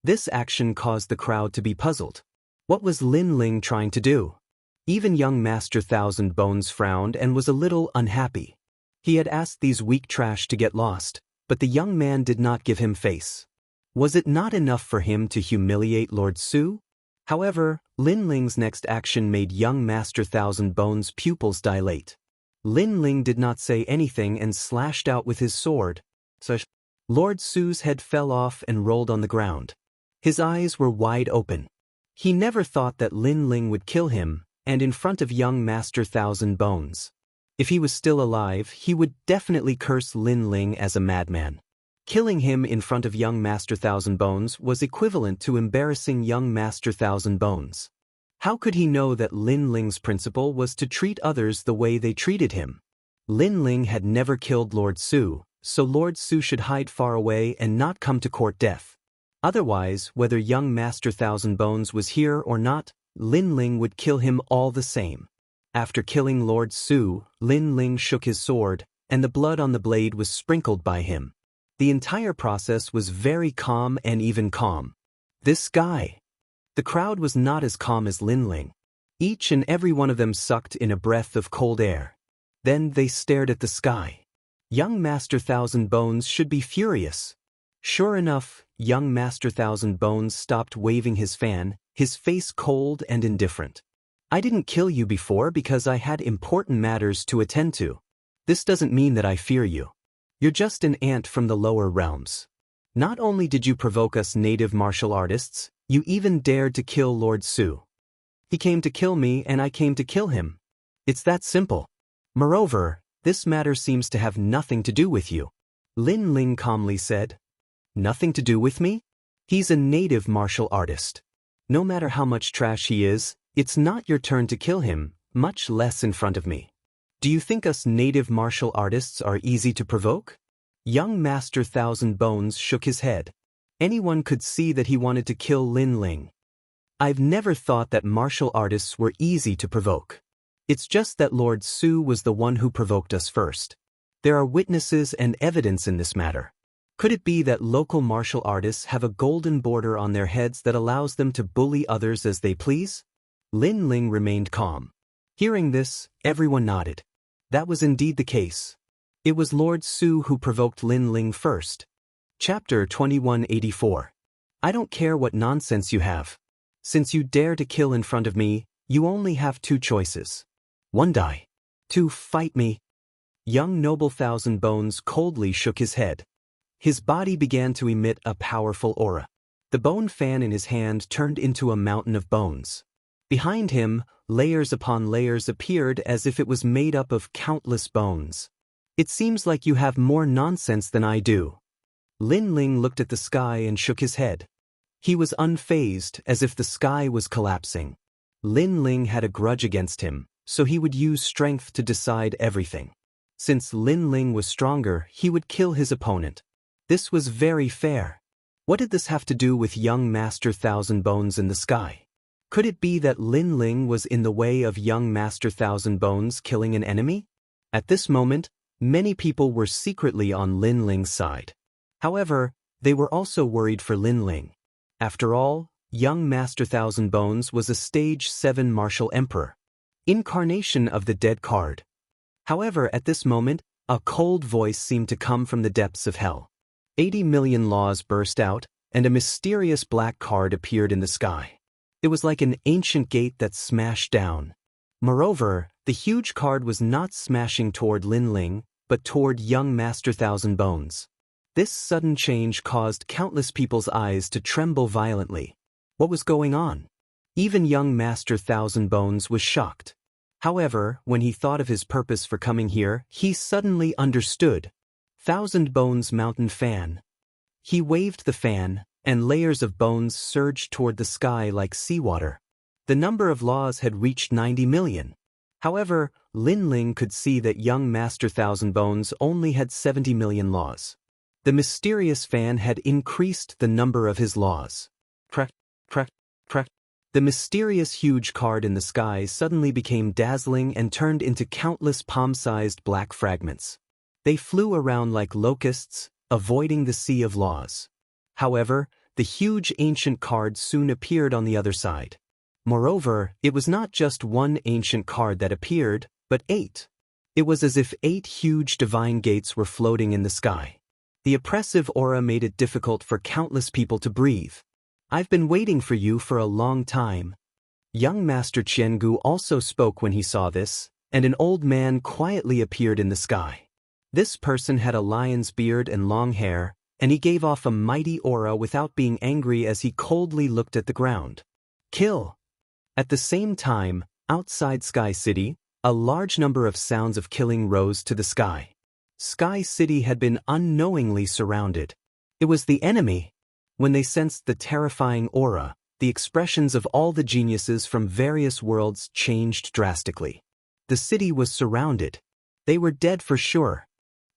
This action caused the crowd to be puzzled. What was Lin Ling trying to do? Even young Master Thousand Bones frowned and was a little unhappy. He had asked these weak trash to get lost, but the young man did not give him face. Was it not enough for him to humiliate Lord Su? However, Lin Ling's next action made young Master Thousand Bones' pupils dilate. Lin Ling did not say anything and slashed out with his sword. Lord Su's head fell off and rolled on the ground. His eyes were wide open. He never thought that Lin Ling would kill him, and in front of young Master Thousand Bones. If he was still alive, he would definitely curse Lin Ling as a madman. Killing him in front of young Master Thousand Bones was equivalent to embarrassing young Master Thousand Bones. How could he know that Lin Ling's principle was to treat others the way they treated him? Lin Ling had never killed Lord Su, so Lord Su should hide far away and not come to court death. Otherwise, whether young Master Thousand Bones was here or not, Lin Ling would kill him all the same. After killing Lord Su, Lin Ling shook his sword, and the blood on the blade was sprinkled by him. The entire process was very calm and even calm. This guy. The crowd was not as calm as Lin Ling. Each and every one of them sucked in a breath of cold air. Then they stared at the sky. Young Master Thousand Bones should be furious. Sure enough, young Master Thousand Bones stopped waving his fan, his face cold and indifferent. "I didn't kill you before because I had important matters to attend to. This doesn't mean that I fear you. You're just an ant from the lower realms. Not only did you provoke us native martial artists, you even dared to kill Lord Su. He came to kill me and I came to kill him. It's that simple. Moreover, this matter seems to have nothing to do with you." Lin Ling calmly said. "Nothing to do with me? He's a native martial artist. No matter how much trash he is, it's not your turn to kill him, much less in front of me. Do you think us native martial artists are easy to provoke? Young Master Thousand Bones shook his head. Anyone could see that he wanted to kill Lin Ling. I've never thought that martial artists were easy to provoke. It's just that Lord Su was the one who provoked us first. There are witnesses and evidence in this matter. Could it be that local martial artists have a golden border on their heads that allows them to bully others as they please? Lin Ling remained calm. Hearing this, everyone nodded. That was indeed the case. It was Lord Su who provoked Lin Ling first. Chapter 2184. I don't care what nonsense you have. Since you dare to kill in front of me, you only have two choices. 1. Die. 2. Fight me. Young Noble Thousand Bones coldly shook his head. His body began to emit a powerful aura. The bone fan in his hand turned into a mountain of bones. Behind him, layers upon layers appeared as if it was made up of countless bones. It seems like you have more nonsense than I do. Lin Ling looked at the sky and shook his head. He was unfazed, as if the sky was collapsing. Lin Ling had a grudge against him, so he would use strength to decide everything. Since Lin Ling was stronger, he would kill his opponent. This was very fair. What did this have to do with young Master Thousand Bones in the sky? Could it be that Lin Ling was in the way of young Master Thousand Bones killing an enemy? At this moment, many people were secretly on Lin Ling's side. However, they were also worried for Lin Ling. After all, young Master Thousand Bones was a Stage 7 martial emperor. Incarnation of the dead card. However, at this moment, a cold voice seemed to come from the depths of hell. 80 million laws burst out, and a mysterious black card appeared in the sky. It was like an ancient gate that smashed down. Moreover, the huge card was not smashing toward Lin Ling, but toward young Master Thousand Bones. This sudden change caused countless people's eyes to tremble violently. What was going on? Even young Master Thousand Bones was shocked. However, when he thought of his purpose for coming here, he suddenly understood. Thousand Bones Mountain Fan. He waved the fan, and layers of bones surged toward the sky like seawater. The number of laws had reached 90 million. However, Lin Ling could see that young Master Thousand Bones only had 70 million laws. The mysterious fan had increased the number of his laws. Crack, crack, crack. The mysterious huge card in the sky suddenly became dazzling and turned into countless palm-sized black fragments. They flew around like locusts, avoiding the sea of laws. However, the huge ancient card soon appeared on the other side. Moreover, it was not just one ancient card that appeared, but 8. It was as if 8 huge divine gates were floating in the sky. The oppressive aura made it difficult for countless people to breathe. I've been waiting for you for a long time. Young Master Jianghu also spoke when he saw this, and an old man quietly appeared in the sky. This person had a lion's beard and long hair, and he gave off a mighty aura without being angry as he coldly looked at the ground. Kill! At the same time, outside Sky City, a large number of sounds of killing rose to the sky. Sky City had been unknowingly surrounded. It was the enemy. When they sensed the terrifying aura, the expressions of all the geniuses from various worlds changed drastically. The city was surrounded. They were dead for sure.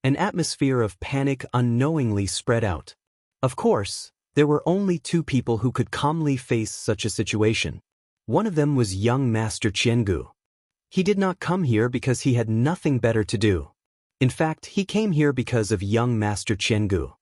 An atmosphere of panic unknowingly spread out. Of course, there were only 2 people who could calmly face such a situation. One of them was young Master Jianghu. He did not come here because he had nothing better to do. In fact, he came here because of young Master Jianghu.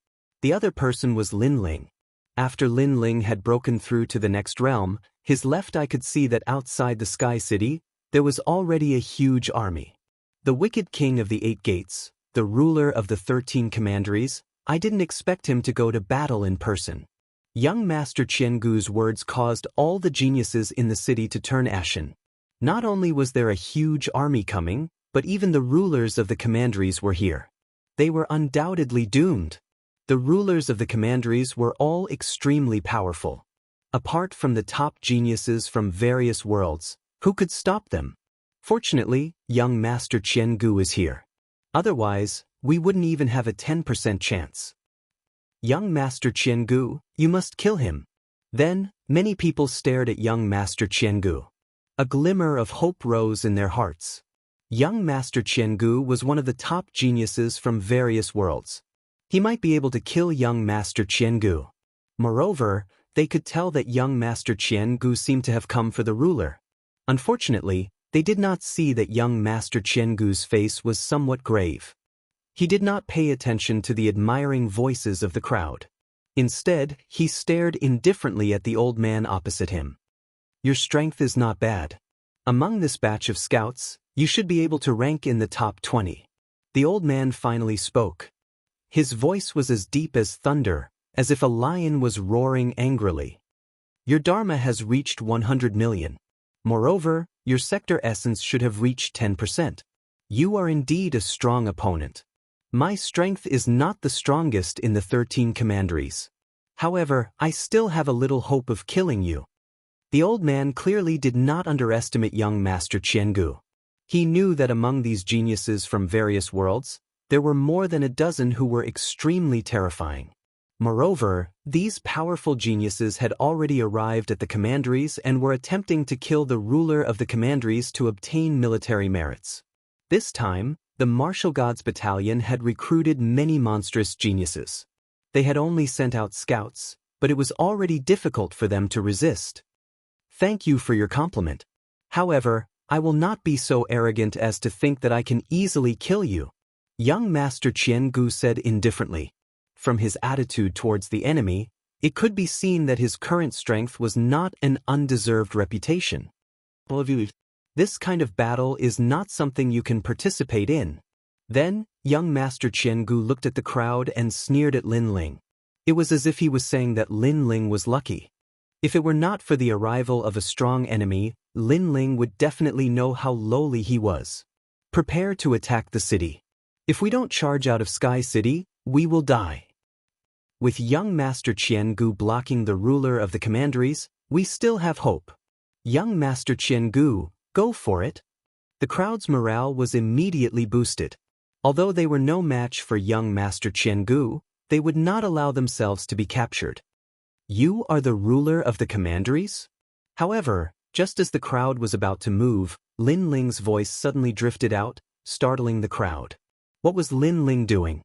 The other person was Lin Ling. After Lin Ling had broken through to the next realm, his left eye could see that outside the Sky City, there was already a huge army. The wicked king of the 8 gates, the ruler of the 13 commanderies, I didn't expect him to go to battle in person. Young Master Jianghu's words caused all the geniuses in the city to turn ashen. Not only was there a huge army coming, but even the rulers of the commanderies were here. They were undoubtedly doomed. The rulers of the commanderies were all extremely powerful. Apart from the top geniuses from various worlds, who could stop them? Fortunately, young Master Jianghu is here. Otherwise, we wouldn't even have a 10% chance. Young Master Jianghu, you must kill him. Then, many people stared at young Master Jianghu. A glimmer of hope rose in their hearts. Young Master Jianghu was one of the top geniuses from various worlds. He might be able to kill young Master Jianghu. Moreover, they could tell that young Master Jianghu seemed to have come for the ruler. Unfortunately, they did not see that young Master Jianghu's face was somewhat grave. He did not pay attention to the admiring voices of the crowd. Instead, he stared indifferently at the old man opposite him. Your strength is not bad. Among this batch of scouts, you should be able to rank in the top 20. The old man finally spoke. His voice was as deep as thunder, as if a lion was roaring angrily. Your Dharma has reached 100 million. Moreover, your sector essence should have reached 10%. You are indeed a strong opponent. My strength is not the strongest in the 13 commanderies. However, I still have a little hope of killing you. The old man clearly did not underestimate young Master Jianghu. He knew that among these geniuses from various worlds, there were more than a dozen who were extremely terrifying. Moreover, these powerful geniuses had already arrived at the commanderies and were attempting to kill the ruler of the commanderies to obtain military merits. This time, the Martial Gods Battalion had recruited many monstrous geniuses. They had only sent out scouts, but it was already difficult for them to resist. Thank you for your compliment. However, I will not be so arrogant as to think that I can easily kill you, young Master Jianghu said indifferently. From his attitude towards the enemy, it could be seen that his current strength was not an undeserved reputation. This kind of battle is not something you can participate in. Then, young Master Jianghu looked at the crowd and sneered at Lin Ling. It was as if he was saying that Lin Ling was lucky. If it were not for the arrival of a strong enemy, Lin Ling would definitely know how lowly he was. Prepare to attack the city. If we don't charge out of Sky City, we will die. With young Master Jianghu blocking the ruler of the commanderies, we still have hope. Young Master Jianghu, go for it. The crowd's morale was immediately boosted. Although they were no match for young Master Jianghu, they would not allow themselves to be captured. You are the ruler of the commanderies? However, just as the crowd was about to move, Lin Ling's voice suddenly drifted out, startling the crowd. What was Lin Ling doing?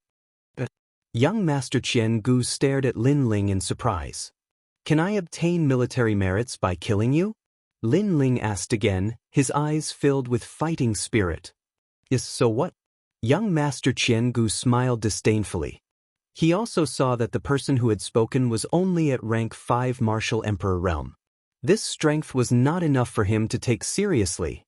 Young Master Jianghu stared at Lin Ling in surprise. Can I obtain military merits by killing you? Lin Ling asked again, his eyes filled with fighting spirit. Yes, so what? Young Master Jianghu smiled disdainfully. He also saw that the person who had spoken was only at rank 5 Martial Emperor realm. This strength was not enough for him to take seriously.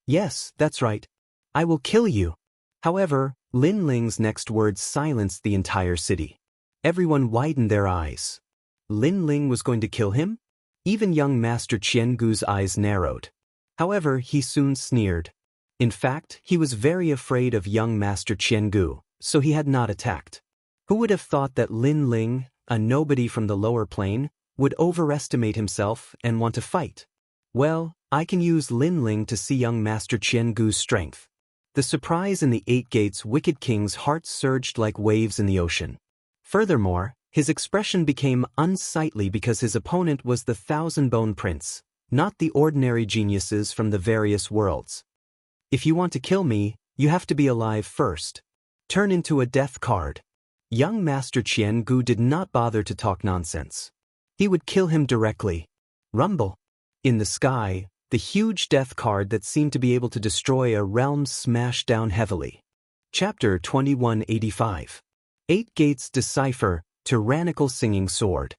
Yes, that's right. I will kill you. However, Lin Ling's next words silenced the entire city. Everyone widened their eyes. Lin Ling was going to kill him? Even young Master Jianghu's eyes narrowed. However, he soon sneered. In fact, he was very afraid of young Master Jianghu, so he had not attacked. Who would have thought that Lin Ling, a nobody from the lower plane, would overestimate himself and want to fight? Well, I can use Lin Ling to see young Master Jianghu's strength. The surprise in the 8 Gates Wicked King's heart surged like waves in the ocean. Furthermore, his expression became unsightly because his opponent was the Thousand-Bone Prince, not the ordinary geniuses from the various worlds. If you want to kill me, you have to be alive first. Turn into a death card. Young Master Jianghu did not bother to talk nonsense. He would kill him directly. Rumble. In the sky, the huge death card that seemed to be able to destroy a realm smashed down heavily. Chapter 2185. 8 Gates Decipher, Tyrannical Singing Sword.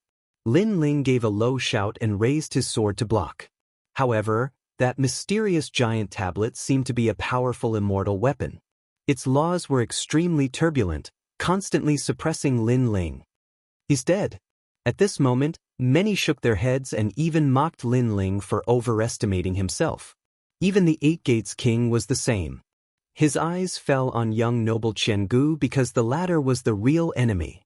Lin Ling gave a low shout and raised his sword to block. However, that mysterious giant tablet seemed to be a powerful immortal weapon. Its laws were extremely turbulent, constantly suppressing Lin Ling. He's dead. At this moment, many shook their heads and even mocked Lin Ling for overestimating himself. Even the 8 Gates King was the same. His eyes fell on young noble Jianghu because the latter was the real enemy.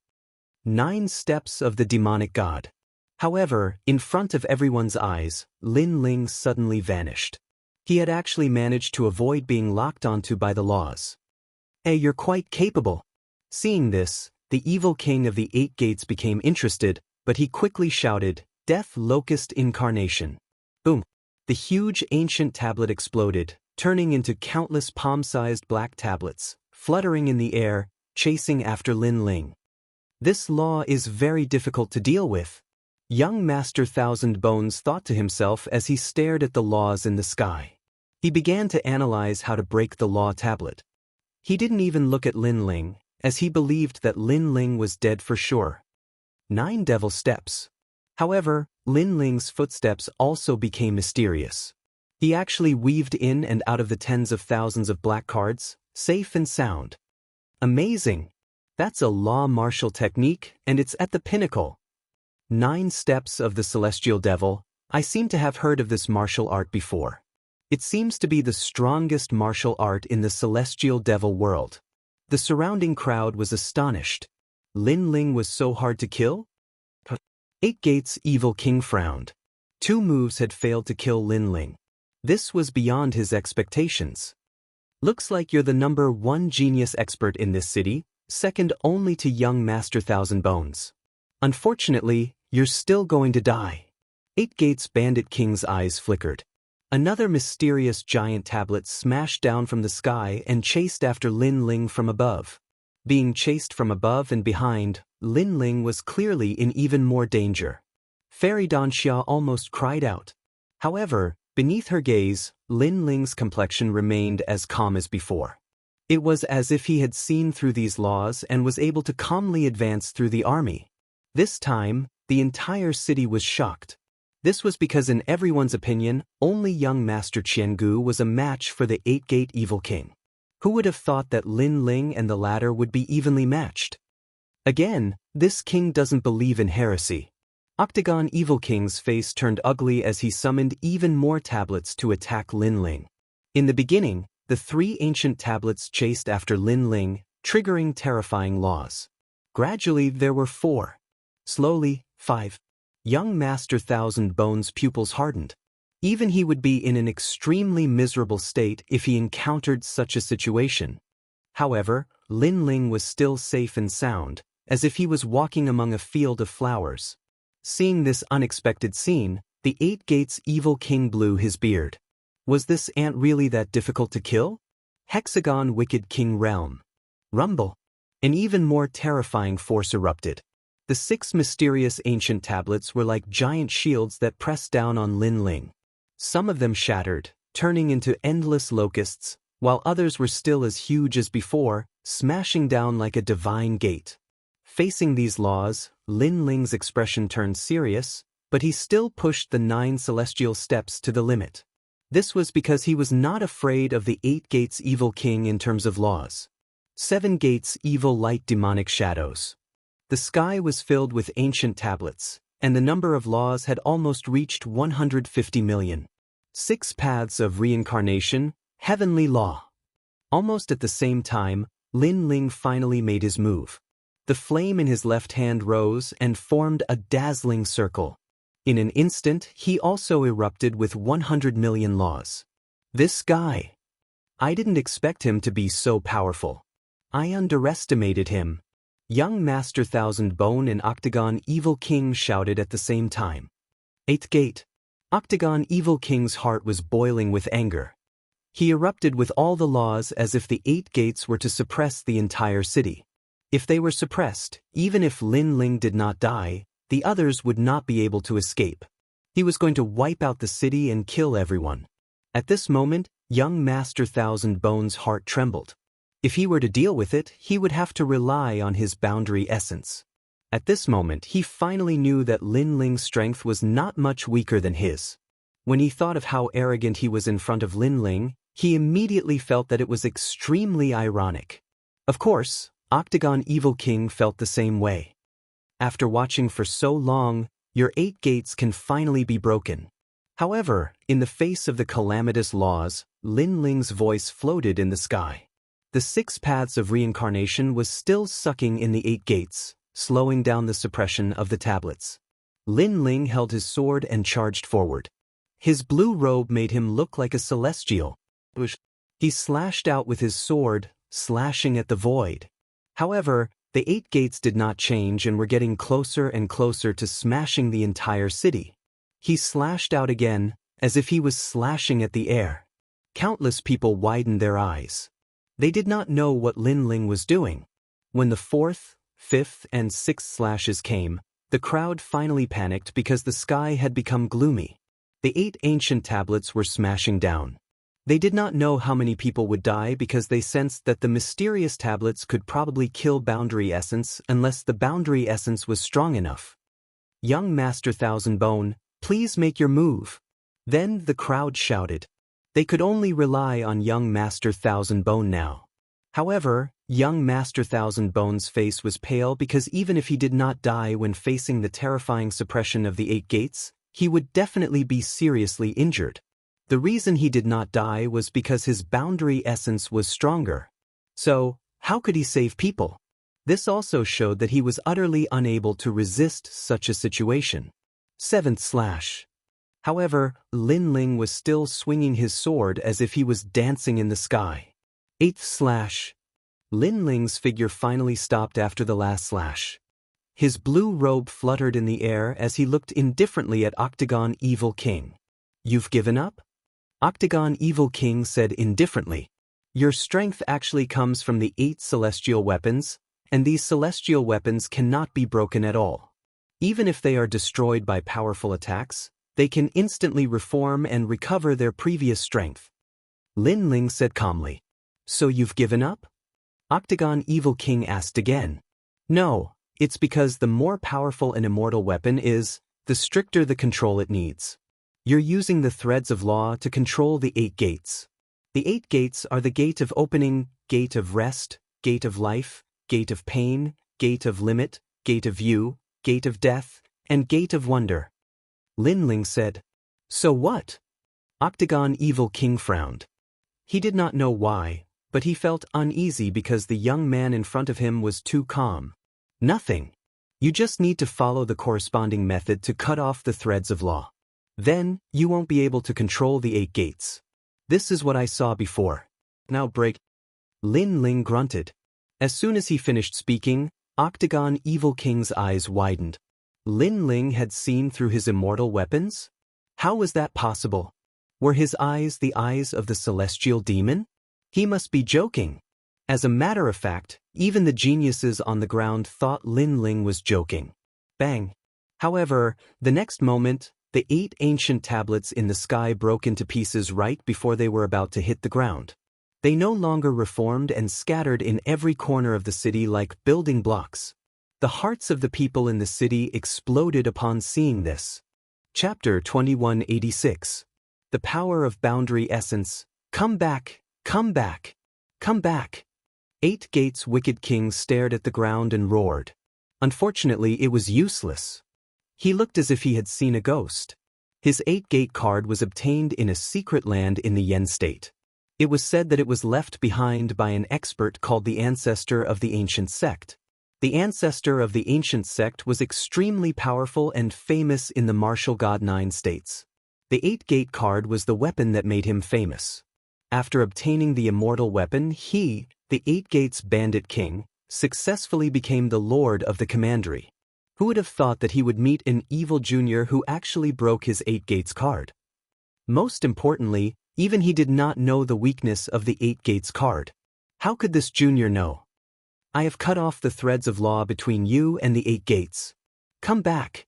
9 steps of the demonic god. However, in front of everyone's eyes, Lin Ling suddenly vanished. He had actually managed to avoid being locked onto by the laws. Hey, you're quite capable. Seeing this, the evil king of the 8 Gates became interested, but he quickly shouted, Death Locust Incarnation. Boom! The huge ancient tablet exploded, turning into countless palm-sized black tablets, fluttering in the air, chasing after Lin Ling. This law is very difficult to deal with. Young Master Thousand Bones thought to himself as he stared at the laws in the sky. He began to analyze how to break the law tablet. He didn't even look at Lin Ling, as he believed that Lin Ling was dead for sure. 9 devil steps. However, Lin Ling's footsteps also became mysterious. He actually weaved in and out of the tens of thousands of black cards, safe and sound. Amazing! That's a law martial technique, and it's at the pinnacle. 9 steps of the Celestial Devil. I seem to have heard of this martial art before. It seems to be the strongest martial art in the Celestial Devil world. The surrounding crowd was astonished. Lin Ling was so hard to kill? 8 Gates Evil King frowned. 2 moves had failed to kill Lin Ling. This was beyond his expectations. Looks like you're the #1 genius expert in this city, second only to young Master Thousand Bones. Unfortunately, you're still going to die. 8 Gates Bandit King's eyes flickered. Another mysterious giant tablet smashed down from the sky and chased after Lin Ling from above. Being chased from above and behind, Lin Ling was clearly in even more danger. Fairy Danxia almost cried out. However, beneath her gaze, Lin Ling's complexion remained as calm as before. It was as if he had seen through these laws and was able to calmly advance through the army. This time, the entire city was shocked. This was because in everyone's opinion, only young Master Jianghu was a match for the 8-Gate Evil King. Who would have thought that Lin Ling and the latter would be evenly matched? Again, this king doesn't believe in heresy. Octagon Evil King's face turned ugly as he summoned even more tablets to attack Lin Ling. In the beginning, the 3 ancient tablets chased after Lin Ling, triggering terrifying laws. Gradually there were 4. Slowly, 5. Young Master Thousand Bones' pupils hardened. Even he would be in an extremely miserable state if he encountered such a situation. However, Lin Ling was still safe and sound, as if he was walking among a field of flowers. Seeing this unexpected scene, the 8 Gates Evil King blew his beard. Was this ant really that difficult to kill? Hexagon Wicked King Realm. Rumble. An even more terrifying force erupted. The 6 mysterious ancient tablets were like giant shields that pressed down on Lin Ling. Some of them shattered, turning into endless locusts, while others were still as huge as before, smashing down like a divine gate. Facing these laws, Lin Ling's expression turned serious, but he still pushed the 9 celestial steps to the limit. This was because he was not afraid of the 8 Gates Evil King in terms of laws. 7 Gates Evil Light Demonic Shadows. The sky was filled with ancient tablets, and the number of laws had almost reached 150 million. 6 Paths of Reincarnation, Heavenly Law. Almost at the same time, Lin Ling finally made his move. The flame in his left hand rose and formed a dazzling circle. In an instant, he also erupted with 100 million laws. This guy. I didn't expect him to be so powerful. I underestimated him. Young Master Thousand Bone and Octagon Evil King shouted at the same time. 8th Gate. Octagon Evil King's heart was boiling with anger. He erupted with all the laws as if the 8 gates were to suppress the entire city. If they were suppressed, even if Lin Ling did not die, the others would not be able to escape. He was going to wipe out the city and kill everyone. At this moment, young Master Thousand Bones' heart trembled. If he were to deal with it, he would have to rely on his boundary essence. At this moment, he finally knew that Lin Ling's strength was not much weaker than his. When he thought of how arrogant he was in front of Lin Ling, he immediately felt that it was extremely ironic. Of course, Octagon Evil King felt the same way. After watching for so long, your 8 gates can finally be broken. However, in the face of the calamitous laws, Lin Ling's voice floated in the sky. The 6 Paths of Reincarnation was still sucking in the 8 gates, slowing down the suppression of the tablets. Lin Ling held his sword and charged forward. His blue robe made him look like a celestial. He slashed out with his sword, slashing at the void. However, the 8 gates did not change and were getting closer and closer to smashing the entire city. He slashed out again, as if he was slashing at the air. Countless people widened their eyes. They did not know what Lin Ling was doing. When the fourth, fifth, and sixth slashes came, the crowd finally panicked because the sky had become gloomy. The 8 ancient tablets were smashing down. They did not know how many people would die because they sensed that the mysterious tablets could probably kill Boundary Essence unless the Boundary Essence was strong enough. Young Master Thousand Bone, please make your move. Then the crowd shouted. They could only rely on young Master Thousand Bone now. However, young Master Thousand Bone's face was pale because even if he did not die when facing the terrifying suppression of the 8 gates, he would definitely be seriously injured. The reason he did not die was because his boundary essence was stronger. So, how could he save people? This also showed that he was utterly unable to resist such a situation. 7th slash. However, Lin Ling was still swinging his sword as if he was dancing in the sky. 8th slash. Lin Ling's figure finally stopped after the last slash. His blue robe fluttered in the air as he looked indifferently at Octagon Evil King. You've given up? Octagon Evil King said indifferently. Your strength actually comes from the 8 celestial weapons, and these celestial weapons cannot be broken at all. Even if they are destroyed by powerful attacks, they can instantly reform and recover their previous strength. Lin Ling said calmly. So you've given up? Octagon Evil King asked again. No, it's because the more powerful an immortal weapon is, the stricter the control it needs. You're using the threads of law to control the 8 gates. The 8 gates are the gate of opening, gate of rest, gate of life, gate of pain, gate of limit, gate of view, gate of death, and gate of wonder. Lin Ling said. So what? Octagon Evil King frowned. He did not know why, but he felt uneasy because the young man in front of him was too calm. Nothing. You just need to follow the corresponding method to cut off the threads of law. Then, you won't be able to control the 8 gates. This is what I saw before. Now break. Lin Ling grunted. As soon as he finished speaking, Octagon Evil King's eyes widened. Lin Ling had seen through his immortal weapons? How was that possible? Were his eyes the eyes of the celestial demon? He must be joking. As a matter of fact, even the geniuses on the ground thought Lin Ling was joking. Bang. However, the next moment, the 8 ancient tablets in the sky broke into pieces right before they were about to hit the ground. They no longer reformed and scattered in every corner of the city like building blocks. The hearts of the people in the city exploded upon seeing this. Chapter 2186. The Power of Boundary Essence. Come back, come back, come back. 8 gates wicked king stared at the ground and roared. Unfortunately, it was useless. He looked as if he had seen a ghost. His 8-gate card was obtained in a secret land in the Yen state. It was said that it was left behind by an expert called the Ancestor of the Ancient Sect. The Ancestor of the Ancient Sect was extremely powerful and famous in the martial god 9 states. The 8-gate card was the weapon that made him famous. After obtaining the immortal weapon, he, the 8 gates bandit king, successfully became the lord of the commandery. Who would have thought that he would meet an evil junior who actually broke his 8 gates card? Most importantly, even he did not know the weakness of the 8 gates card. How could this junior know? I have cut off the threads of law between you and the 8 gates. Come back.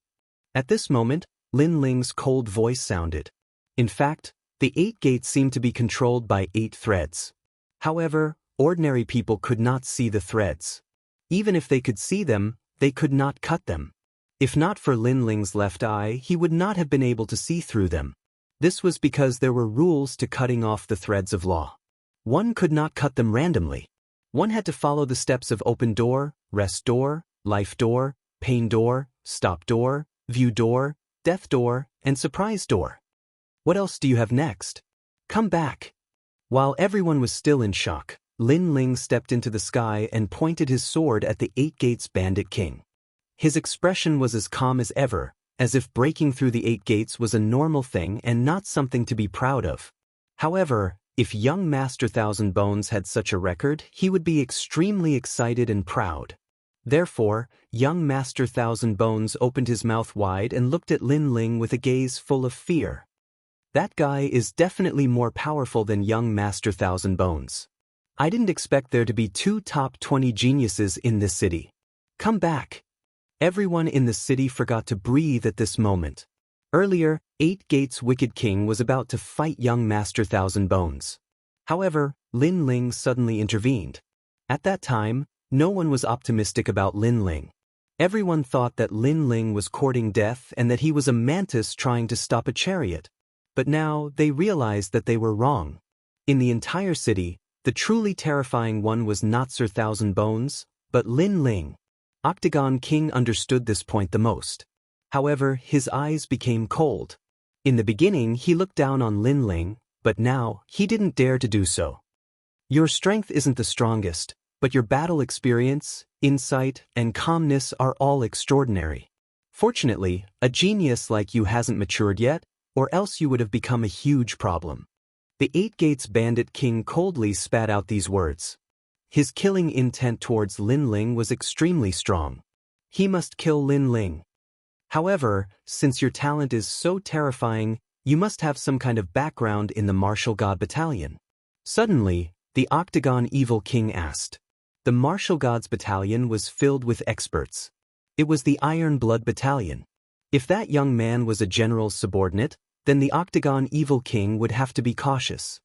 At this moment, Lin Ling's cold voice sounded. In fact, the 8 gates seemed to be controlled by 8 threads. However, ordinary people could not see the threads. Even if they could see them, they could not cut them. If not for Lin Ling's left eye, he would not have been able to see through them. This was because there were rules to cutting off the threads of law. One could not cut them randomly. One had to follow the steps of open door, rest door, life door, pain door, stop door, view door, death door, and surprise door. What else do you have next? Come back. While everyone was still in shock, Lin Ling stepped into the sky and pointed his sword at the 8 gates bandit king. His expression was as calm as ever, as if breaking through the 8 gates was a normal thing and not something to be proud of. However, if young Master Thousand Bones had such a record, he would be extremely excited and proud. Therefore, young Master Thousand Bones opened his mouth wide and looked at Lin Ling with a gaze full of fear. That guy is definitely more powerful than young Master Thousand Bones. I didn't expect there to be 2 top 20 geniuses in this city. Come back. Everyone in the city forgot to breathe at this moment. Earlier, 8 Gates' Wicked King was about to fight young Master Thousand Bones. However, Lin Ling suddenly intervened. At that time, no one was optimistic about Lin Ling. Everyone thought that Lin Ling was courting death and that he was a mantis trying to stop a chariot. But now, they realized that they were wrong. In the entire city, the truly terrifying one was not Sir Thousand Bones, but Lin Ling. Octagon King understood this point the most. However, his eyes became cold. In the beginning, he looked down on Lin Ling, but now, he didn't dare to do so. Your strength isn't the strongest, but your battle experience, insight, and calmness are all extraordinary. Fortunately, a genius like you hasn't matured yet, or else you would have become a huge problem. The 8 Gates Bandit King coldly spat out these words. His killing intent towards Lin Ling was extremely strong. He must kill Lin Ling. However, since your talent is so terrifying, you must have some kind of background in the Martial God Battalion. Suddenly, the Octagon Evil King asked. The Martial Gods Battalion was filled with experts. It was the Iron Blood Battalion. If that young man was a general's subordinate, then the Octagon Evil King would have to be cautious.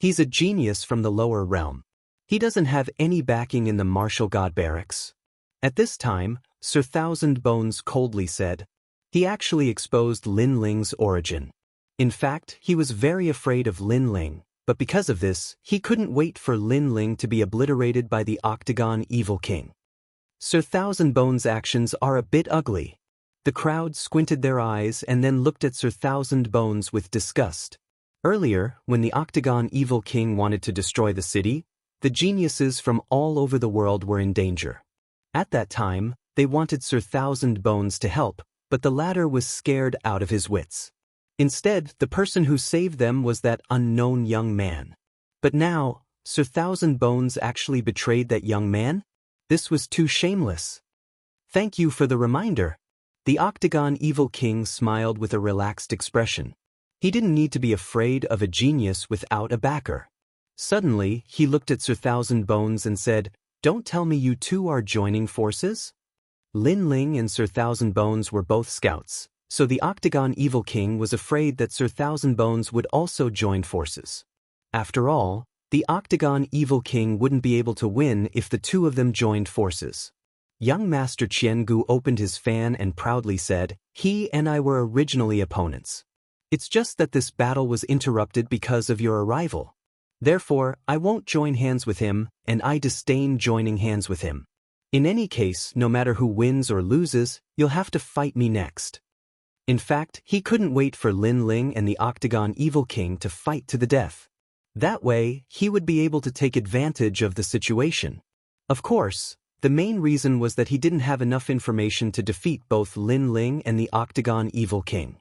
He's a genius from the lower realm. He doesn't have any backing in the Martial God Barracks. At this time, Sir Thousand Bones coldly said. He actually exposed Lin Ling's origin. In fact, he was very afraid of Lin Ling, but because of this, he couldn't wait for Lin Ling to be obliterated by the Octagon Evil King. Sir Thousand Bones' actions are a bit ugly. The crowd squinted their eyes and then looked at Sir Thousand Bones with disgust. Earlier, when the Octagon Evil King wanted to destroy the city, the geniuses from all over the world were in danger. At that time, they wanted Sir Thousand Bones to help, but the latter was scared out of his wits. Instead, the person who saved them was that unknown young man. But now, Sir Thousand Bones actually betrayed that young man? This was too shameless. Thank you for the reminder. The Octagon Evil King smiled with a relaxed expression. He didn't need to be afraid of a genius without a backer. Suddenly, he looked at Sir Thousand Bones and said, "Don't tell me you two are joining forces?" Lin Ling and Sir Thousand Bones were both scouts, so the Octagon Evil King was afraid that Sir Thousand Bones would also join forces. After all, the Octagon Evil King wouldn't be able to win if the two of them joined forces. Young Master Jianghu opened his fan and proudly said, "He and I were originally opponents. It's just that this battle was interrupted because of your arrival. Therefore, I won't join hands with him, and I disdain joining hands with him. In any case, no matter who wins or loses, you'll have to fight me next." In fact, he couldn't wait for Lin Ling and the Octagon Evil King to fight to the death. That way, he would be able to take advantage of the situation. Of course, the main reason was that he didn't have enough information to defeat both Lin Ling and the Octagon Evil King.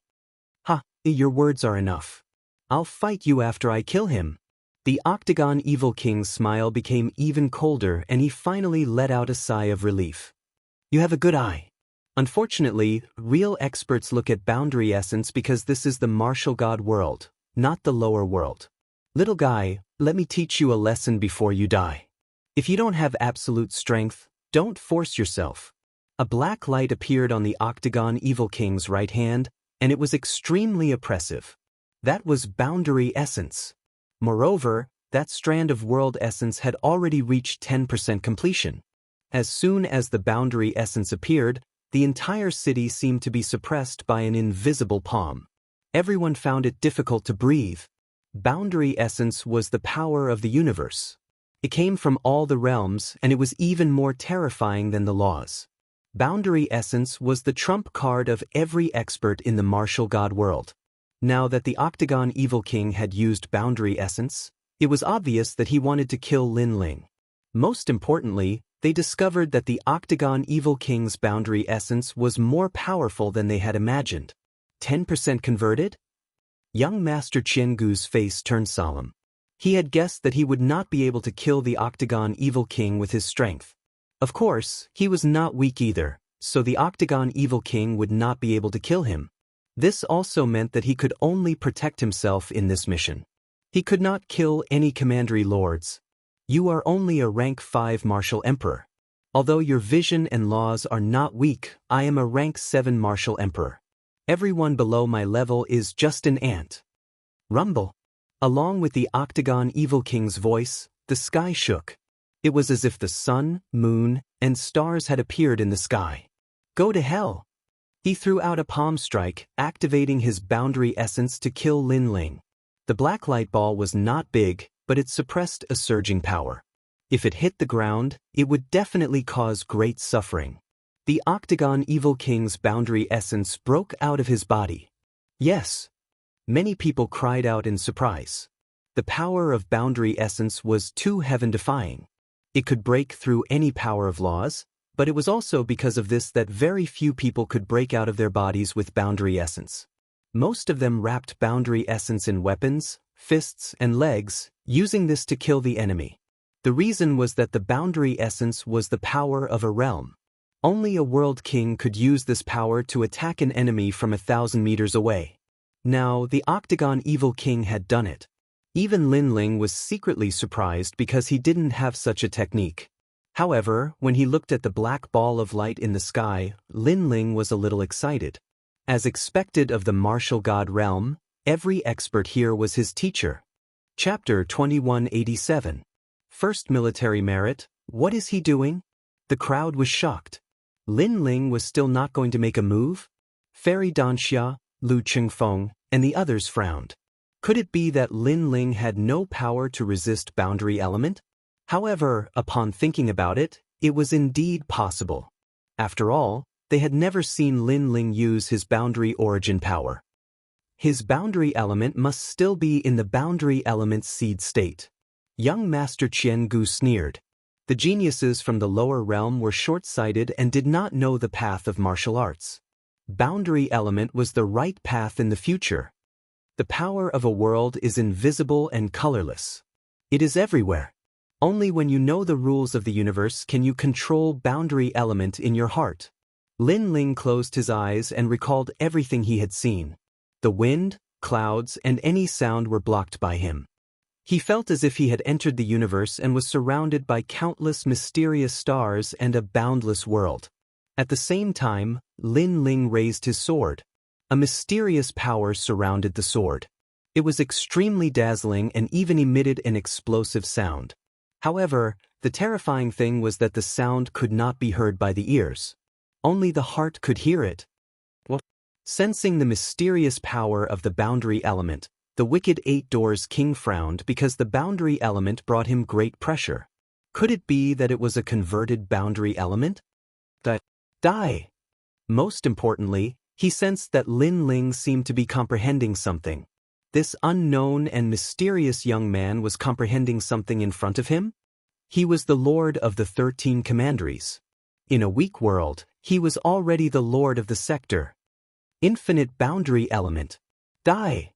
"Ha, your words are enough. I'll fight you after I kill him." The Octagon Evil King's smile became even colder and he finally let out a sigh of relief. "You have a good eye." Unfortunately, real experts look at boundary essence because this is the martial god world, not the lower world. Little guy, let me teach you a lesson before you die. If you don't have absolute strength, don't force yourself. A black light appeared on the Octagon Evil King's right hand, and it was extremely oppressive. That was boundary essence. Moreover, that strand of world essence had already reached 10% completion. As soon as the boundary essence appeared, the entire city seemed to be suppressed by an invisible palm. Everyone found it difficult to breathe. Boundary essence was the power of the universe. It came from all the realms, and it was even more terrifying than the laws. Boundary essence was the trump card of every expert in the martial god world. Now that the Octagon Evil King had used boundary essence, it was obvious that he wanted to kill Lin Ling. Most importantly, they discovered that the Octagon Evil King's boundary essence was more powerful than they had imagined. 10% converted? Young Master Jianghu's face turned solemn. He had guessed that he would not be able to kill the Octagon Evil King with his strength. Of course, he was not weak either, so the Octagon Evil King would not be able to kill him. This also meant that he could only protect himself in this mission. He could not kill any commandery lords. You are only a rank 5 martial emperor. Although your vision and laws are not weak, I am a rank 7 martial emperor. Everyone below my level is just an ant. Rumble. Along with the octagon evil king's voice, the sky shook. It was as if the sun, moon, and stars had appeared in the sky. Go to hell. He threw out a palm strike, activating his boundary essence to kill Lin Ling. The black light ball was not big, but it suppressed a surging power. If it hit the ground, it would definitely cause great suffering. The octagon evil king's boundary essence broke out of his body. Yes. Many people cried out in surprise. The power of boundary essence was too heaven-defying. It could break through any power of laws, but it was also because of this that very few people could break out of their bodies with boundary essence. Most of them wrapped boundary essence in weapons, fists, and legs, using this to kill the enemy. The reason was that the boundary essence was the power of a realm. Only a world king could use this power to attack an enemy from 1,000 meters away. Now, the octagon evil king had done it. Even Lin Ling was secretly surprised because he didn't have such a technique. However, when he looked at the black ball of light in the sky, Lin Ling was a little excited. As expected of the martial god realm, every expert here was his teacher. Chapter 2187. First military merit, what is he doing? The crowd was shocked. Lin Ling was still not going to make a move? Fairy Danxia, Lu Qingfeng, and the others frowned. Could it be that Lin Ling had no power to resist boundary element? However, upon thinking about it, it was indeed possible. After all, they had never seen Lin Ling use his boundary origin power. His boundary element must still be in the boundary element's seed state. Young Master Jianghu sneered. The geniuses from the lower realm were short-sighted and did not know the path of martial arts. Boundary element was the right path in the future. The power of a world is invisible and colorless. It is everywhere. Only when you know the rules of the universe can you control boundary element in your heart. Lin Ling closed his eyes and recalled everything he had seen. The wind, clouds, and any sound were blocked by him. He felt as if he had entered the universe and was surrounded by countless mysterious stars and a boundless world. At the same time, Lin Ling raised his sword. A mysterious power surrounded the sword. It was extremely dazzling and even emitted an explosive sound. However, the terrifying thing was that the sound could not be heard by the ears. Only the heart could hear it. Sensing the mysterious power of the boundary element, the wicked 8 Doors King frowned because the boundary element brought him great pressure. Could it be that it was a converted boundary element? Die! Most importantly, he sensed that Lin Ling seemed to be comprehending something. This unknown and mysterious young man was comprehending something in front of him? He was the lord of the 13 commanderies. In a weak world, he was already the lord of the sector. Infinite boundary element. Die!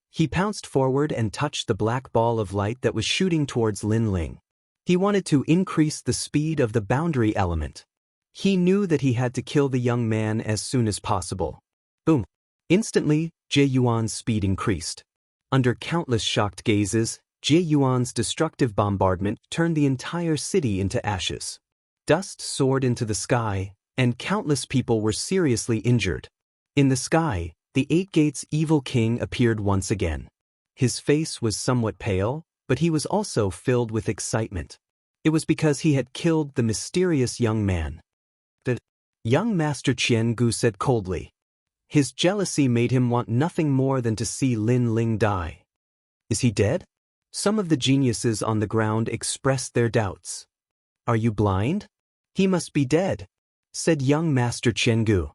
He pounced forward and touched the black ball of light that was shooting towards Lin Ling. He wanted to increase the speed of the boundary element. He knew that he had to kill the young man as soon as possible. Boom! Instantly, Jie Yuan's speed increased. Under countless shocked gazes, Jie Yuan's destructive bombardment turned the entire city into ashes. Dust soared into the sky, and countless people were seriously injured. In the sky, the 8 Gates evil king appeared once again. His face was somewhat pale, but he was also filled with excitement. It was because he had killed the mysterious young man. The young Master Jianghu said coldly. His jealousy made him want nothing more than to see Lin Ling die. Is he dead? Some of the geniuses on the ground expressed their doubts. Are you blind? He must be dead, said young Master Jianghu.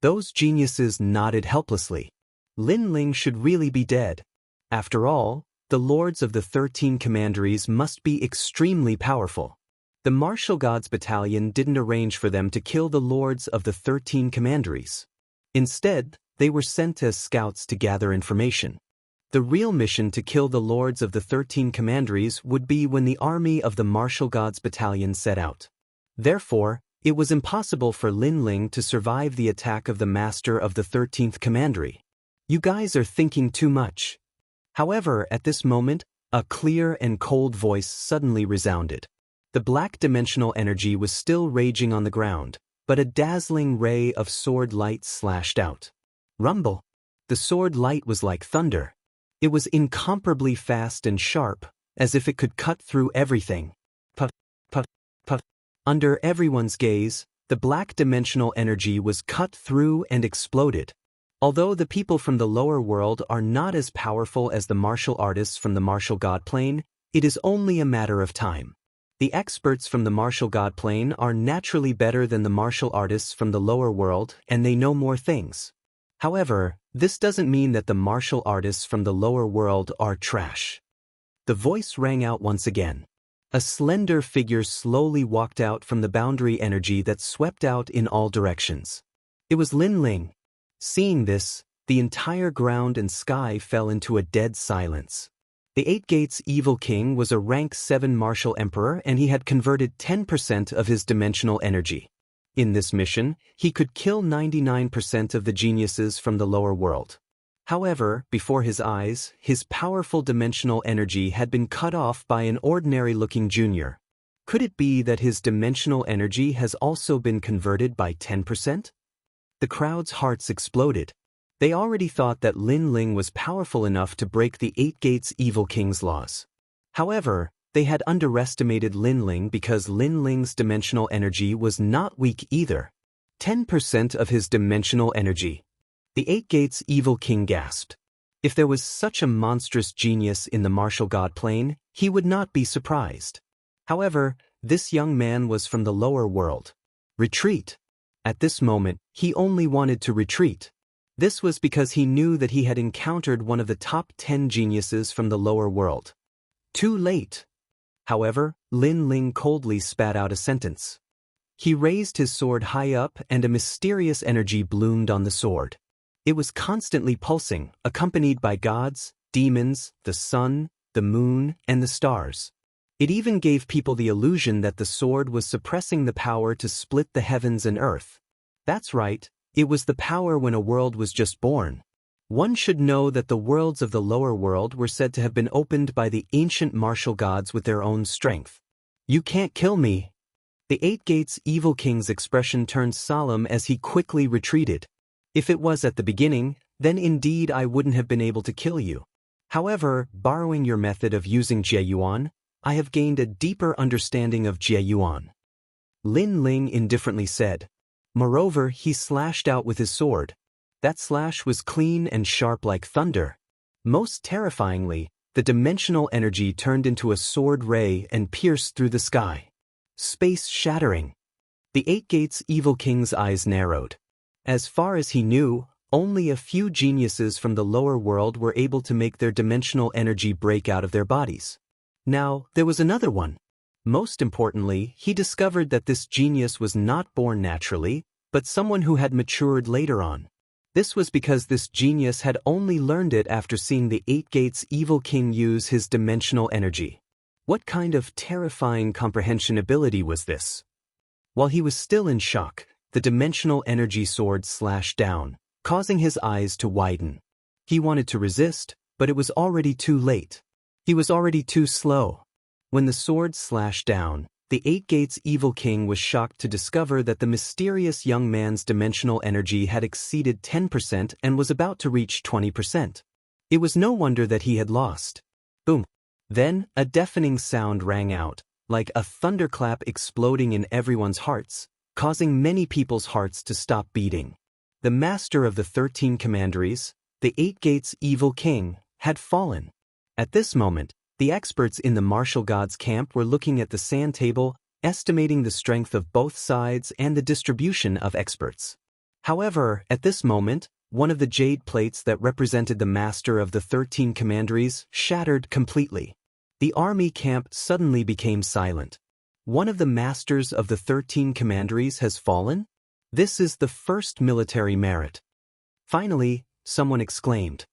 Those geniuses nodded helplessly. Lin Ling should really be dead. After all, the lords of the 13 commanderies must be extremely powerful. The martial gods battalion didn't arrange for them to kill the lords of the 13 commanderies. Instead, they were sent as scouts to gather information. The real mission to kill the lords of the 13 commanderies would be when the army of the martial gods battalion set out. Therefore, it was impossible for Lin Ling to survive the attack of the master of the 13th commandery. You guys are thinking too much. However, at this moment, a clear and cold voice suddenly resounded. The black dimensional energy was still raging on the ground, but a dazzling ray of sword light slashed out. Rumble! The sword light was like thunder. It was incomparably fast and sharp, as if it could cut through everything. Puff, puff, puff. Under everyone's gaze, the black dimensional energy was cut through and exploded. Although the people from the lower world are not as powerful as the martial artists from the martial god plane, it is only a matter of time. The experts from the martial god plane are naturally better than the martial artists from the lower world, and they know more things. However, this doesn't mean that the martial artists from the lower world are trash. The voice rang out once again. A slender figure slowly walked out from the boundary energy that swept out in all directions. It was Lin Ling. Seeing this, the entire ground and sky fell into a dead silence. The Eight Gates Evil King was a rank 7 martial emperor, and he had converted 10% of his dimensional energy. In this mission, he could kill 99% of the geniuses from the lower world. However, before his eyes, his powerful dimensional energy had been cut off by an ordinary-looking junior. Could it be that his dimensional energy has also been converted by 10%? The crowd's hearts exploded. They already thought that Lin Ling was powerful enough to break the Eight Gates Evil King's laws. However, they had underestimated Lin Ling because Lin Ling's dimensional energy was not weak either. 10% of his dimensional energy. The Eight Gates Evil King gasped. If there was such a monstrous genius in the martial god plane, he would not be surprised. However, this young man was from the lower world. Retreat. At this moment, he only wanted to retreat. This was because he knew that he had encountered one of the top 10 geniuses from the lower world. Too late. However, Lin Ling coldly spat out a sentence. He raised his sword high up and a mysterious energy bloomed on the sword. It was constantly pulsing, accompanied by gods, demons, the sun, the moon, and the stars. It even gave people the illusion that the sword was suppressing the power to split the heavens and earth. That's right. It was the power when a world was just born. One should know that the worlds of the lower world were said to have been opened by the ancient martial gods with their own strength. You can't kill me. The Eight Gates Evil King's expression turned solemn as he quickly retreated. If it was at the beginning, then indeed I wouldn't have been able to kill you. However, borrowing your method of using Jieyuan, I have gained a deeper understanding of Jieyuan. Lin Ling indifferently said. Moreover, he slashed out with his sword. That slash was clean and sharp like thunder. Most terrifyingly, the dimensional energy turned into a sword ray and pierced through the sky. Space shattering. The Eight Gates Evil King's eyes narrowed. As far as he knew, only a few geniuses from the lower world were able to make their dimensional energy break out of their bodies. Now, there was another one. Most importantly, he discovered that this genius was not born naturally, but someone who had matured later on. This was because this genius had only learned it after seeing the Eight Gates Evil King use his dimensional energy. What kind of terrifying comprehension ability was this? While he was still in shock, the dimensional energy sword slashed down, causing his eyes to widen. He wanted to resist, but it was already too late. He was already too slow. When the sword slashed down, the Eight Gates Evil King was shocked to discover that the mysterious young man's dimensional energy had exceeded 10% and was about to reach 20%. It was no wonder that he had lost. Boom. Then, a deafening sound rang out, like a thunderclap exploding in everyone's hearts, causing many people's hearts to stop beating. The master of the 13 commanderies, the Eight Gates Evil King, had fallen. At this moment, the experts in the martial gods camp were looking at the sand table, estimating the strength of both sides and the distribution of experts. However, at this moment, one of the jade plates that represented the master of the 13 commanderies shattered completely. The army camp suddenly became silent. One of the masters of the 13 commanderies has fallen? This is the first military merit. Finally, someone exclaimed.